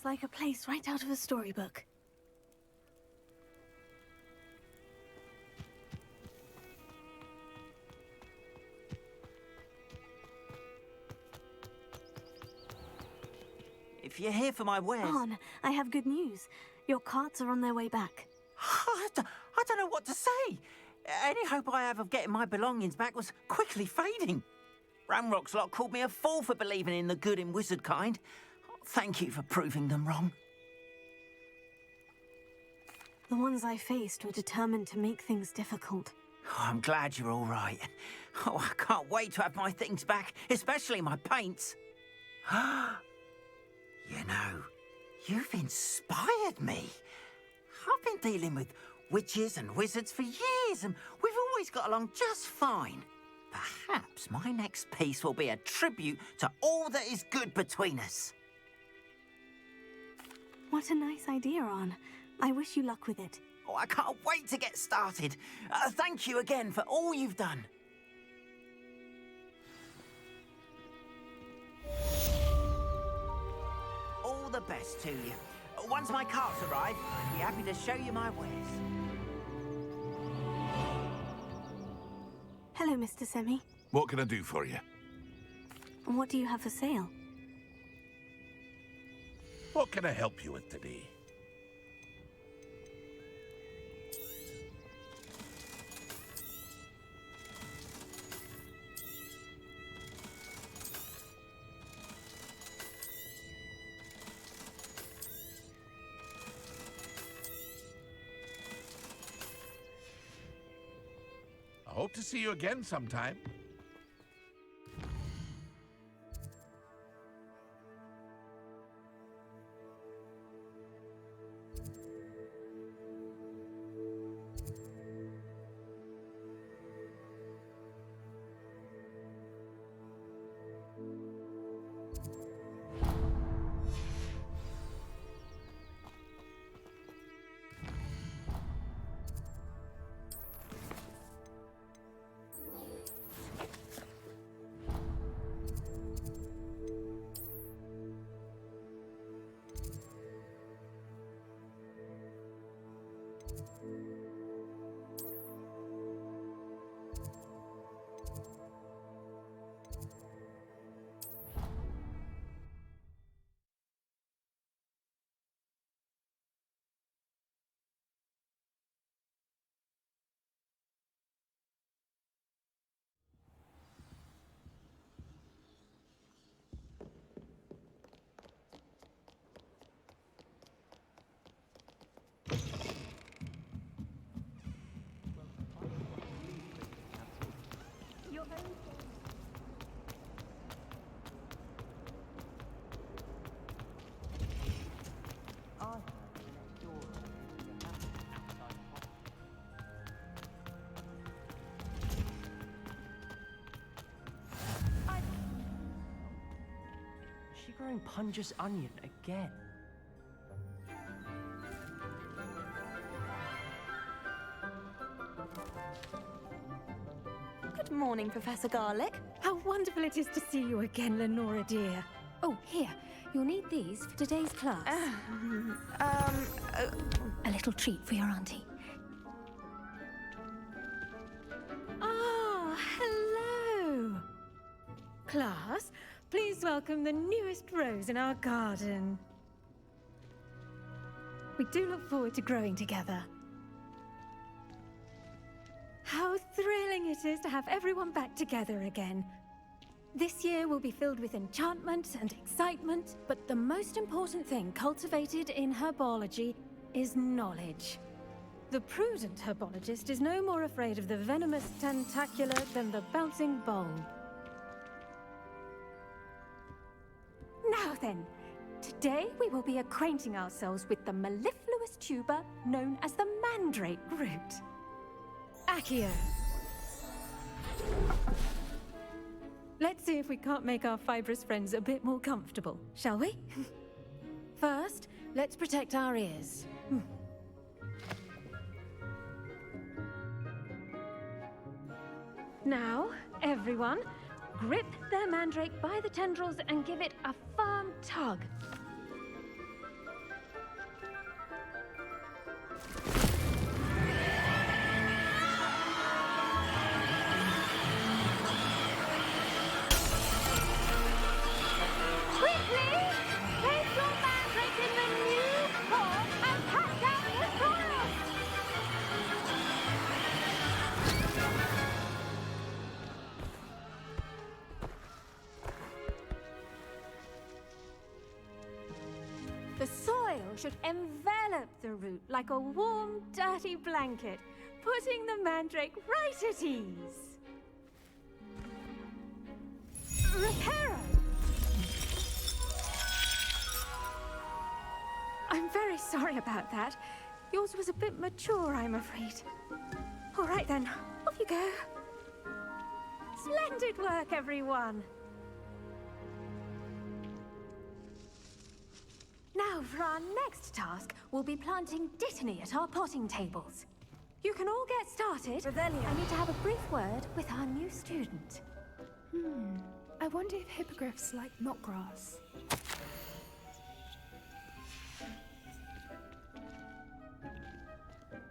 Looks like a place right out of a storybook. If you're here for my wares... Arn, I have good news. Your carts are on their way back. I don't know what to say. Any hope I have of getting my belongings back was quickly fading. Ranrock's lot called me a fool for believing in the good in wizard kind. Thank you for proving them wrong. The ones I faced were determined to make things difficult. Oh, I'm glad you're all right. Oh, I can't wait to have my things back, especially my paints. You know, you've inspired me. I've been dealing with witches and wizards for years, and we've always got along just fine. Perhaps my next piece will be a tribute to all that is good between us. What a nice idea, Arn. I wish you luck with it. Oh, I can't wait to get started. Thank you again for all you've done. All the best to you. Once my carts arrive, I'll be happy to show you my wares. Hello, Mr. Semi. What can I do for you? And what do you have for sale? What can I help you with today? I hope to see you again sometime. Is she growing Punja's onion again? Good morning, Professor Garlic. How wonderful it is to see you again, Lenora dear. Oh, here. You'll need these for today's class. A little treat for your auntie. Ah, hello. Class, please welcome the newest rose in our garden. We do look forward to growing together. How thrilling it is to have everyone back together again. This year will be filled with enchantment and excitement, but the most important thing cultivated in herbology is knowledge. The prudent herbologist is no more afraid of the venomous tentacular than the bouncing bulb. Now then, today we will be acquainting ourselves with the mellifluous tuber known as the mandrake root. Accio. Let's see if we can't make our fibrous friends a bit more comfortable, shall we? First, let's protect our ears. Now, everyone, grip their mandrake by the tendrils and give it a firm tug. oil should envelop the root like a warm, dirty blanket, putting the mandrake right at ease. Reparo! I'm very sorry about that. Yours was a bit mature, I'm afraid. All right then, off you go. Splendid work, everyone. Now, for our next task, we'll be planting Dittany at our potting tables. You can all get started. Revelio. I need to have a brief word with our new student. I wonder if hippogriffs like knotgrass.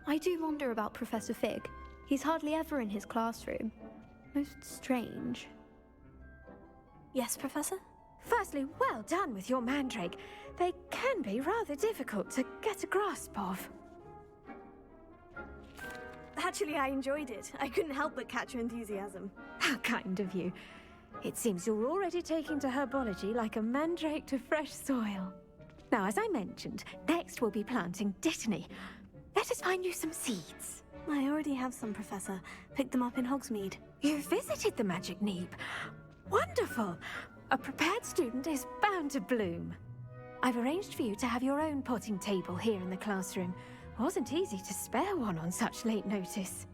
I do wonder about Professor Fig. He's hardly ever in his classroom. Most strange. Yes, Professor? Firstly, well done with your mandrake. They can be rather difficult to get a grasp of. Actually, I enjoyed it. I couldn't help but catch your enthusiasm. How kind of you. It seems you're already taking to herbology like a mandrake to fresh soil. Now, as I mentioned, next we'll be planting Dittany. Let us find you some seeds. I already have some, Professor. Picked them up in Hogsmeade. You visited the Magic Neep. Wonderful! A prepared student is bound to bloom. I've arranged for you to have your own potting table here in the classroom. Wasn't easy to spare one on such late notice.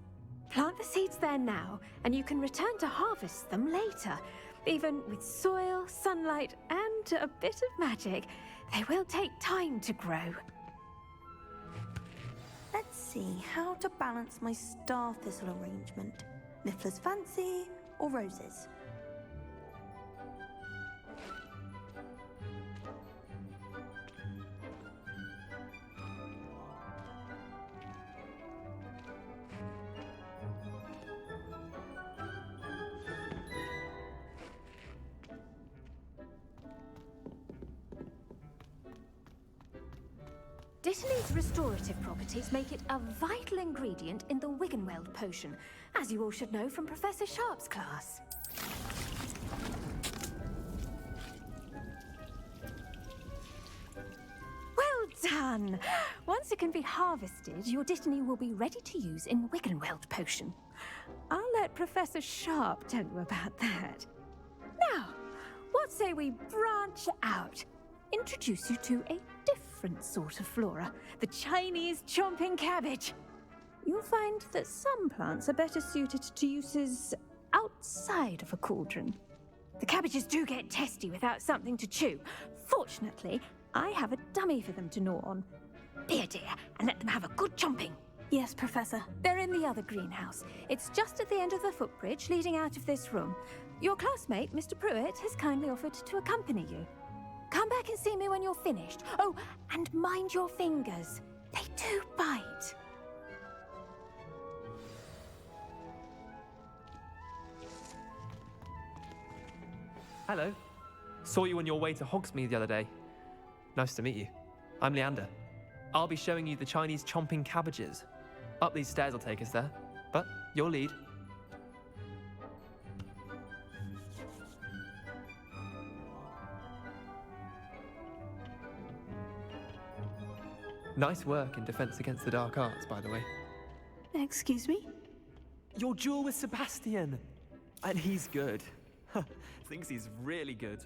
Plant the seeds there now, and you can return to harvest them later. Even with soil, sunlight, and a bit of magic, they will take time to grow. Let's see how to balance my star thistle arrangement. Miffler's Fancy or roses? Dittany's restorative properties make it a vital ingredient in the Wiggenweld potion, as you all should know from Professor Sharp's class. Well done! Once it can be harvested, your Dittany will be ready to use in Wiggenweld potion. I'll let Professor Sharp tell you about that. Now, what say we branch out? Introduce you to a different sort of flora, the Chinese chomping cabbage. You'll find that some plants are better suited to uses outside of a cauldron. The cabbages do get testy without something to chew. Fortunately, I have a dummy for them to gnaw on. Be a dear and let them have a good chomping. Yes, Professor. They're in the other greenhouse. It's just at the end of the footbridge leading out of this room. Your classmate, Mr. Pruitt, has kindly offered to accompany you. Come back and see me when you're finished. Oh, and mind your fingers. They do bite. Hello. Saw you on your way to Hogsmeade the other day. Nice to meet you. I'm Leander. I'll be showing you the Chinese chomping cabbages. Up these stairs will take us there, but your lead. Nice work in Defense Against the Dark Arts, by the way. Excuse me? Your duel with Sebastian! And he's good. Thinks he's really good.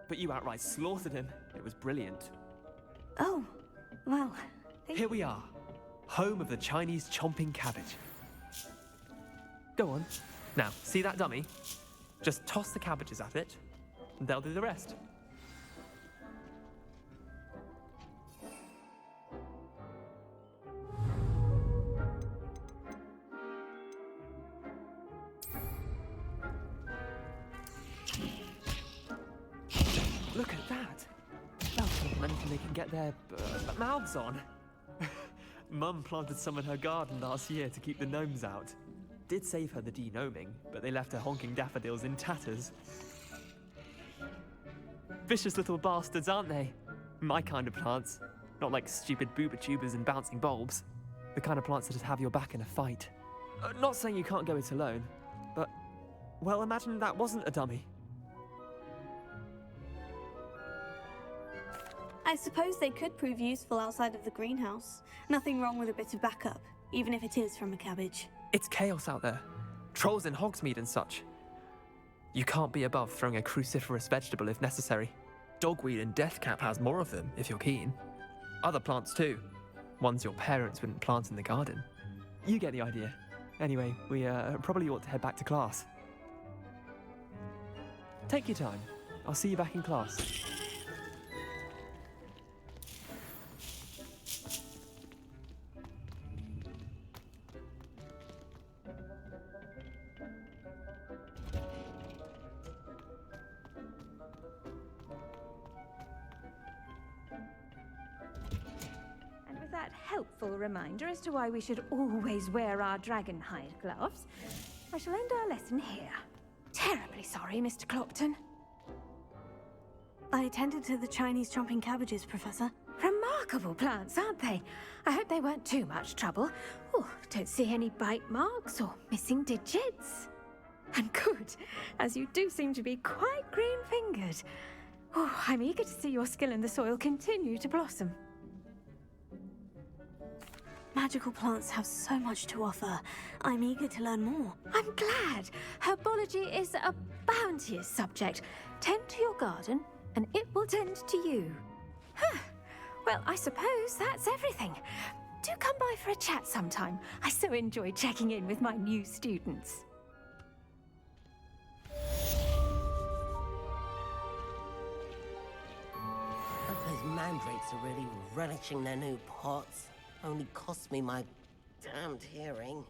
But you outright slaughtered him. It was brilliant. Oh, well... Here we are. Home of the Chinese chomping cabbage. Go on. Now, see that dummy? Just toss the cabbages at it, and they'll do the rest. Look at that! That's not anything they can get their mouths on. Mum planted some in her garden last year to keep the gnomes out. Did save her the de-gnoming, but they left her honking daffodils in tatters. Vicious little bastards, aren't they? My kind of plants. Not like stupid booba tubers and bouncing bulbs. The kind of plants that just have your back in a fight. Not saying you can't go it alone, but... well, imagine that wasn't a dummy. I suppose they could prove useful outside of the greenhouse. Nothing wrong with a bit of backup, even if it is from a cabbage. It's chaos out there. Trolls in Hogsmeade and such. You can't be above throwing a cruciferous vegetable if necessary. Dogweed and deathcap has more of them, if you're keen. Other plants too. Ones your parents wouldn't plant in the garden. You get the idea. Anyway, we probably ought to head back to class. Take your time. I'll see you back in class. And with that helpful reminder as to why we should always wear our dragon hide gloves, I shall end our lesson here. Terribly sorry, Mr. Clopton. I attended to the Chinese chomping cabbages, Professor. Remarkable plants, aren't they? I hope they weren't too much trouble. Oh, don't see any bite marks or missing digits. And good, as you do seem to be quite green-fingered. Oh, I'm eager to see your skill in the soil continue to blossom. Magical plants have so much to offer. I'm eager to learn more. I'm glad. Herbology is a bounteous subject. Tend to your garden, and it will tend to you. Huh. Well, I suppose that's everything. Do come by for a chat sometime. I so enjoy checking in with my new students. Those mandrakes are really relishing their new pots. Only cost me my damned hearing.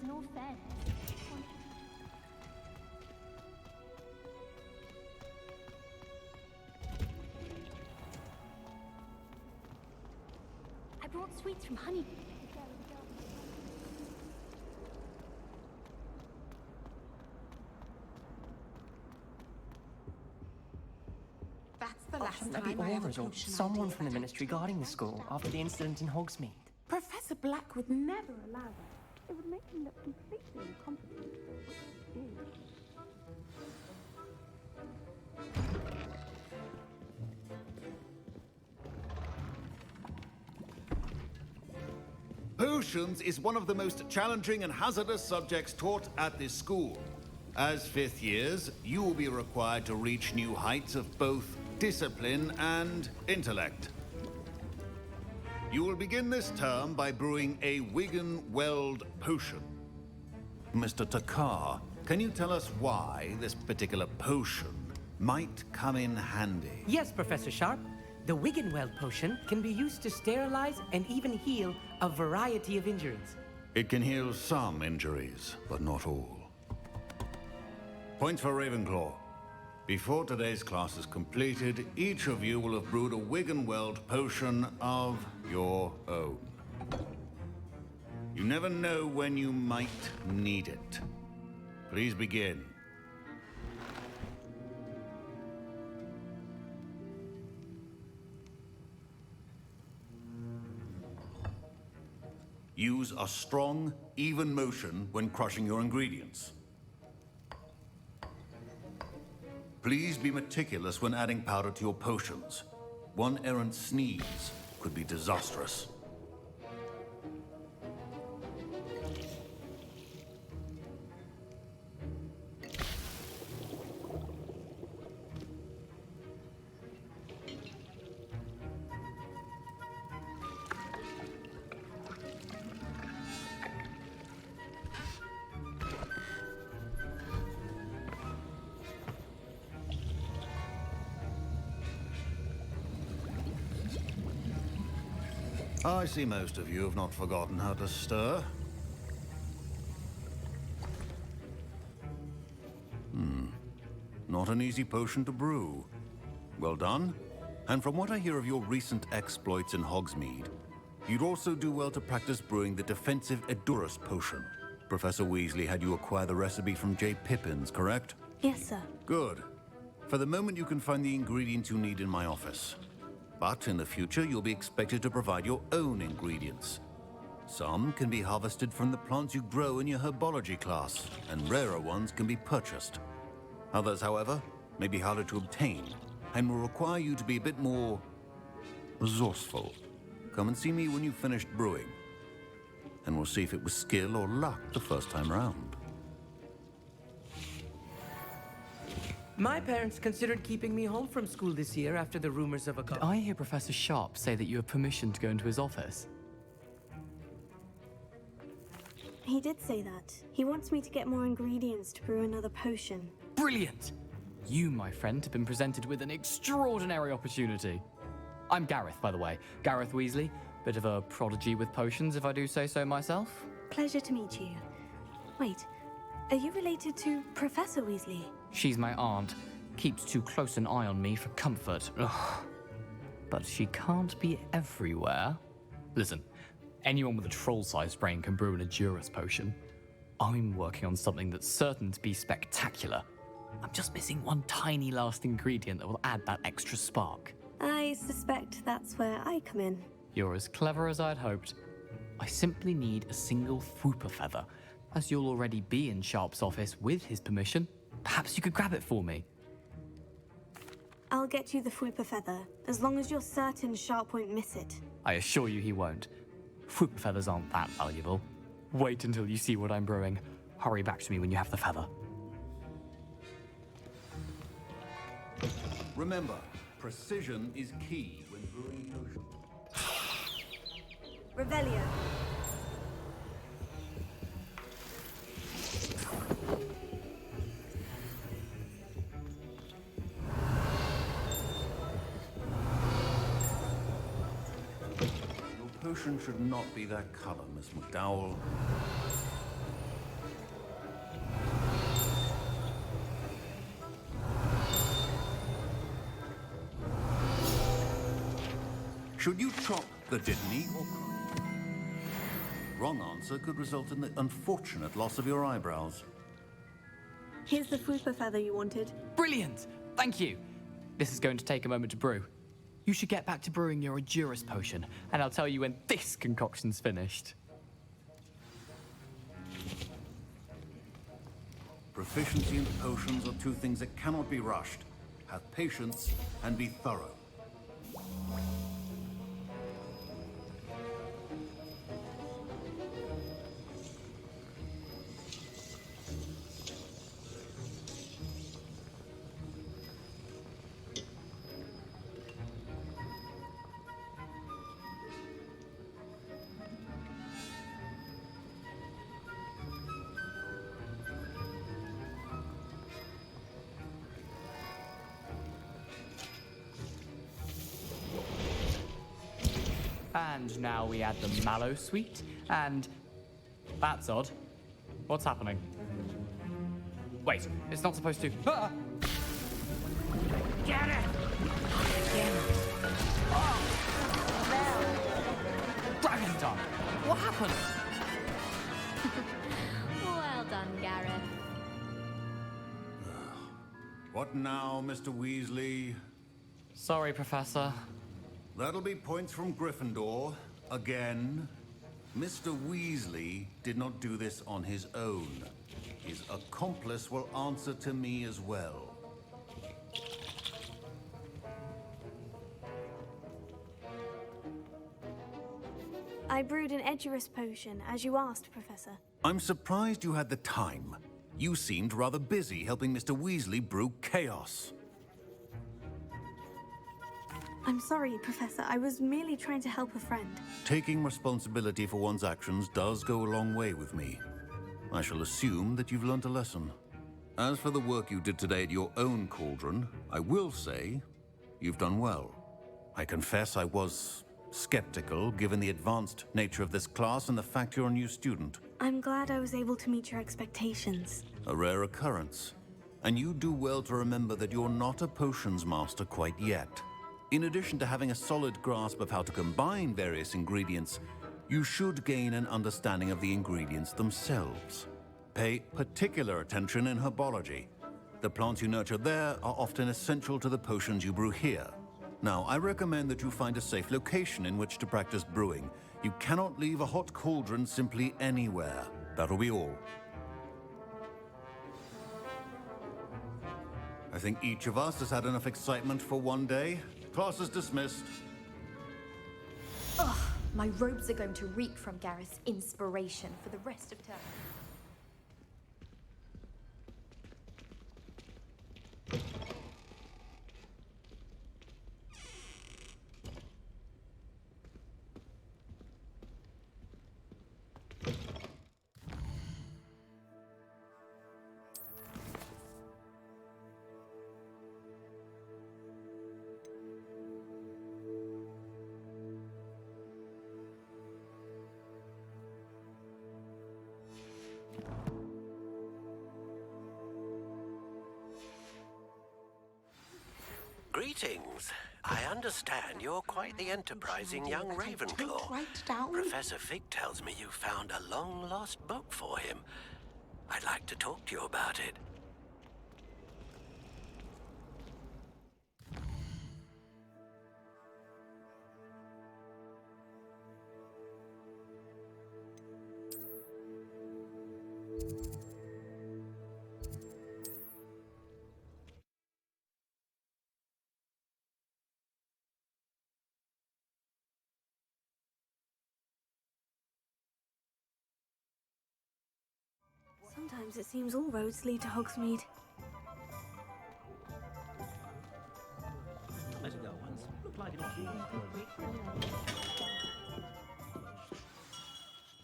In all fairness, I brought sweets from Honey. That's the last Shouldn't that be time I ever Aura's or potion someone ID from the that Ministry guarding the school after the incident in Hogsmeade? Professor Black would never allow that. It would make him look completely incompetent. Potions is one of the most challenging and hazardous subjects taught at this school. As fifth years, you will be required to reach new heights of both discipline and intellect. You will begin this term by brewing a Wigan-Weld potion. Mr. Takar, can you tell us why this particular potion might come in handy? Yes, Professor Sharp. The Wigan-Weld potion can be used to sterilize and even heal a variety of injuries. It can heal some injuries, but not all. Points for Ravenclaw. Before today's class is completed, each of you will have brewed a Wiggenweld potion of your own. You never know when you might need it. Please begin. Use a strong, even motion when crushing your ingredients. Please be meticulous when adding powder to your potions. One errant sneeze could be disastrous. I see most of you have not forgotten how to stir. Not an easy potion to brew. Well done. And from what I hear of your recent exploits in Hogsmeade, you'd also do well to practice brewing the defensive Edurus potion. Professor Weasley had you acquire the recipe from J. Pippins, correct? Yes, sir. Good. For the moment, you can find the ingredients you need in my office. But in the future, you'll be expected to provide your own ingredients. Some can be harvested from the plants you grow in your herbology class, and rarer ones can be purchased. Others, however, may be harder to obtain, and will require you to be a bit more resourceful. Come and see me when you've finished brewing, and we'll see if it was skill or luck the first time round. My parents considered keeping me home from school this year after the rumors of a... Did I hear Professor Sharp say that you have permission to go into his office? He did say that. He wants me to get more ingredients to brew another potion. Brilliant! You, my friend, have been presented with an extraordinary opportunity. I'm Gareth, by the way. Gareth Weasley. Bit of a prodigy with potions, if I do say so myself. Pleasure to meet you. Wait, are you related to Professor Weasley? She's my aunt. Keeps too close an eye on me for comfort. Ugh. But she can't be everywhere. Listen, anyone with a troll-sized brain can brew an Edurus potion. I'm working on something that's certain to be spectacular. I'm just missing one tiny last ingredient that will add that extra spark. I suspect that's where I come in. You're as clever as I'd hoped. I simply need a single Fwooper feather. As you'll already be in Sharp's office with his permission, perhaps you could grab it for me. I'll get you the Fwooper feather, as long as you're certain Sharp won't miss it. I assure you he won't. Fwooper feathers aren't that valuable. Wait until you see what I'm brewing. Hurry back to me when you have the feather. Remember, precision is key when brewing potions. Revelio. Your potion should not be that color, Miss McDowell. Should you chop the Dittany or... Wrong answer could result in the unfortunate loss of your eyebrows. Here's the Fwooper feather you wanted. Brilliant! Thank you! This is going to take a moment to brew. You should get back to brewing your Edurus potion, and I'll tell you when this concoction's finished. Proficiency in potions are two things that cannot be rushed. Have patience and be thorough. And now we add the mallow sweet, and... That's odd. What's happening? Wait, it's not supposed to... Ah! Get it! Again. Oh! Gravity done! What happened? Well done, Gareth. What now, Mr. Weasley? Sorry, Professor. That'll be points from Gryffindor. Again. Mr. Weasley did not do this on his own. His accomplice will answer to me as well. I brewed an Edurus potion, as you asked, Professor. I'm surprised you had the time. You seemed rather busy helping Mr. Weasley brew chaos. I'm sorry, Professor. I was merely trying to help a friend. Taking responsibility for one's actions does go a long way with me. I shall assume that you've learnt a lesson. As for the work you did today at your own cauldron, I will say you've done well. I confess I was skeptical, given the advanced nature of this class and the fact you're a new student. I'm glad I was able to meet your expectations. A rare occurrence. And you do well to remember that you're not a potions master quite yet. In addition to having a solid grasp of how to combine various ingredients, you should gain an understanding of the ingredients themselves. Pay particular attention in herbology. The plants you nurture there are often essential to the potions you brew here. Now, I recommend that you find a safe location in which to practice brewing. You cannot leave a hot cauldron simply anywhere. That'll be all. I think each of us has had enough excitement for one day. Class is dismissed. Ugh, my robes are going to reek from Gareth's inspiration for the rest of term. Greetings. I understand you're quite the enterprising young Ravenclaw. Professor Fig tells me you found a long-lost book for him. I'd like to talk to you about it. Sometimes it seems all roads lead to Hogsmeade.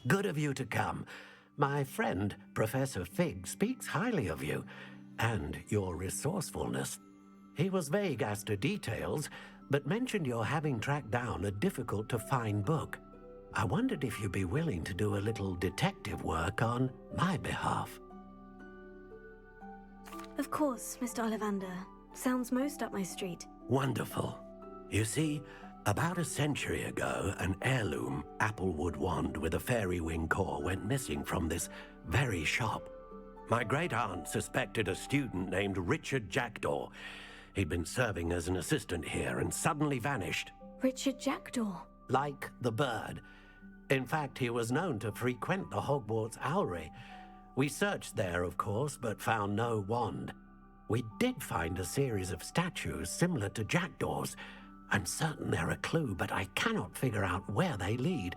Good of you to come. My friend, Professor Fig, speaks highly of you and your resourcefulness. He was vague as to details, but mentioned your having tracked down a difficult-to-find book. I wondered if you'd be willing to do a little detective work on my behalf. Of course, Mr. Ollivander. Sounds most up my street. Wonderful. You see, about a century ago, an heirloom applewood wand with a fairy wing core went missing from this very shop. My great-aunt suspected a student named Richard Jackdaw. He'd been serving as an assistant here and suddenly vanished. Richard Jackdaw? Like the bird. In fact, he was known to frequent the Hogwarts Owlery. We searched there, of course, but found no wand. We did find a series of statues similar to Jackdaw's. I'm certain they're a clue, but I cannot figure out where they lead.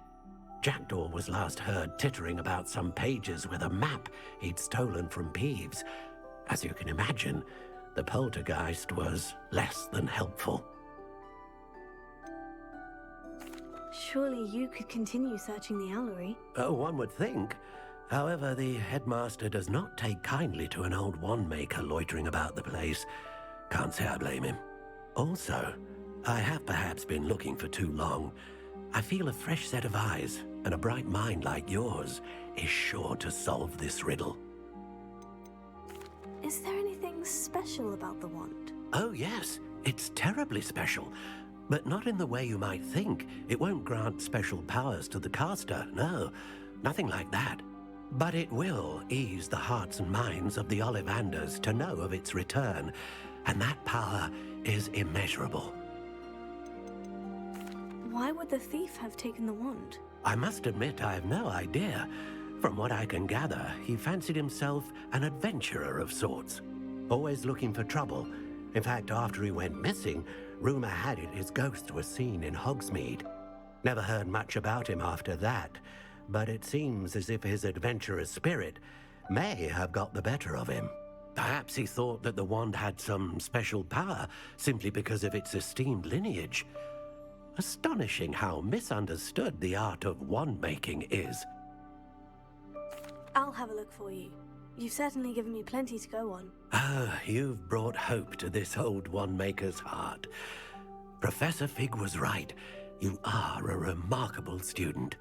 Jackdaw was last heard tittering about some pages with a map he'd stolen from Peeves. As you can imagine, the poltergeist was less than helpful. Surely you could continue searching the Owlery. Oh, one would think. However, the headmaster does not take kindly to an old wand-maker loitering about the place. Can't say I blame him. Also, I have perhaps been looking for too long. I feel a fresh set of eyes and a bright mind like yours is sure to solve this riddle. Is there anything special about the wand? Oh, yes. It's terribly special. But not in the way you might think. It won't grant special powers to the caster, no. Nothing like that. But it will ease the hearts and minds of the Ollivanders to know of its return. And that power is immeasurable. Why would the thief have taken the wand? I must admit I have no idea. From what I can gather, he fancied himself an adventurer of sorts. Always looking for trouble. In fact, after he went missing, rumor had it his ghost was seen in Hogsmeade. Never heard much about him after that, but it seems as if his adventurous spirit may have got the better of him. Perhaps he thought that the wand had some special power simply because of its esteemed lineage. Astonishing how misunderstood the art of wand-making is. I'll have a look for you. You've certainly given me plenty to go on. Ah, you've brought hope to this old wand-maker's heart. Professor Fig was right. You are a remarkable student.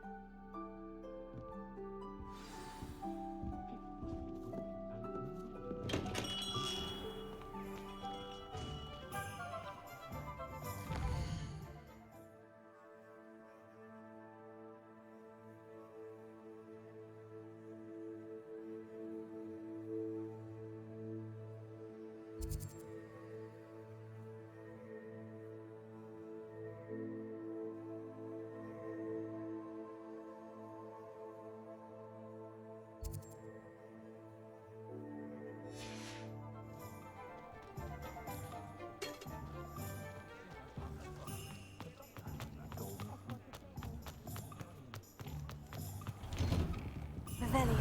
Revelio.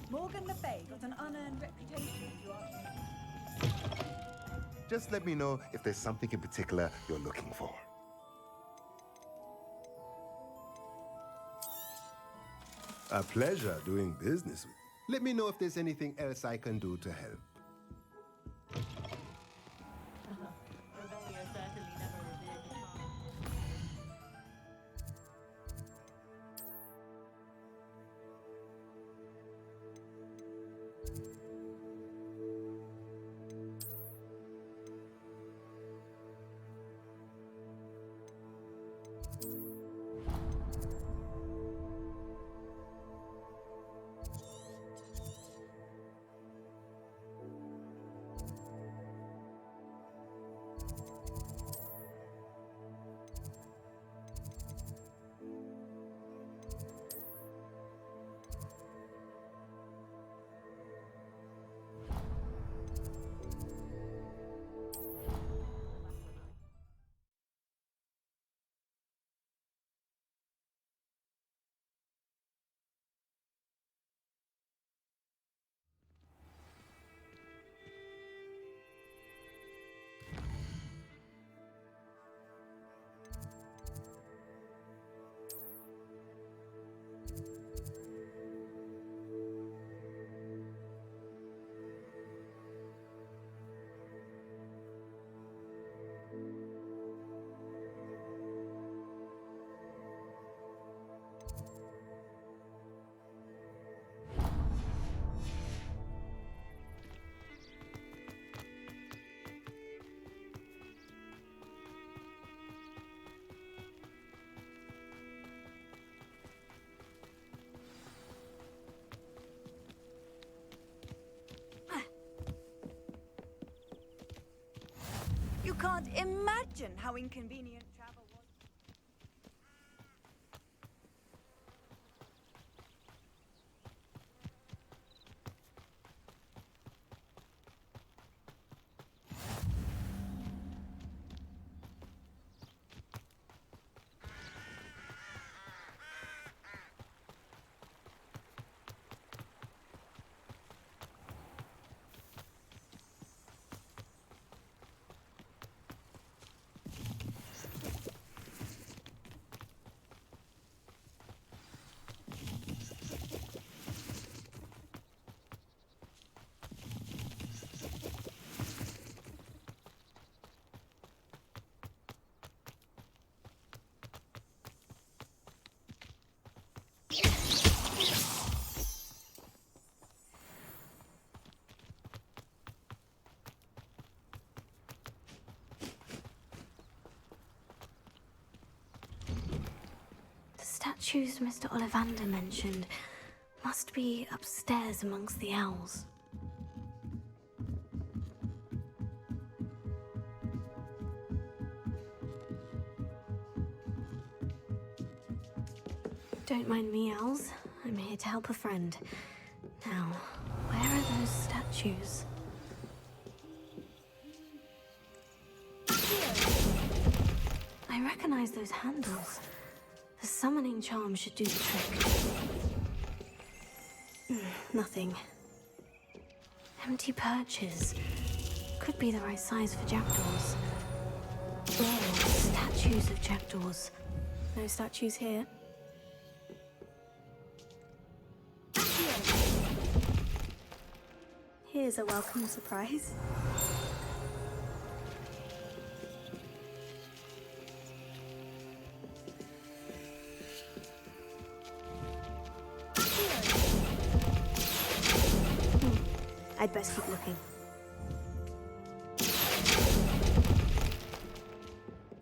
Morgan Le Fay got an unearned reputation, if you ask me. Just let me know if there's something in particular you're looking for. A pleasure doing business with you. Let me know if there's anything else I can do to help. You can't imagine how inconvenient travel was. statues Mr. Ollivander mentioned must be upstairs amongst the owls. Don't mind me, owls. I'm here to help a friend. Now, where are those statues? I recognize those handles. The summoning charm should do the trick. Nothing. Empty perches. Could be the right size for jackdaws. Oh, statues of jackdaws. No statues here. Here's a welcome surprise. I'd best keep looking.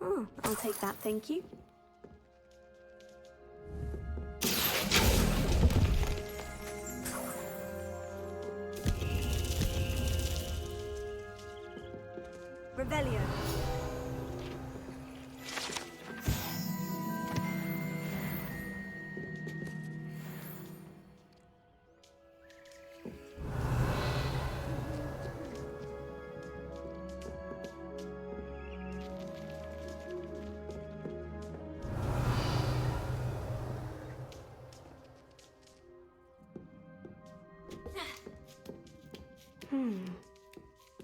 Oh, I'll take that, thank you. Revelio.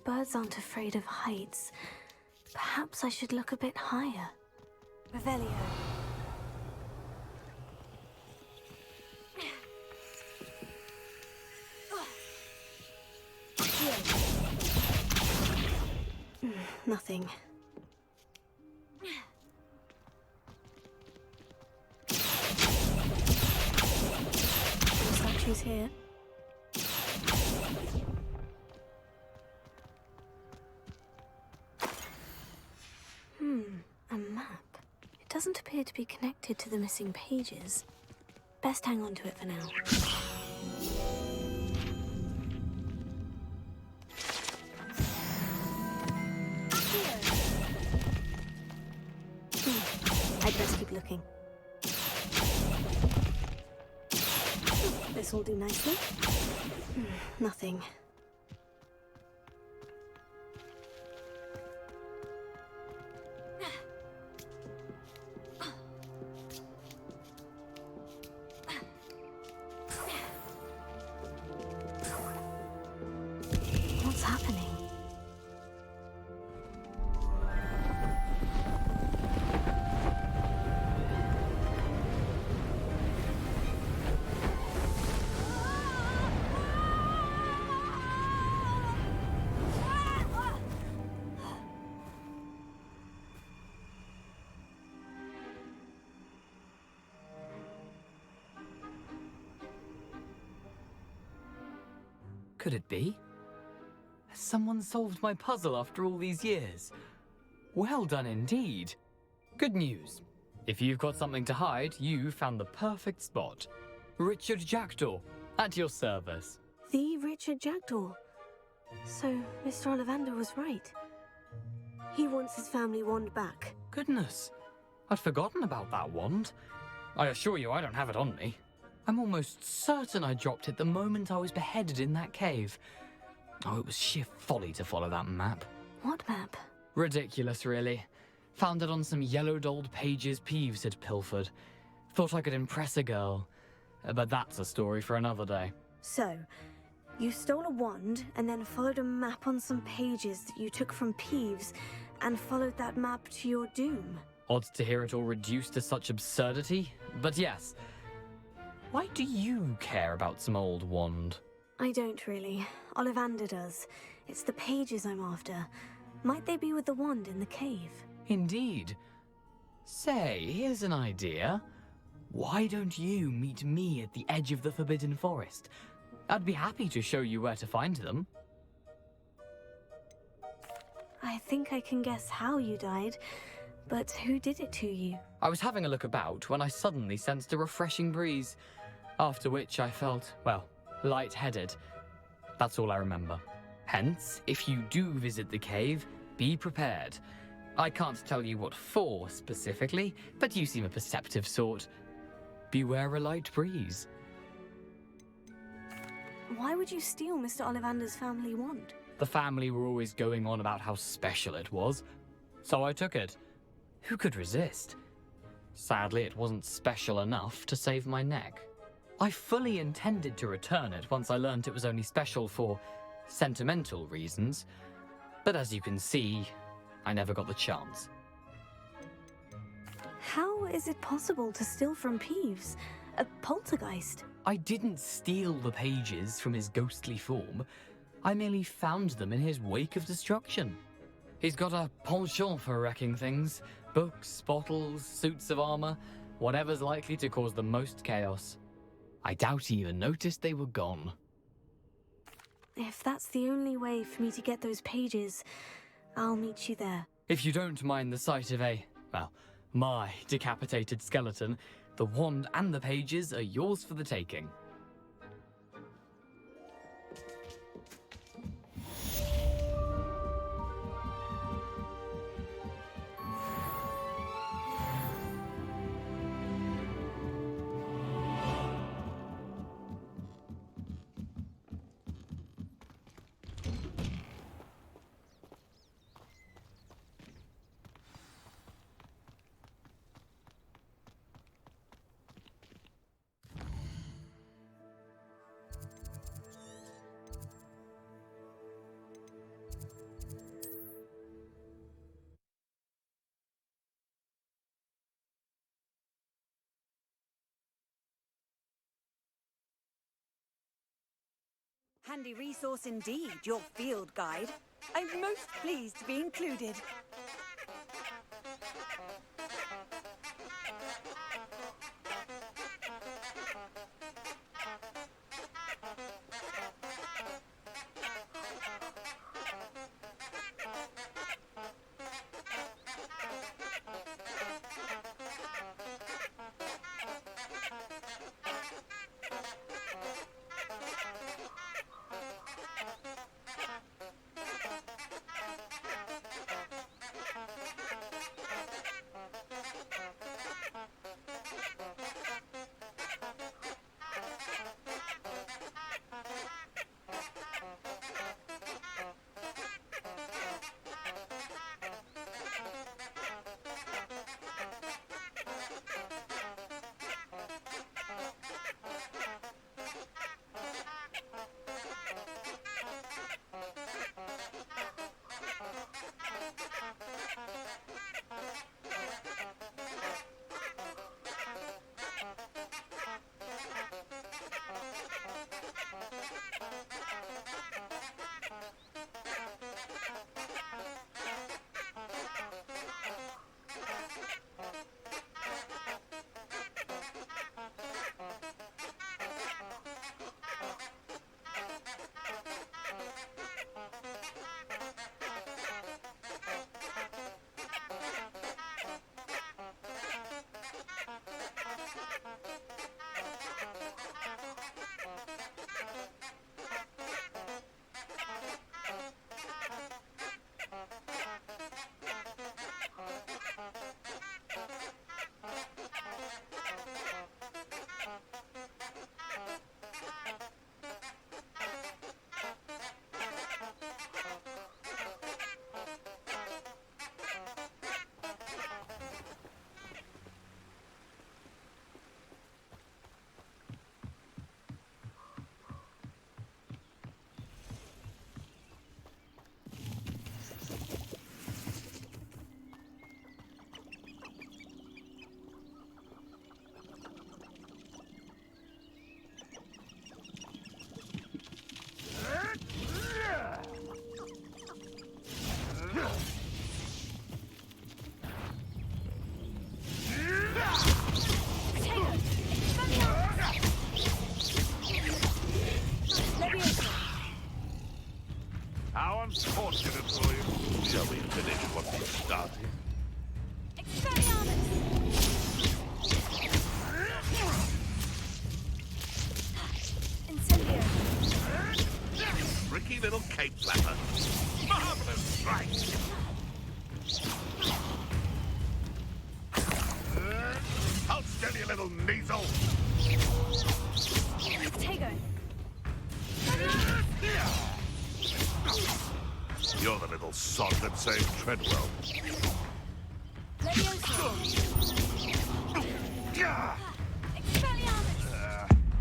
Birds aren't afraid of heights. Perhaps I should look a bit higher. Revelio. Nothing. No statues here. A map. It doesn't appear to be connected to the missing pages. Best hang on to it for now. I'd best keep looking. This will do nicely. Nothing. What's happening? Could it be? Has someone solved my puzzle after all these years? Well done indeed. Good news. If you've got something to hide, you found the perfect spot. Richard Jackdaw, at your service. The Richard Jackdaw. So, Mr. Ollivander was right. He wants his family wand back. Goodness, I'd forgotten about that wand. I assure you I don't have it on me. I'm almost certain I dropped it the moment I was beheaded in that cave. Oh, it was sheer folly to follow that map. What map? Ridiculous, really. Found it on some yellowed old pages Peeves had pilfered. Thought I could impress a girl. But that's a story for another day. So, you stole a wand and then followed a map on some pages that you took from Peeves and followed that map to your doom. Odd to hear it all reduced to such absurdity, but yes. Why do you care about some old wand? I don't really. Ollivander does. It's the pages I'm after. Might they be with the wand in the cave? Indeed. Say, here's an idea. Why don't you meet me at the edge of the Forbidden Forest? I'd be happy to show you where to find them. I think I can guess how you died, But who did it to you? I was having a look about when I suddenly sensed a refreshing breeze, after which I felt, well, lightheaded. That's all I remember. Hence, if you do visit the cave, be prepared. I can't tell you what for specifically, but you seem a perceptive sort. Beware a light breeze. Why would you steal Mr. Ollivander's family wand? The family were always going on about how special it was, so I took it. Who could resist? Sadly, it wasn't special enough to save my neck. I fully intended to return it once I learned it was only special for sentimental reasons, but as you can see, I never got the chance. How is it possible to steal from Peeves, a poltergeist? I didn't steal the pages from his ghostly form. I merely found them in his wake of destruction. He's got a penchant for wrecking things. Books, bottles, suits of armor, whatever's likely to cause the most chaos. I doubt he even noticed they were gone. If that's the only way for me to get those pages, I'll meet you there. If you don't mind the sight of my decapitated skeleton, the wand and the pages are yours for the taking. Handy resource indeed, your field guide. I'm most pleased to be included. little nasal! Tego. You're the little sod that saved Treadwell.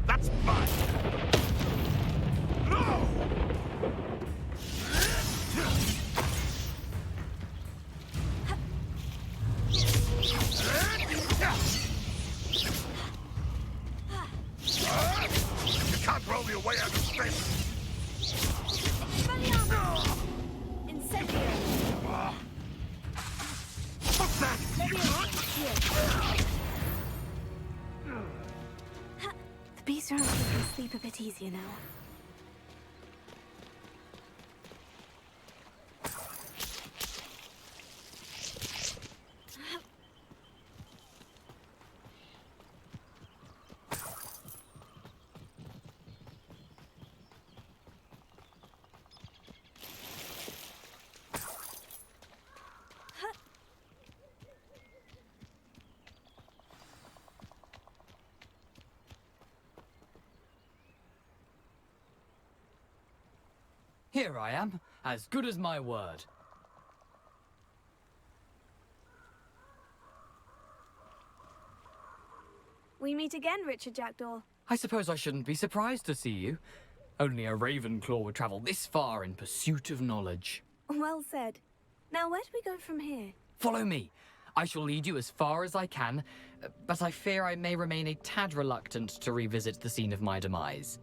That's mine! No! You can't roll your way out of this! What's that? The beast around here can sleep a bit easier now. Here I am, as good as my word. We meet again, Richard Jackdaw. I suppose I shouldn't be surprised to see you. Only a Ravenclaw would travel this far in pursuit of knowledge. Well said. Now, where do we go from here? Follow me. I shall lead you as far as I can, but I fear I may remain a tad reluctant to revisit the scene of my demise.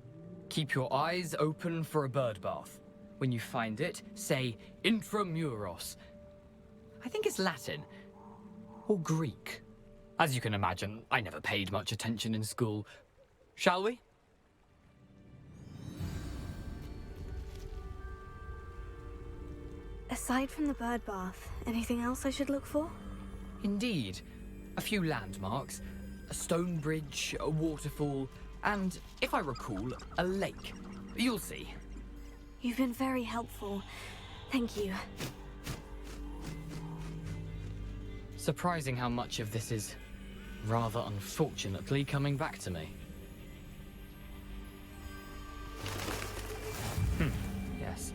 Keep your eyes open for a bird bath. When you find it, say intramuros. I think it's Latin. Or Greek. As you can imagine, I never paid much attention in school. Shall we? Aside from the bird bath, anything else I should look for? Indeed. A few landmarks. A stone bridge, a waterfall, and, if I recall, a lake. You'll see. You've been very helpful. Thank you. Surprising how much of this is, rather unfortunately, coming back to me. Yes.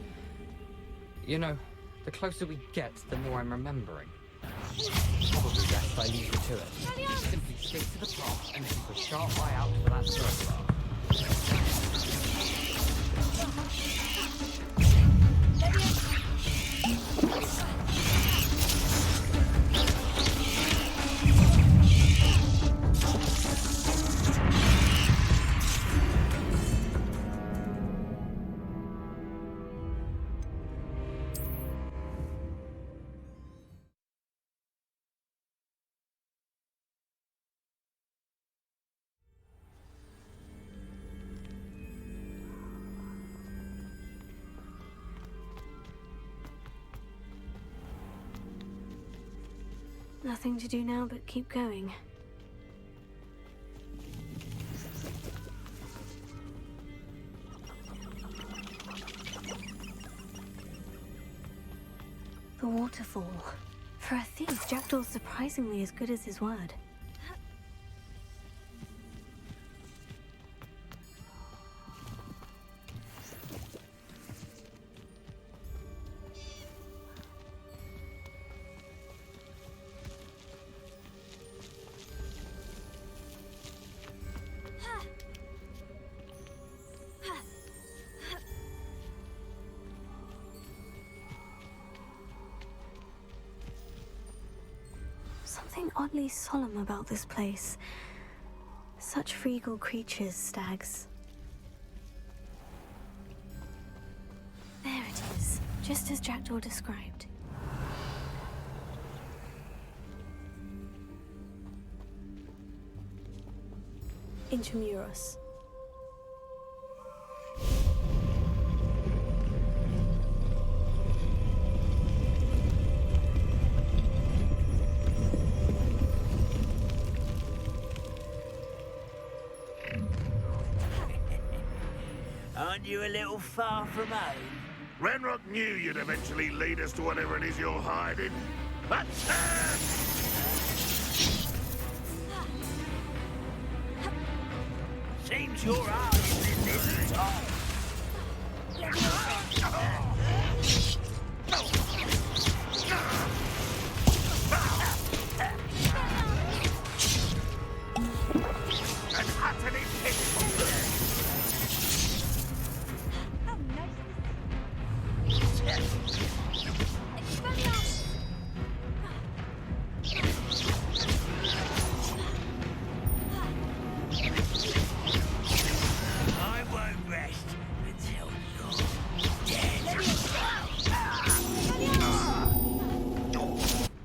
You know, the closer we get, the more I'm remembering. Probably best I leave you to it. Simply stick to the path and keep a sharp eye out for that circular. Nothing to do now but keep going. The waterfall. For a thief, Jackdaw's surprisingly as good as his word. Something oddly solemn about this place. Such regal creatures, stags. There it is, just as Jackdaw described. Intramuros. Aren't you a little far from home? Renrock knew you'd eventually lead us to whatever it is you're hiding. Attack! Seems your eyes in this at all. An utterly pitiful I won't rest until you're dead.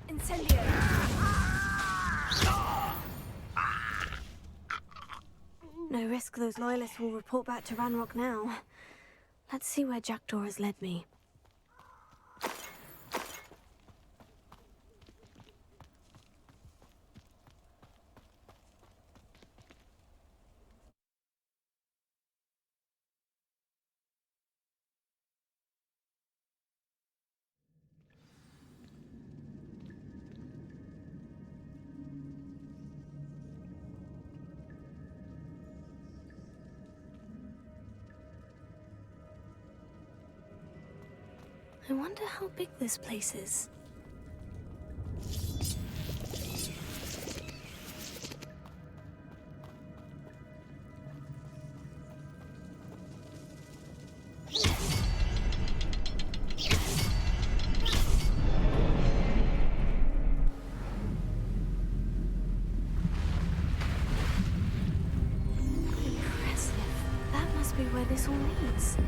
Incendio! No risk those loyalists will report back to Ranrock now. Let's see where Jackdaw has led me. I wonder how big this place is. Impressive. That must be where this all leads.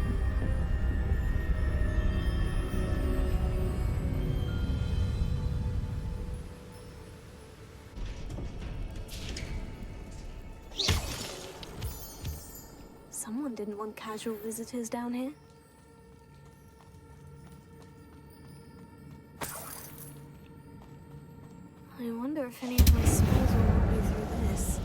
Someone didn't want casual visitors down here. I wonder if any of my spells will help me through this.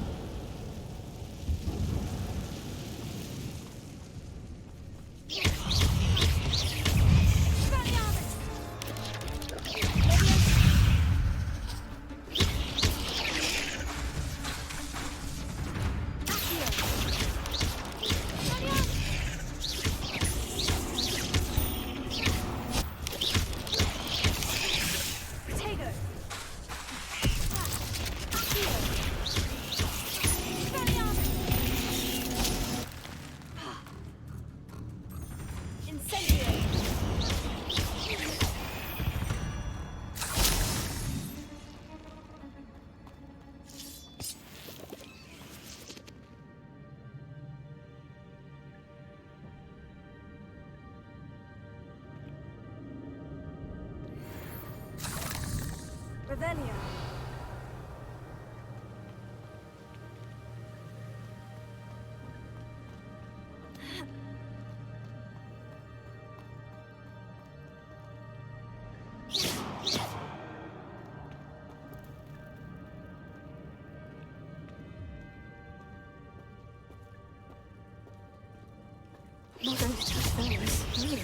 Revelio. Not going to touch those. Really?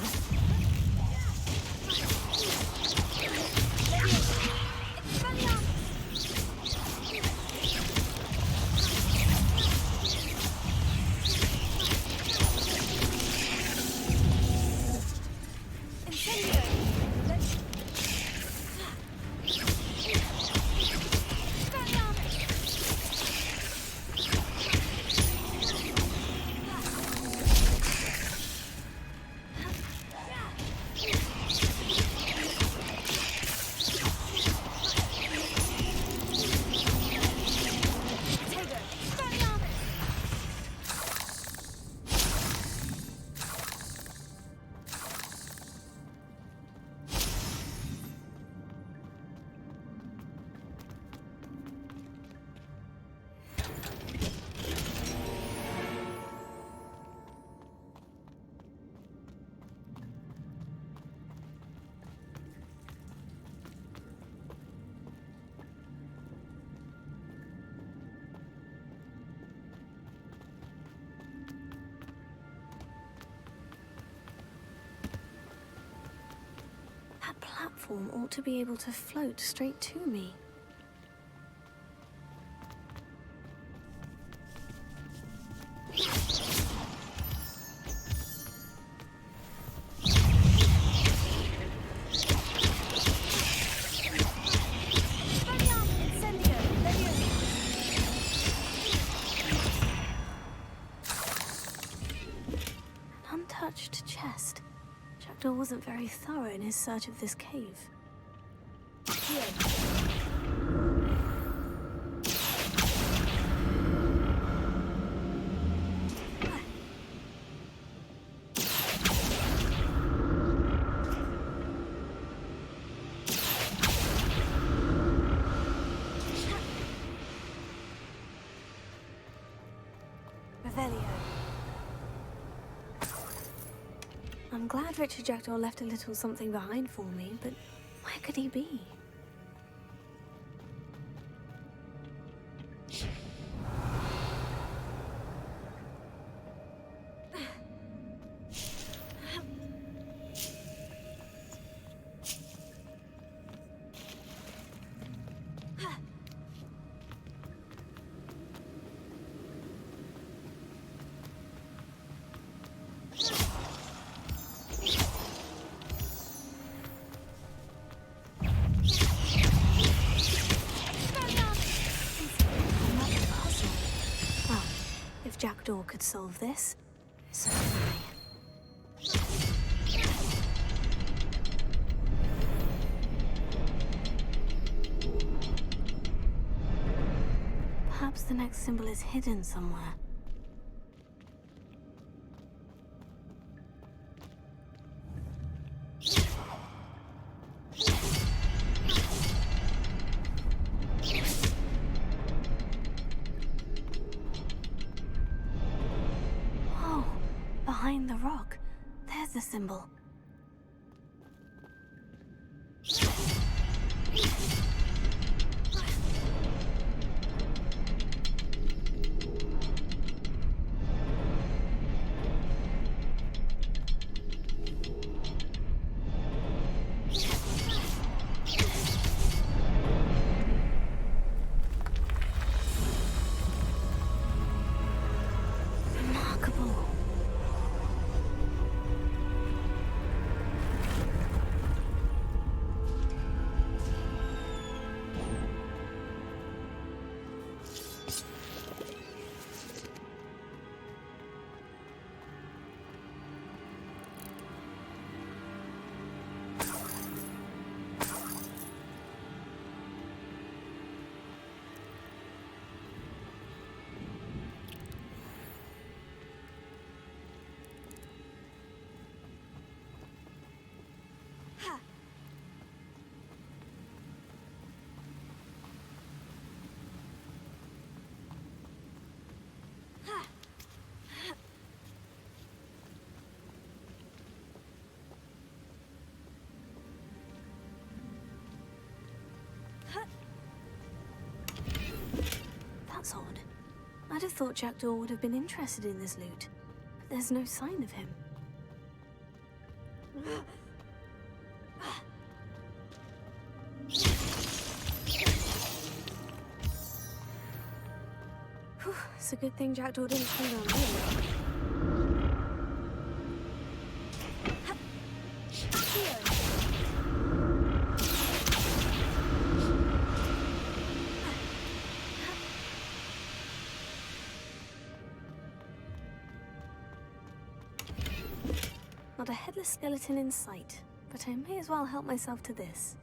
That platform ought to be able to float straight to me. wasn't very thorough in his search of this cave. Here. I'm glad Richard Jackdaw left a little something behind for me, but where could he be? Jackdaw could solve this, so can I. Perhaps the next symbol is hidden somewhere. Behind the rock, there's the symbol. Remarkable. That's odd. I'd have thought Jackdaw would have been interested in this loot, but there's no sign of him. Whew, it's a good thing Jackdaw didn't come down here. Not a headless skeleton in sight, but I may as well help myself to this.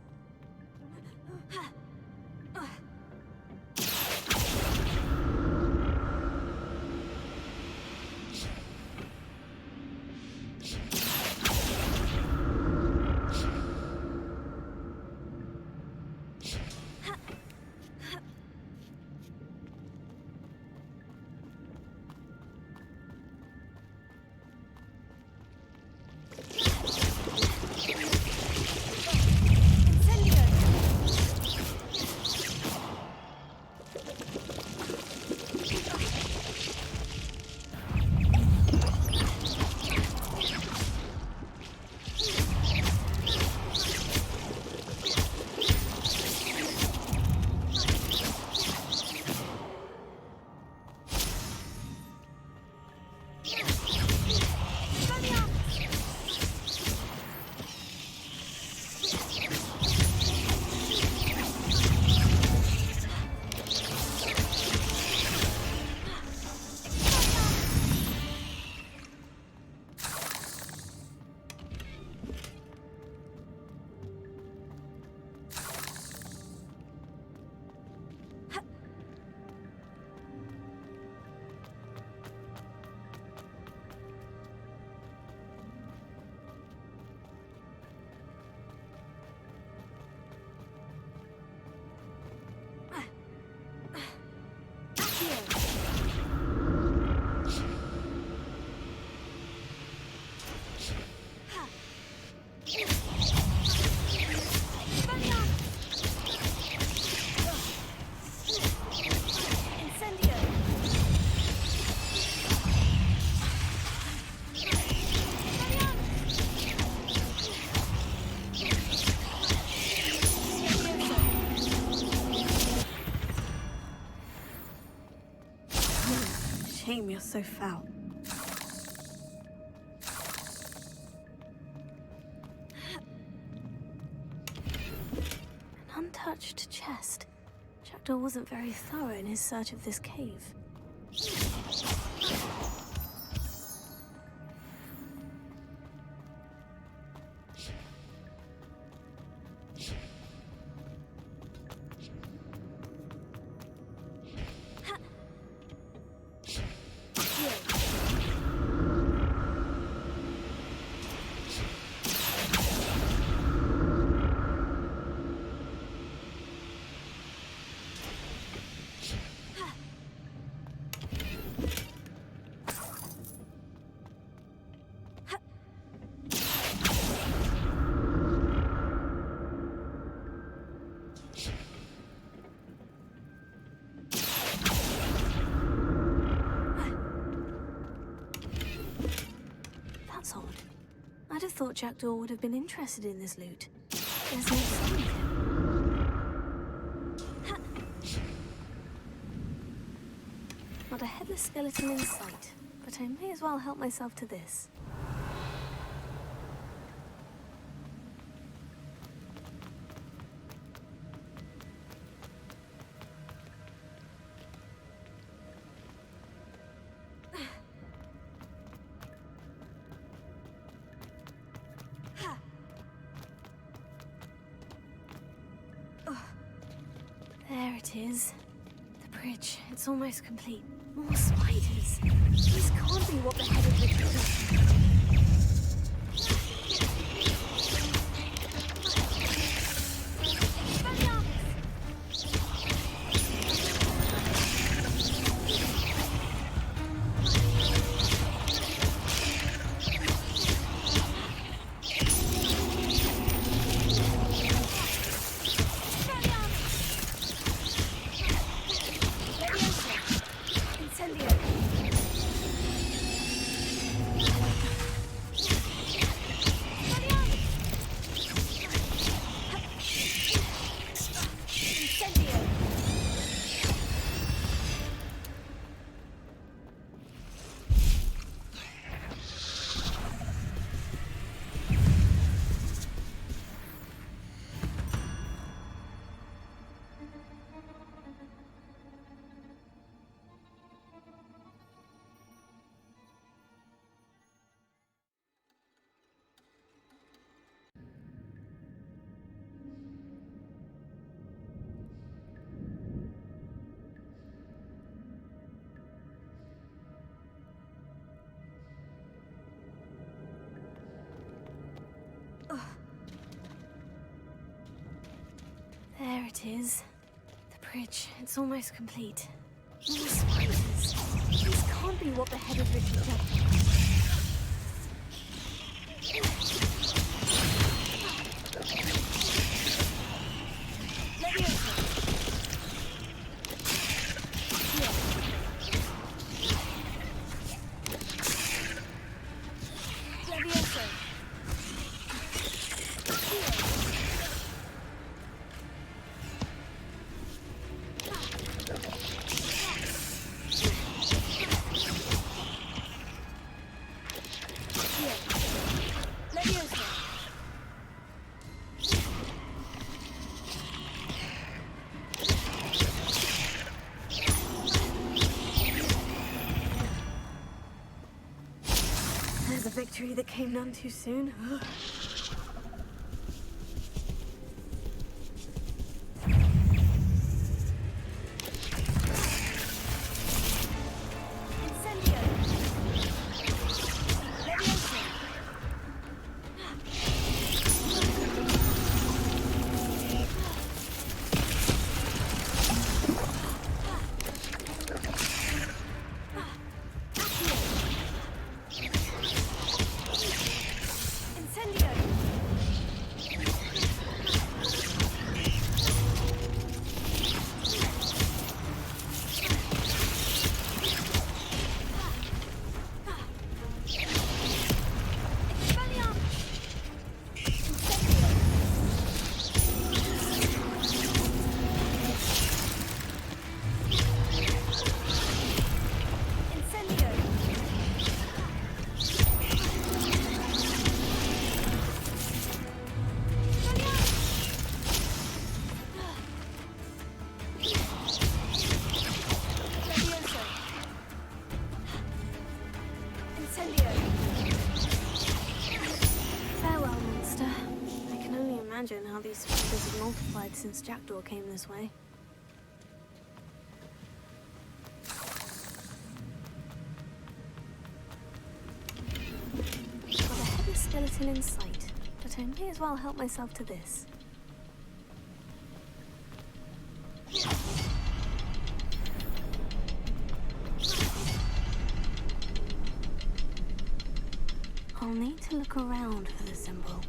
shame you're so foul. An untouched chest. Jackdaw wasn't very thorough in his search of this cave. That's odd. I'd have thought Jackdaw would have been interested in this loot. There's no sign of him. Not a headless skeleton in sight, but I may as well help myself to this. There it is. The bridge. It's almost complete. More spiders. This can't be what the head of the There it is. The bridge. It's almost complete. More spiders. This can't be what the head of Richard There's a victory that came none too soon. Incendio! numbers have multiplied since Jackdaw came this way. Got a heavy skeleton in sight, but I may as well help myself to this. I'll need to look around for the symbol.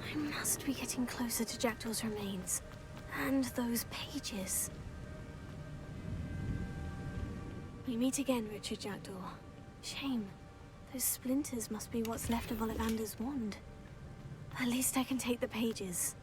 I must be getting closer to Jackdaw's remains. And those pages. We meet again, Richard Jackdaw. Shame. Those splinters must be what's left of Ollivander's wand. At least I can take the pages.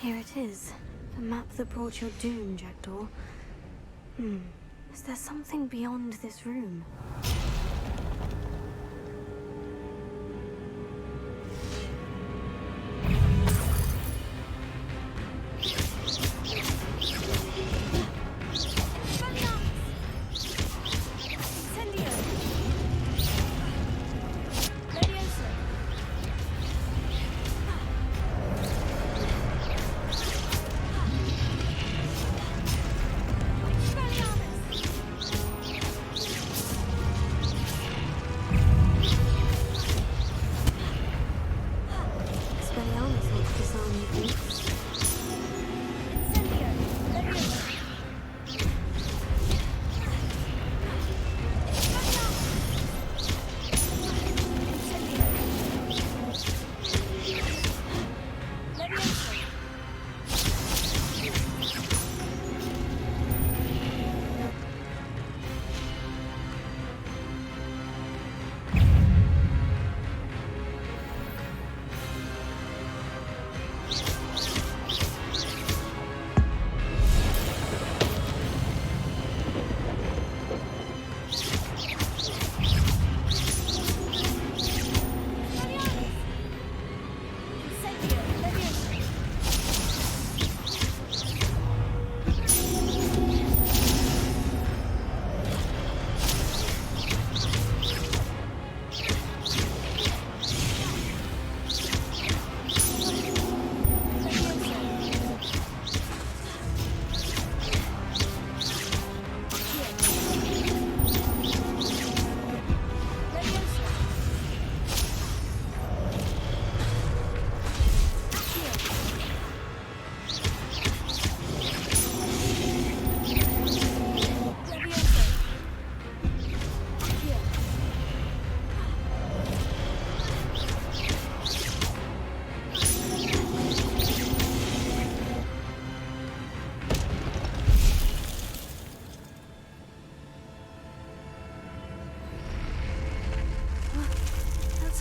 Here it is. The map that brought your doom, Jackdaw. Is there something beyond this room?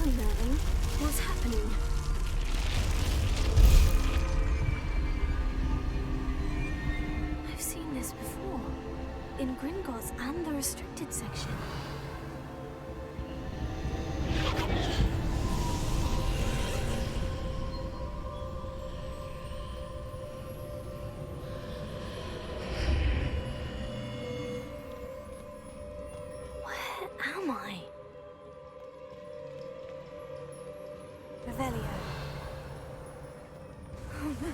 That's unnerving. What's happening? I've seen this before. In Gringotts and the restricted section. Where am I? Revelio. Oh no.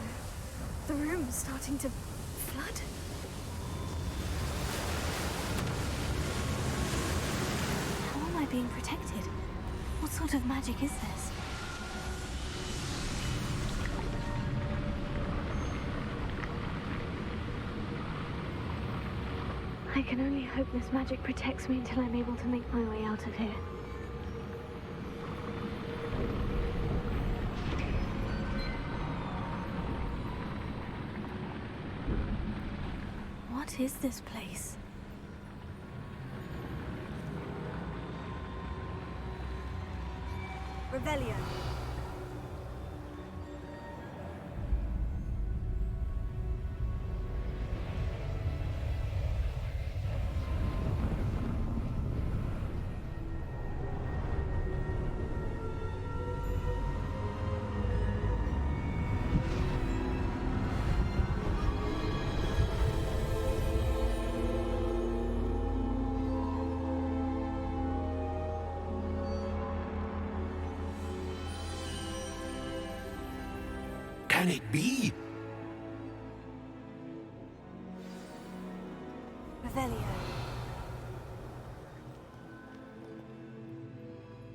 The room's starting to flood. How am I being protected? What sort of magic is this? I can only hope this magic protects me until I'm able to make my way out of here. What is this place? Revelio. Can it be? Revelio.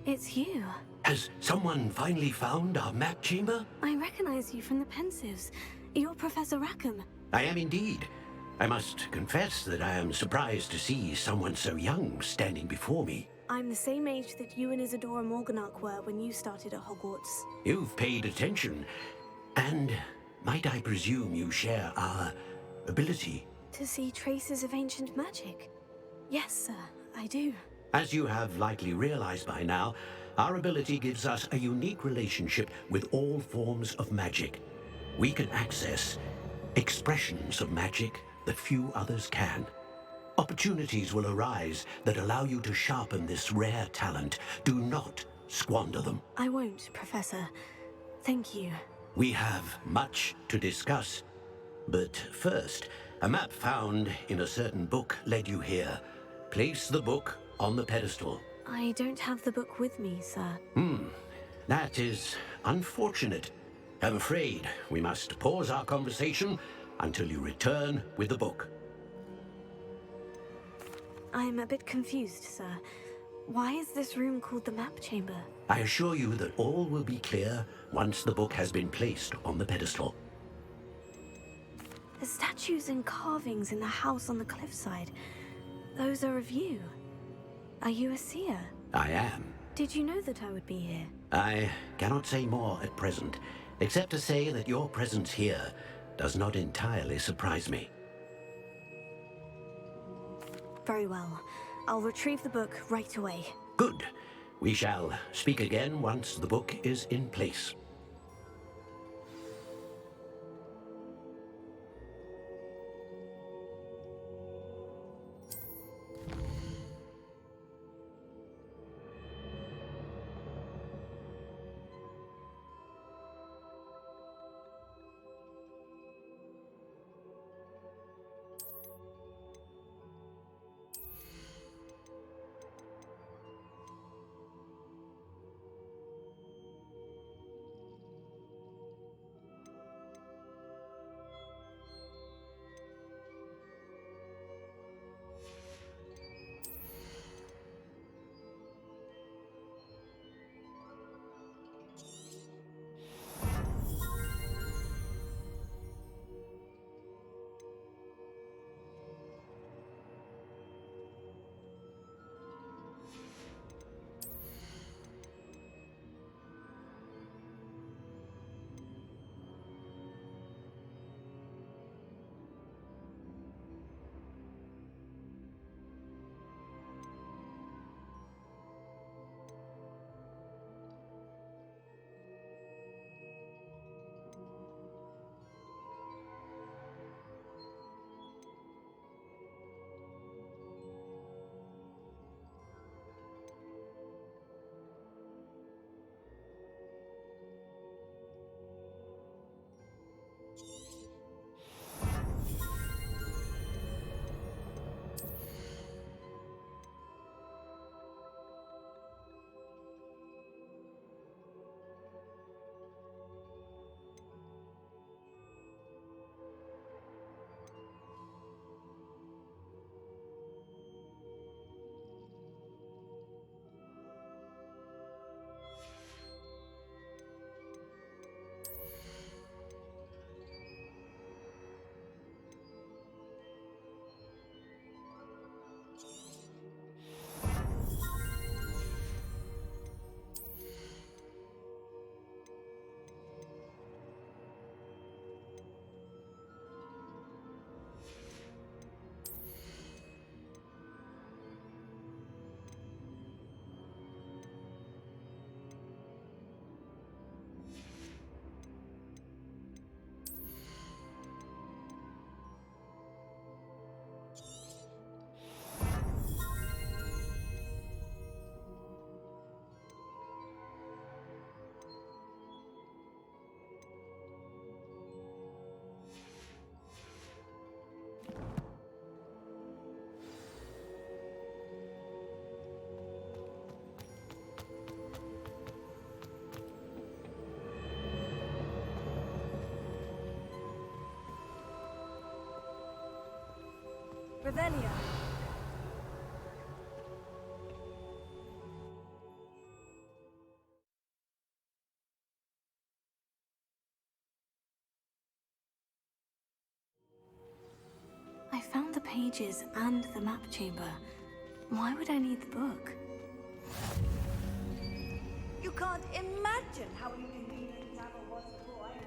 It's you. Has someone finally found our map chamber? I recognize you from the Pensives. You're Professor Rackham. I am indeed. I must confess that I am surprised to see someone so young standing before me. I'm the same age that you and Isadora Morganach were when you started at Hogwarts. You've paid attention. And might I presume you share our ability? To see traces of ancient magic? Yes, sir, I do. As you have likely realized by now, our ability gives us a unique relationship with all forms of magic. We can access expressions of magic that few others can. Opportunities will arise that allow you to sharpen this rare talent. Do not squander them. I won't, Professor. Thank you. We have much to discuss. But first, a map found in a certain book led you here. Place the book on the pedestal. I don't have the book with me, sir. That is unfortunate. I'm afraid we must pause our conversation until you return with the book. I'm a bit confused, sir. Why is this room called the map chamber? I assure you that all will be clear once the book has been placed on the pedestal. The statues and carvings in the house on the cliffside, those are of you. Are you a seer? I am. Did you know that I would be here? I cannot say more at present, except to say that your presence here does not entirely surprise me. Very well. I'll retrieve the book right away. Good. We shall speak again once the book is in place. Revelio. I found the pages and the map chamber. Why would I need the book? You can't imagine how inconvenient travel was before I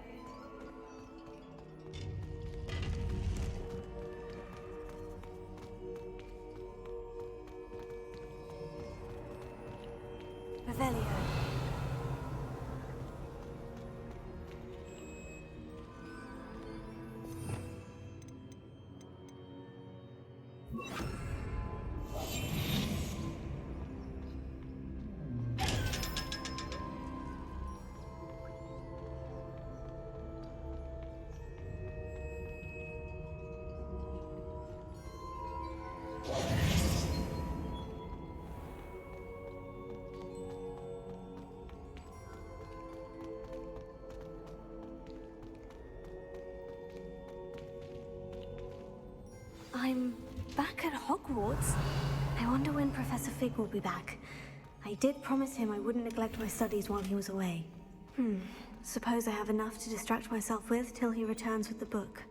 Revelio. I'm back at Hogwarts. I wonder when Professor Fig will be back. I did promise him I wouldn't neglect my studies while he was away. Suppose I have enough to distract myself with till he returns with the book.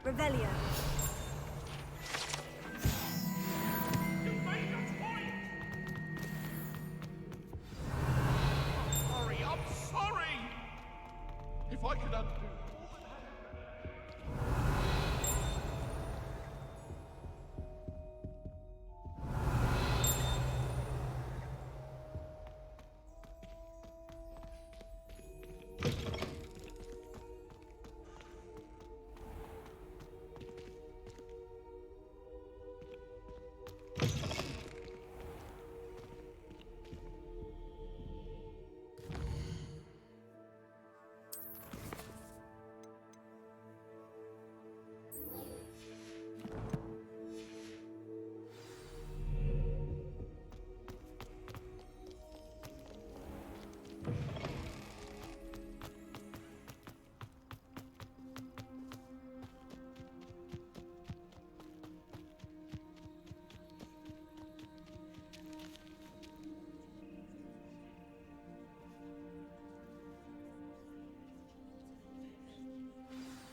Revelio. I'm sorry! If I could undo...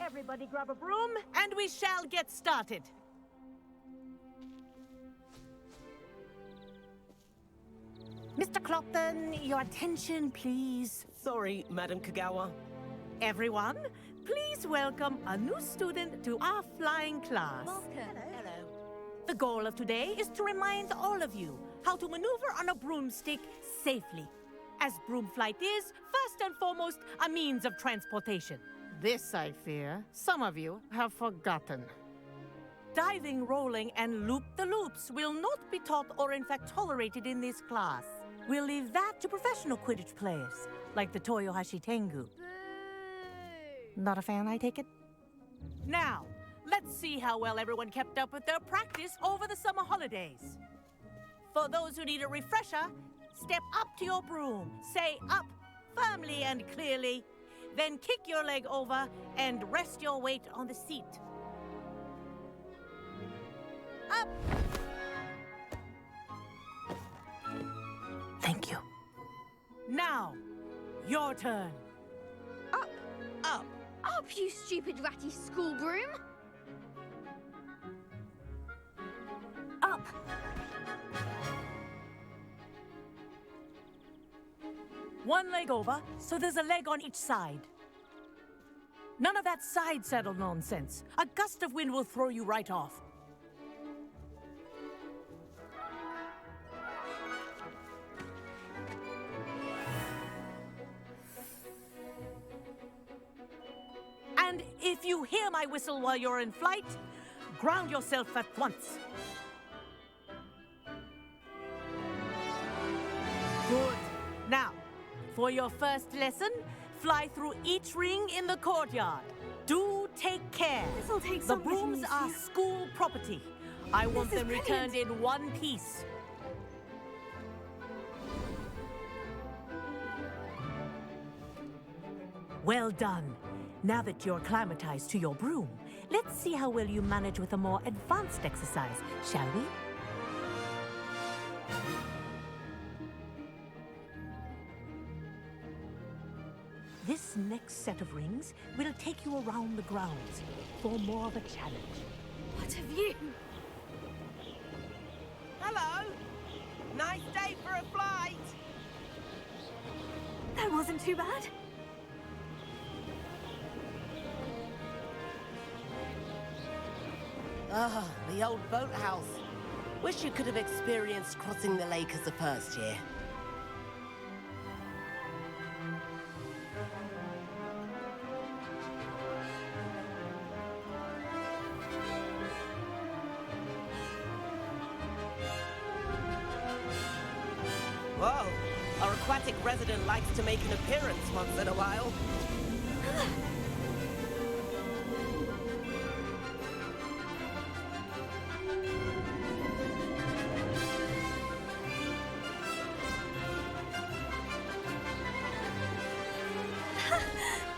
Everybody grab a broom, and we shall get started. Mr. Clopton, your attention, please. Sorry, Madam Kagawa. Everyone, please welcome a new student to our flying class. Hello. The goal of today is to remind all of you how to maneuver on a broomstick safely, as broom flight is, first and foremost, a means of transportation. This, I fear, some of you have forgotten. Diving, rolling, and loop-the-loops will not be taught or in fact tolerated in this class. We'll leave that to professional Quidditch players, like the Toyohashi Tengu. Not a fan, I take it? Now, let's see how well everyone kept up with their practice over the summer holidays. For those who need a refresher, step up to your broom, say up firmly and clearly, then kick your leg over and rest your weight on the seat. Up! Thank you. Now, your turn. Up! Up! Up, you stupid ratty school broom! Up! One leg over, so there's a leg on each side. None of that side saddle nonsense. A gust of wind will throw you right off. And if you hear my whistle while you're in flight, ground yourself at once. Good. Now, for your first lesson, fly through each ring in the courtyard. Do take care. This'll take The some getting brooms used are to. school property. I want them returned in one piece. Well done. Now that you're acclimatized to your broom, let's see how well you manage with a more advanced exercise, shall we? This next set of rings will take you around the grounds for more of a challenge. What have you? Hello! Nice day for a flight! That wasn't too bad. Ah, the old boathouse. Wish you could have experienced crossing the lake as a first year. Whoa, our aquatic resident likes to make an appearance once in a while.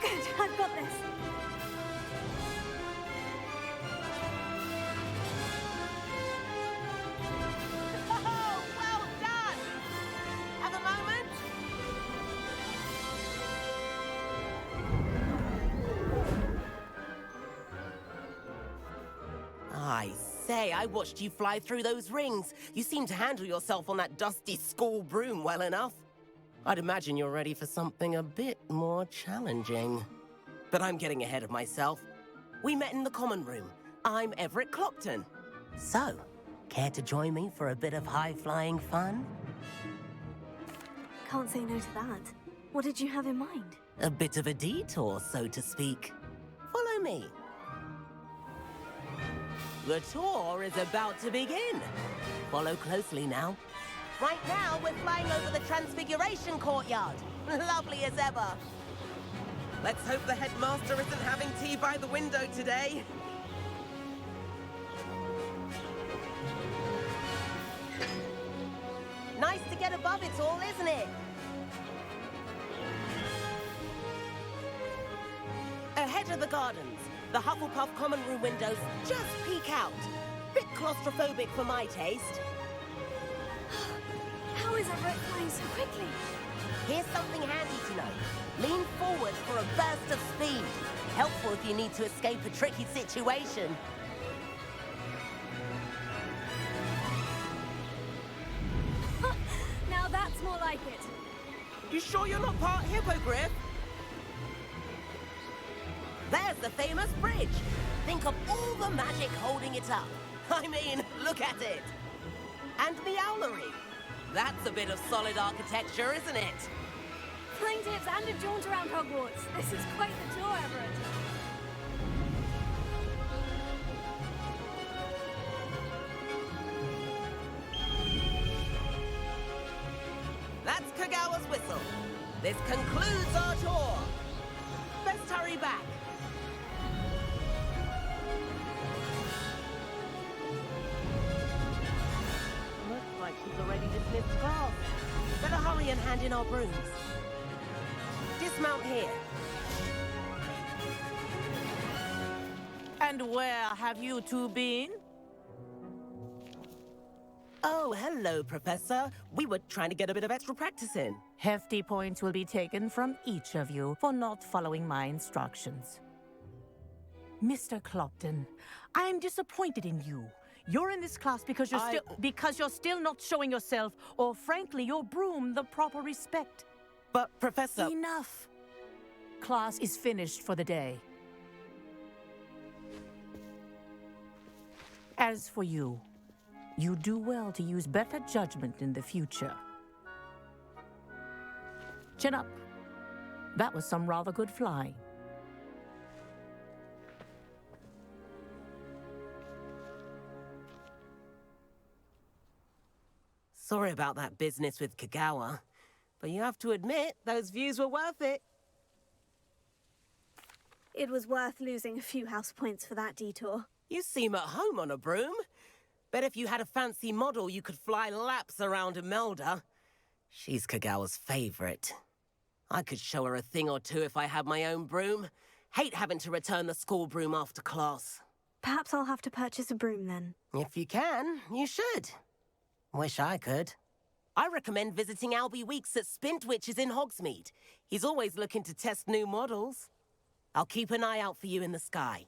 Good, I've got this. Oh, well done! Have a moment? I say, I watched you fly through those rings. You seem to handle yourself on that dusty school broom well enough. I'd imagine you're ready for something a bit more challenging. But I'm getting ahead of myself. We met in the common room. I'm Everett Clopton. So, care to join me for a bit of high-flying fun? Can't say no to that. What did you have in mind? A bit of a detour, so to speak. Follow me. The tour is about to begin. Follow closely now. Right now, we're flying over the Transfiguration Courtyard. Lovely as ever. Let's hope the headmaster isn't having tea by the window today. Nice to get above it all, isn't it? Ahead of the gardens, the Hufflepuff common room windows just peek out. Bit claustrophobic for my taste. How is Everett flying so quickly? Here's something handy to know. Lean forward for a burst of speed. Helpful if you need to escape a tricky situation. Now that's more like it. You sure you're not part hippogriff? There's the famous bridge. Think of all the magic holding it up. I mean, look at it. And the owlery. That's a bit of solid architecture, isn't it? Flying tips and a jaunt around Hogwarts. This is quite the tour, Everett. That's Kagawa's whistle. This concludes our tour. Best hurry back. Looks like she's already dismissed class. Better hurry and hand in our brooms. Dismount here. And where have you two been? Oh, hello, Professor. We were trying to get a bit of extra practice in. Hefty points will be taken from each of you for not following my instructions. Mr. Clopton, I'm disappointed in you. You're in this class because you're still not showing yourself, or frankly, your broom the proper respect. But, Professor... Enough. Class is finished for the day. As for you, you do well to use better judgment in the future. Chin up. That was some rather good flying. Sorry about that business with Kagawa, but you have to admit, those views were worth it. It was worth losing a few house points for that detour. You seem at home on a broom. Bet if you had a fancy model, you could fly laps around Imelda. She's Kagawa's favorite. I could show her a thing or two if I had my own broom. Hate having to return the school broom after class. Perhaps I'll have to purchase a broom then. If you can, you should. Wish I could. I recommend visiting Albie Weeks at Spintwitches in Hogsmeade. He's always looking to test new models. I'll keep an eye out for you in the sky.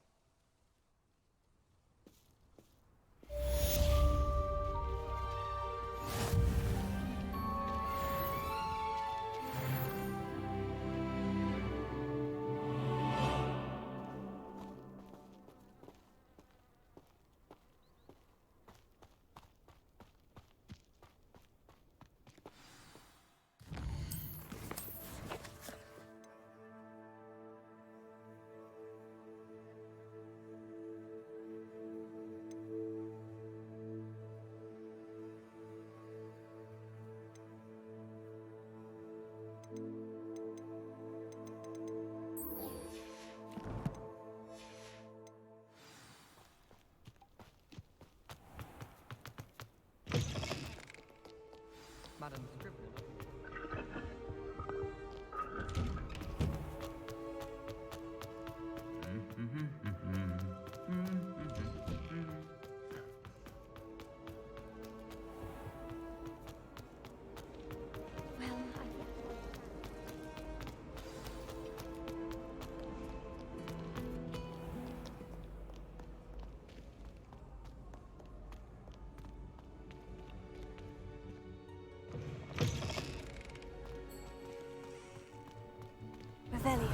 Madam Scrivener. Revelio.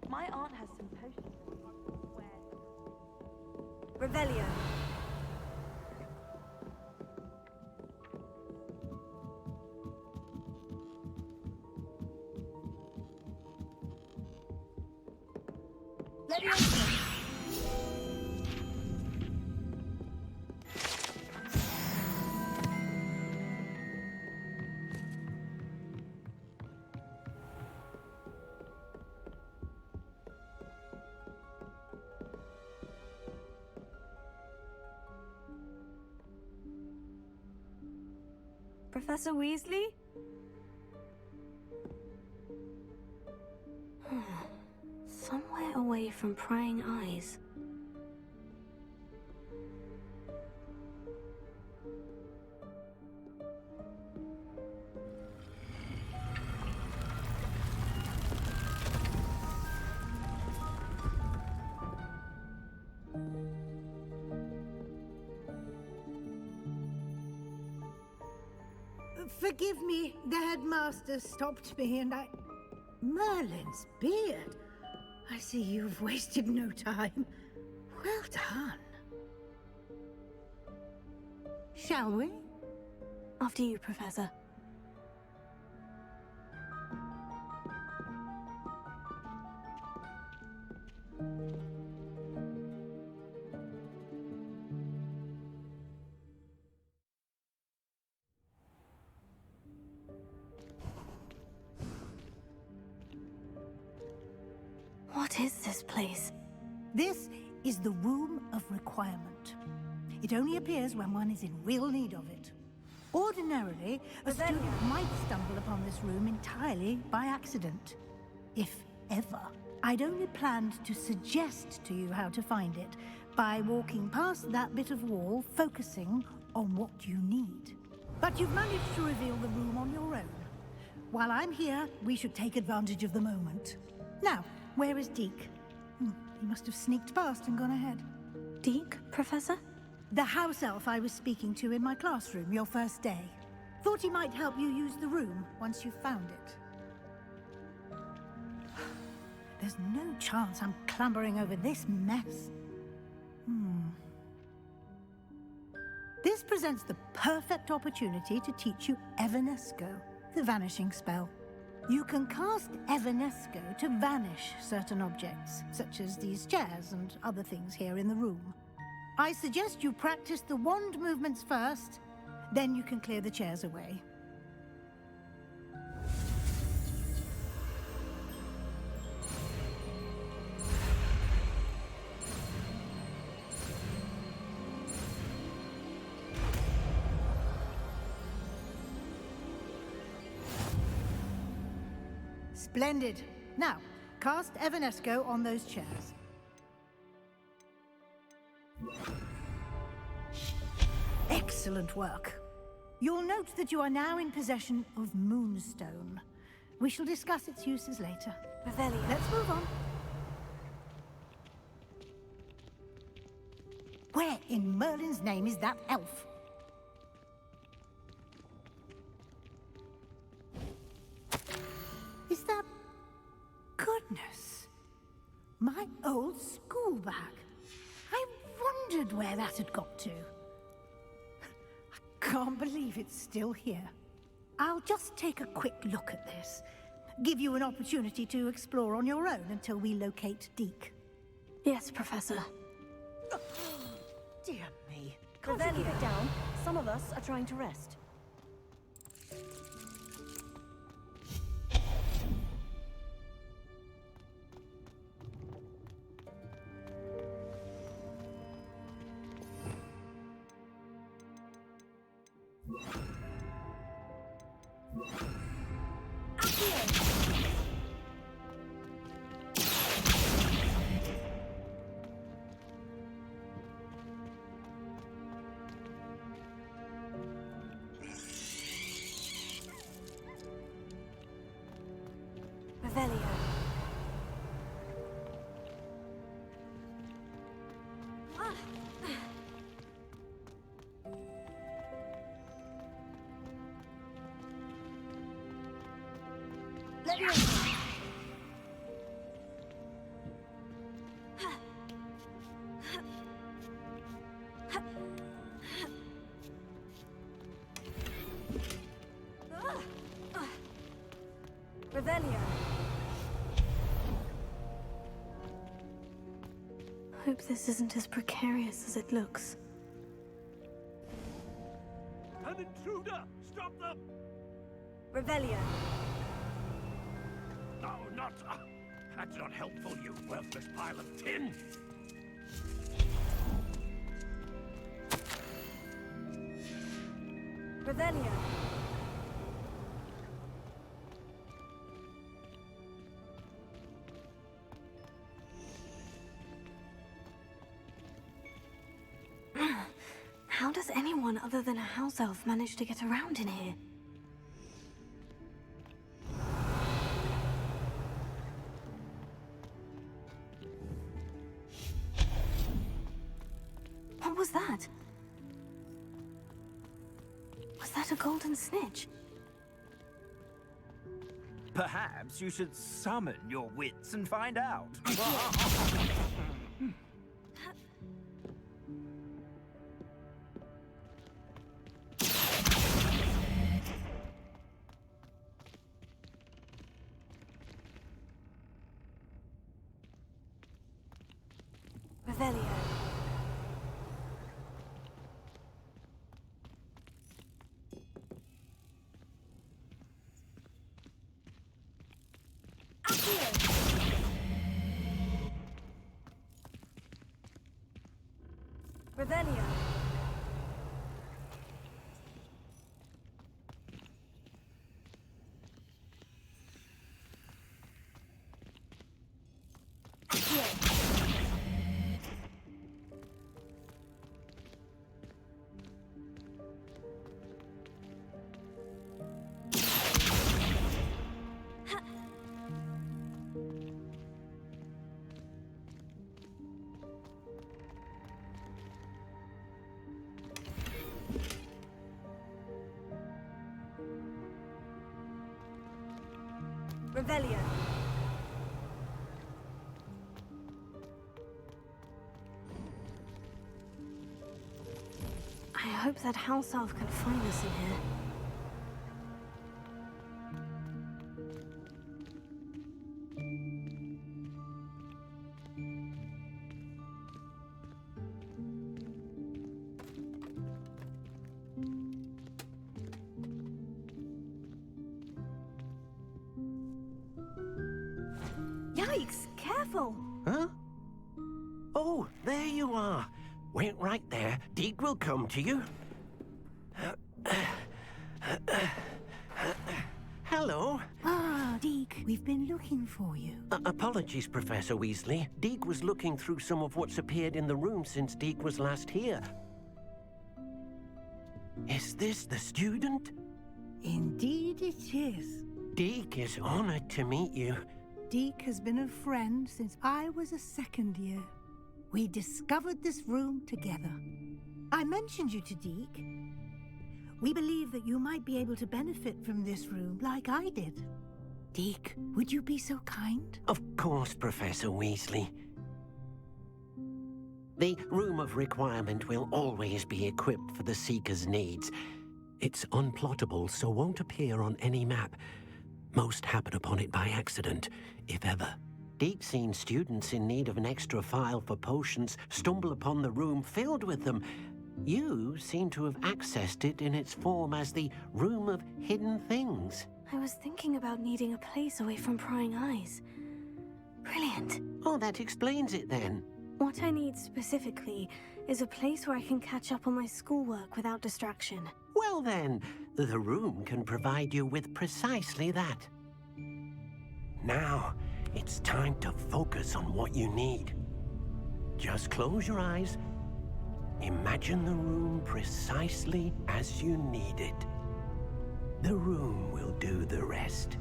My aunt has some potions. Revelio. Professor Weasley? Somewhere away from prying eyes. Forgive me, the headmaster stopped me and I... Merlin's beard. I see you've wasted no time. Well done. Shall we? After you, Professor. What is this place? This is the Room of Requirement. It only appears when one is in real need of it. Ordinarily, a student might stumble upon this room entirely by accident. If ever. I'd only planned to suggest to you how to find it by walking past that bit of wall, focusing on what you need. But you've managed to reveal the room on your own. While I'm here, we should take advantage of the moment. Now, where is Deke? He must have sneaked past and gone ahead. Deke, Professor? The house elf I was speaking to in my classroom your first day. Thought he might help you use the room once you found it. There's no chance I'm clambering over this mess. This presents the perfect opportunity to teach you Evanesco, the vanishing spell. You can cast Evanesco to vanish certain objects, such as these chairs and other things here in the room. I suggest you practice the wand movements first, then you can clear the chairs away. Splendid. Now, cast Evanesco on those chairs. Excellent work. You'll note that you are now in possession of Moonstone. We shall discuss its uses later. Revelio. Let's move on. Where in Merlin's name is that elf? Is that... Goodness. My old school bag. I wondered where that had got to. I can't believe it's still here. I'll just take a quick look at this. Give you an opportunity to explore on your own until we locate Deke. Yes, Professor. Dear me. Can't you keep it down? Some of us are trying to rest. Revelio. Revelio. Hope this isn't as precarious as it looks. An intruder! Stop them! Revelio. No, not... that's not helpful, you worthless pile of tin! Revelio. How does anyone other than a house elf manage to get around in here? What was that? Was that a golden snitch? Perhaps you should summon your wits and find out. Revelio. Revelio. Revelio. I hope that house elf can find us in here. Yikes! Careful! Huh? Oh, there you are. Wait right there. Deke will come to you. Hello. Ah, Deke, we've been looking for you. Apologies, Professor Weasley. Deke was looking through some of what's appeared in the room since Deke was last here. Is this the student? Indeed it is. Deke is honored to meet you. Deke has been a friend since I was a second year. We discovered this room together. I mentioned you to Deke. We believe that you might be able to benefit from this room like I did. Deke, would you be so kind? Of course, Professor Weasley. The Room of Requirement will always be equipped for the Seeker's needs. It's unplottable, so won't appear on any map. Most happen upon it by accident, if ever. Deke's seen students in need of an extra file for potions stumble upon the room filled with them. You seem to have accessed it in its form as the Room of Hidden Things. I was thinking about needing a place away from prying eyes. Brilliant. Oh, that explains it then. What I need specifically is a place where I can catch up on my schoolwork without distraction. Well then, the room can provide you with precisely that. Now, it's time to focus on what you need. Just close your eyes. Imagine the room precisely as you need it. The room will do the rest.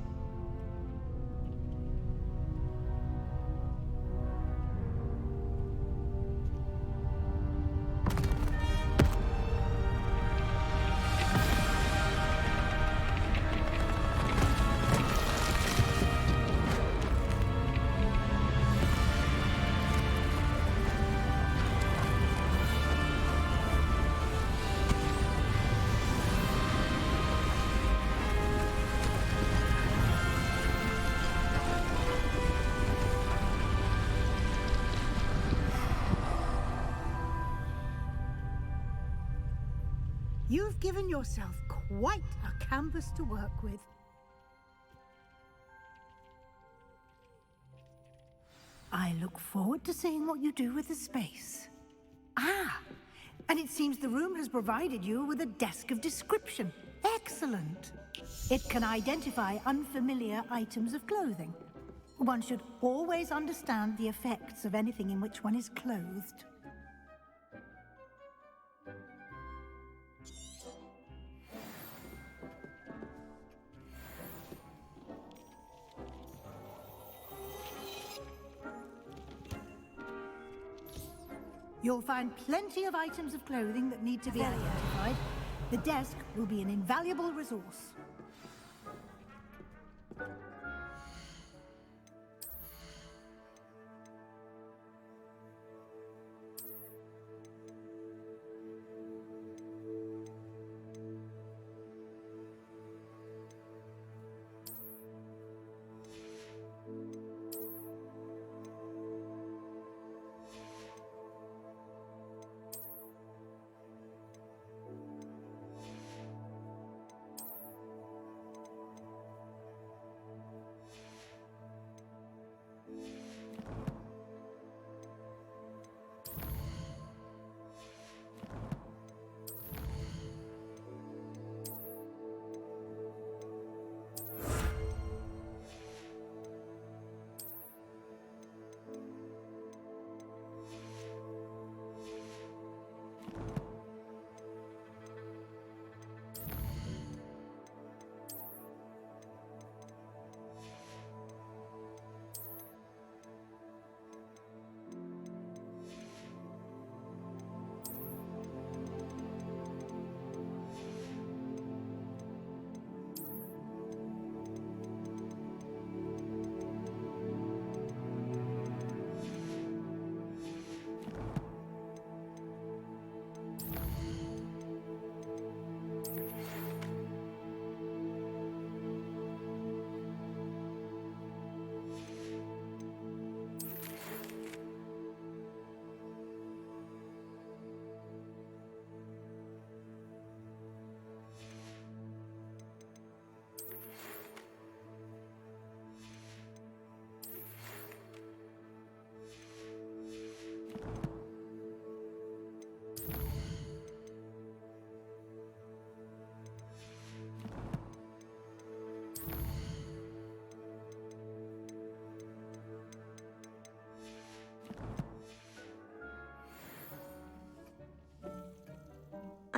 You've given yourself quite a canvas to work with. I look forward to seeing what you do with the space. Ah, and it seems the room has provided you with a desk of description. Excellent. It can identify unfamiliar items of clothing. One should always understand the effects of anything in which one is clothed. You'll find plenty of items of clothing that need to be identified. The desk will be an invaluable resource.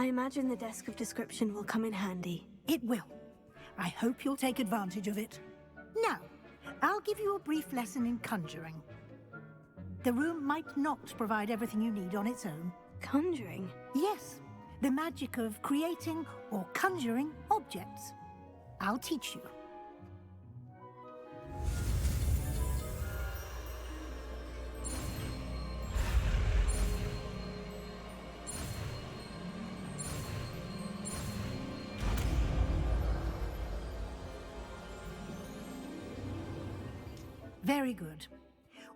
I imagine the desk of description will come in handy. It will. I hope you'll take advantage of it. Now, I'll give you a brief lesson in conjuring. The room might not provide everything you need on its own. Conjuring? Yes, the magic of creating or conjuring objects. I'll teach you. Very good.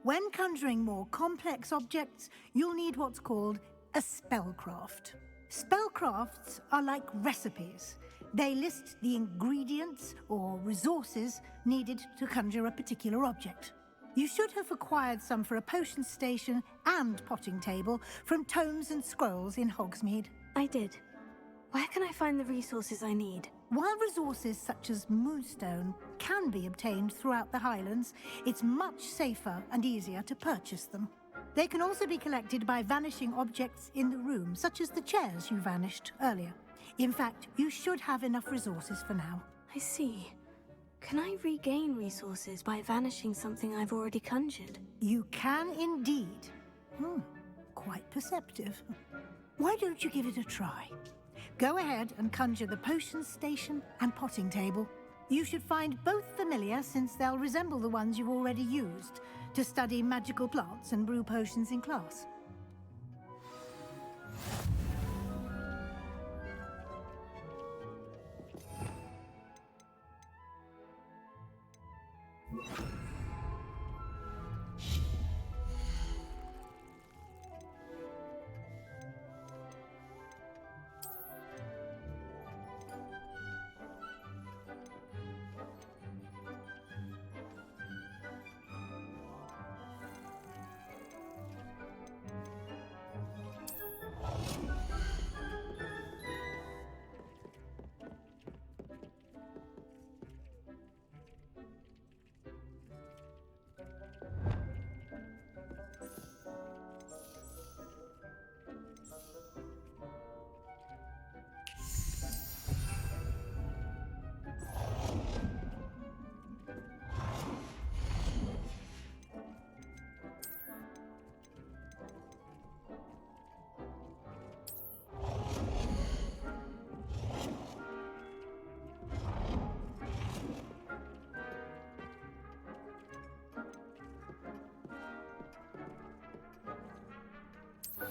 When conjuring more complex objects, you'll need what's called a spellcraft. Spellcrafts are like recipes. They list the ingredients or resources needed to conjure a particular object. You should have acquired some for a potion station and potting table from tomes and scrolls in Hogsmeade. I did. Where can I find the resources I need? While resources such as moonstone can be obtained throughout the Highlands, it's much safer and easier to purchase them. They can also be collected by vanishing objects in the room, such as the chairs you vanished earlier. In fact, you should have enough resources for now. I see. Can I regain resources by vanishing something I've already conjured? You can indeed. Quite perceptive. Why don't you give it a try? Go ahead and conjure the potion station and potting table. You should find both familiar, since they'll resemble the ones you've already used to study magical plants and brew potions in class.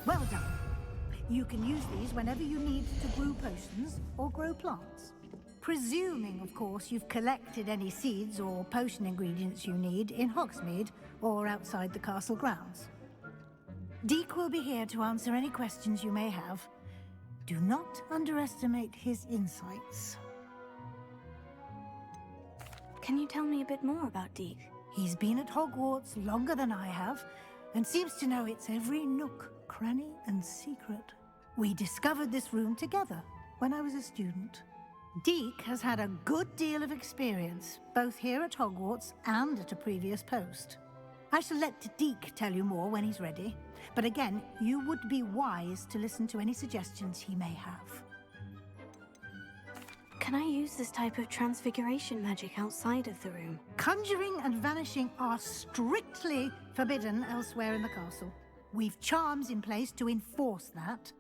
Well done. You can use these whenever you need to brew potions or grow plants. Presuming, of course, you've collected any seeds or potion ingredients you need in Hogsmeade or outside the castle grounds. Deek will be here to answer any questions you may have. Do not underestimate his insights. Can you tell me a bit more about Deek? He's been at Hogwarts longer than I have, and seems to know its every nook, cranny, and secret. We discovered this room together when I was a student. Deek has had a good deal of experience, both here at Hogwarts and at a previous post. I shall let Deek tell you more when he's ready, but again, you would be wise to listen to any suggestions he may have. Can I use this type of transfiguration magic outside of the room? Conjuring and vanishing are strictly forbidden elsewhere in the castle. We've charms in place to enforce that.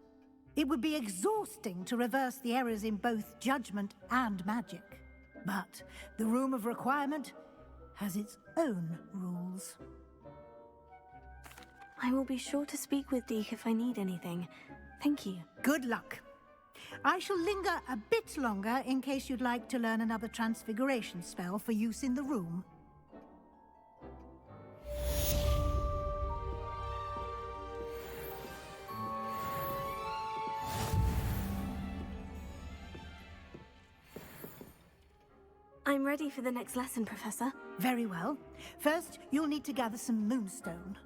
It would be exhausting to reverse the errors in both judgment and magic. But the Room of Requirement has its own rules. I will be sure to speak with Deek if I need anything. Thank you. Good luck. I shall linger a bit longer in case you'd like to learn another transfiguration spell for use in the room. I'm ready for the next lesson, Professor. Very well. First, you'll need to gather some moonstone.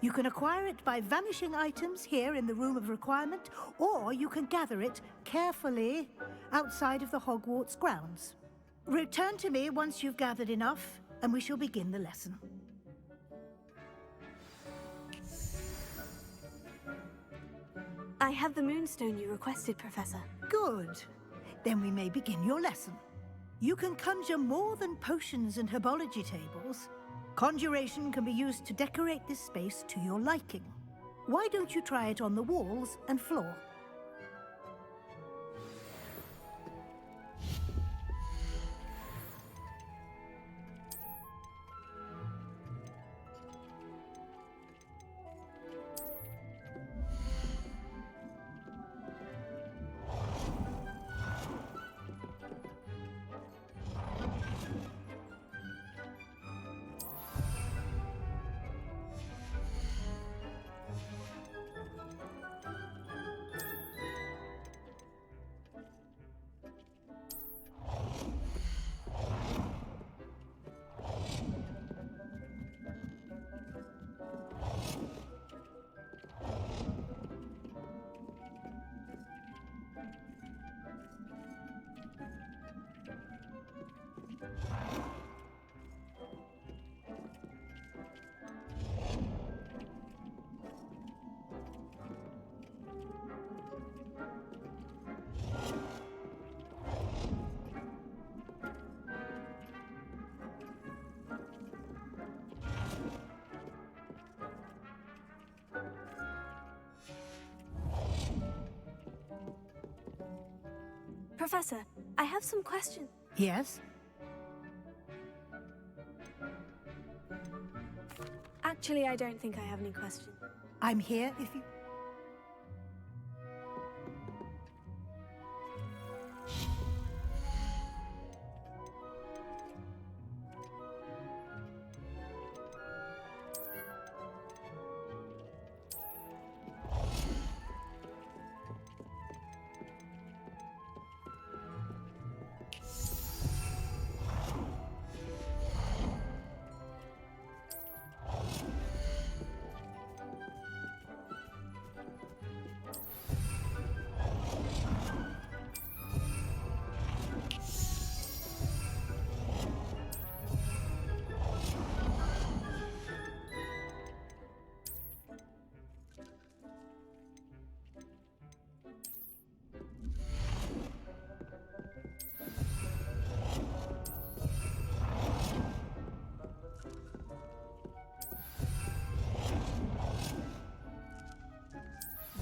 You can acquire it by vanishing items here in the Room of Requirement, or you can gather it carefully outside of the Hogwarts grounds. Return to me once you've gathered enough, and we shall begin the lesson. I have the moonstone you requested, Professor. Good. Then we may begin your lesson. You can conjure more than potions and herbology tables. Conjuration can be used to decorate this space to your liking. Why don't you try it on the walls and floor? Professor, I have some questions. Yes? Actually, I don't think I have any questions. I'm here if you...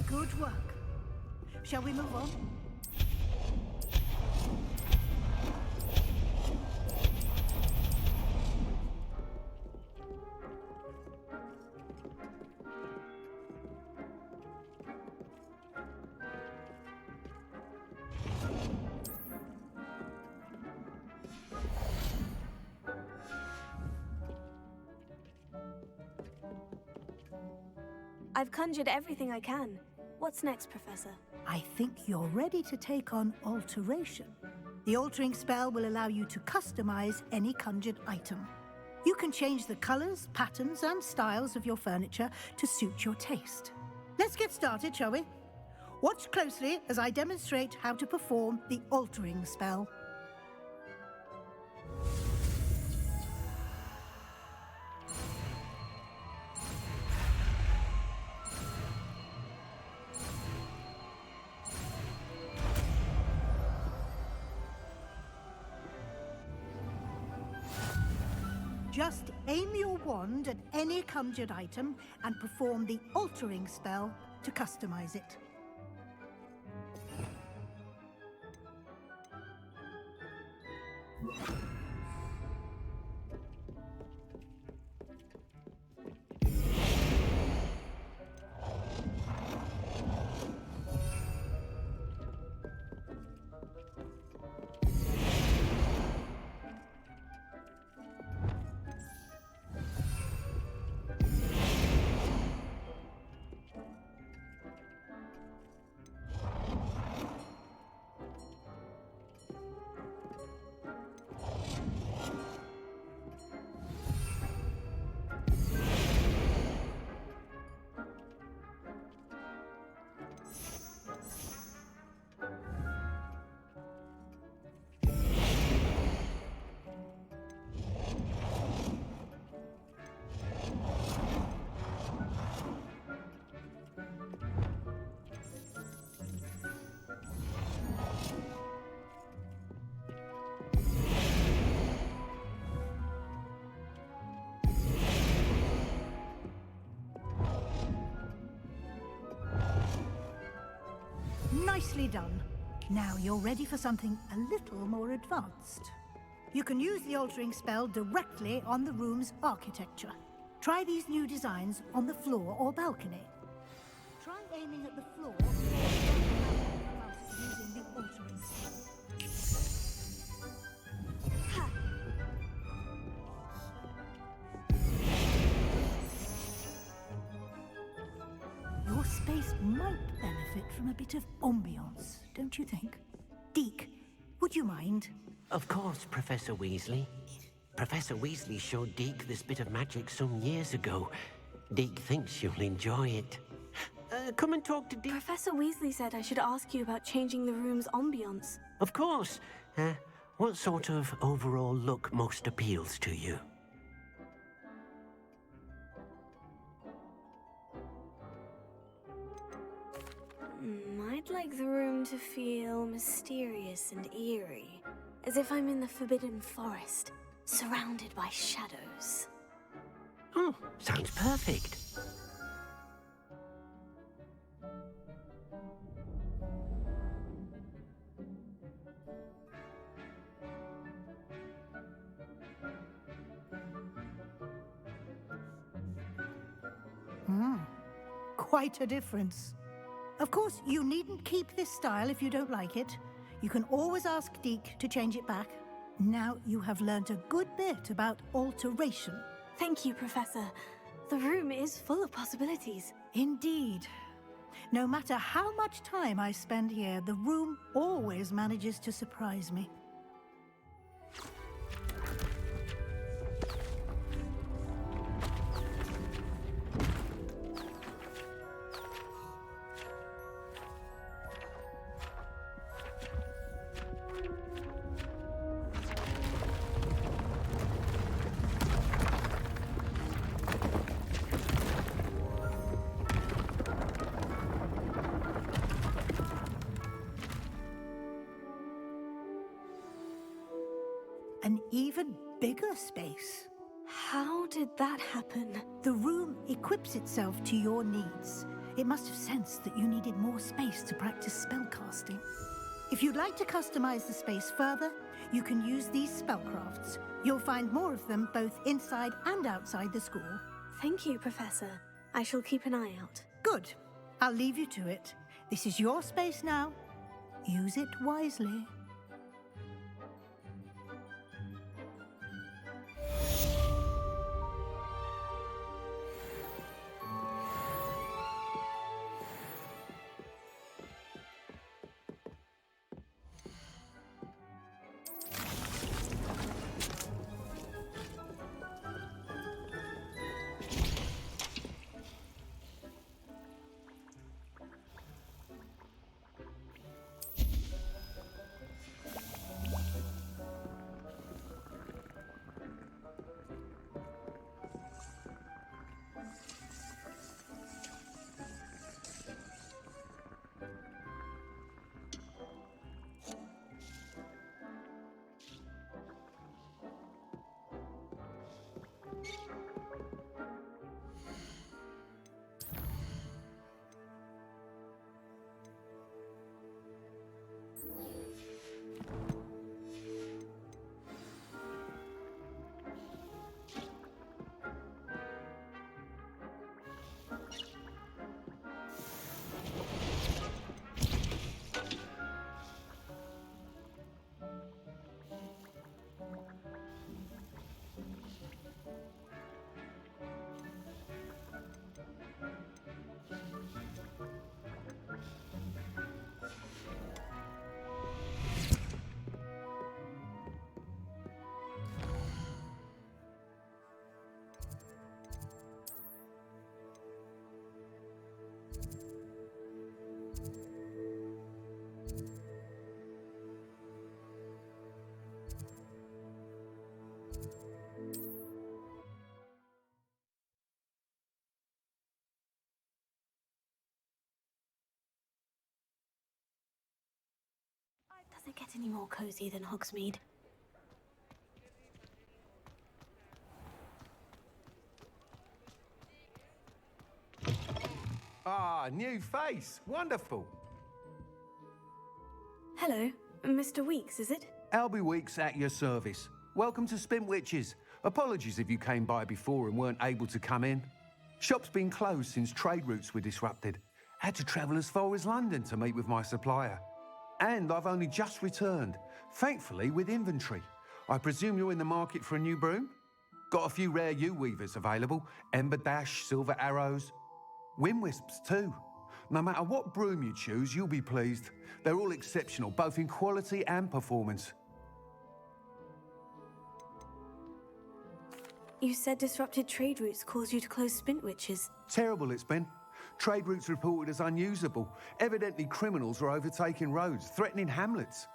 Good work. Shall we move on? I've conjured everything I can. What's next, Professor? I think you're ready to take on alteration. The altering spell will allow you to customize any conjured item. You can change the colors, patterns, and styles of your furniture to suit your taste. Let's get started, shall we? Watch closely as I demonstrate how to perform the altering spell. Just aim your wand at any conjured item and perform the altering spell to customize it. Nicely done. Now you're ready for something a little more advanced. You can use the altering spell directly on the room's architecture. Try these new designs on the floor or balcony. Try aiming at the floor whilst using the altering spell. Your space might benefit from a bit of ambiance, don't you think? Deke, would you mind? Of course, Professor Weasley. Professor Weasley showed Deke this bit of magic some years ago. Deke thinks you'll enjoy it. Come and talk to Deke. Professor Weasley said I should ask you about changing the room's ambiance. Of course. What sort of overall look most appeals to you? I'd like the room to feel mysterious and eerie, as if I'm in the Forbidden Forest, surrounded by shadows. Oh, sounds perfect. Quite a difference. Of course, you needn't keep this style if you don't like it. You can always ask Deke to change it back. Now you have learnt a good bit about alteration. Thank you, Professor. The room is full of possibilities. Indeed. No matter how much time I spend here, the room always manages to surprise me. An even bigger space. How did that happen? The room equips itself to your needs. It must have sensed that you needed more space to practice spellcasting. If you'd like to customize the space further, you can use these spellcrafts. You'll find more of them both inside and outside the school. Thank you, Professor. I shall keep an eye out. Good. I'll leave you to it. This is your space now. Use it wisely. Does it get any more cozy than Hogsmeade? Ah, new face. Wonderful. Hello, Mr. Weeks, is it? Albie Weeks at your service. Welcome to Spintwitches. Apologies if you came by before and weren't able to come in. Shop's been closed since trade routes were disrupted. Had to travel as far as London to meet with my supplier. And I've only just returned, thankfully with inventory. I presume you're in the market for a new broom? Got a few rare U-weavers available. Ember Dash, Silver Arrows. Wind Wisps too. No matter what broom you choose, you'll be pleased. They're all exceptional, both in quality and performance. You said disrupted trade routes caused you to close Spintwitches. Terrible it's been. Trade routes reported as unusable. Evidently criminals are overtaking roads, threatening hamlets.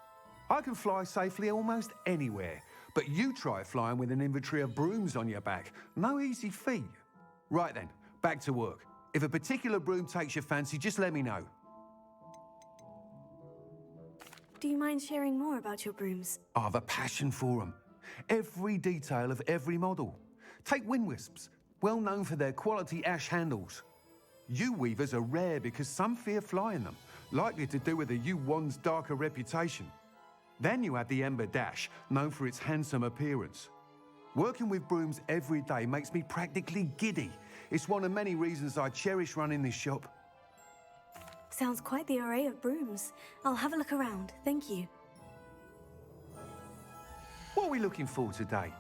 I can fly safely almost anywhere, but you try flying with an inventory of brooms on your back. No easy feat. Right then, back to work. If a particular broom takes your fancy, just let me know. Do you mind sharing more about your brooms? I have a passion for them. Every detail of every model. Take Wind Wisps, well known for their quality ash handles. U-weavers are rare because some fear flying them, likely to do with the U-wand's darker reputation. Then you have the Ember Dash, known for its handsome appearance. Working with brooms every day makes me practically giddy. It's one of many reasons I cherish running this shop. Sounds quite the array of brooms. I'll have a look around, thank you. What are we looking for today?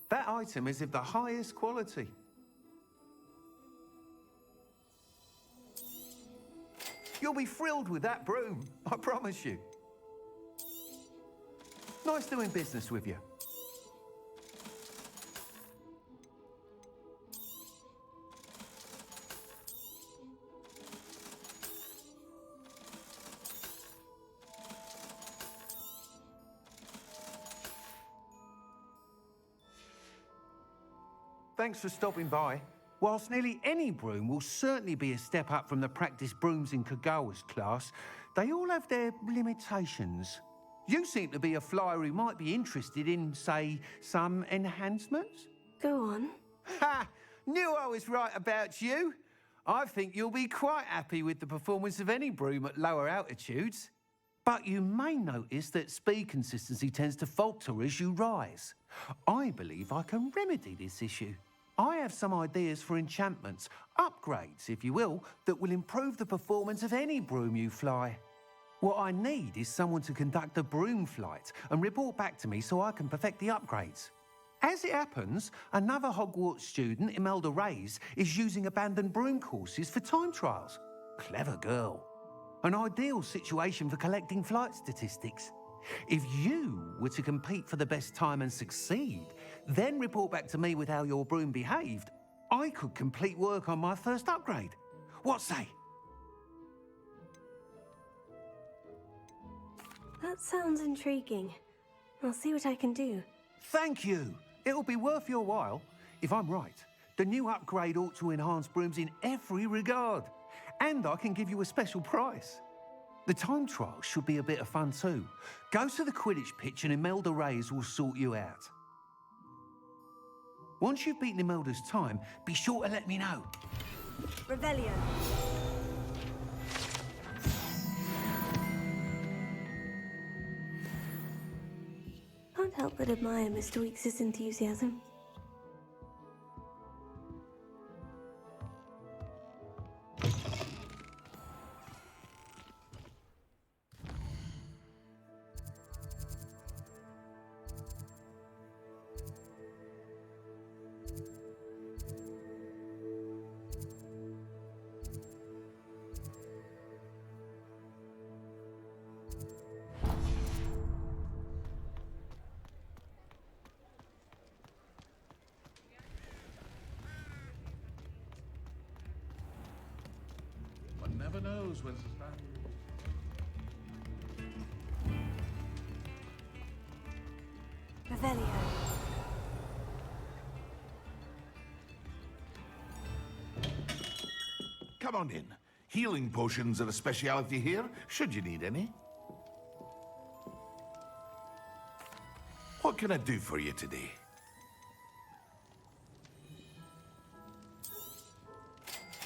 That item is of the highest quality. You'll be thrilled with that broom, I promise you. Nice doing business with you. Thanks for stopping by. Whilst nearly any broom will certainly be a step up from the practice brooms in Kagawa's class, they all have their limitations. You seem to be a flyer who might be interested in, say, some enhancements? Go on. Ha! Knew I was right about you. I think you'll be quite happy with the performance of any broom at lower altitudes. But you may notice that speed consistency tends to falter as you rise. I believe I can remedy this issue. I have some ideas for enchantments, upgrades, if you will, that will improve the performance of any broom you fly. What I need is someone to conduct a broom flight and report back to me so I can perfect the upgrades. As it happens, another Hogwarts student, Imelda Reyes, is using abandoned broom courses for time trials. Clever girl. An ideal situation for collecting flight statistics. If you were to compete for the best time and succeed, then report back to me with how your broom behaved, I could complete work on my first upgrade. What say? That sounds intriguing. I'll see what I can do. Thank you. It'll be worth your while. If I'm right, the new upgrade ought to enhance brooms in every regard. And I can give you a special price. The time trial should be a bit of fun too. Go to the Quidditch pitch and Imelda Reyes will sort you out. Once you've beaten Imelda's time, be sure to let me know. Revelio. Can't help but admire Mr. Weeks' enthusiasm. One never knows when society... Revelio. Come on in. Healing potions are a speciality here, should you need any. What can I do for you today?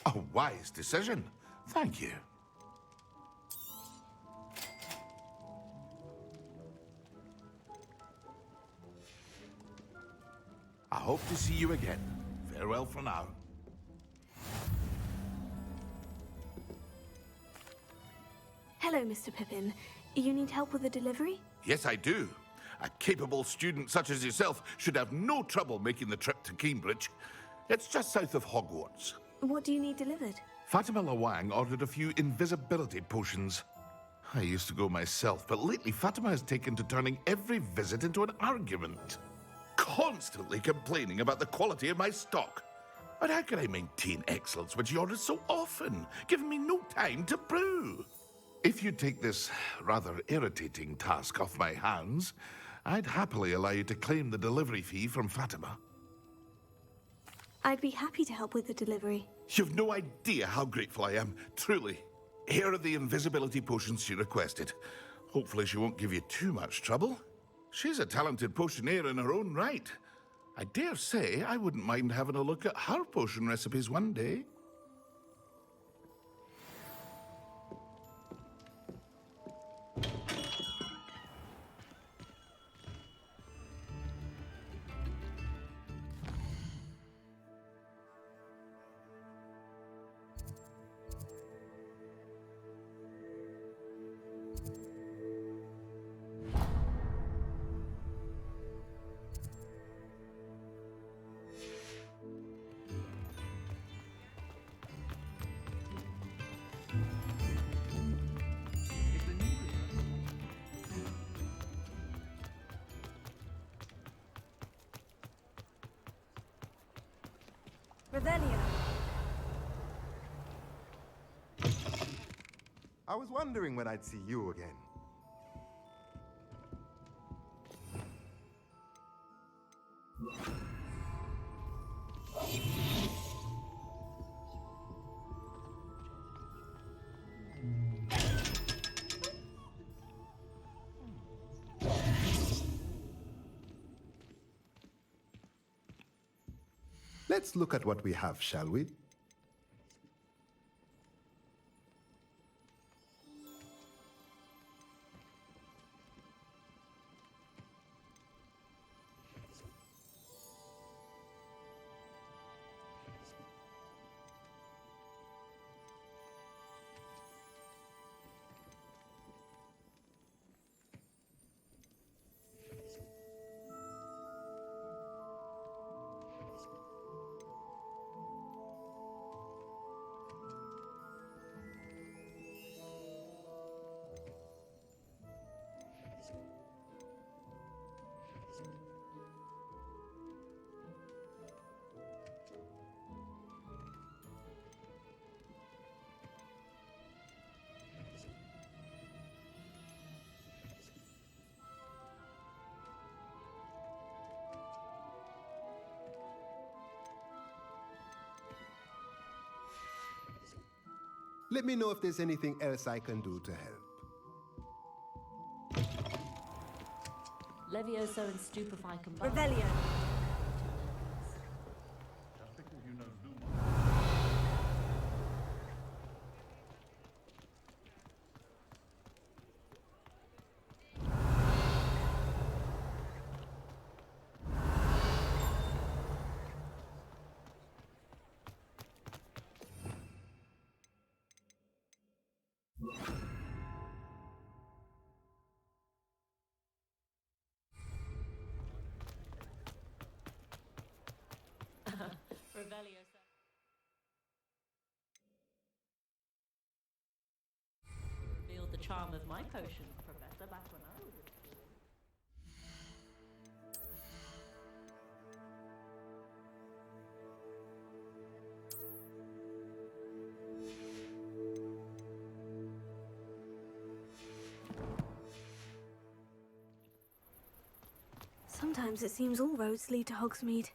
A wise decision. Thank you. I hope to see you again. Farewell for now. Hello, Mr. Pippin. You need help with a delivery? Yes, I do. A capable student such as yourself should have no trouble making the trip to Cambridge. It's just south of Hogwarts. What do you need delivered? Fatima Lawang ordered a few invisibility potions. I used to go myself, but lately Fatima has taken to turning every visit into an argument. Constantly complaining about the quality of my stock. But how can I maintain excellence when she orders so often, giving me no time to brew? If you take this rather irritating task off my hands, I'd happily allow you to claim the delivery fee from Fatima. I'd be happy to help with the delivery. You've no idea how grateful I am, truly. Here are the invisibility potions she requested. Hopefully she won't give you too much trouble. She's a talented potioneer in her own right. I dare say I wouldn't mind having a look at her potion recipes one day. Revelio. I was wondering when I'd see you again. Let's look at what we have, shall we? Let me know if there's anything else I can do to help. Levioso and Stupefy combined. Revelio. Revelio. Revealed the charm of my potion, Professor, back when I was at school. Sometimes it seems all roads lead to Hogsmeade.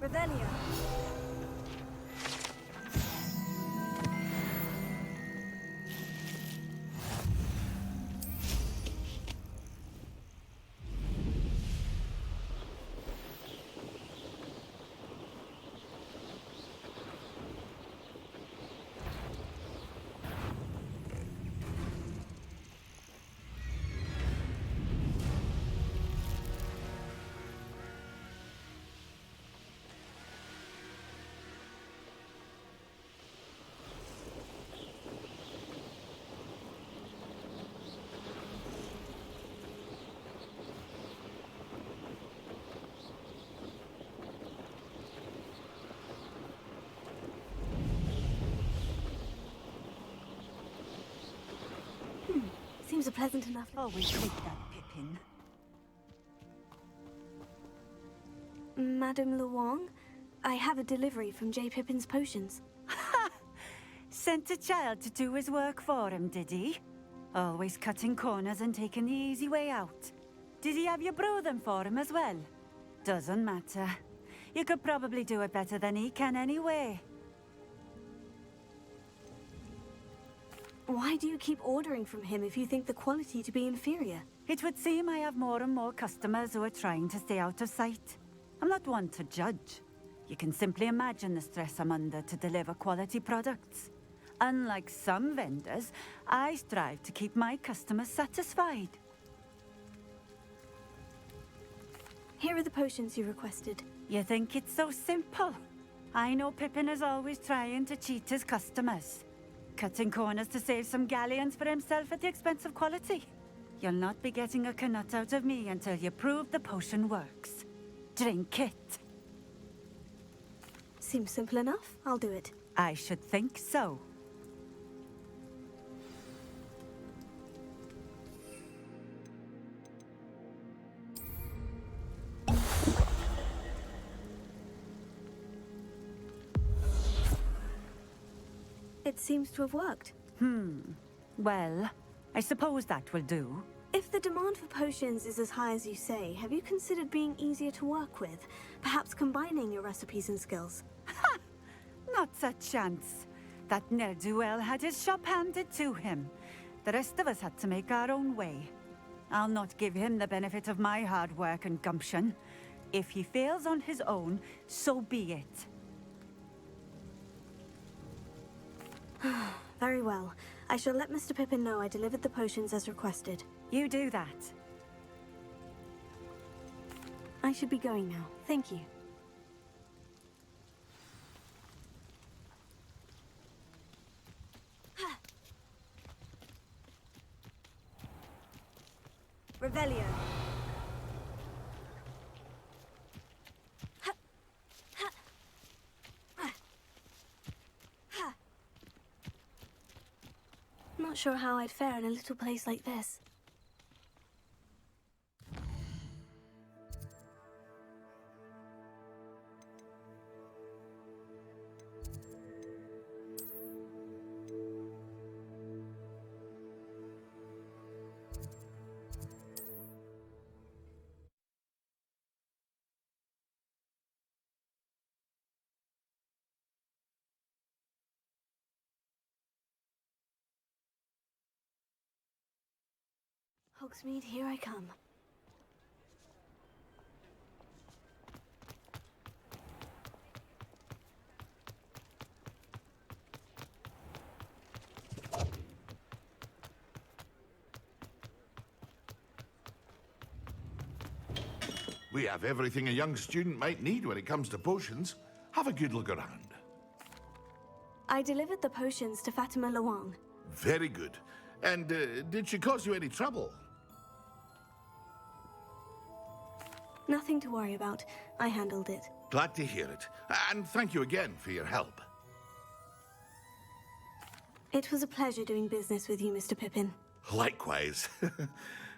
Revelio. Seems a pleasant enough. Always take that, Pippin. Madame Luong, I have a delivery from J. Pippin's potions. Sent a child to do his work for him, did he? Always cutting corners and taking the easy way out. Did he have you brew them for him as well? Doesn't matter. You could probably do it better than he can anyway. Why do you keep ordering from him if you think the quality to be inferior? It would seem I have more and more customers who are trying to stay out of sight. I'm not one to judge. You can simply imagine the stress I'm under to deliver quality products. Unlike some vendors, I strive to keep my customers satisfied. Here are the potions you requested. You think it's so simple? I know Pippin is always trying to cheat his customers. Cutting corners to save some galleons for himself at the expense of quality. You'll not be getting a canut out of me until you prove the potion works. Drink it. Seems simple enough. I'll do it. I should think so. It seems to have worked. Well, I suppose that will do. If the demand for potions is as high as you say, have you considered being easier to work with? Perhaps combining your recipes and skills? Ha! Not a chance. That ne'er-do-well had his shop handed to him. The rest of us had to make our own way. I'll not give him the benefit of my hard work and gumption. If he fails on his own, so be it. Very well. I shall let Mr. Pippin know I delivered the potions as requested. You do that. I should be going now. Thank you. Revelio. Not sure how I'd fare in a little place like this. Hogsmeade, here I come. We have everything a young student might need when it comes to potions. Have a good look around. I delivered the potions to Fatima Luong. Very good. And did she cause you any trouble? Nothing to worry about. I handled it. Glad to hear it. And thank you again for your help. It was a pleasure doing business with you, Mr. Pippin. Likewise.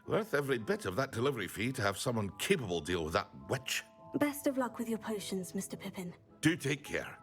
Worth every bit of that delivery fee to have someone capable deal with that witch. Best of luck with your potions, Mr. Pippin. Do take care.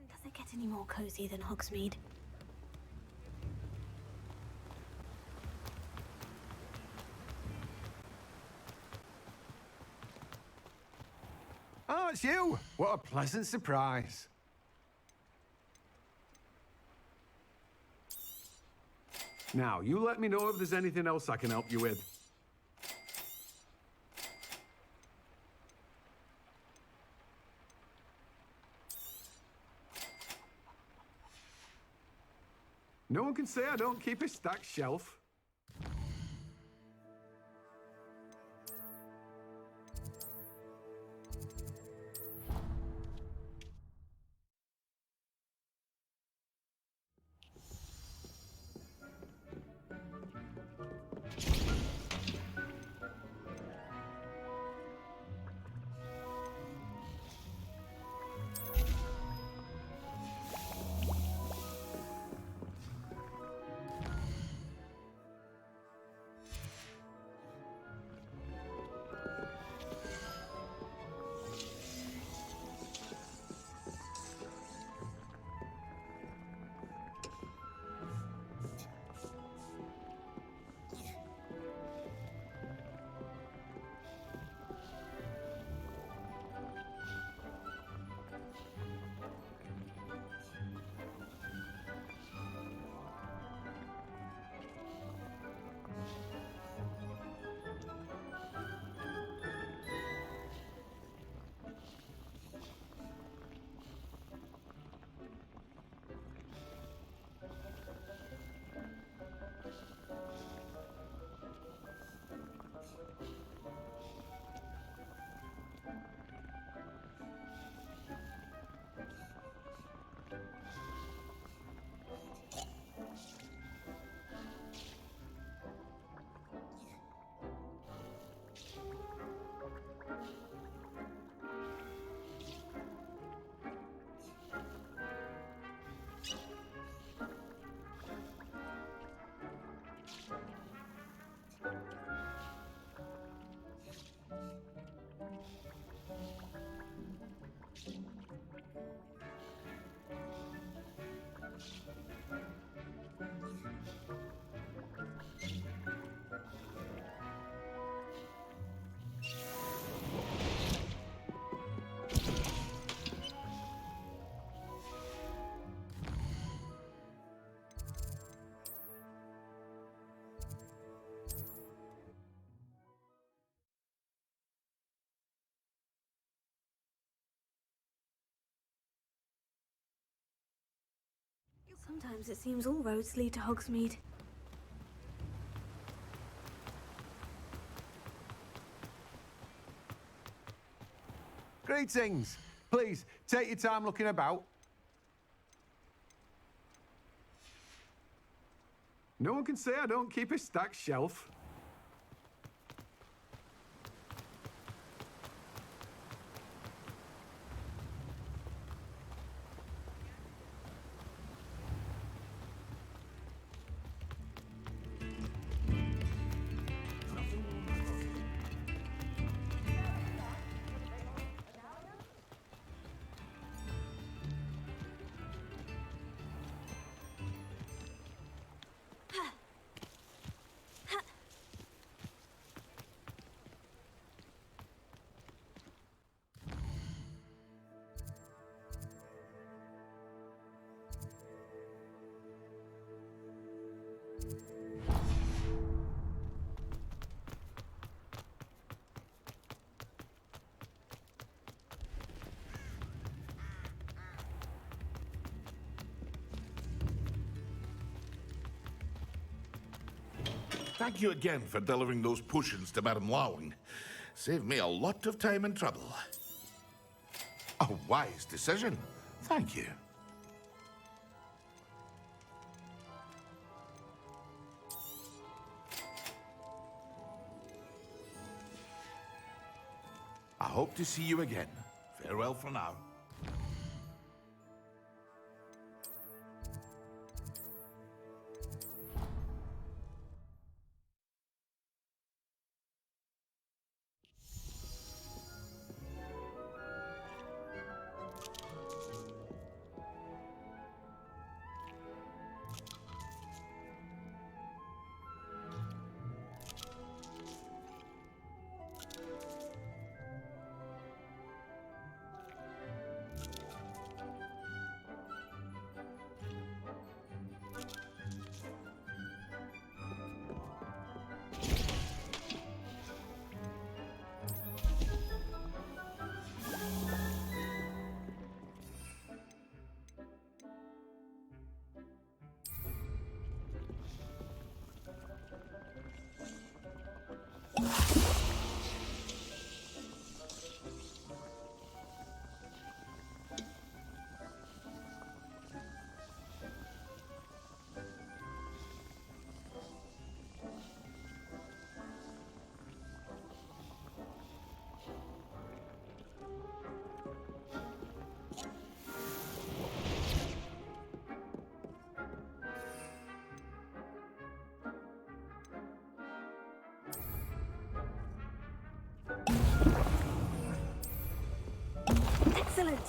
Does it get any more cozy than Hogsmeade? Oh, it's you! What a pleasant surprise. Now, you let me know if there's anything else I can help you with. No one can say I don't keep a stacked shelf. Sometimes it seems all roads lead to Hogsmeade. Greetings. Please, take your time looking about. No one can say I don't keep a stacked shelf. Thank you again for delivering those potions to Madame Lowing. Saved me a lot of time and trouble. A wise decision. Thank you. I hope to see you again. Farewell for now. Excellent!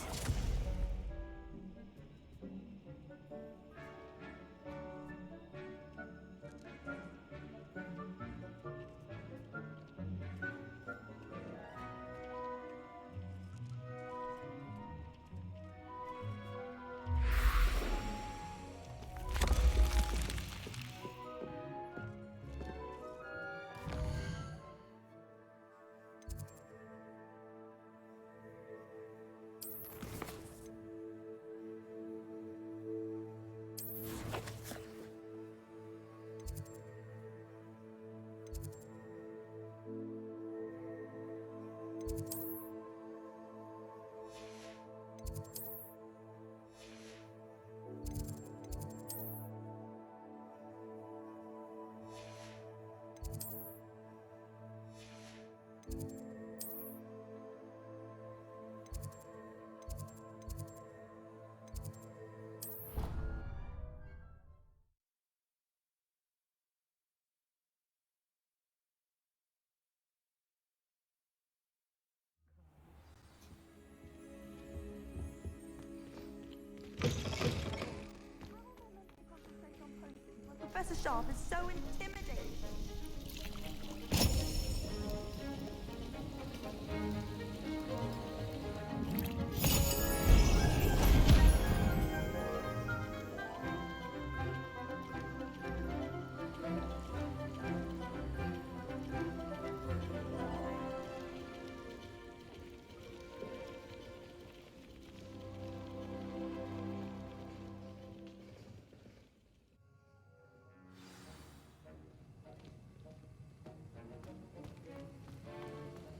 Professor Sharp is so intimidating.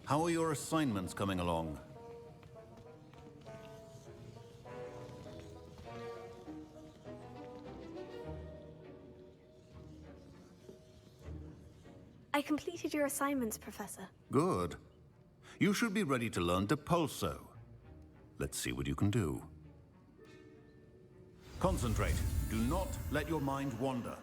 How are your assignments coming along? I completed your assignments, Professor. Good. You should be ready to learn Depulso. Let's see what you can do. Concentrate. Do not let your mind wander.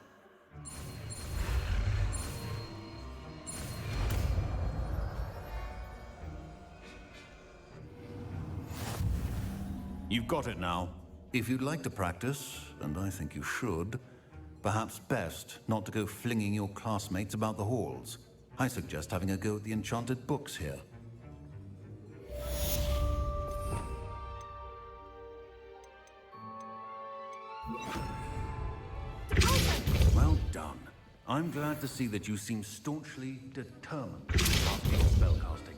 You've got it now. If you'd like to practice, and I think you should, perhaps best not to go flinging your classmates about the halls. I suggest having a go at the enchanted books here. Well done. I'm glad to see that you seem staunchly determined after your spellcasting.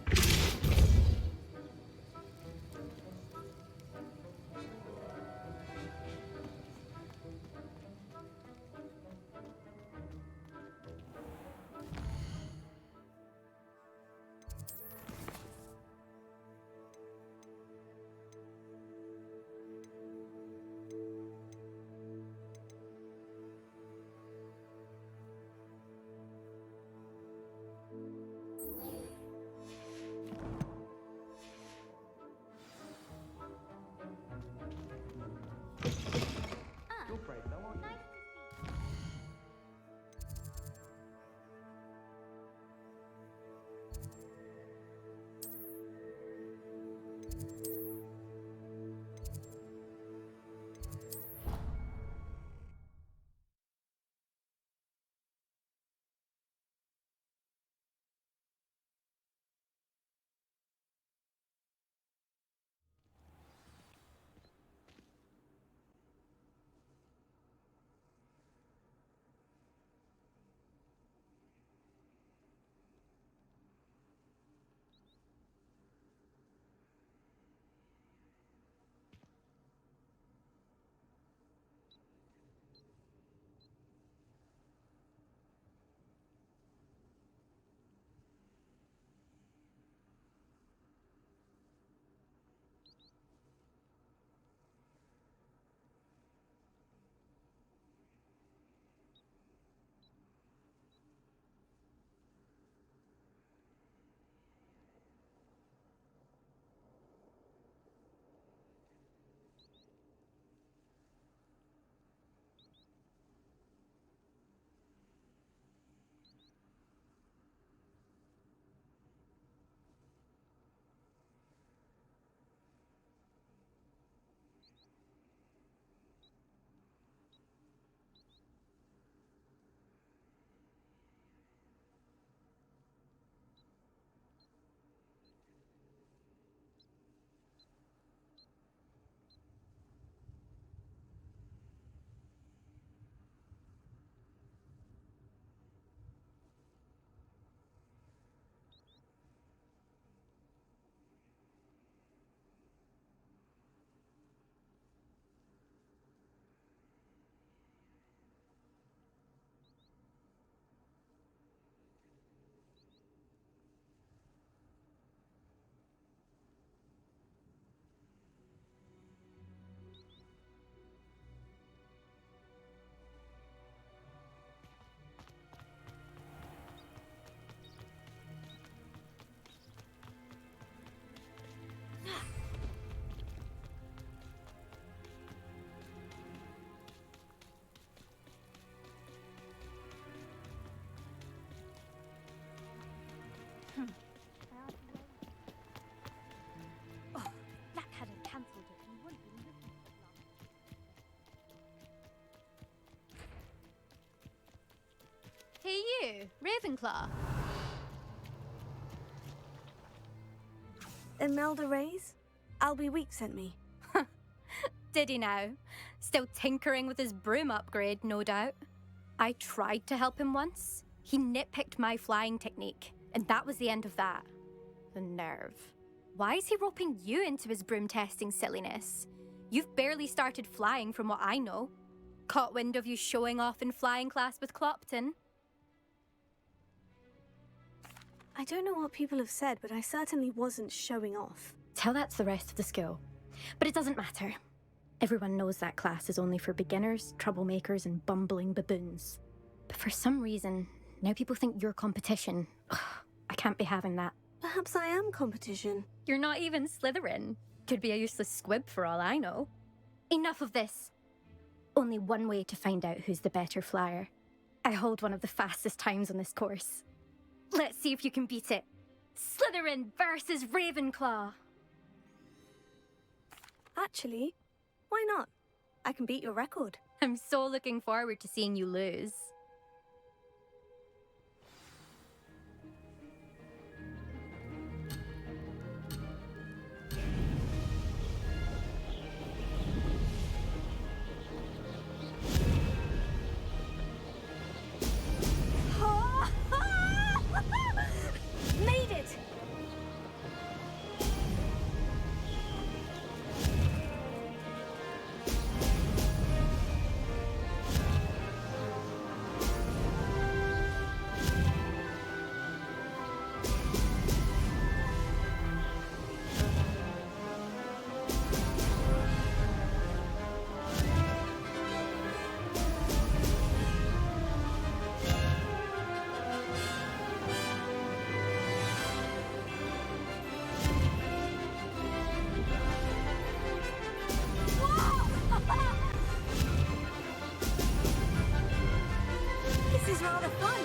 Hey you, Ravenclaw. Imelda Reyes? Albie Week sent me. Did he now? Still tinkering with his broom upgrade, no doubt. I tried to help him once. He nitpicked my flying technique, and that was the end of that. The nerve. Why is he roping you into his broom testing silliness? You've barely started flying from what I know. Caught wind of you showing off in flying class with Clopton. I don't know what people have said, but I certainly wasn't showing off. Tell that to the rest of the school. But it doesn't matter. Everyone knows that class is only for beginners, troublemakers, and bumbling baboons. But for some reason, Now people think you're competition. Ugh, I can't be having that. Perhaps I am competition. You're not even Slytherin. Could be a useless squib for all I know. Enough of this. Only one way to find out who's the better flyer. I hold one of the fastest times on this course. Let's see if you can beat it. Slytherin versus Ravenclaw. Actually, why not? I can beat your record. I'm so looking forward to seeing you lose. Made it! This is rather fun.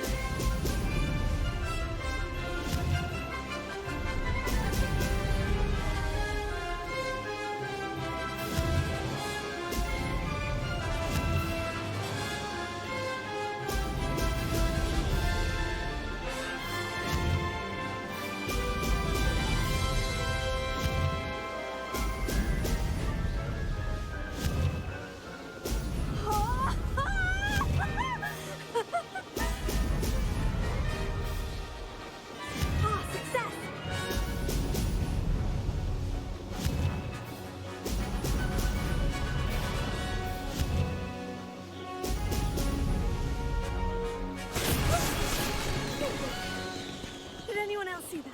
Did anyone else see that?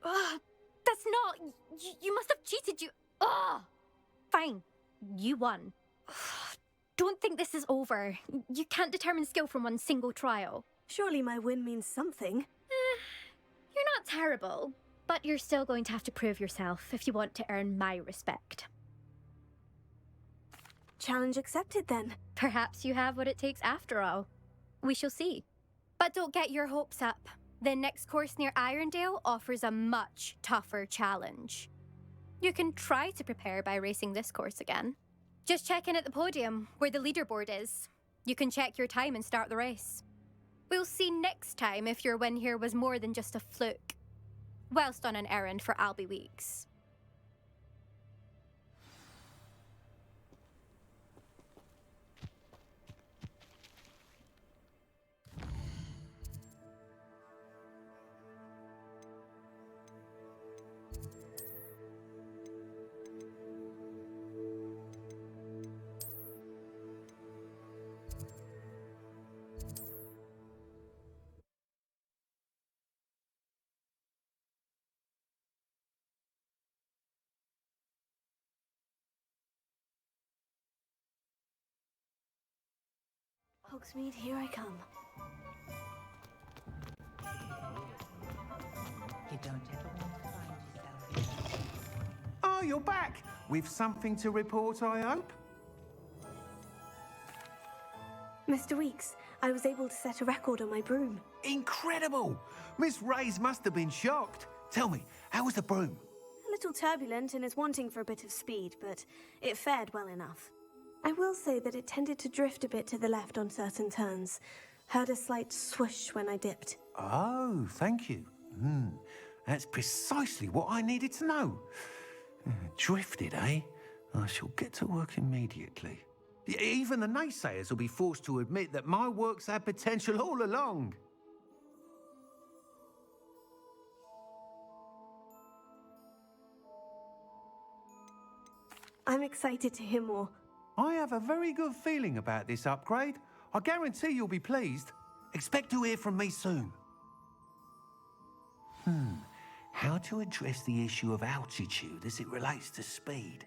Ugh, that's not... You must have cheated, you... Ugh! Fine. You won. Ugh, don't think this is over. You can't determine skill from one single trial. Surely my win means something. You're not terrible, but you're still going to have to prove yourself if you want to earn my respect. Challenge accepted, then. Perhaps you have what it takes after all. We shall see. But don't get your hopes up. The next course near Irondale offers a much tougher challenge. You can try to prepare by racing this course again. Just check in at the podium, where the leaderboard is. You can check your time and start the race. We'll see next time if your win here was more than just a fluke. Whilst on an errand for Albie Weeks. Hogsmeade, here I come. You don't ever want to find yourself. Oh, you're back! With something to report, I hope? Mr. Weeks, I was able to set a record on my broom. Incredible! Miss Reyes must have been shocked. Tell me, how was the broom? A little turbulent and is wanting for a bit of speed, but it fared well enough. I will say that it tended to drift a bit to the left on certain turns. Heard a slight swoosh when I dipped. Oh, thank you. That's precisely what I needed to know. Drifted, eh? I shall get to work immediately. Even the naysayers will be forced to admit that my work's had potential all along. I'm excited to hear more. I have a very good feeling about this upgrade. I guarantee you'll be pleased. Expect to hear from me soon. How to address the issue of altitude as it relates to speed?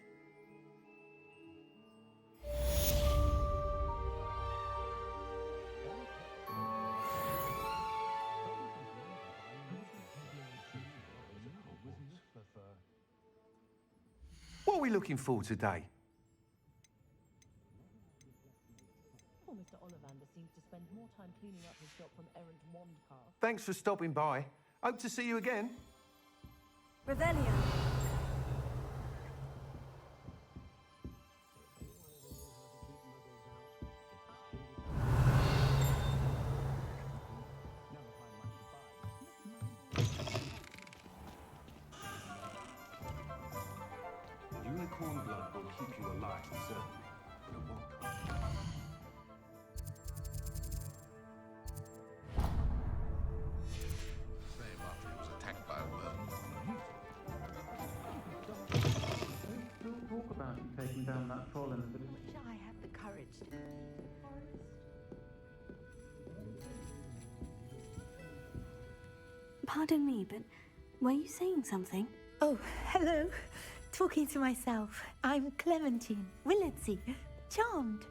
What are we looking for today? Poor Mr. Ollivander seems to spend more time cleaning up his shop from errant wand path. Thanks for stopping by. Hope to see you again. Revelio. Unicorn blood will keep you alive, certainly. But what kind? Same after he was attacked by a worm. Still talk about you taking down that troll in the village. Wish I had the courage to. Pardon me, but were you saying something? Oh, hello. Talking to myself. I'm Clementine Willardsey. Charmed.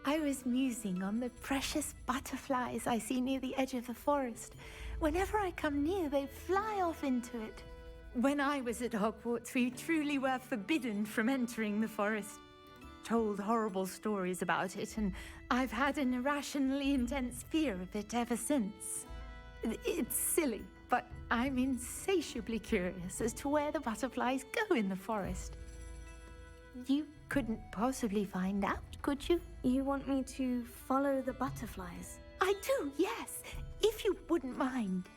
I was musing on the precious butterflies I see near the edge of the forest. Whenever I come near, they fly off into it. When I was at Hogwarts, we truly were forbidden from entering the forest. Told horrible stories about it, and I've had an irrationally intense fear of it ever since. It's silly, but I'm insatiably curious as to where the butterflies go in the forest. You couldn't possibly find out, could you? You want me to follow the butterflies? I do, yes, if you wouldn't mind.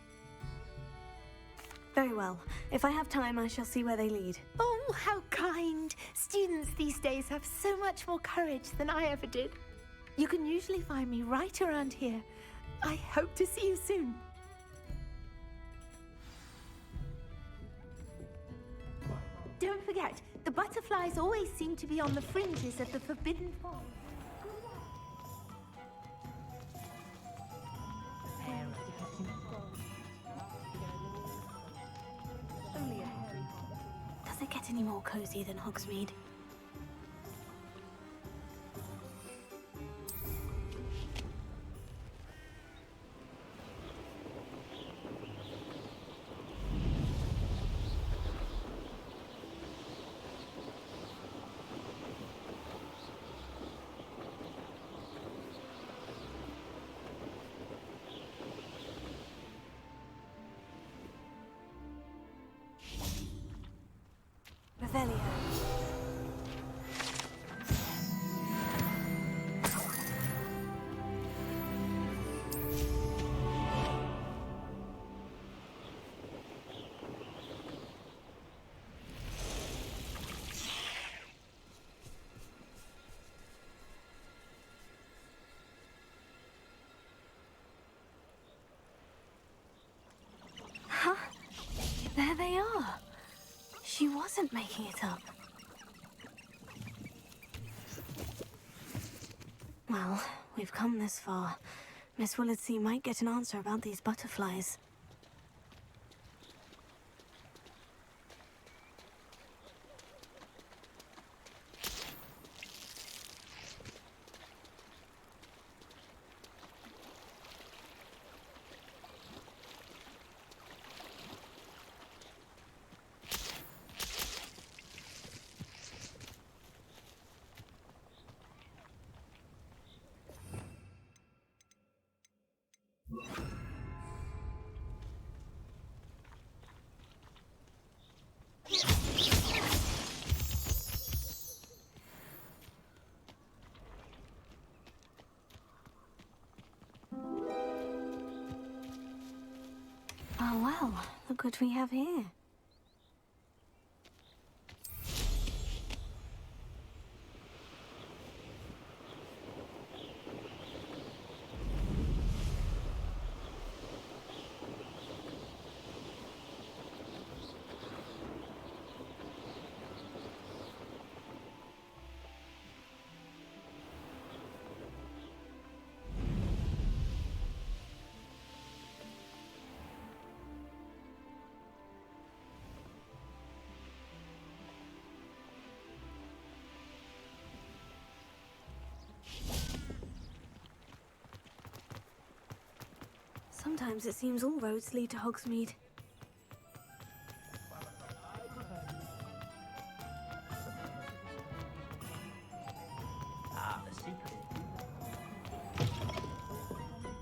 Very well. If I have time, I shall see where they lead. Oh, how kind. Students these days have so much more courage than I ever did. You can usually find me right around here. I hope to see you soon. Don't forget, the butterflies always seem to be on the fringes of the Forbidden Forest. Does it get any more cozy than Hogsmeade? Revelio. Huh? There they are. She wasn't making it up. Well, we've come this far. Miss Willardsey might get an answer about these butterflies. Oh well, look what we have here. Sometimes it seems all roads lead to Hogsmeade. Ah, the secret.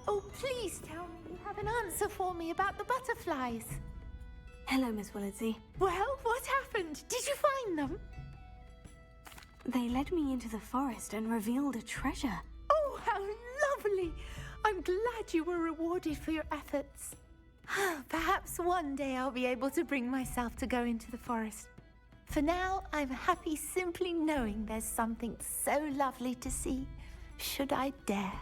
Oh, please tell me you have an answer for me about the butterflies. Hello, Miss Willardsey. Well, what happened? Did you find them? They led me into the forest and revealed a treasure. Oh, how lovely! I'm glad you were rewarded for your efforts. Perhaps one day I'll be able to bring myself to go into the forest. For now, I'm happy simply knowing there's something so lovely to see, should I dare.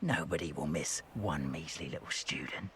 Nobody will miss one measly little student.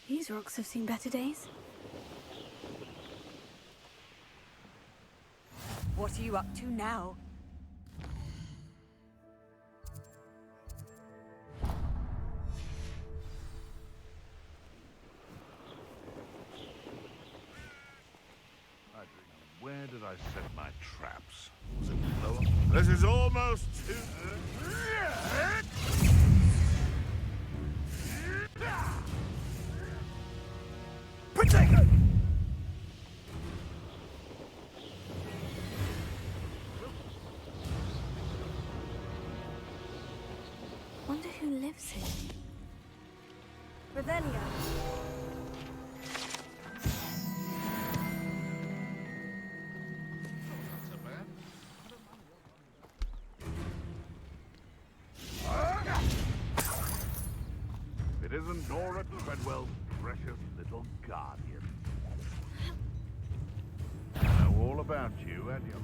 These rocks have seen better days. What are you up to now? Where did I set my traps? Was it lower? This is almost too... Protect it! Wonder who lives here. Revelio. It isn't Nora Treadwell's precious little guardian. I know all about you and your...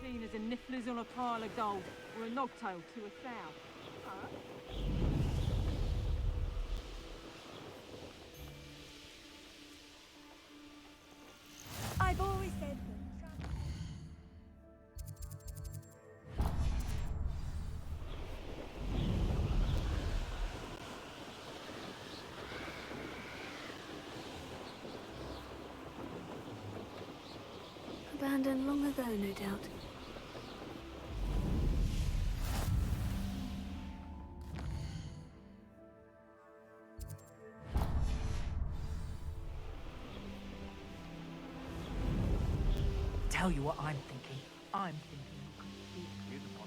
clean as a nifflers on a pile of gold, or a nogtail to a sow. I've always said that. Abandoned long ago, no doubt. Tell you what I'm thinking. I'm thinking you can speak with upon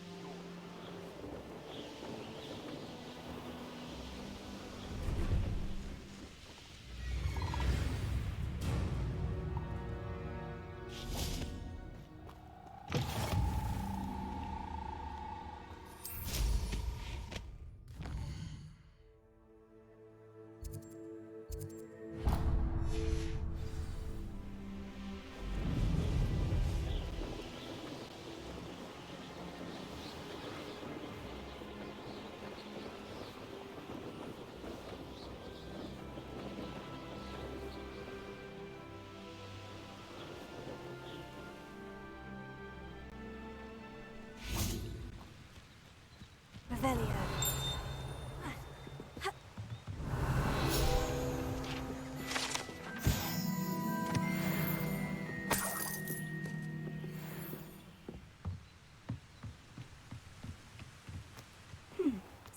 Revelio.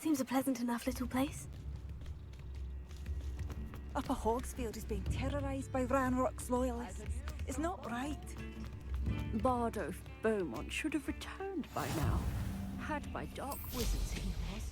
Seems a pleasant enough little place. Upper Hogsfield is being terrorised by Ranrock's loyalists. It's not right. Bardo Beaumont should have returned by now. Had by dark wizards he was.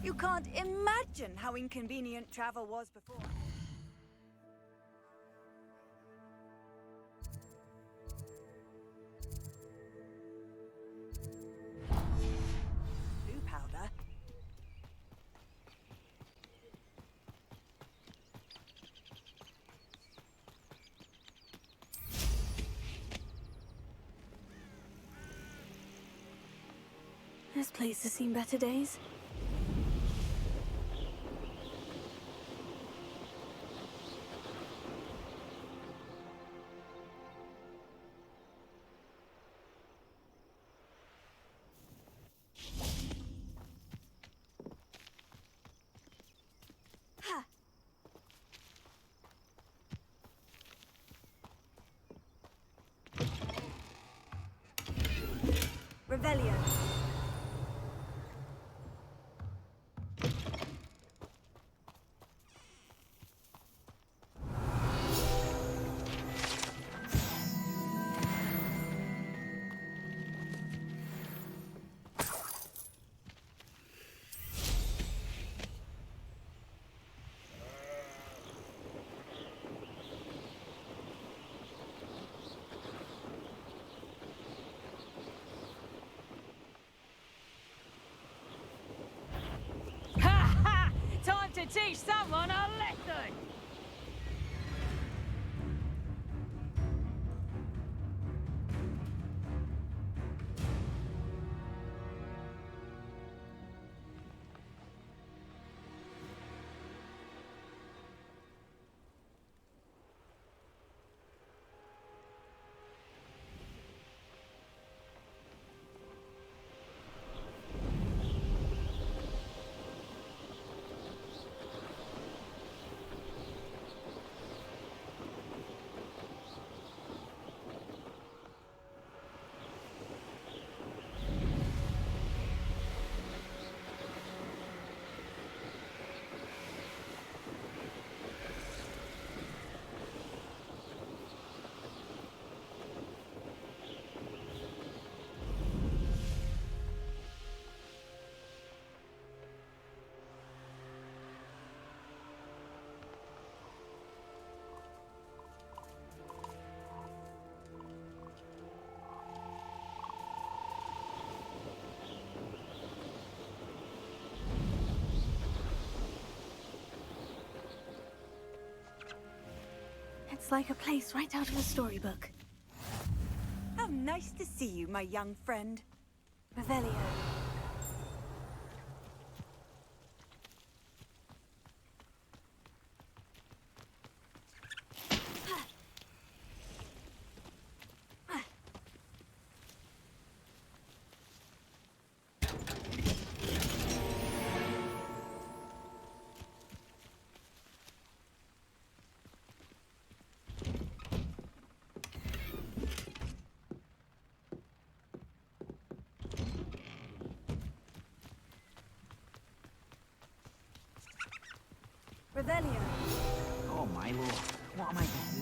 You can't imagine how inconvenient travel was before. Blue powder? This place has seen better days. Revelio. Time to teach someone a lesson! It's like a place right out of a storybook. How nice to see you, my young friend. Revelio. Revelio. Oh, my lord. What am I to do?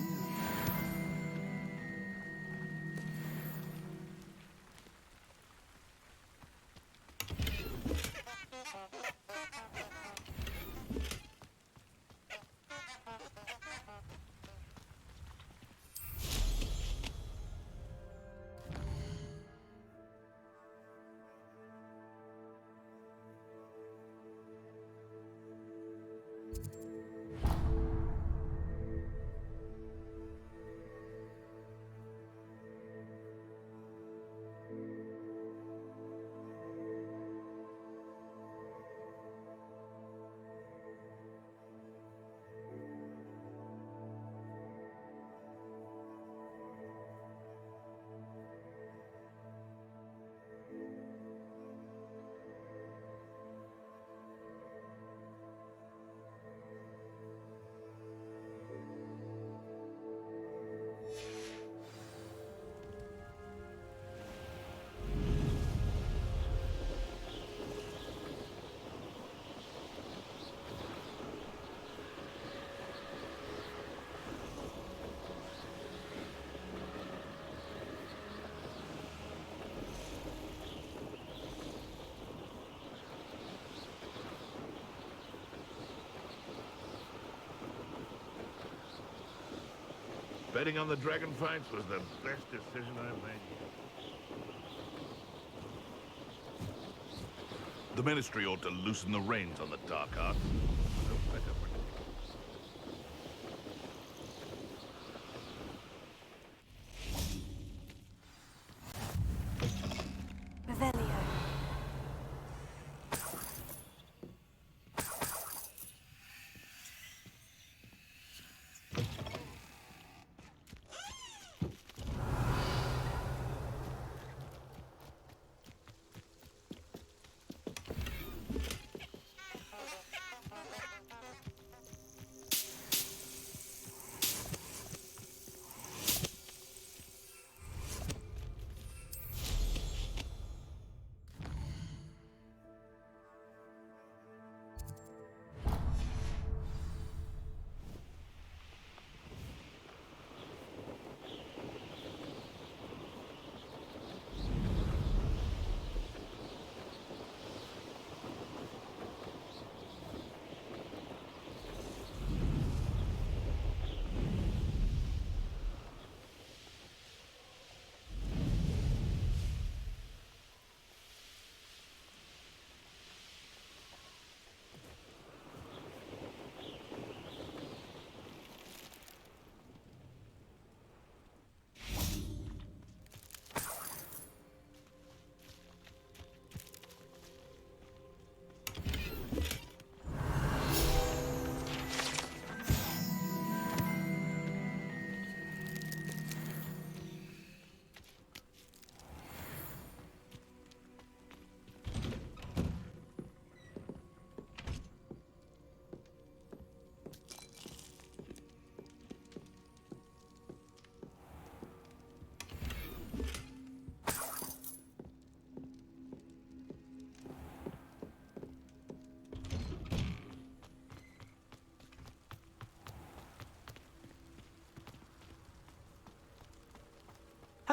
Betting on the dragon fights was the best decision I made. The Ministry ought to loosen the reins on the dark arts. Revelio.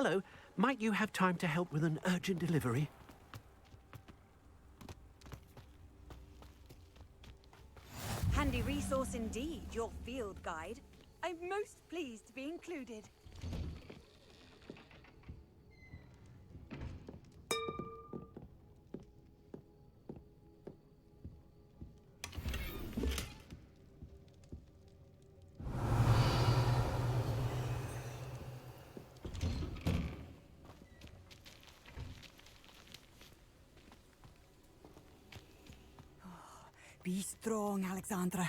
Hello, might you have time to help with an urgent delivery? Handy resource indeed, your field guide. I'm most pleased to be included. Be strong, Alexandra.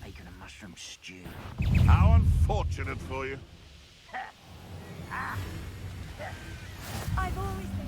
Bacon and mushroom stew. How unfortunate for you. I've always been.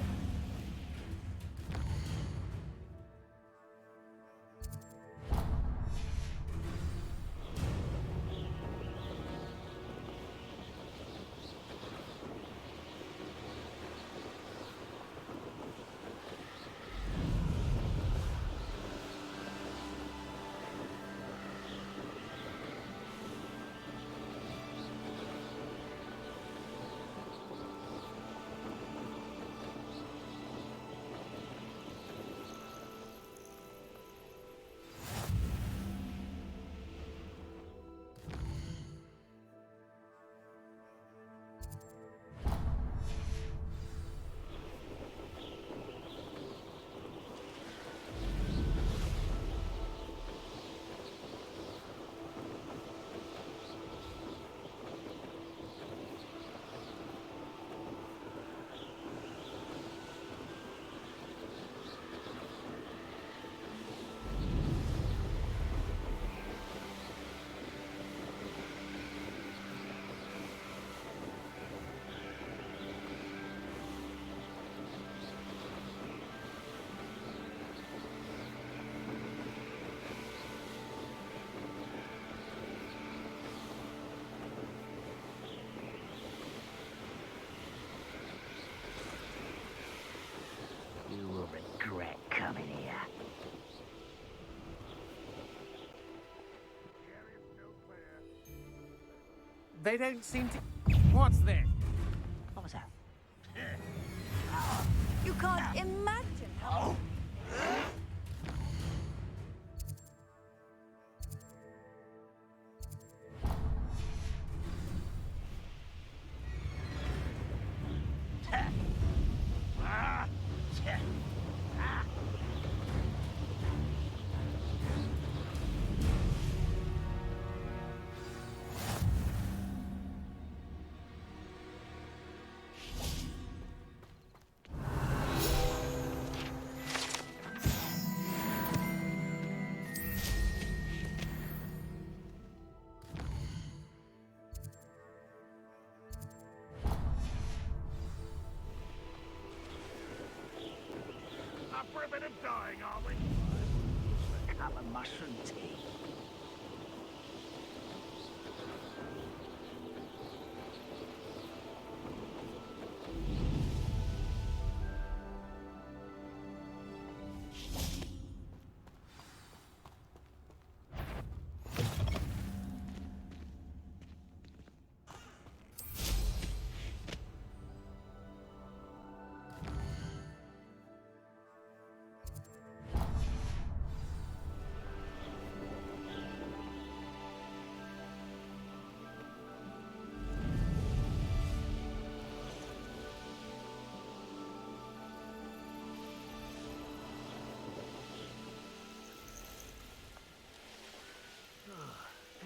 You will regret coming here. They don't seem to. What's this? What was that? You can't imagine how. Up for a bit of dying, are we? Colour mushroom tea.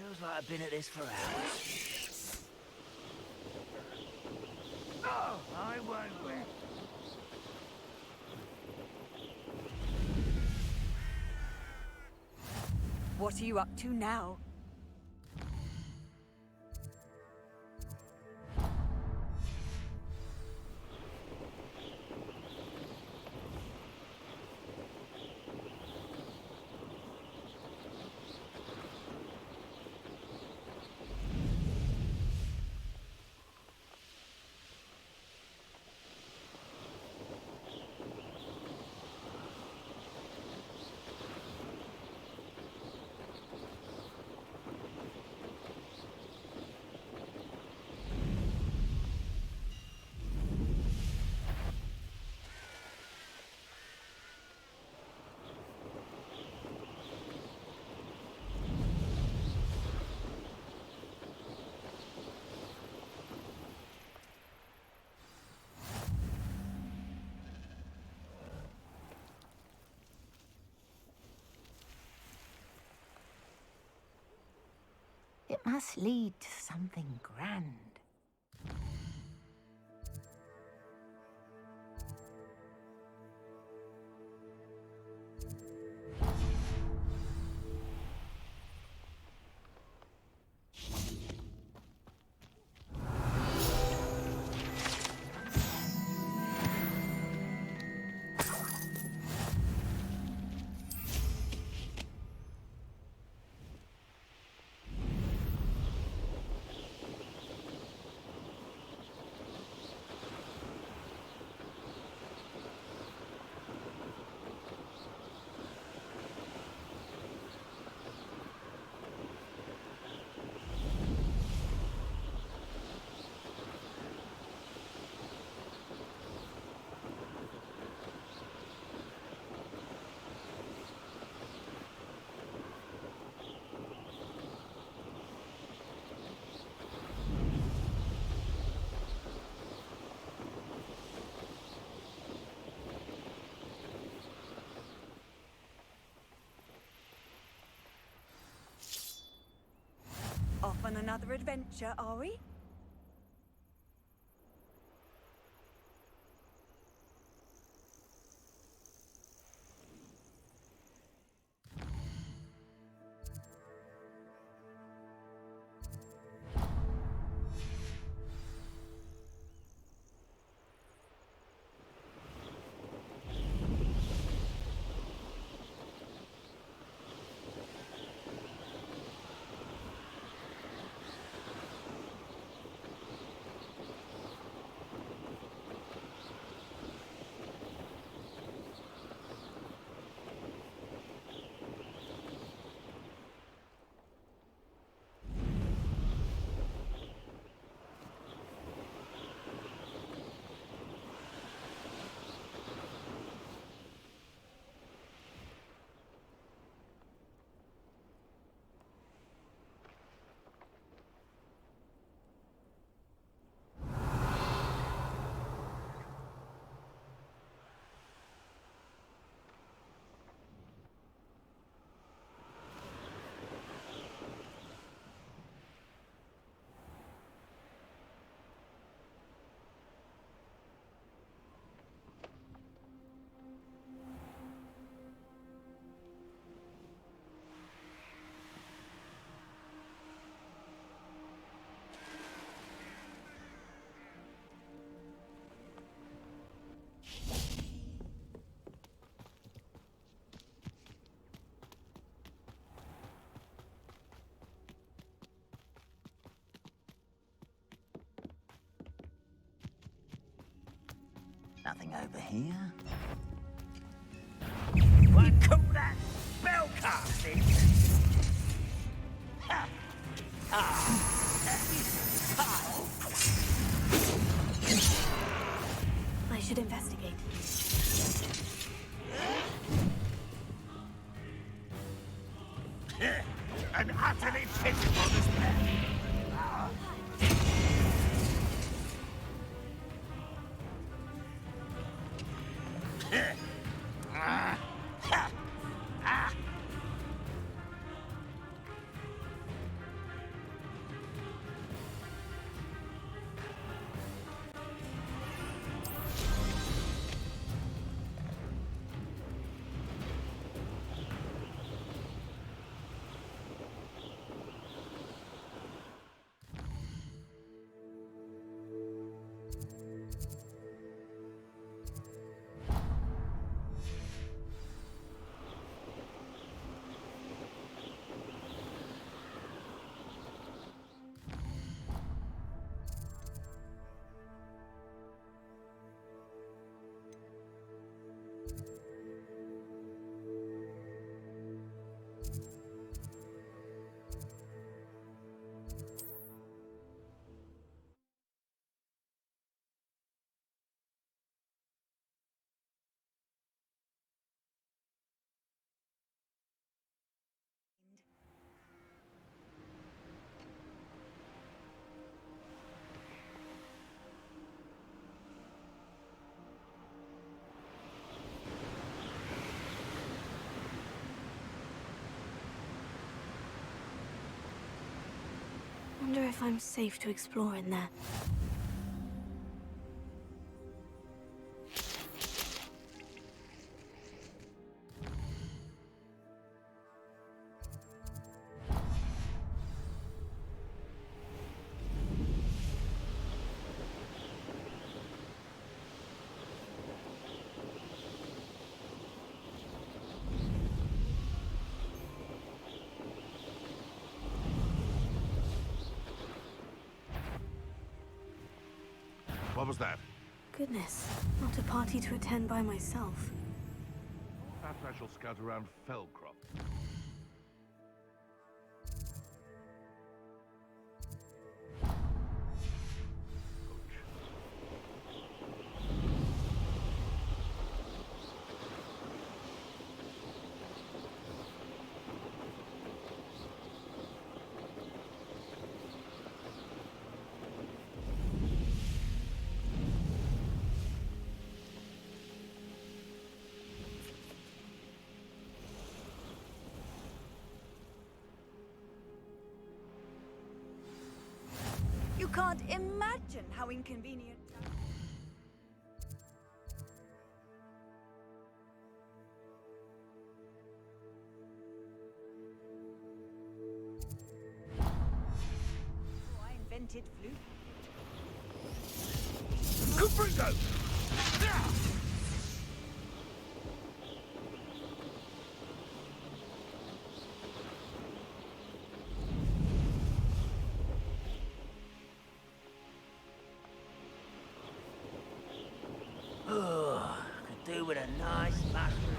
Feels like I've been at this for hours. Oh, I won't win. What are you up to now? It must lead to something grand. Off on another adventure, are we? Nothing over here. You call that spell casting? Ha! I should investigate. An utterly pitiful despair. Wonder if I'm safe to explore in there. What was that? Goodness, not a party to attend by myself. Perhaps I shall scout around Fellcroft. You can't imagine how inconvenient. I invented flute. Confringo! Could do with a nice mushroom.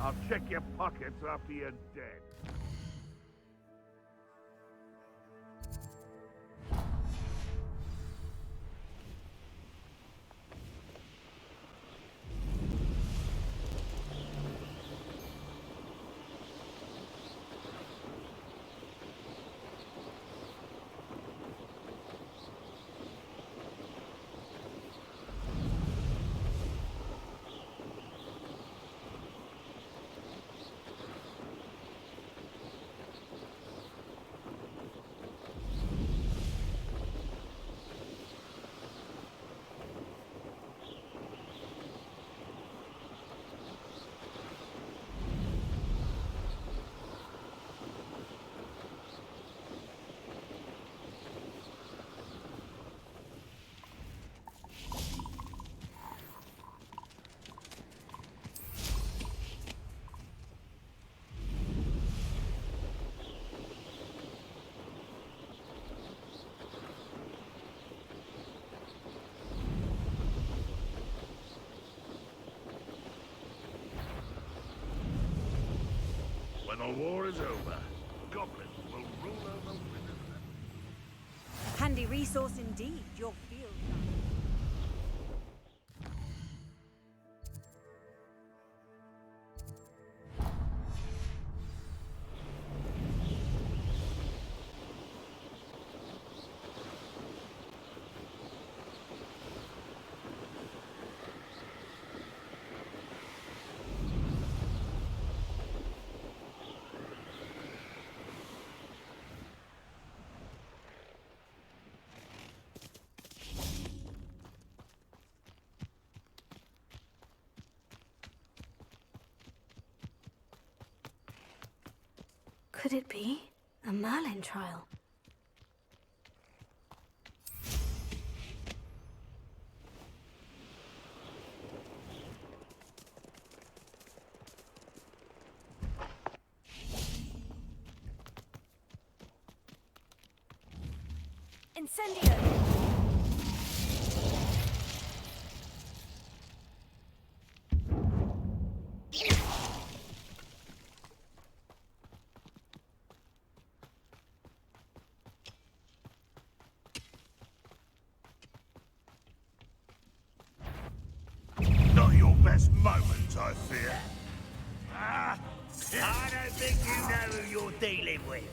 I'll check your pockets after you're dead. When the war is over, goblins will rule over women. Handy resource indeed, your field guide. Could it be a Merlin trial? Incendio! Not your best moment, I fear. I don't think you know who you're dealing with.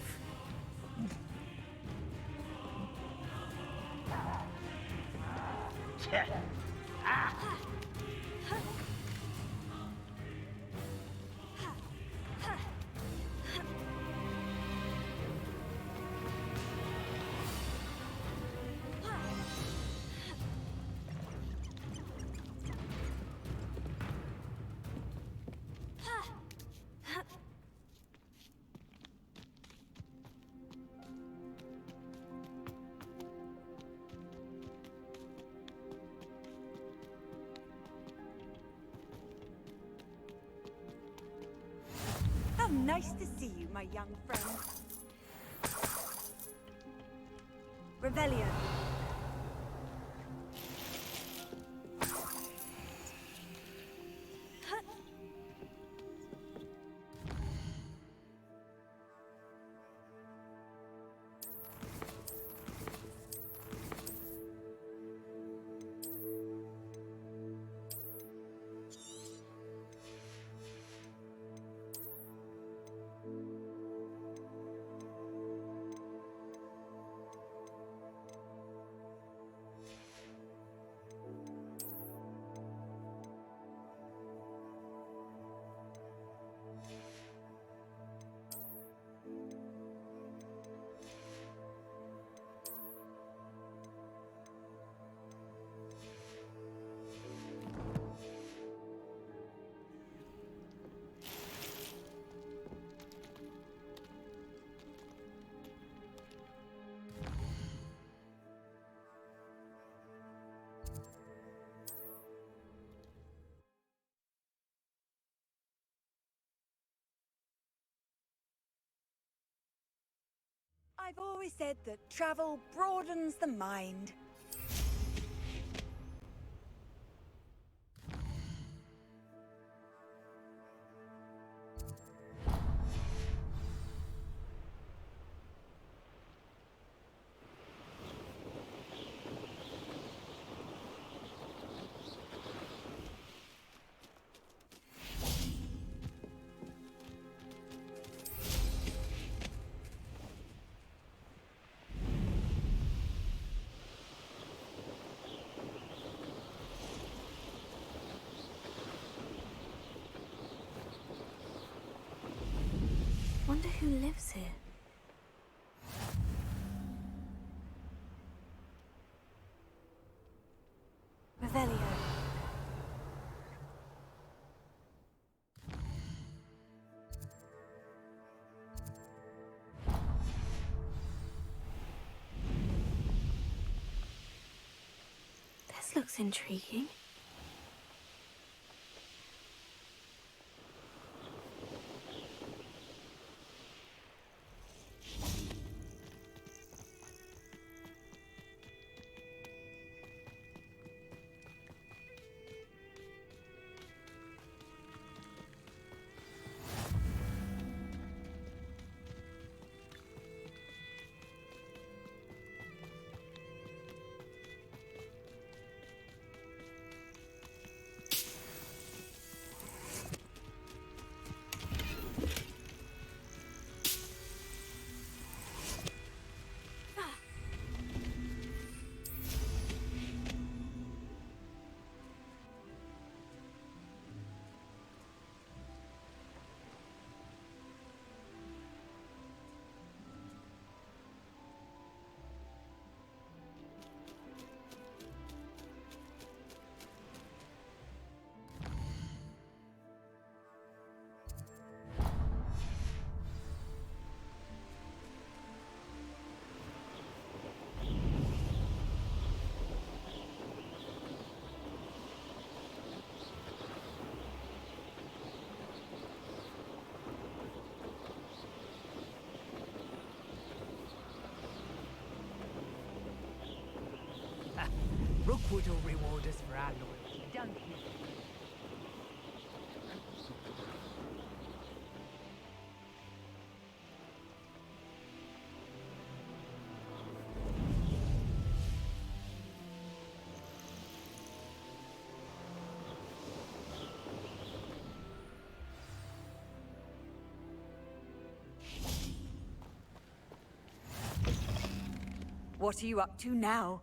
How nice to see you, my young friend. Revelio. I've always said that travel broadens the mind. Wonder who lives here. Revelio. This looks intriguing. Rookwood will reward us for our loyalty, don't you? What are you up to now?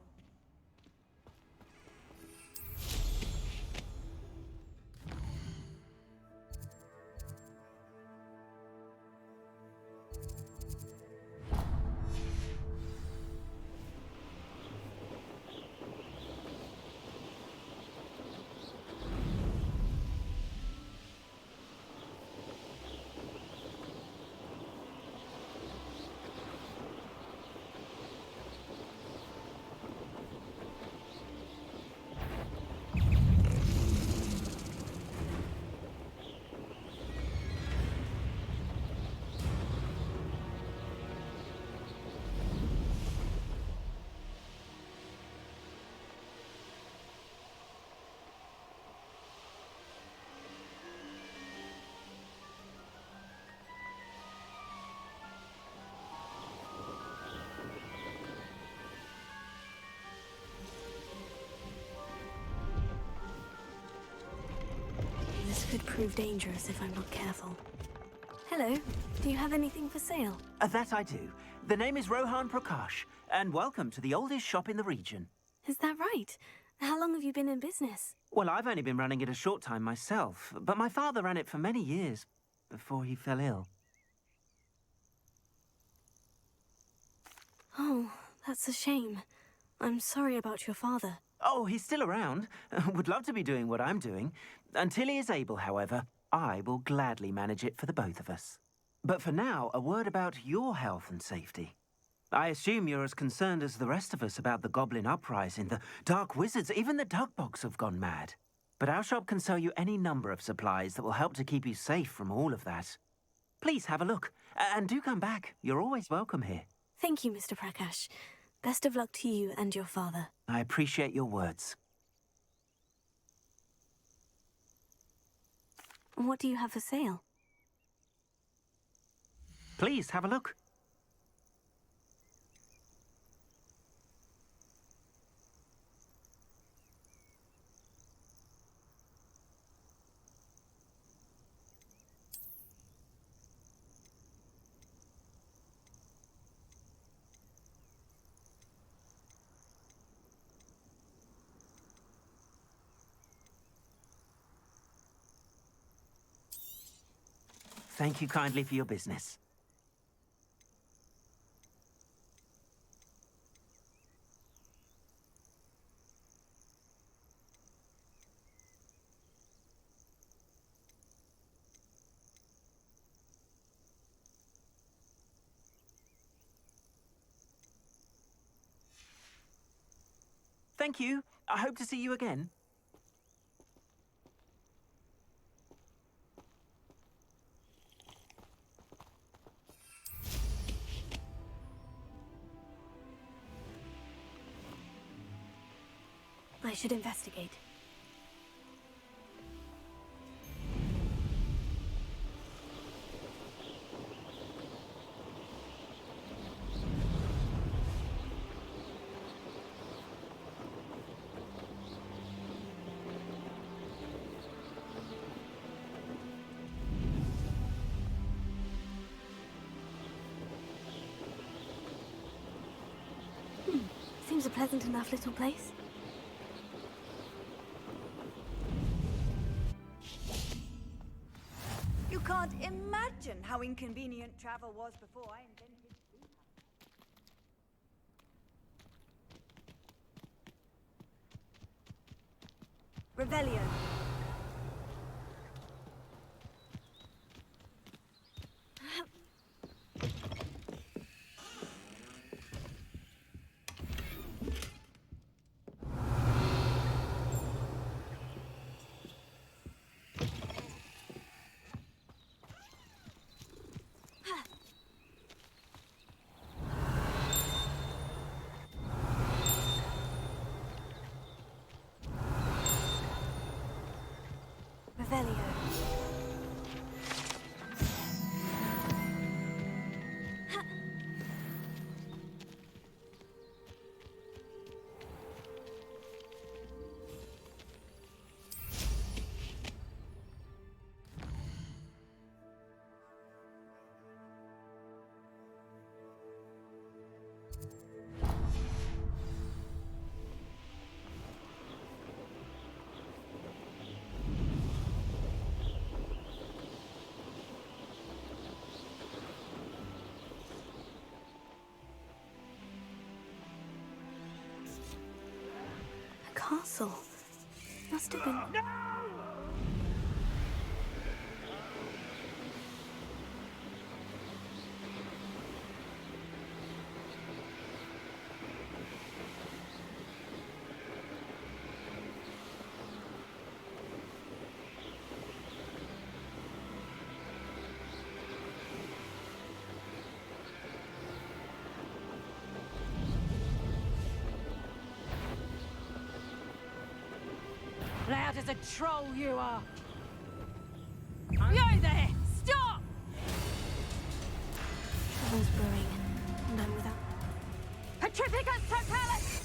This could prove dangerous if I'm not careful. Hello, do you have anything for sale? That I do. The name is Rohan Prakash, and welcome to the oldest shop in the region. Is that right? How long have you been in business? Well, I've only been running it a short time myself, but my father ran it for many years before he fell ill. Oh, that's a shame. I'm sorry about your father. Oh, he's still around. Would love to be doing what I'm doing. Until he is able, however, I will gladly manage it for the both of us. But for now, a word about your health and safety. I assume you're as concerned as the rest of us about the Goblin Uprising, the Dark Wizards, even the Dugbogs have gone mad. But our shop can sell you any number of supplies that will help to keep you safe from all of that. Please have a look, and do come back. You're always welcome here. Thank you, Mr. Prakash. Best of luck to you and your father. I appreciate your words. What do you have for sale? Please have a look. Thank you kindly for your business. Thank you. I hope to see you again. I should investigate. Seems a pleasant enough little place. You can't imagine how inconvenient travel was before I invented Revelio. Revelio. Castle. Must have been. Loud as a troll you are! You there! Stop! Trouble's brewing, and I'm without. Petrificus totalis!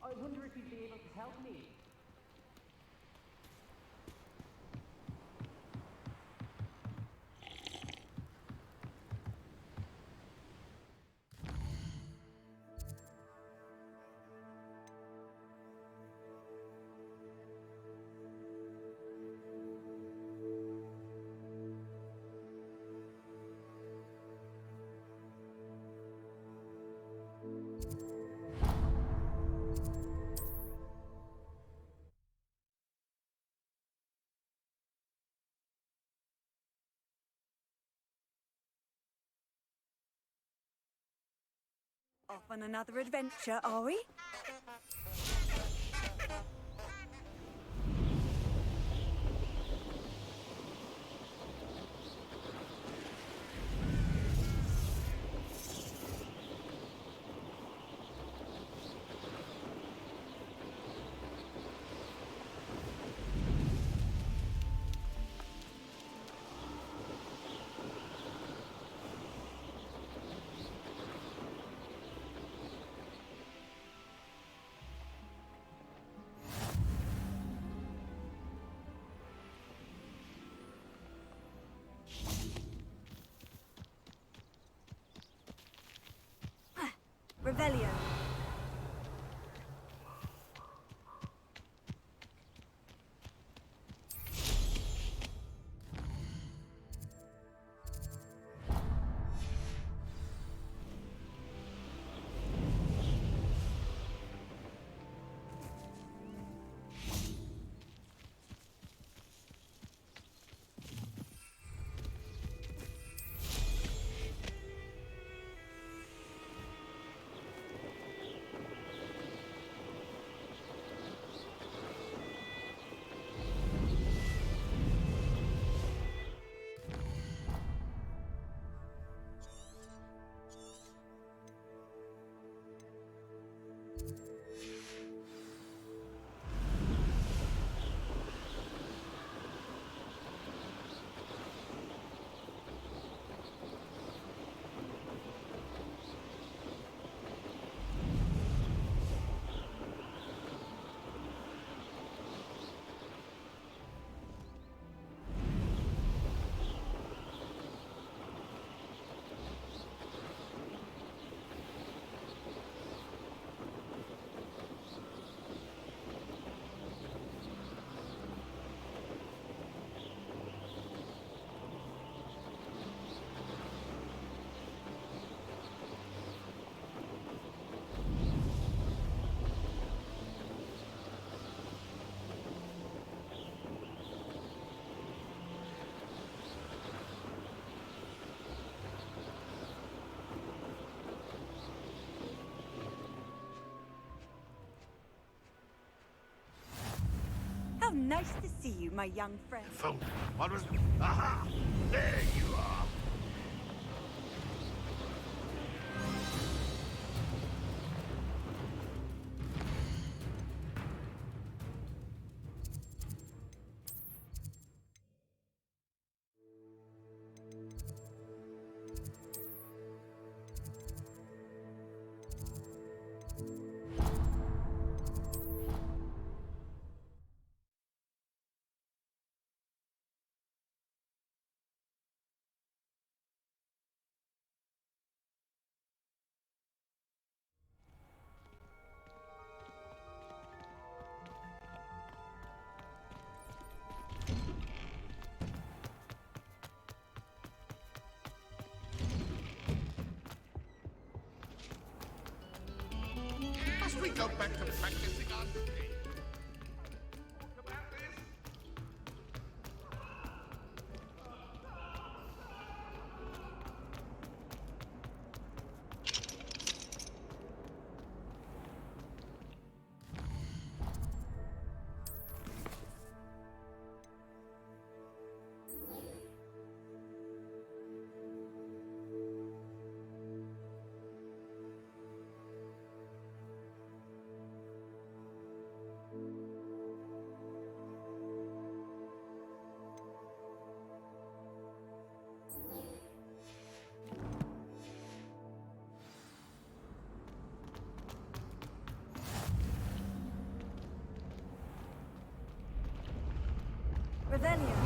I wonder if you'd be able to help me. Off on another adventure, are we? Revelio. How nice to see you, my young friend. Phone. What was... Aha! There you are! Must we go back to practicing on stage? Talk about this? Revelio.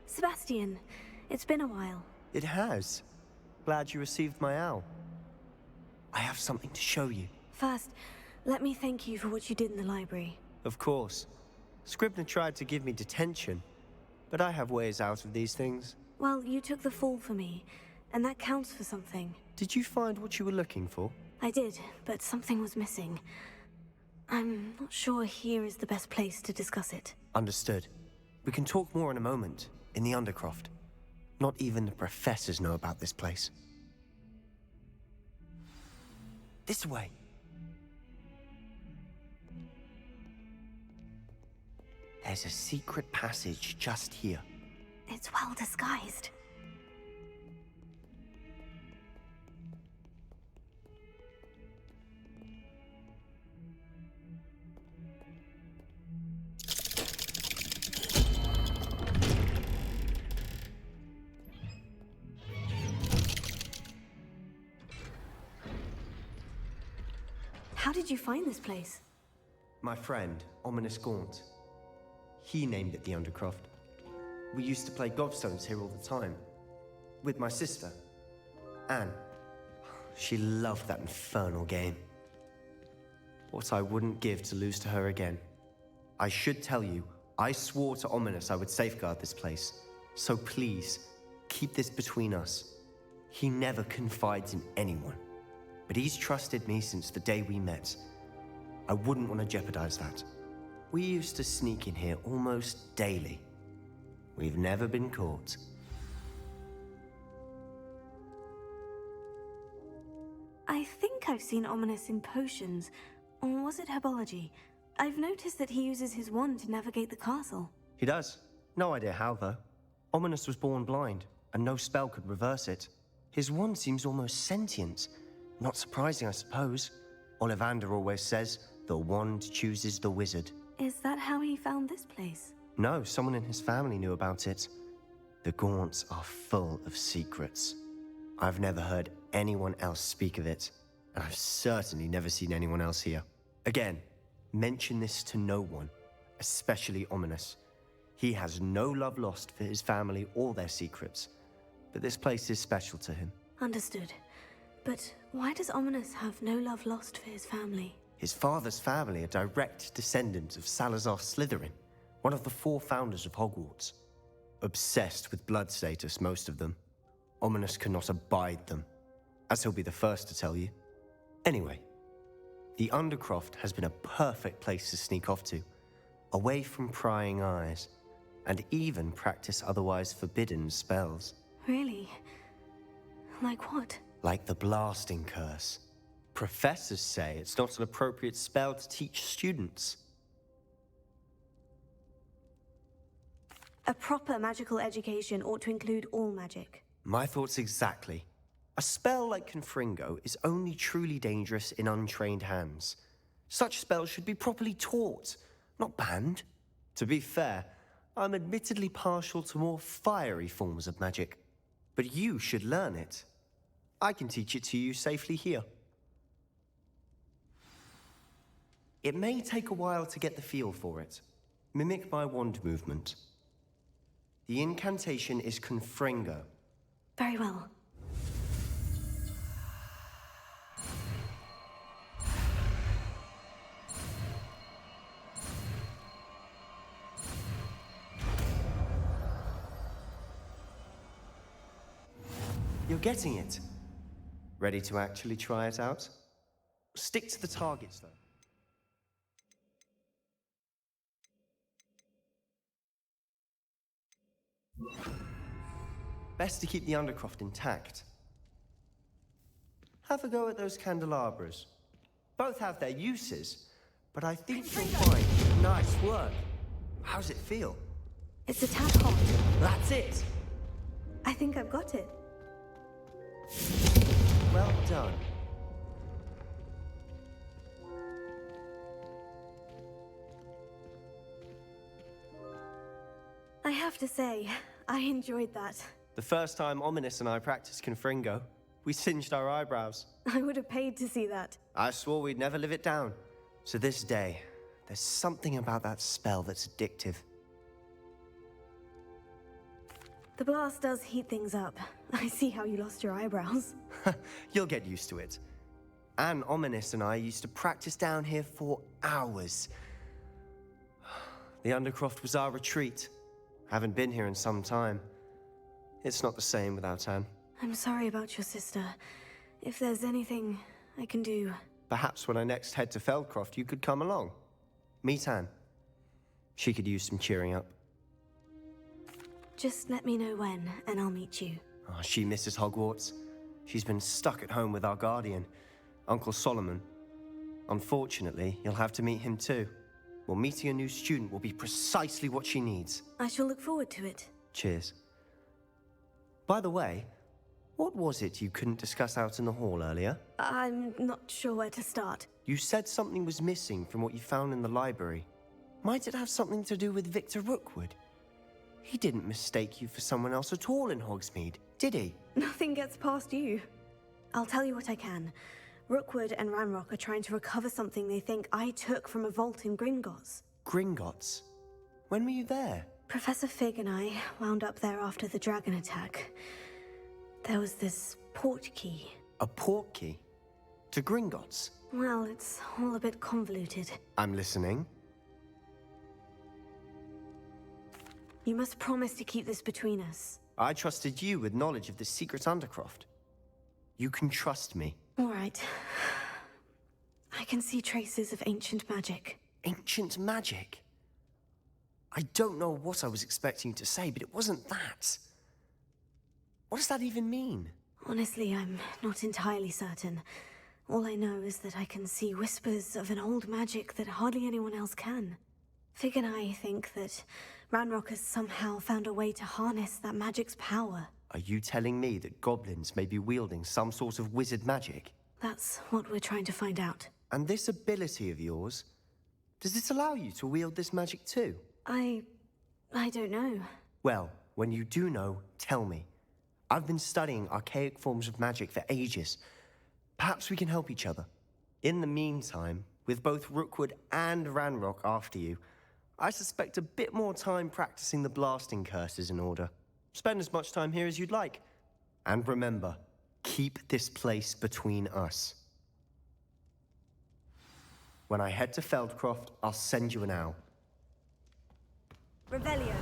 Sebastian, it's been a while. It has. Glad you received my owl. I have something to show you. First, let me thank you for what you did in the library. Of course. Scribner tried to give me detention, but I have ways out of these things. Well, you took the fall for me, and that counts for something. Did you find what you were looking for? I did, but something was missing. I'm not sure here is the best place to discuss it. Understood. We can talk more in a moment, in the Undercroft. Not even the professors know about this place. This way. There's a secret passage just here. It's well disguised. How did you find this place? My friend, Ominous Gaunt. He named it the Undercroft. We used to play gobstones here all the time. With my sister, Anne. She loved that infernal game. What I wouldn't give to lose to her again. I should tell you, I swore to Ominous I would safeguard this place. So please, keep this between us. He never confides in anyone. But he's trusted me since the day we met. I wouldn't want to jeopardize that. We used to sneak in here almost daily. We've never been caught. I think I've seen Ominous in potions. Or was it herbology? I've noticed that he uses his wand to navigate the castle. He does. No idea how, though. Ominous was born blind, and no spell could reverse it. His wand seems almost sentient. Not surprising, I suppose. Ollivander always says, the wand chooses the wizard. Is that how he found this place? No, someone in his family knew about it. The Gaunts are full of secrets. I've never heard anyone else speak of it, and I've certainly never seen anyone else here. Again, mention this to no one, especially Ominous. He has no love lost for his family or their secrets, but this place is special to him. Understood. But why does Ominous have no love lost for his family? His father's family are direct descendants of Salazar Slytherin, one of the 4 founders of Hogwarts. Obsessed with blood status, most of them. Ominous cannot abide them, as he'll be the first to tell you. Anyway, the Undercroft has been a perfect place to sneak off to, away from prying eyes, and even practice otherwise forbidden spells. Really? Like what? Like the blasting curse. Professors say it's not an appropriate spell to teach students. A proper magical education ought to include all magic. My thoughts exactly. A spell like Confringo is only truly dangerous in untrained hands. Such spells should be properly taught, not banned. To be fair, I'm admittedly partial to more fiery forms of magic. But you should learn it. I can teach it to you safely here. It may take a while to get the feel for it. Mimic my wand movement. The incantation is Confringo. Very well. You're getting it. Ready to actually try it out? Stick to the targets, though. Best to keep the Undercroft intact. Have a go at those candelabras. Both have their uses, but I think you'll find... Nice work. How's it feel? It's a tad hot. That's it. I think I've got it. Well done. I have to say, I enjoyed that. The first time Ominous and I practiced Confringo, we singed our eyebrows. I would have paid to see that. I swore we'd never live it down. So this day, there's something about that spell that's addictive. The blast does heat things up. I see how you lost your eyebrows. You'll get used to it. Anne, Ominous, and I used to practice down here for hours. The Undercroft was our retreat. Haven't been here in some time. It's not the same without Anne. I'm sorry about your sister. If there's anything I can do... Perhaps when I next head to Feldcroft, you could come along. Meet Anne. She could use some cheering up. Just let me know when, and I'll meet you. Oh, she misses Hogwarts. She's been stuck at home with our guardian, Uncle Solomon. Unfortunately, you'll have to meet him too. Well, meeting a new student will be precisely what she needs. I shall look forward to it. Cheers. By the way, what was it you couldn't discuss out in the hall earlier? I'm not sure where to start. You said something was missing from what you found in the library. Might it have something to do with Victor Rookwood? He didn't mistake you for someone else at all in Hogsmeade, did he? Nothing gets past you. I'll tell you what I can. Rookwood and Ranrock are trying to recover something they think I took from a vault in Gringotts. Gringotts? When were you there? Professor Fig and I wound up there after the dragon attack. There was this port key. A port key? To Gringotts? Well, it's all a bit convoluted. I'm listening. You must promise to keep this between us. I trusted you with knowledge of the secret Undercroft. You can trust me. All right. I can see traces of ancient magic. Ancient magic? I don't know what I was expecting you to say, but it wasn't that. What does that even mean? Honestly, I'm not entirely certain. All I know is that I can see whispers of an old magic that hardly anyone else can. Fig and I think that Ranrock has somehow found a way to harness that magic's power. Are you telling me that goblins may be wielding some sort of wizard magic? That's what we're trying to find out. And this ability of yours, does it allow you to wield this magic too? I don't know. Well, when you do know, tell me. I've been studying archaic forms of magic for ages. Perhaps we can help each other. In the meantime, with both Rookwood and Ranrock after you, I suspect a bit more time practicing the blasting curse is in order. Spend as much time here as you'd like. And remember, keep this place between us. When I head to Feldcroft, I'll send you an owl. Revelio.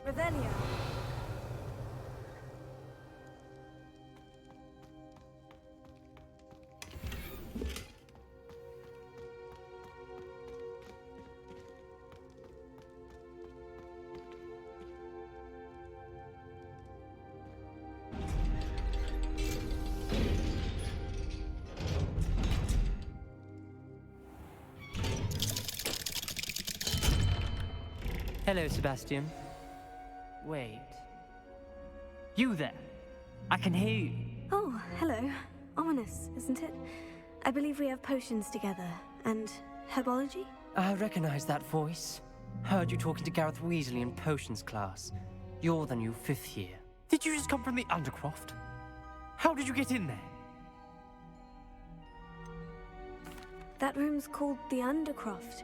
Revelio. Hello, Sebastian. Wait. You there? I can hear you. Oh, hello. Ominous, isn't it? I believe we have potions together, and Herbology? I recognize that voice. Heard you talking to Gareth Weasley in potions class. You're the new 5th year. Did you just come from the Undercroft? How did you get in there? That room's called the Undercroft.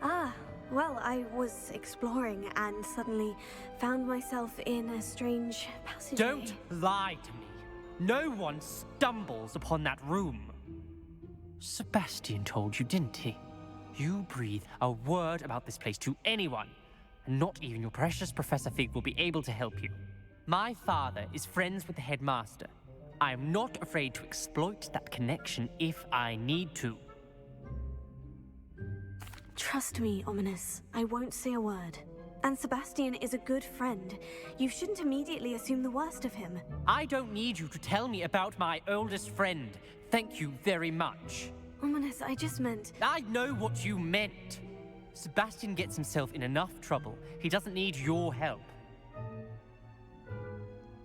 Ah, well, I was exploring and suddenly found myself in a strange passageway. Don't lie to me. No one stumbles upon that room. Sebastian told you, didn't he? You breathe a word about this place to anyone, and not even your precious Professor Fig will be able to help you. My father is friends with the headmaster. I am not afraid to exploit that connection if I need to. Trust me, Ominous. I won't say a word. And Sebastian is a good friend. You shouldn't immediately assume the worst of him. I don't need you to tell me about my oldest friend. Thank you very much. Ominous, I just meant... I know what you meant. Sebastian gets himself in enough trouble. He doesn't need your help.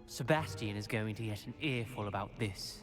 Sebastian is going to get an earful about this.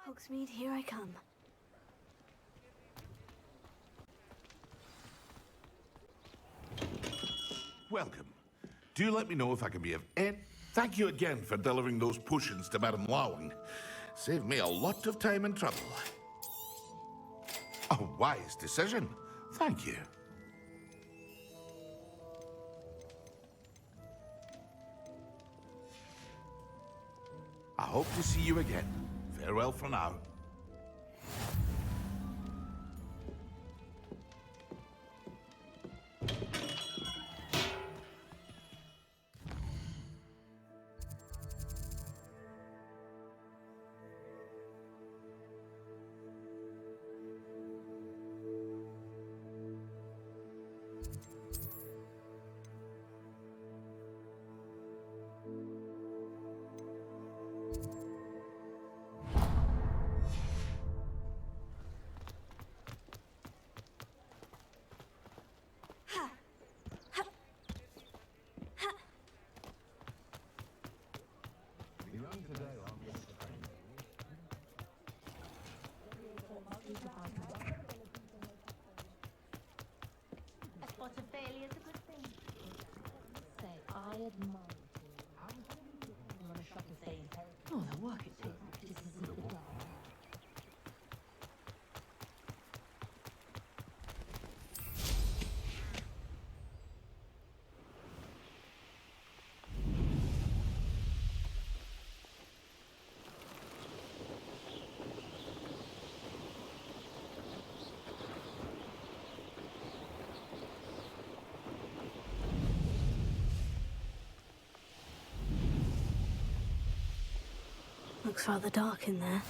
Hogsmeade, here I come. Welcome. Do let me know if I can be of any... Thank you again for delivering those potions to Madame Lowing. Saved me a lot of time and trouble. A wise decision. Thank you. I hope to see you again. Farewell for now. A spot of failure is a good thing. Say, I admire you. I'm on a shop and say, oh, the work it takes to see the dark. Looks rather dark in there.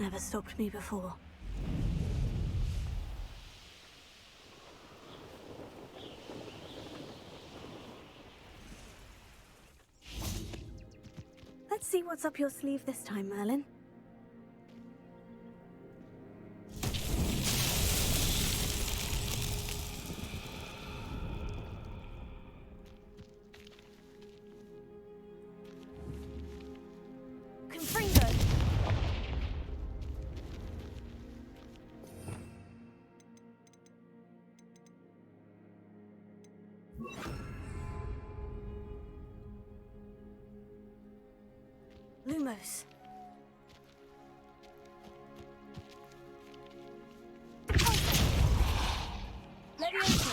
Never stopped me before. Let's see what's up your sleeve this time, Merlin. Lumos. Leviosa.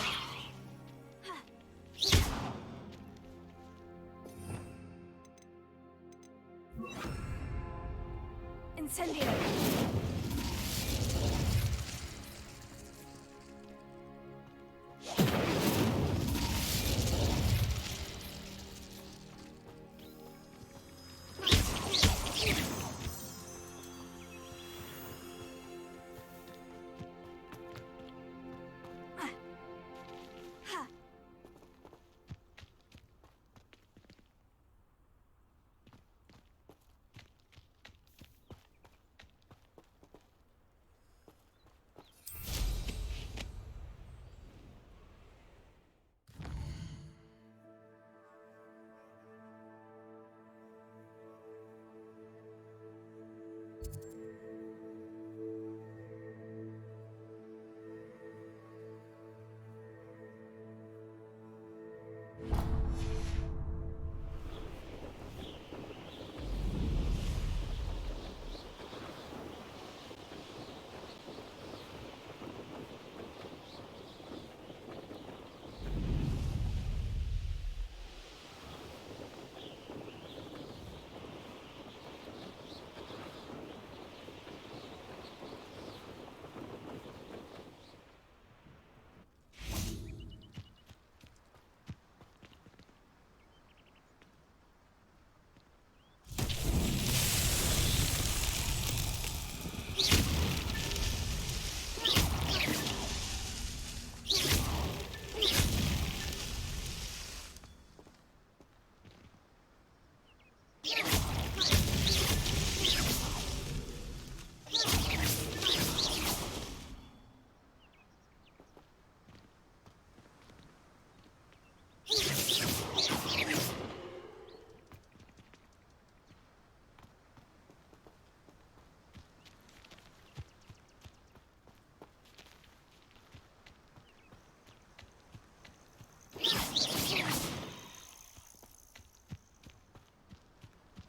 Incendio.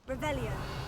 Revelio.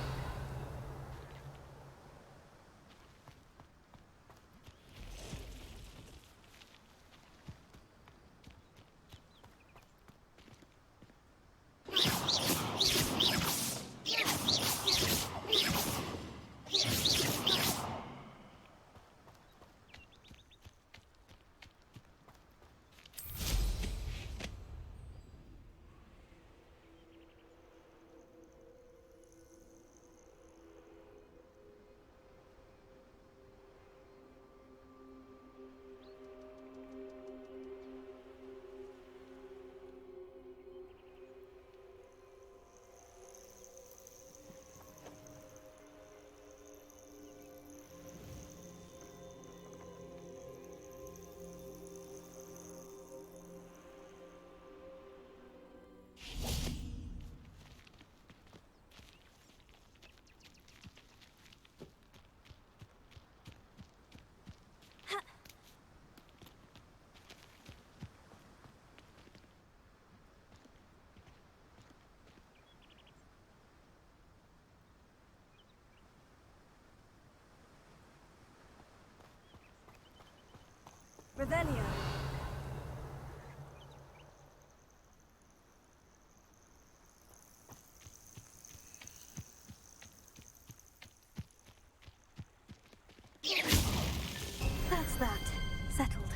Revelio. That's that. Settled.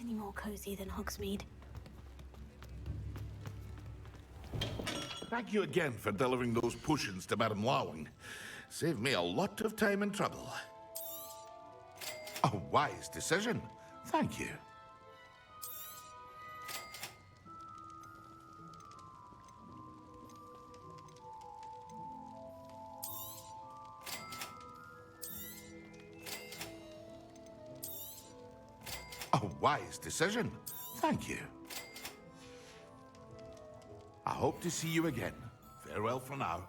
any more cozy than Hogsmeade. Thank you again for delivering those potions to Madame Lawing. Saved me a lot of time and trouble. A wise decision. Thank you. A wise decision. Thank you. I hope to see you again. Farewell for now.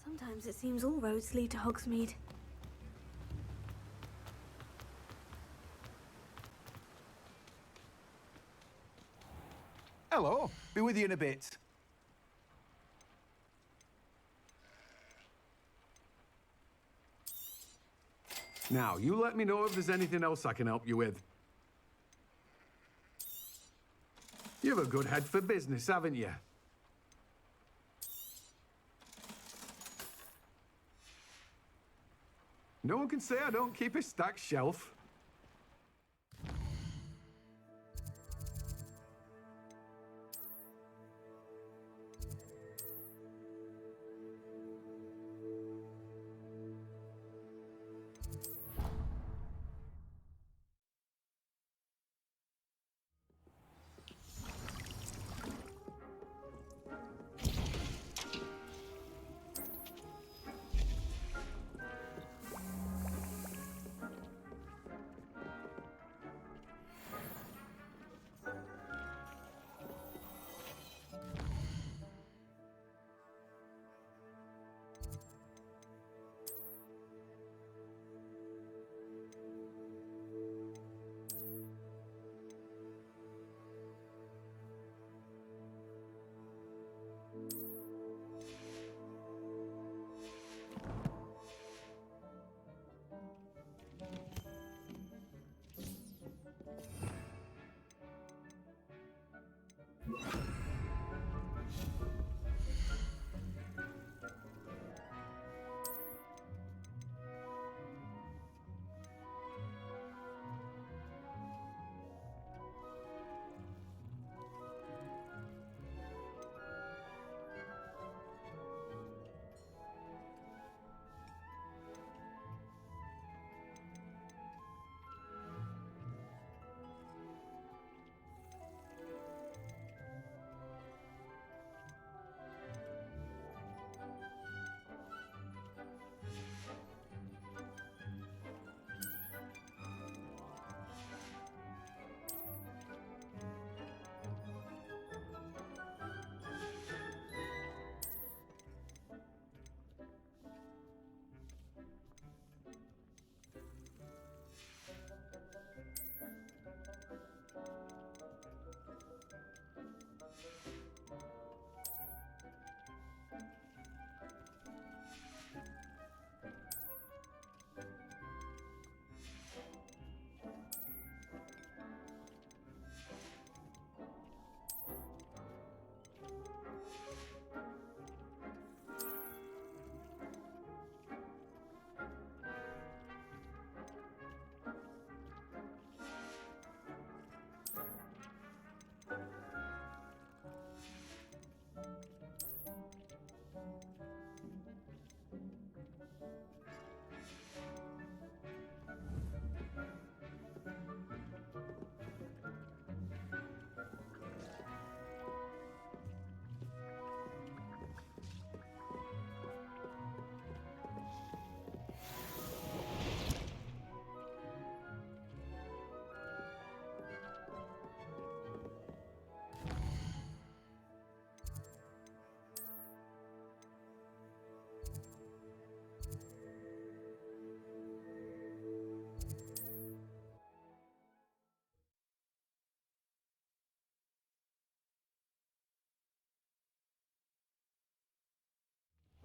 Sometimes it seems all roads lead to Hogsmeade. Hello, be with you in a bit. Now, you let me know if there's anything else I can help you with. You have a good head for business, haven't you? No one can say I don't keep a stacked shelf.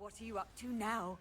What are you up to now?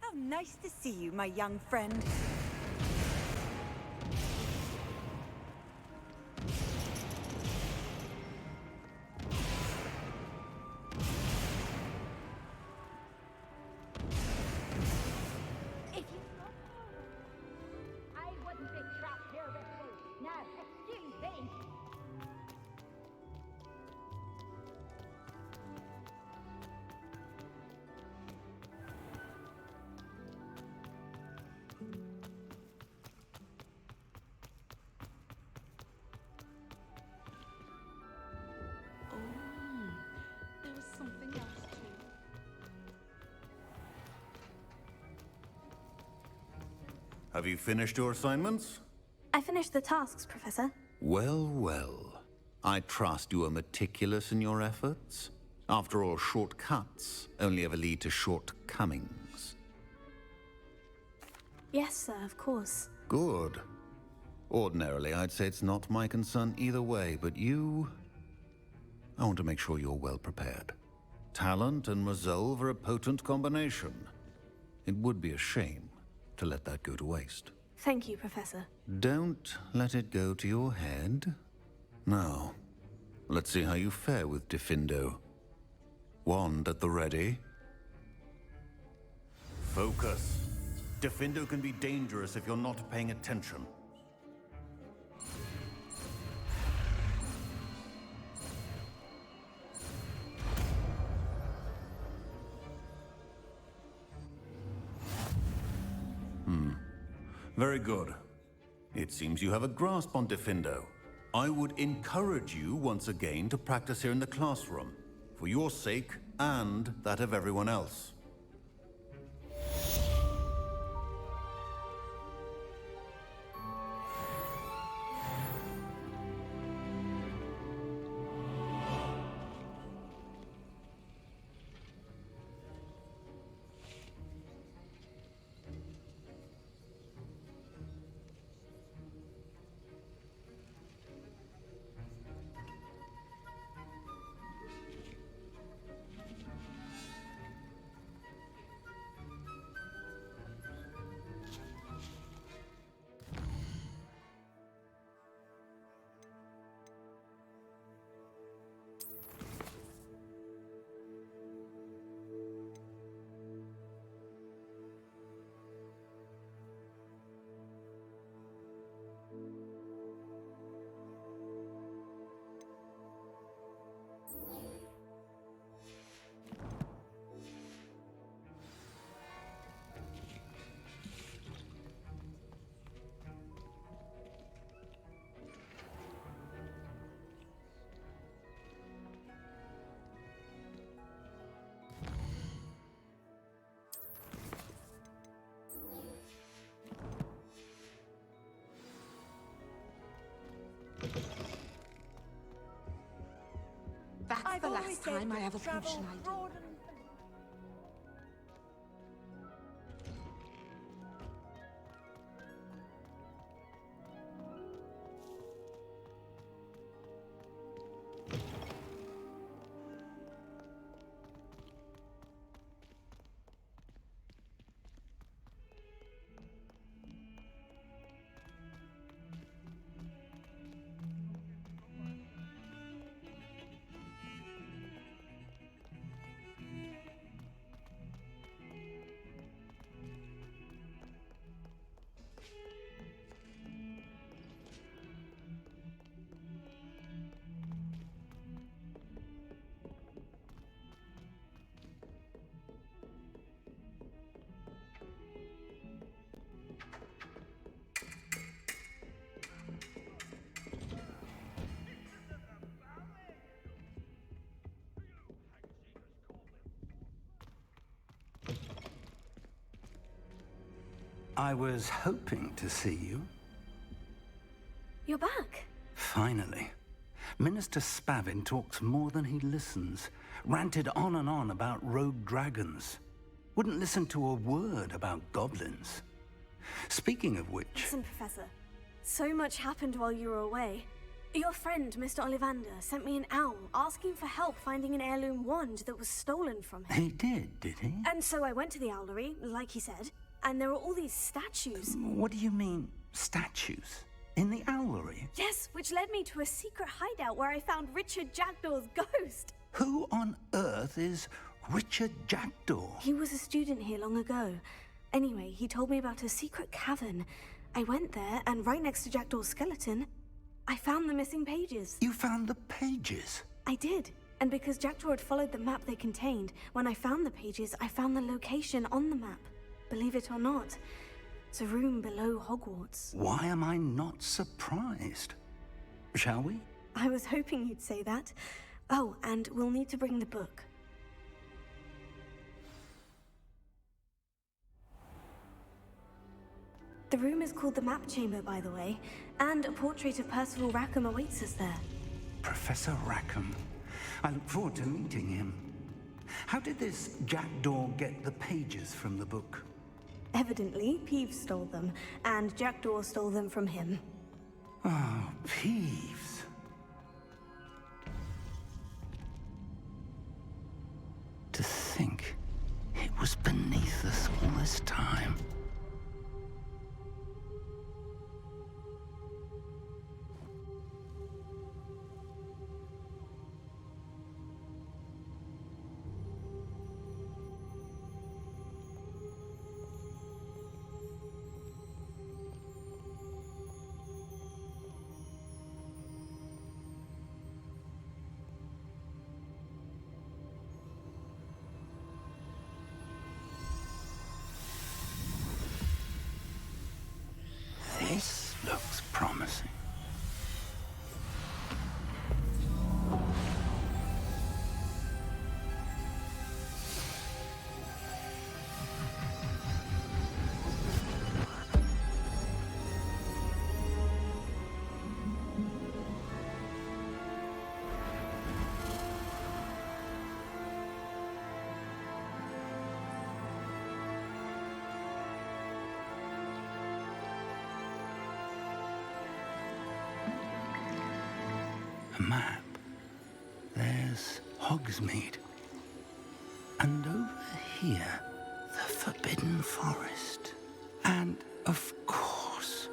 How nice to see you, my young friend. If you I wouldn't be trapped here with you. Now, excuse me. There was something else too. Have you finished your assignments? I finished the tasks, Professor. Well, well. I trust you are meticulous in your efforts. After all, shortcuts only ever lead to shortcomings. Yes, sir, of course. Good. Ordinarily, I'd say it's not my concern either way, but you... I want to make sure you're well prepared. Talent and resolve are a potent combination. It would be a shame to let that go to waste. Thank you, Professor. Don't let it go to your head. Now, let's see how you fare with Diffindo. Wand at the ready. Focus. Diffindo can be dangerous if you're not paying attention. Very good. It seems you have a grasp on Diffindo. I would encourage you once again to practice here in the classroom, for your sake and that of everyone else. That's the last time I have a potion I do. I was hoping to see you. You're back. Finally. Minister Spavin talks more than he listens. Ranted on and on about rogue dragons. Wouldn't listen to a word about goblins. Speaking of which... Listen, Professor. So much happened while you were away. Your friend, Mr. Ollivander, sent me an owl asking for help finding an heirloom wand that was stolen from him. He did he? And so I went to the owlery, like he said, and there were all these statues. What do you mean, statues? In the owlery? Yes, which led me to a secret hideout where I found Richard Jackdaw's ghost. Who on earth is Richard Jackdaw? He was a student here long ago. Anyway, he told me about a secret cavern. I went there, and right next to Jackdaw's skeleton, I found the missing pages. You found the pages? I did. And because Jackdaw had followed the map they contained, when I found the pages, I found the location on the map. Believe it or not, it's a room below Hogwarts. Why am I not surprised? Shall we? I was hoping you'd say that. Oh, and we'll need to bring the book. The room is called the Map Chamber, by the way, and a portrait of Percival Rackham awaits us there. Professor Rackham. I look forward to meeting him. How did this Jackdaw get the pages from the book? Evidently, Peeves stole them, and Jackdaw stole them from him. Oh, Peeves. To think it was beneath us all this time. This looks promising. A map. There's Hogsmeade. And over here, the Forbidden Forest. And, of course,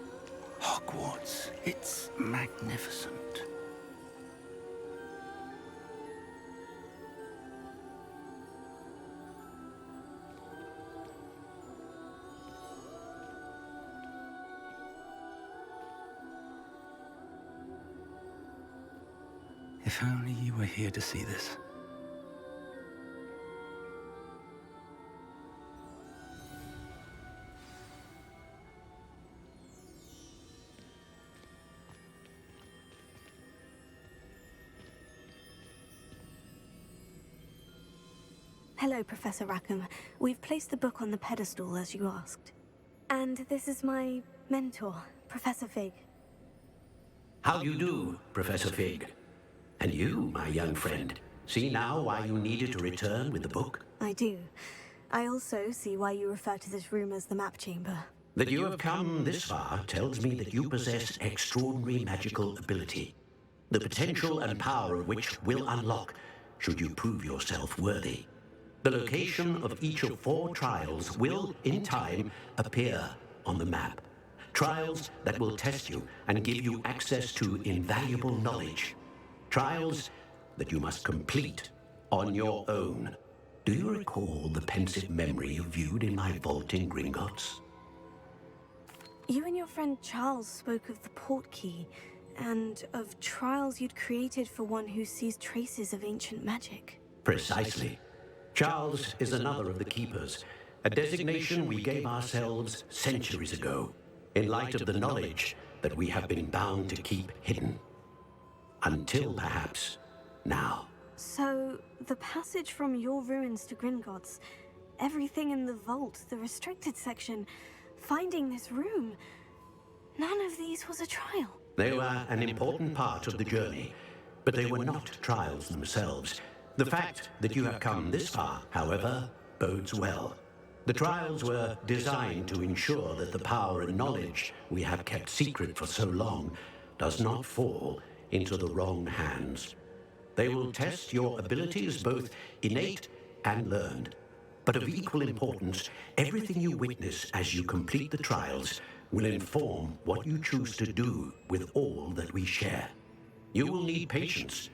Hogwarts. It's magnificent. If only you were here to see this. Hello, Professor Rackham. We've placed the book on the pedestal, as you asked. And this is my mentor, Professor Fig. How do you do, Professor Fig? And you, my young friend, see now why you needed to return with the book? I do. I also see why you refer to this room as the Map Chamber. That you have come this far tells me that you possess extraordinary magical ability, the potential and power of which will unlock should you prove yourself worthy. The location of each of 4 trials will, in time, appear on the map. Trials that will test you and give you access to invaluable knowledge. Trials that you must complete on your own. Do you recall the pensive memory you viewed in my vault in Gringotts? You and your friend Charles spoke of the portkey, and of trials you'd created for one who sees traces of ancient magic. Precisely. Charles is another of the Keepers, a designation we gave ourselves centuries ago, in light of the knowledge that we have been bound to keep hidden. Until, perhaps, now. So, the passage from your ruins to Gringotts, everything in the vault, the restricted section, finding this room. None of these was a trial. They were an important part of the journey, but they were not trials themselves. The fact that you have come this far, however, bodes well. The trials were designed to ensure that the power and knowledge we have kept secret for so long does not fall into the wrong hands. They will test your abilities, both innate and learned. But of equal importance, everything you witness as you complete the trials will inform what you choose to do with all that we share. You will need patience.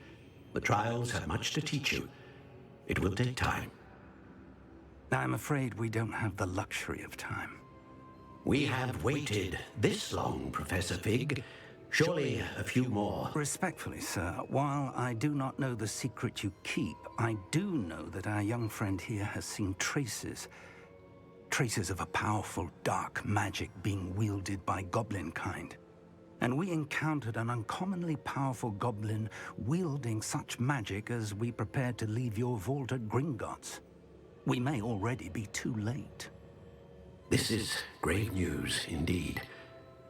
The trials have much to teach you. It will take time. I'm afraid we don't have the luxury of time. We have waited this long, Professor Fig. Surely a few more. Respectfully, sir, while I do not know the secret you keep, I do know that our young friend here has seen traces of a powerful dark magic being wielded by goblin kind. And we encountered an uncommonly powerful goblin wielding such magic as we prepared to leave your vault at Gringotts. We may already be too late. This is grave news indeed.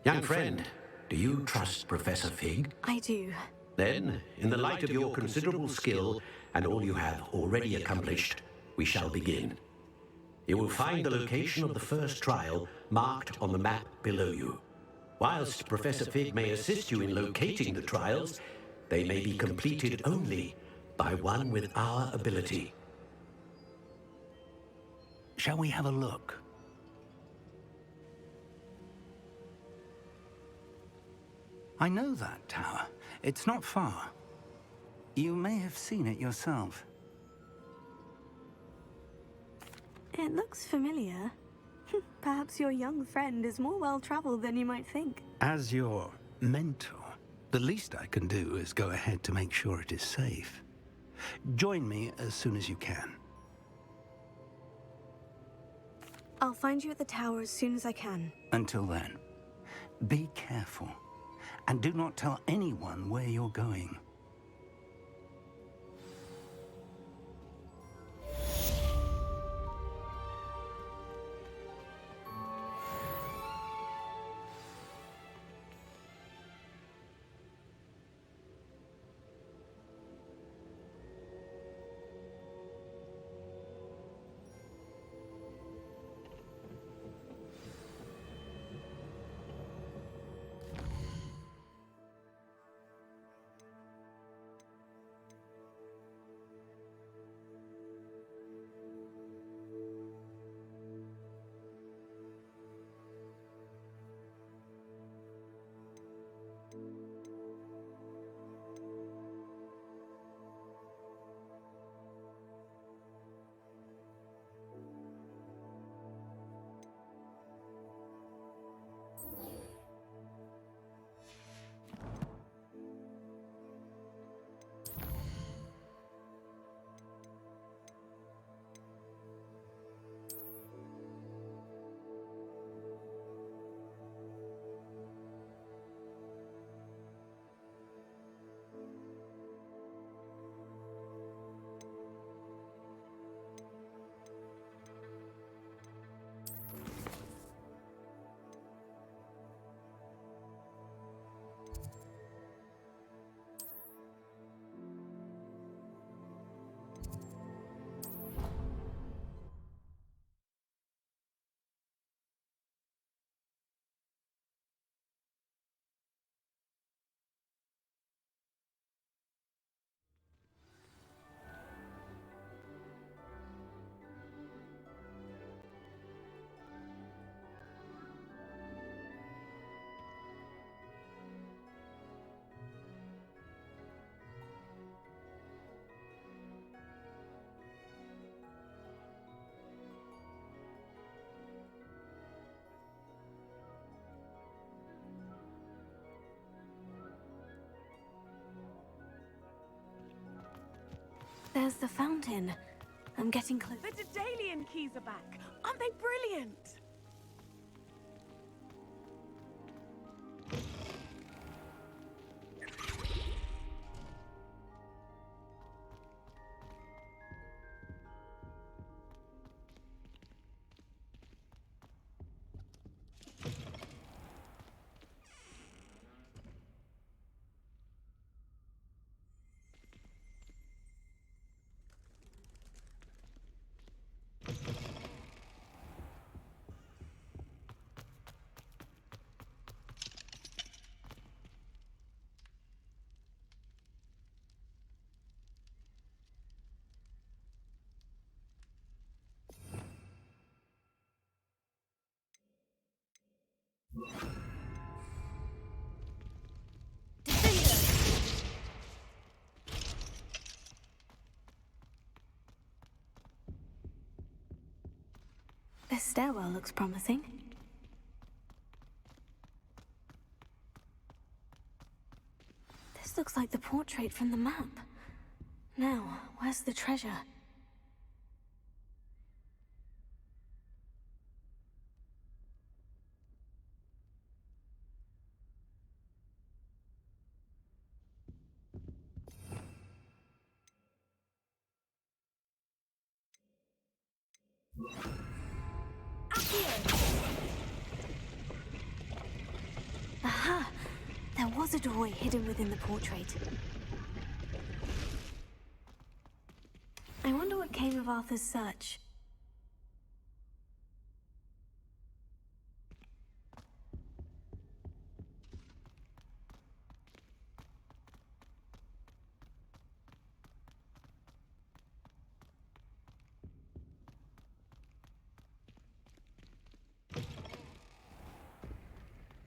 Young friend, do you trust Professor Fig? I do. Then, in the light of your considerable skill and all you have already accomplished, we shall begin. You will find the location of the first trial marked on the map below you. Whilst Professor Fig may assist you in locating the trials, they may be completed only by one with our ability. Shall we have a look? I know that tower. It's not far. You may have seen it yourself. It looks familiar. Perhaps your young friend is more well-traveled than you might think. As your mentor, the least I can do is go ahead to make sure it is safe. Join me as soon as you can. I'll find you at the tower as soon as I can. Until then, be careful. And do not tell anyone where you're going. There's the fountain. I'm getting close. The Daedalian keys are back. Aren't they brilliant? This stairwell looks promising. This looks like the portrait from the map. Now, where's the treasure? Aha! There was a doorway hidden within the portrait. I wonder what came of Arthur's search.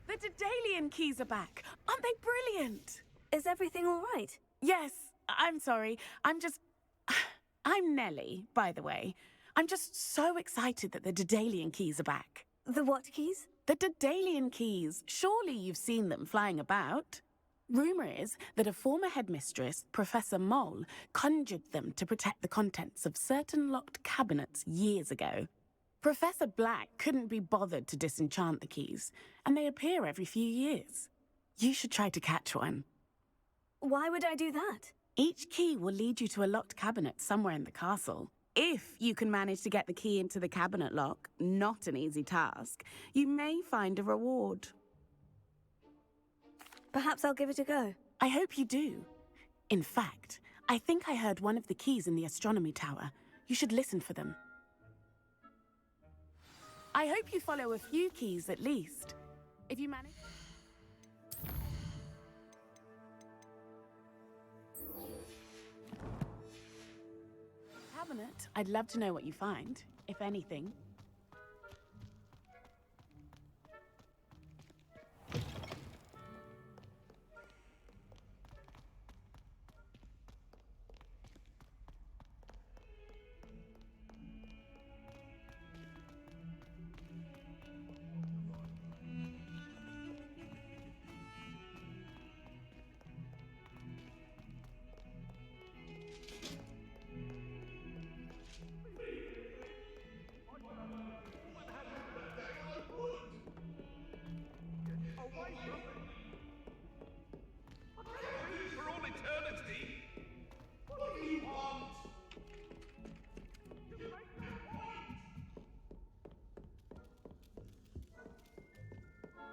The Daedalian keys are back. Aren't they brilliant? Is everything all right? Yes. I'm sorry. I'm Nellie, by the way. I'm just so excited that the Daedalian keys are back. The what keys? The Daedalian keys. Surely you've seen them flying about. Rumour is that a former headmistress, Professor Moll, conjured them to protect the contents of certain locked cabinets years ago. Professor Black couldn't be bothered to disenchant the keys, and they appear every few years. You should try to catch one. Why would I do that? Each key will lead you to a locked cabinet somewhere in the castle. If you can manage to get the key into the cabinet lock, not an easy task, you may find a reward. Perhaps I'll give it a go. I hope you do. In fact, I think I heard one of the keys in the astronomy tower. You should listen for them. I hope you follow a few keys at least. If you manage... Cabinet, I'd love to know what you find, if anything.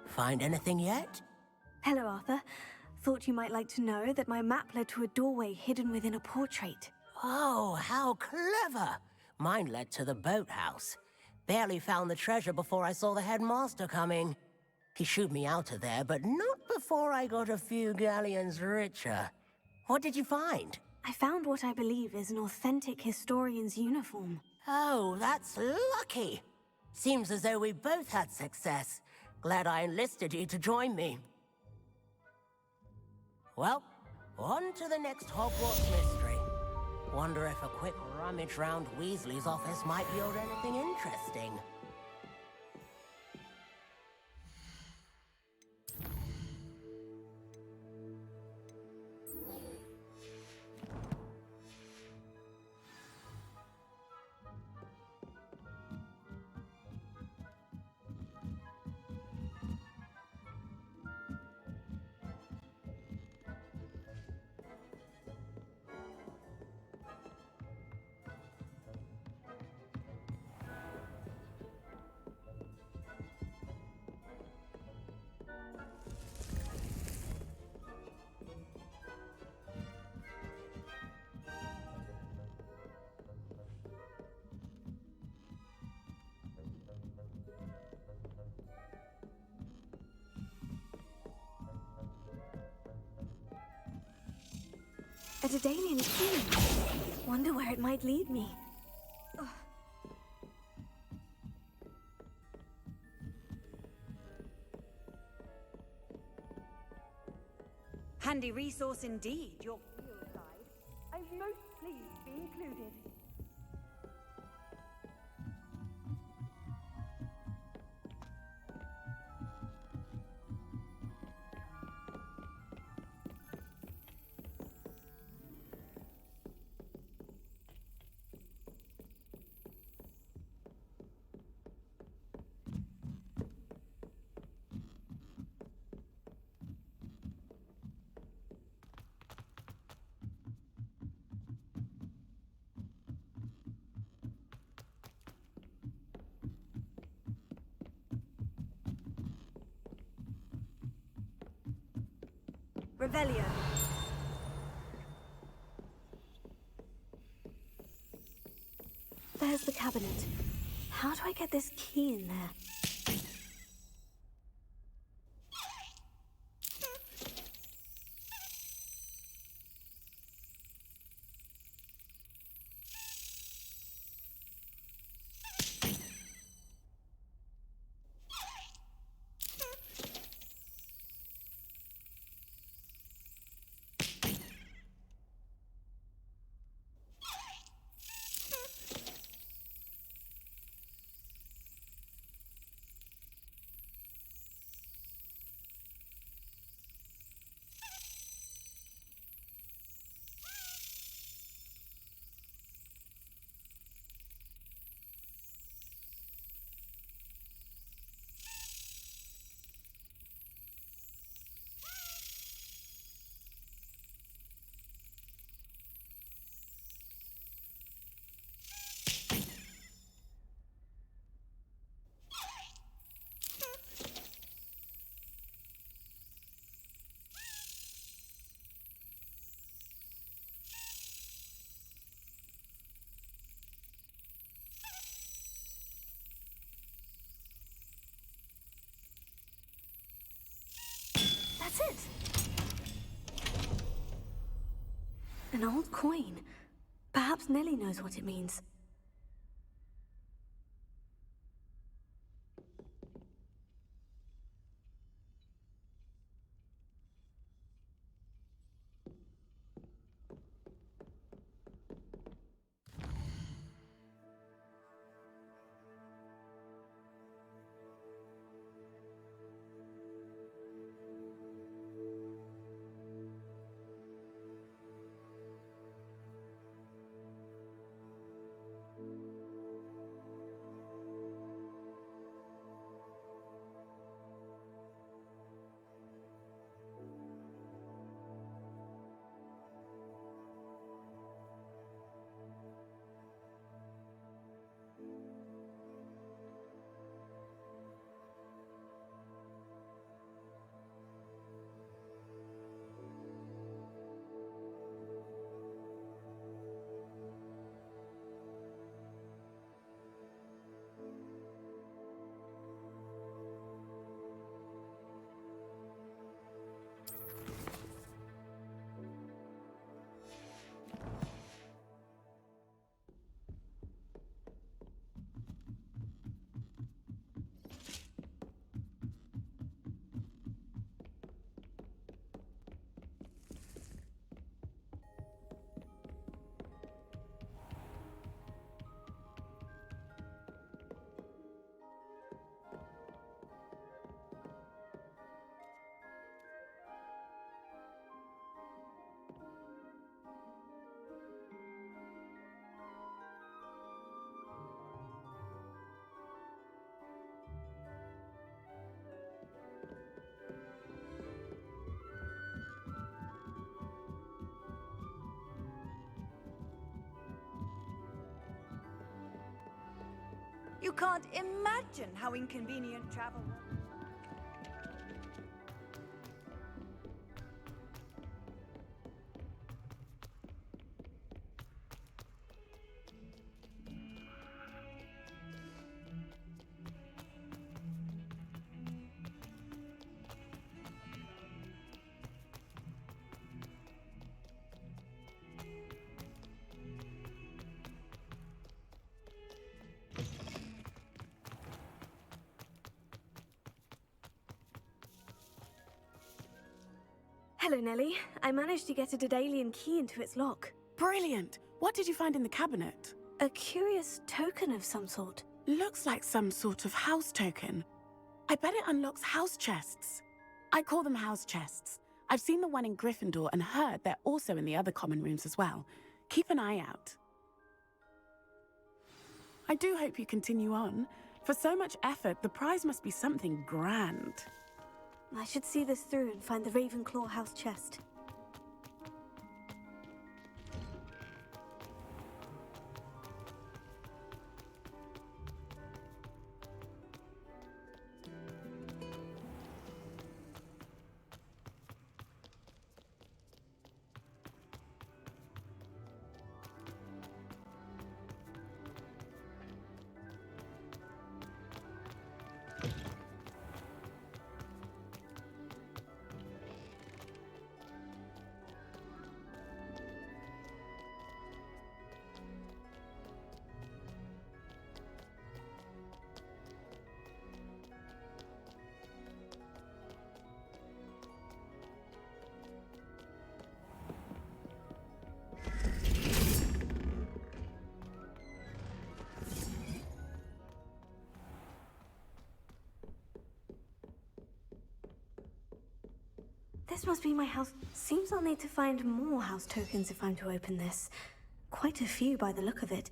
Find anything yet? Hello, Arthur. Thought you might like to know that my map led to a doorway hidden within a portrait. Oh, how clever! Mine led to the boathouse. Barely found the treasure before I saw the headmaster coming. He shooed me out of there, but not before I got a few galleons richer. What did you find? I found what I believe is an authentic historian's uniform. Oh, that's lucky. Seems as though we both had success. Glad I enlisted you to join me. Well, on to the next Hogwarts mystery. Wonder if a quick rummage round Weasley's office might yield anything interesting. A Daedalian key. Wonder where it might lead me. Ugh. Handy resource indeed, your field guide. I'm most pleased to be included. Revelio. There's the cabinet. How do I get this key in there? That's it! An old coin. Perhaps Nellie knows what it means. You can't imagine how inconvenient travel was. Hello, Nellie. I managed to get a Daedalian key into its lock. Brilliant! What did you find in the cabinet? A curious token of some sort. Looks like some sort of house token. I bet it unlocks house chests. I call them house chests. I've seen the one in Gryffindor and heard they're also in the other common rooms as well. Keep an eye out. I do hope you continue on. For so much effort, the prize must be something grand. I should see this through and find the Ravenclaw house chest. This must be my house. Seems I'll need to find more house tokens if I'm to open this. Quite a few by the look of it.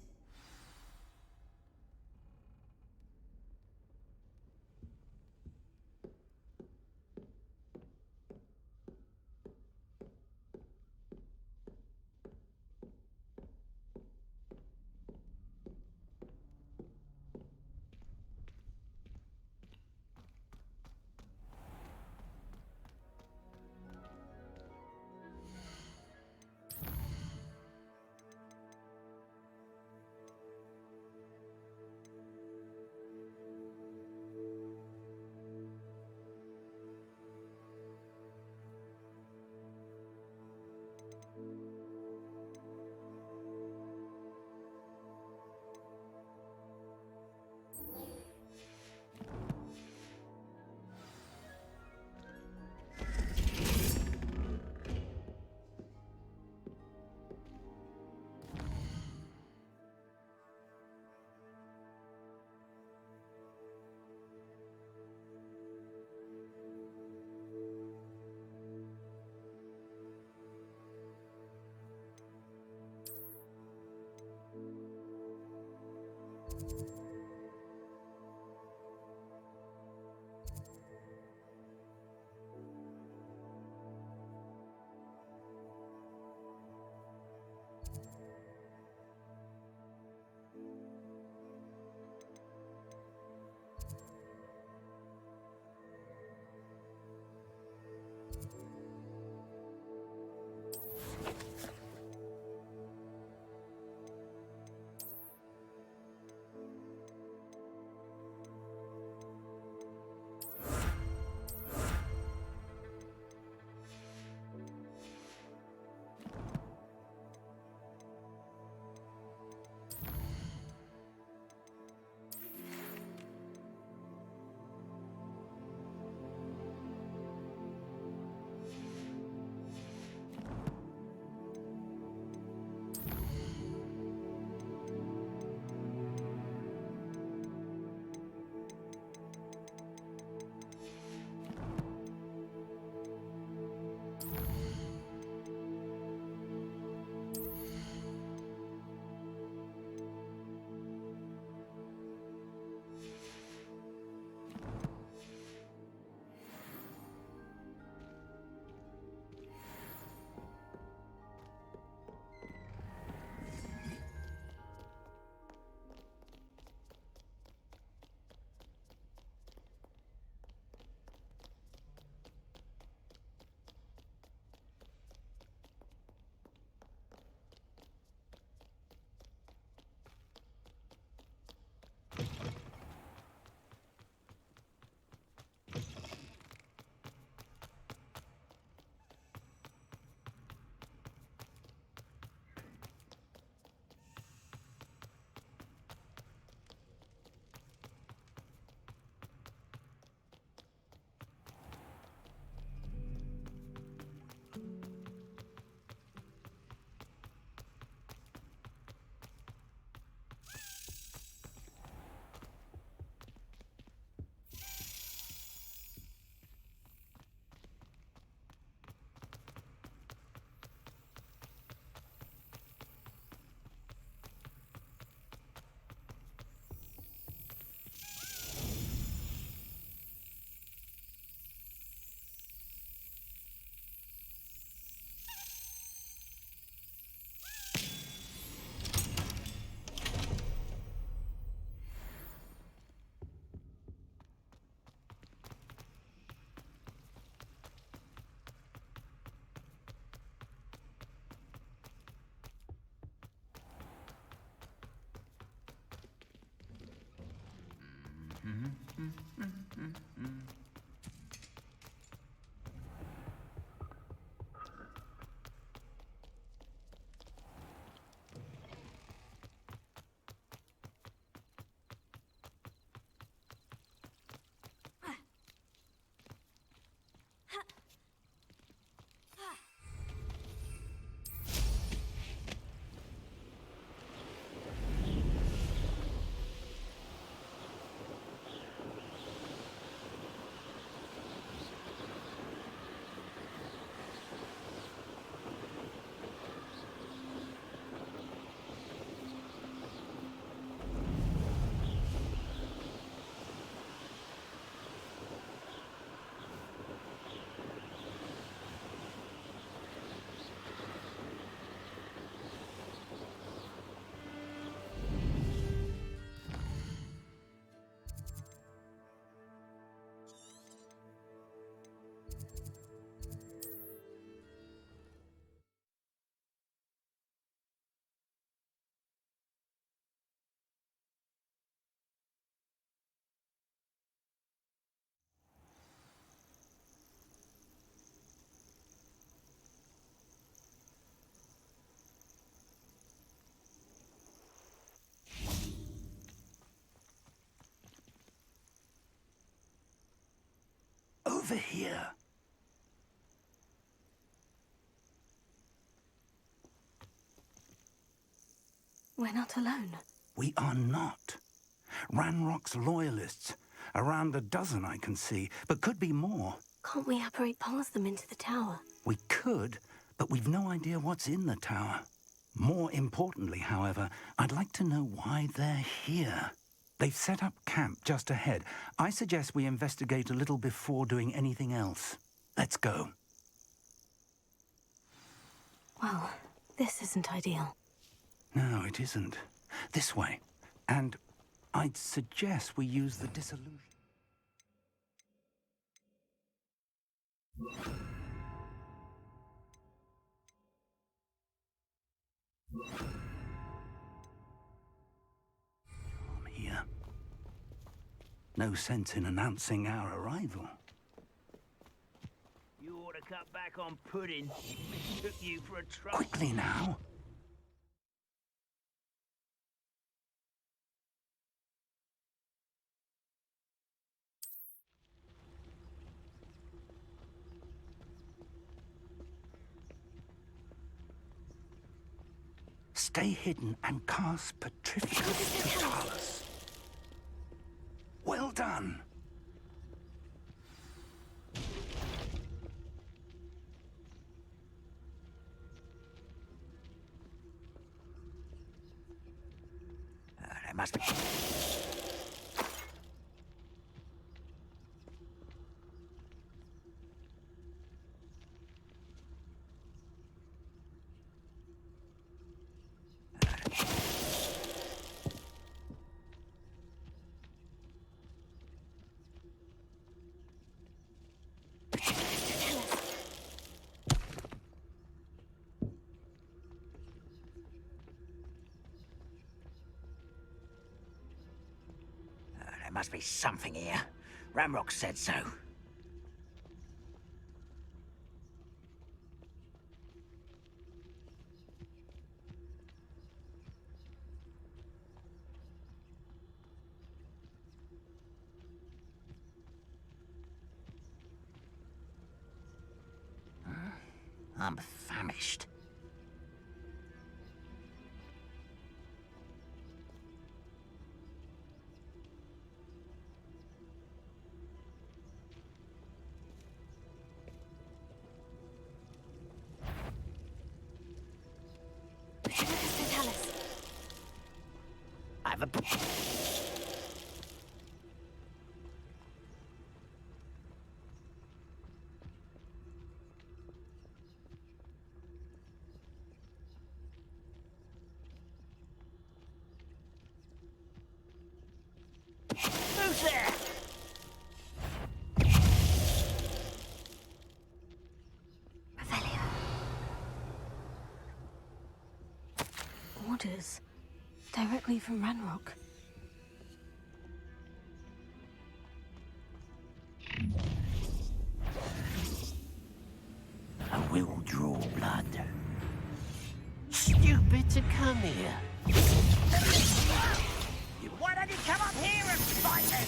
Over here. We're not alone. We are not. Ranrock's loyalists. Around a dozen I can see, but could be more. Can't we apparate past them into the tower? We could, but we've no idea what's in the tower. More importantly, however, I'd like to know why they're here. They've set up camp just ahead. I suggest we investigate a little before doing anything else. Let's go. Well, this isn't ideal. No, it isn't. This way. And I'd suggest we use the disillusion. I'm here. No sense in announcing our arrival. You ought to cut back on pudding. Took you for a trot. Quickly now. Stay hidden and cast Petrificus Totalis. Well done. There must be... There must be something here. Ramrock said so. I'm famished. I have a... Who's there? Orders. Directly from Ranrock. I will draw blood. Stupid to come here. Why don't you come up here and fight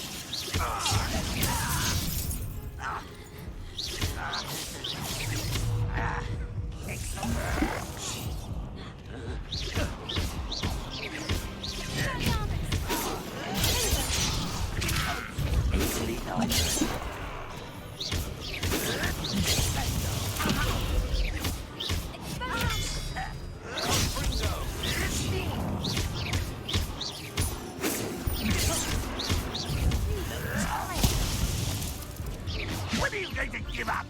When are you going to give up?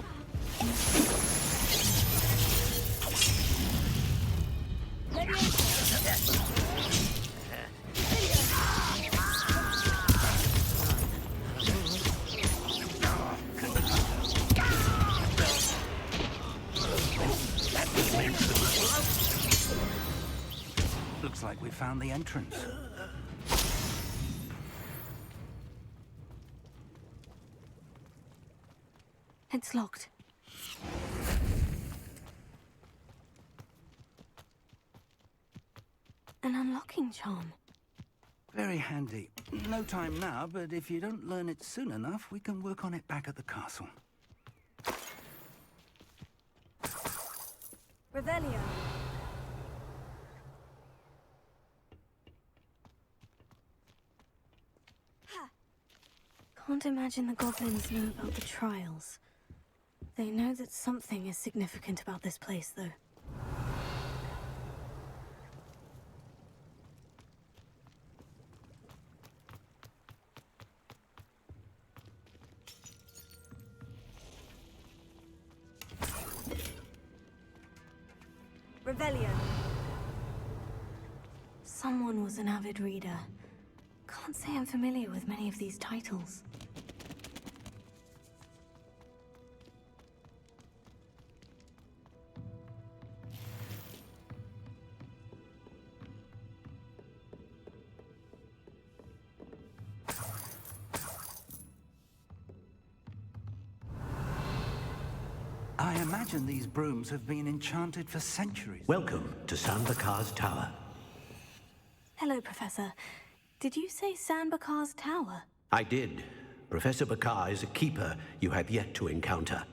Looks like we found the entrance. It's locked. An unlocking charm. Very handy. No time now, but if you don't learn it soon enough, we can work on it back at the castle. Revelio. Can't imagine the goblins know about the trials. They know that something is significant about this place, though. Revelio. Someone was an avid reader. Can't say I'm familiar with many of these titles. I imagine these brooms have been enchanted for centuries. Welcome to Sanbakar's Tower. Hello, Professor. Did you say Sanbakar's Tower? I did. Professor Bakar is a keeper you have yet to encounter.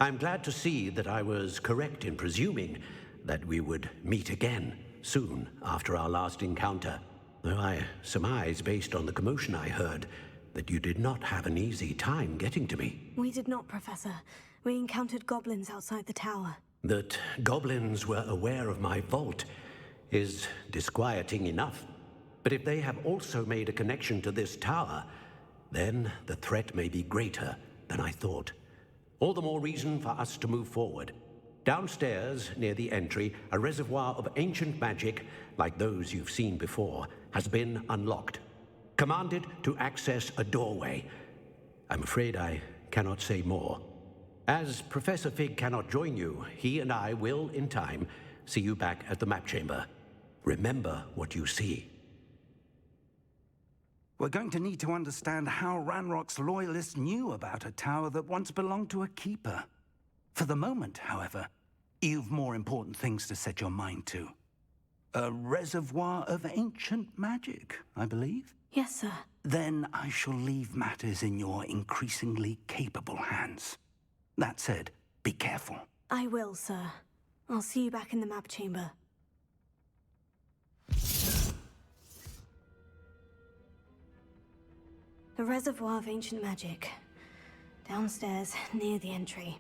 I'm glad to see that I was correct in presuming that we would meet again soon after our last encounter. Though I surmise, based on the commotion I heard, that you did not have an easy time getting to me. We did not, Professor. We encountered goblins outside the tower. That goblins were aware of my vault is disquieting enough. But if they have also made a connection to this tower, then the threat may be greater than I thought. All the more reason for us to move forward. Downstairs, near the entry, a reservoir of ancient magic, like those you've seen before, has been unlocked. Commanded to access a doorway. I'm afraid I cannot say more. As Professor Fig cannot join you, he and I will, in time, see you back at the map chamber. Remember what you see. We're going to need to understand how Ranrock's loyalists knew about a tower that once belonged to a keeper. For the moment, however, you've more important things to set your mind to. A reservoir of ancient magic, I believe? Yes, sir. Then I shall leave matters in your increasingly capable hands. That said, be careful. I will, sir. I'll see you back in the map chamber. The reservoir of ancient magic. Downstairs, near the entry.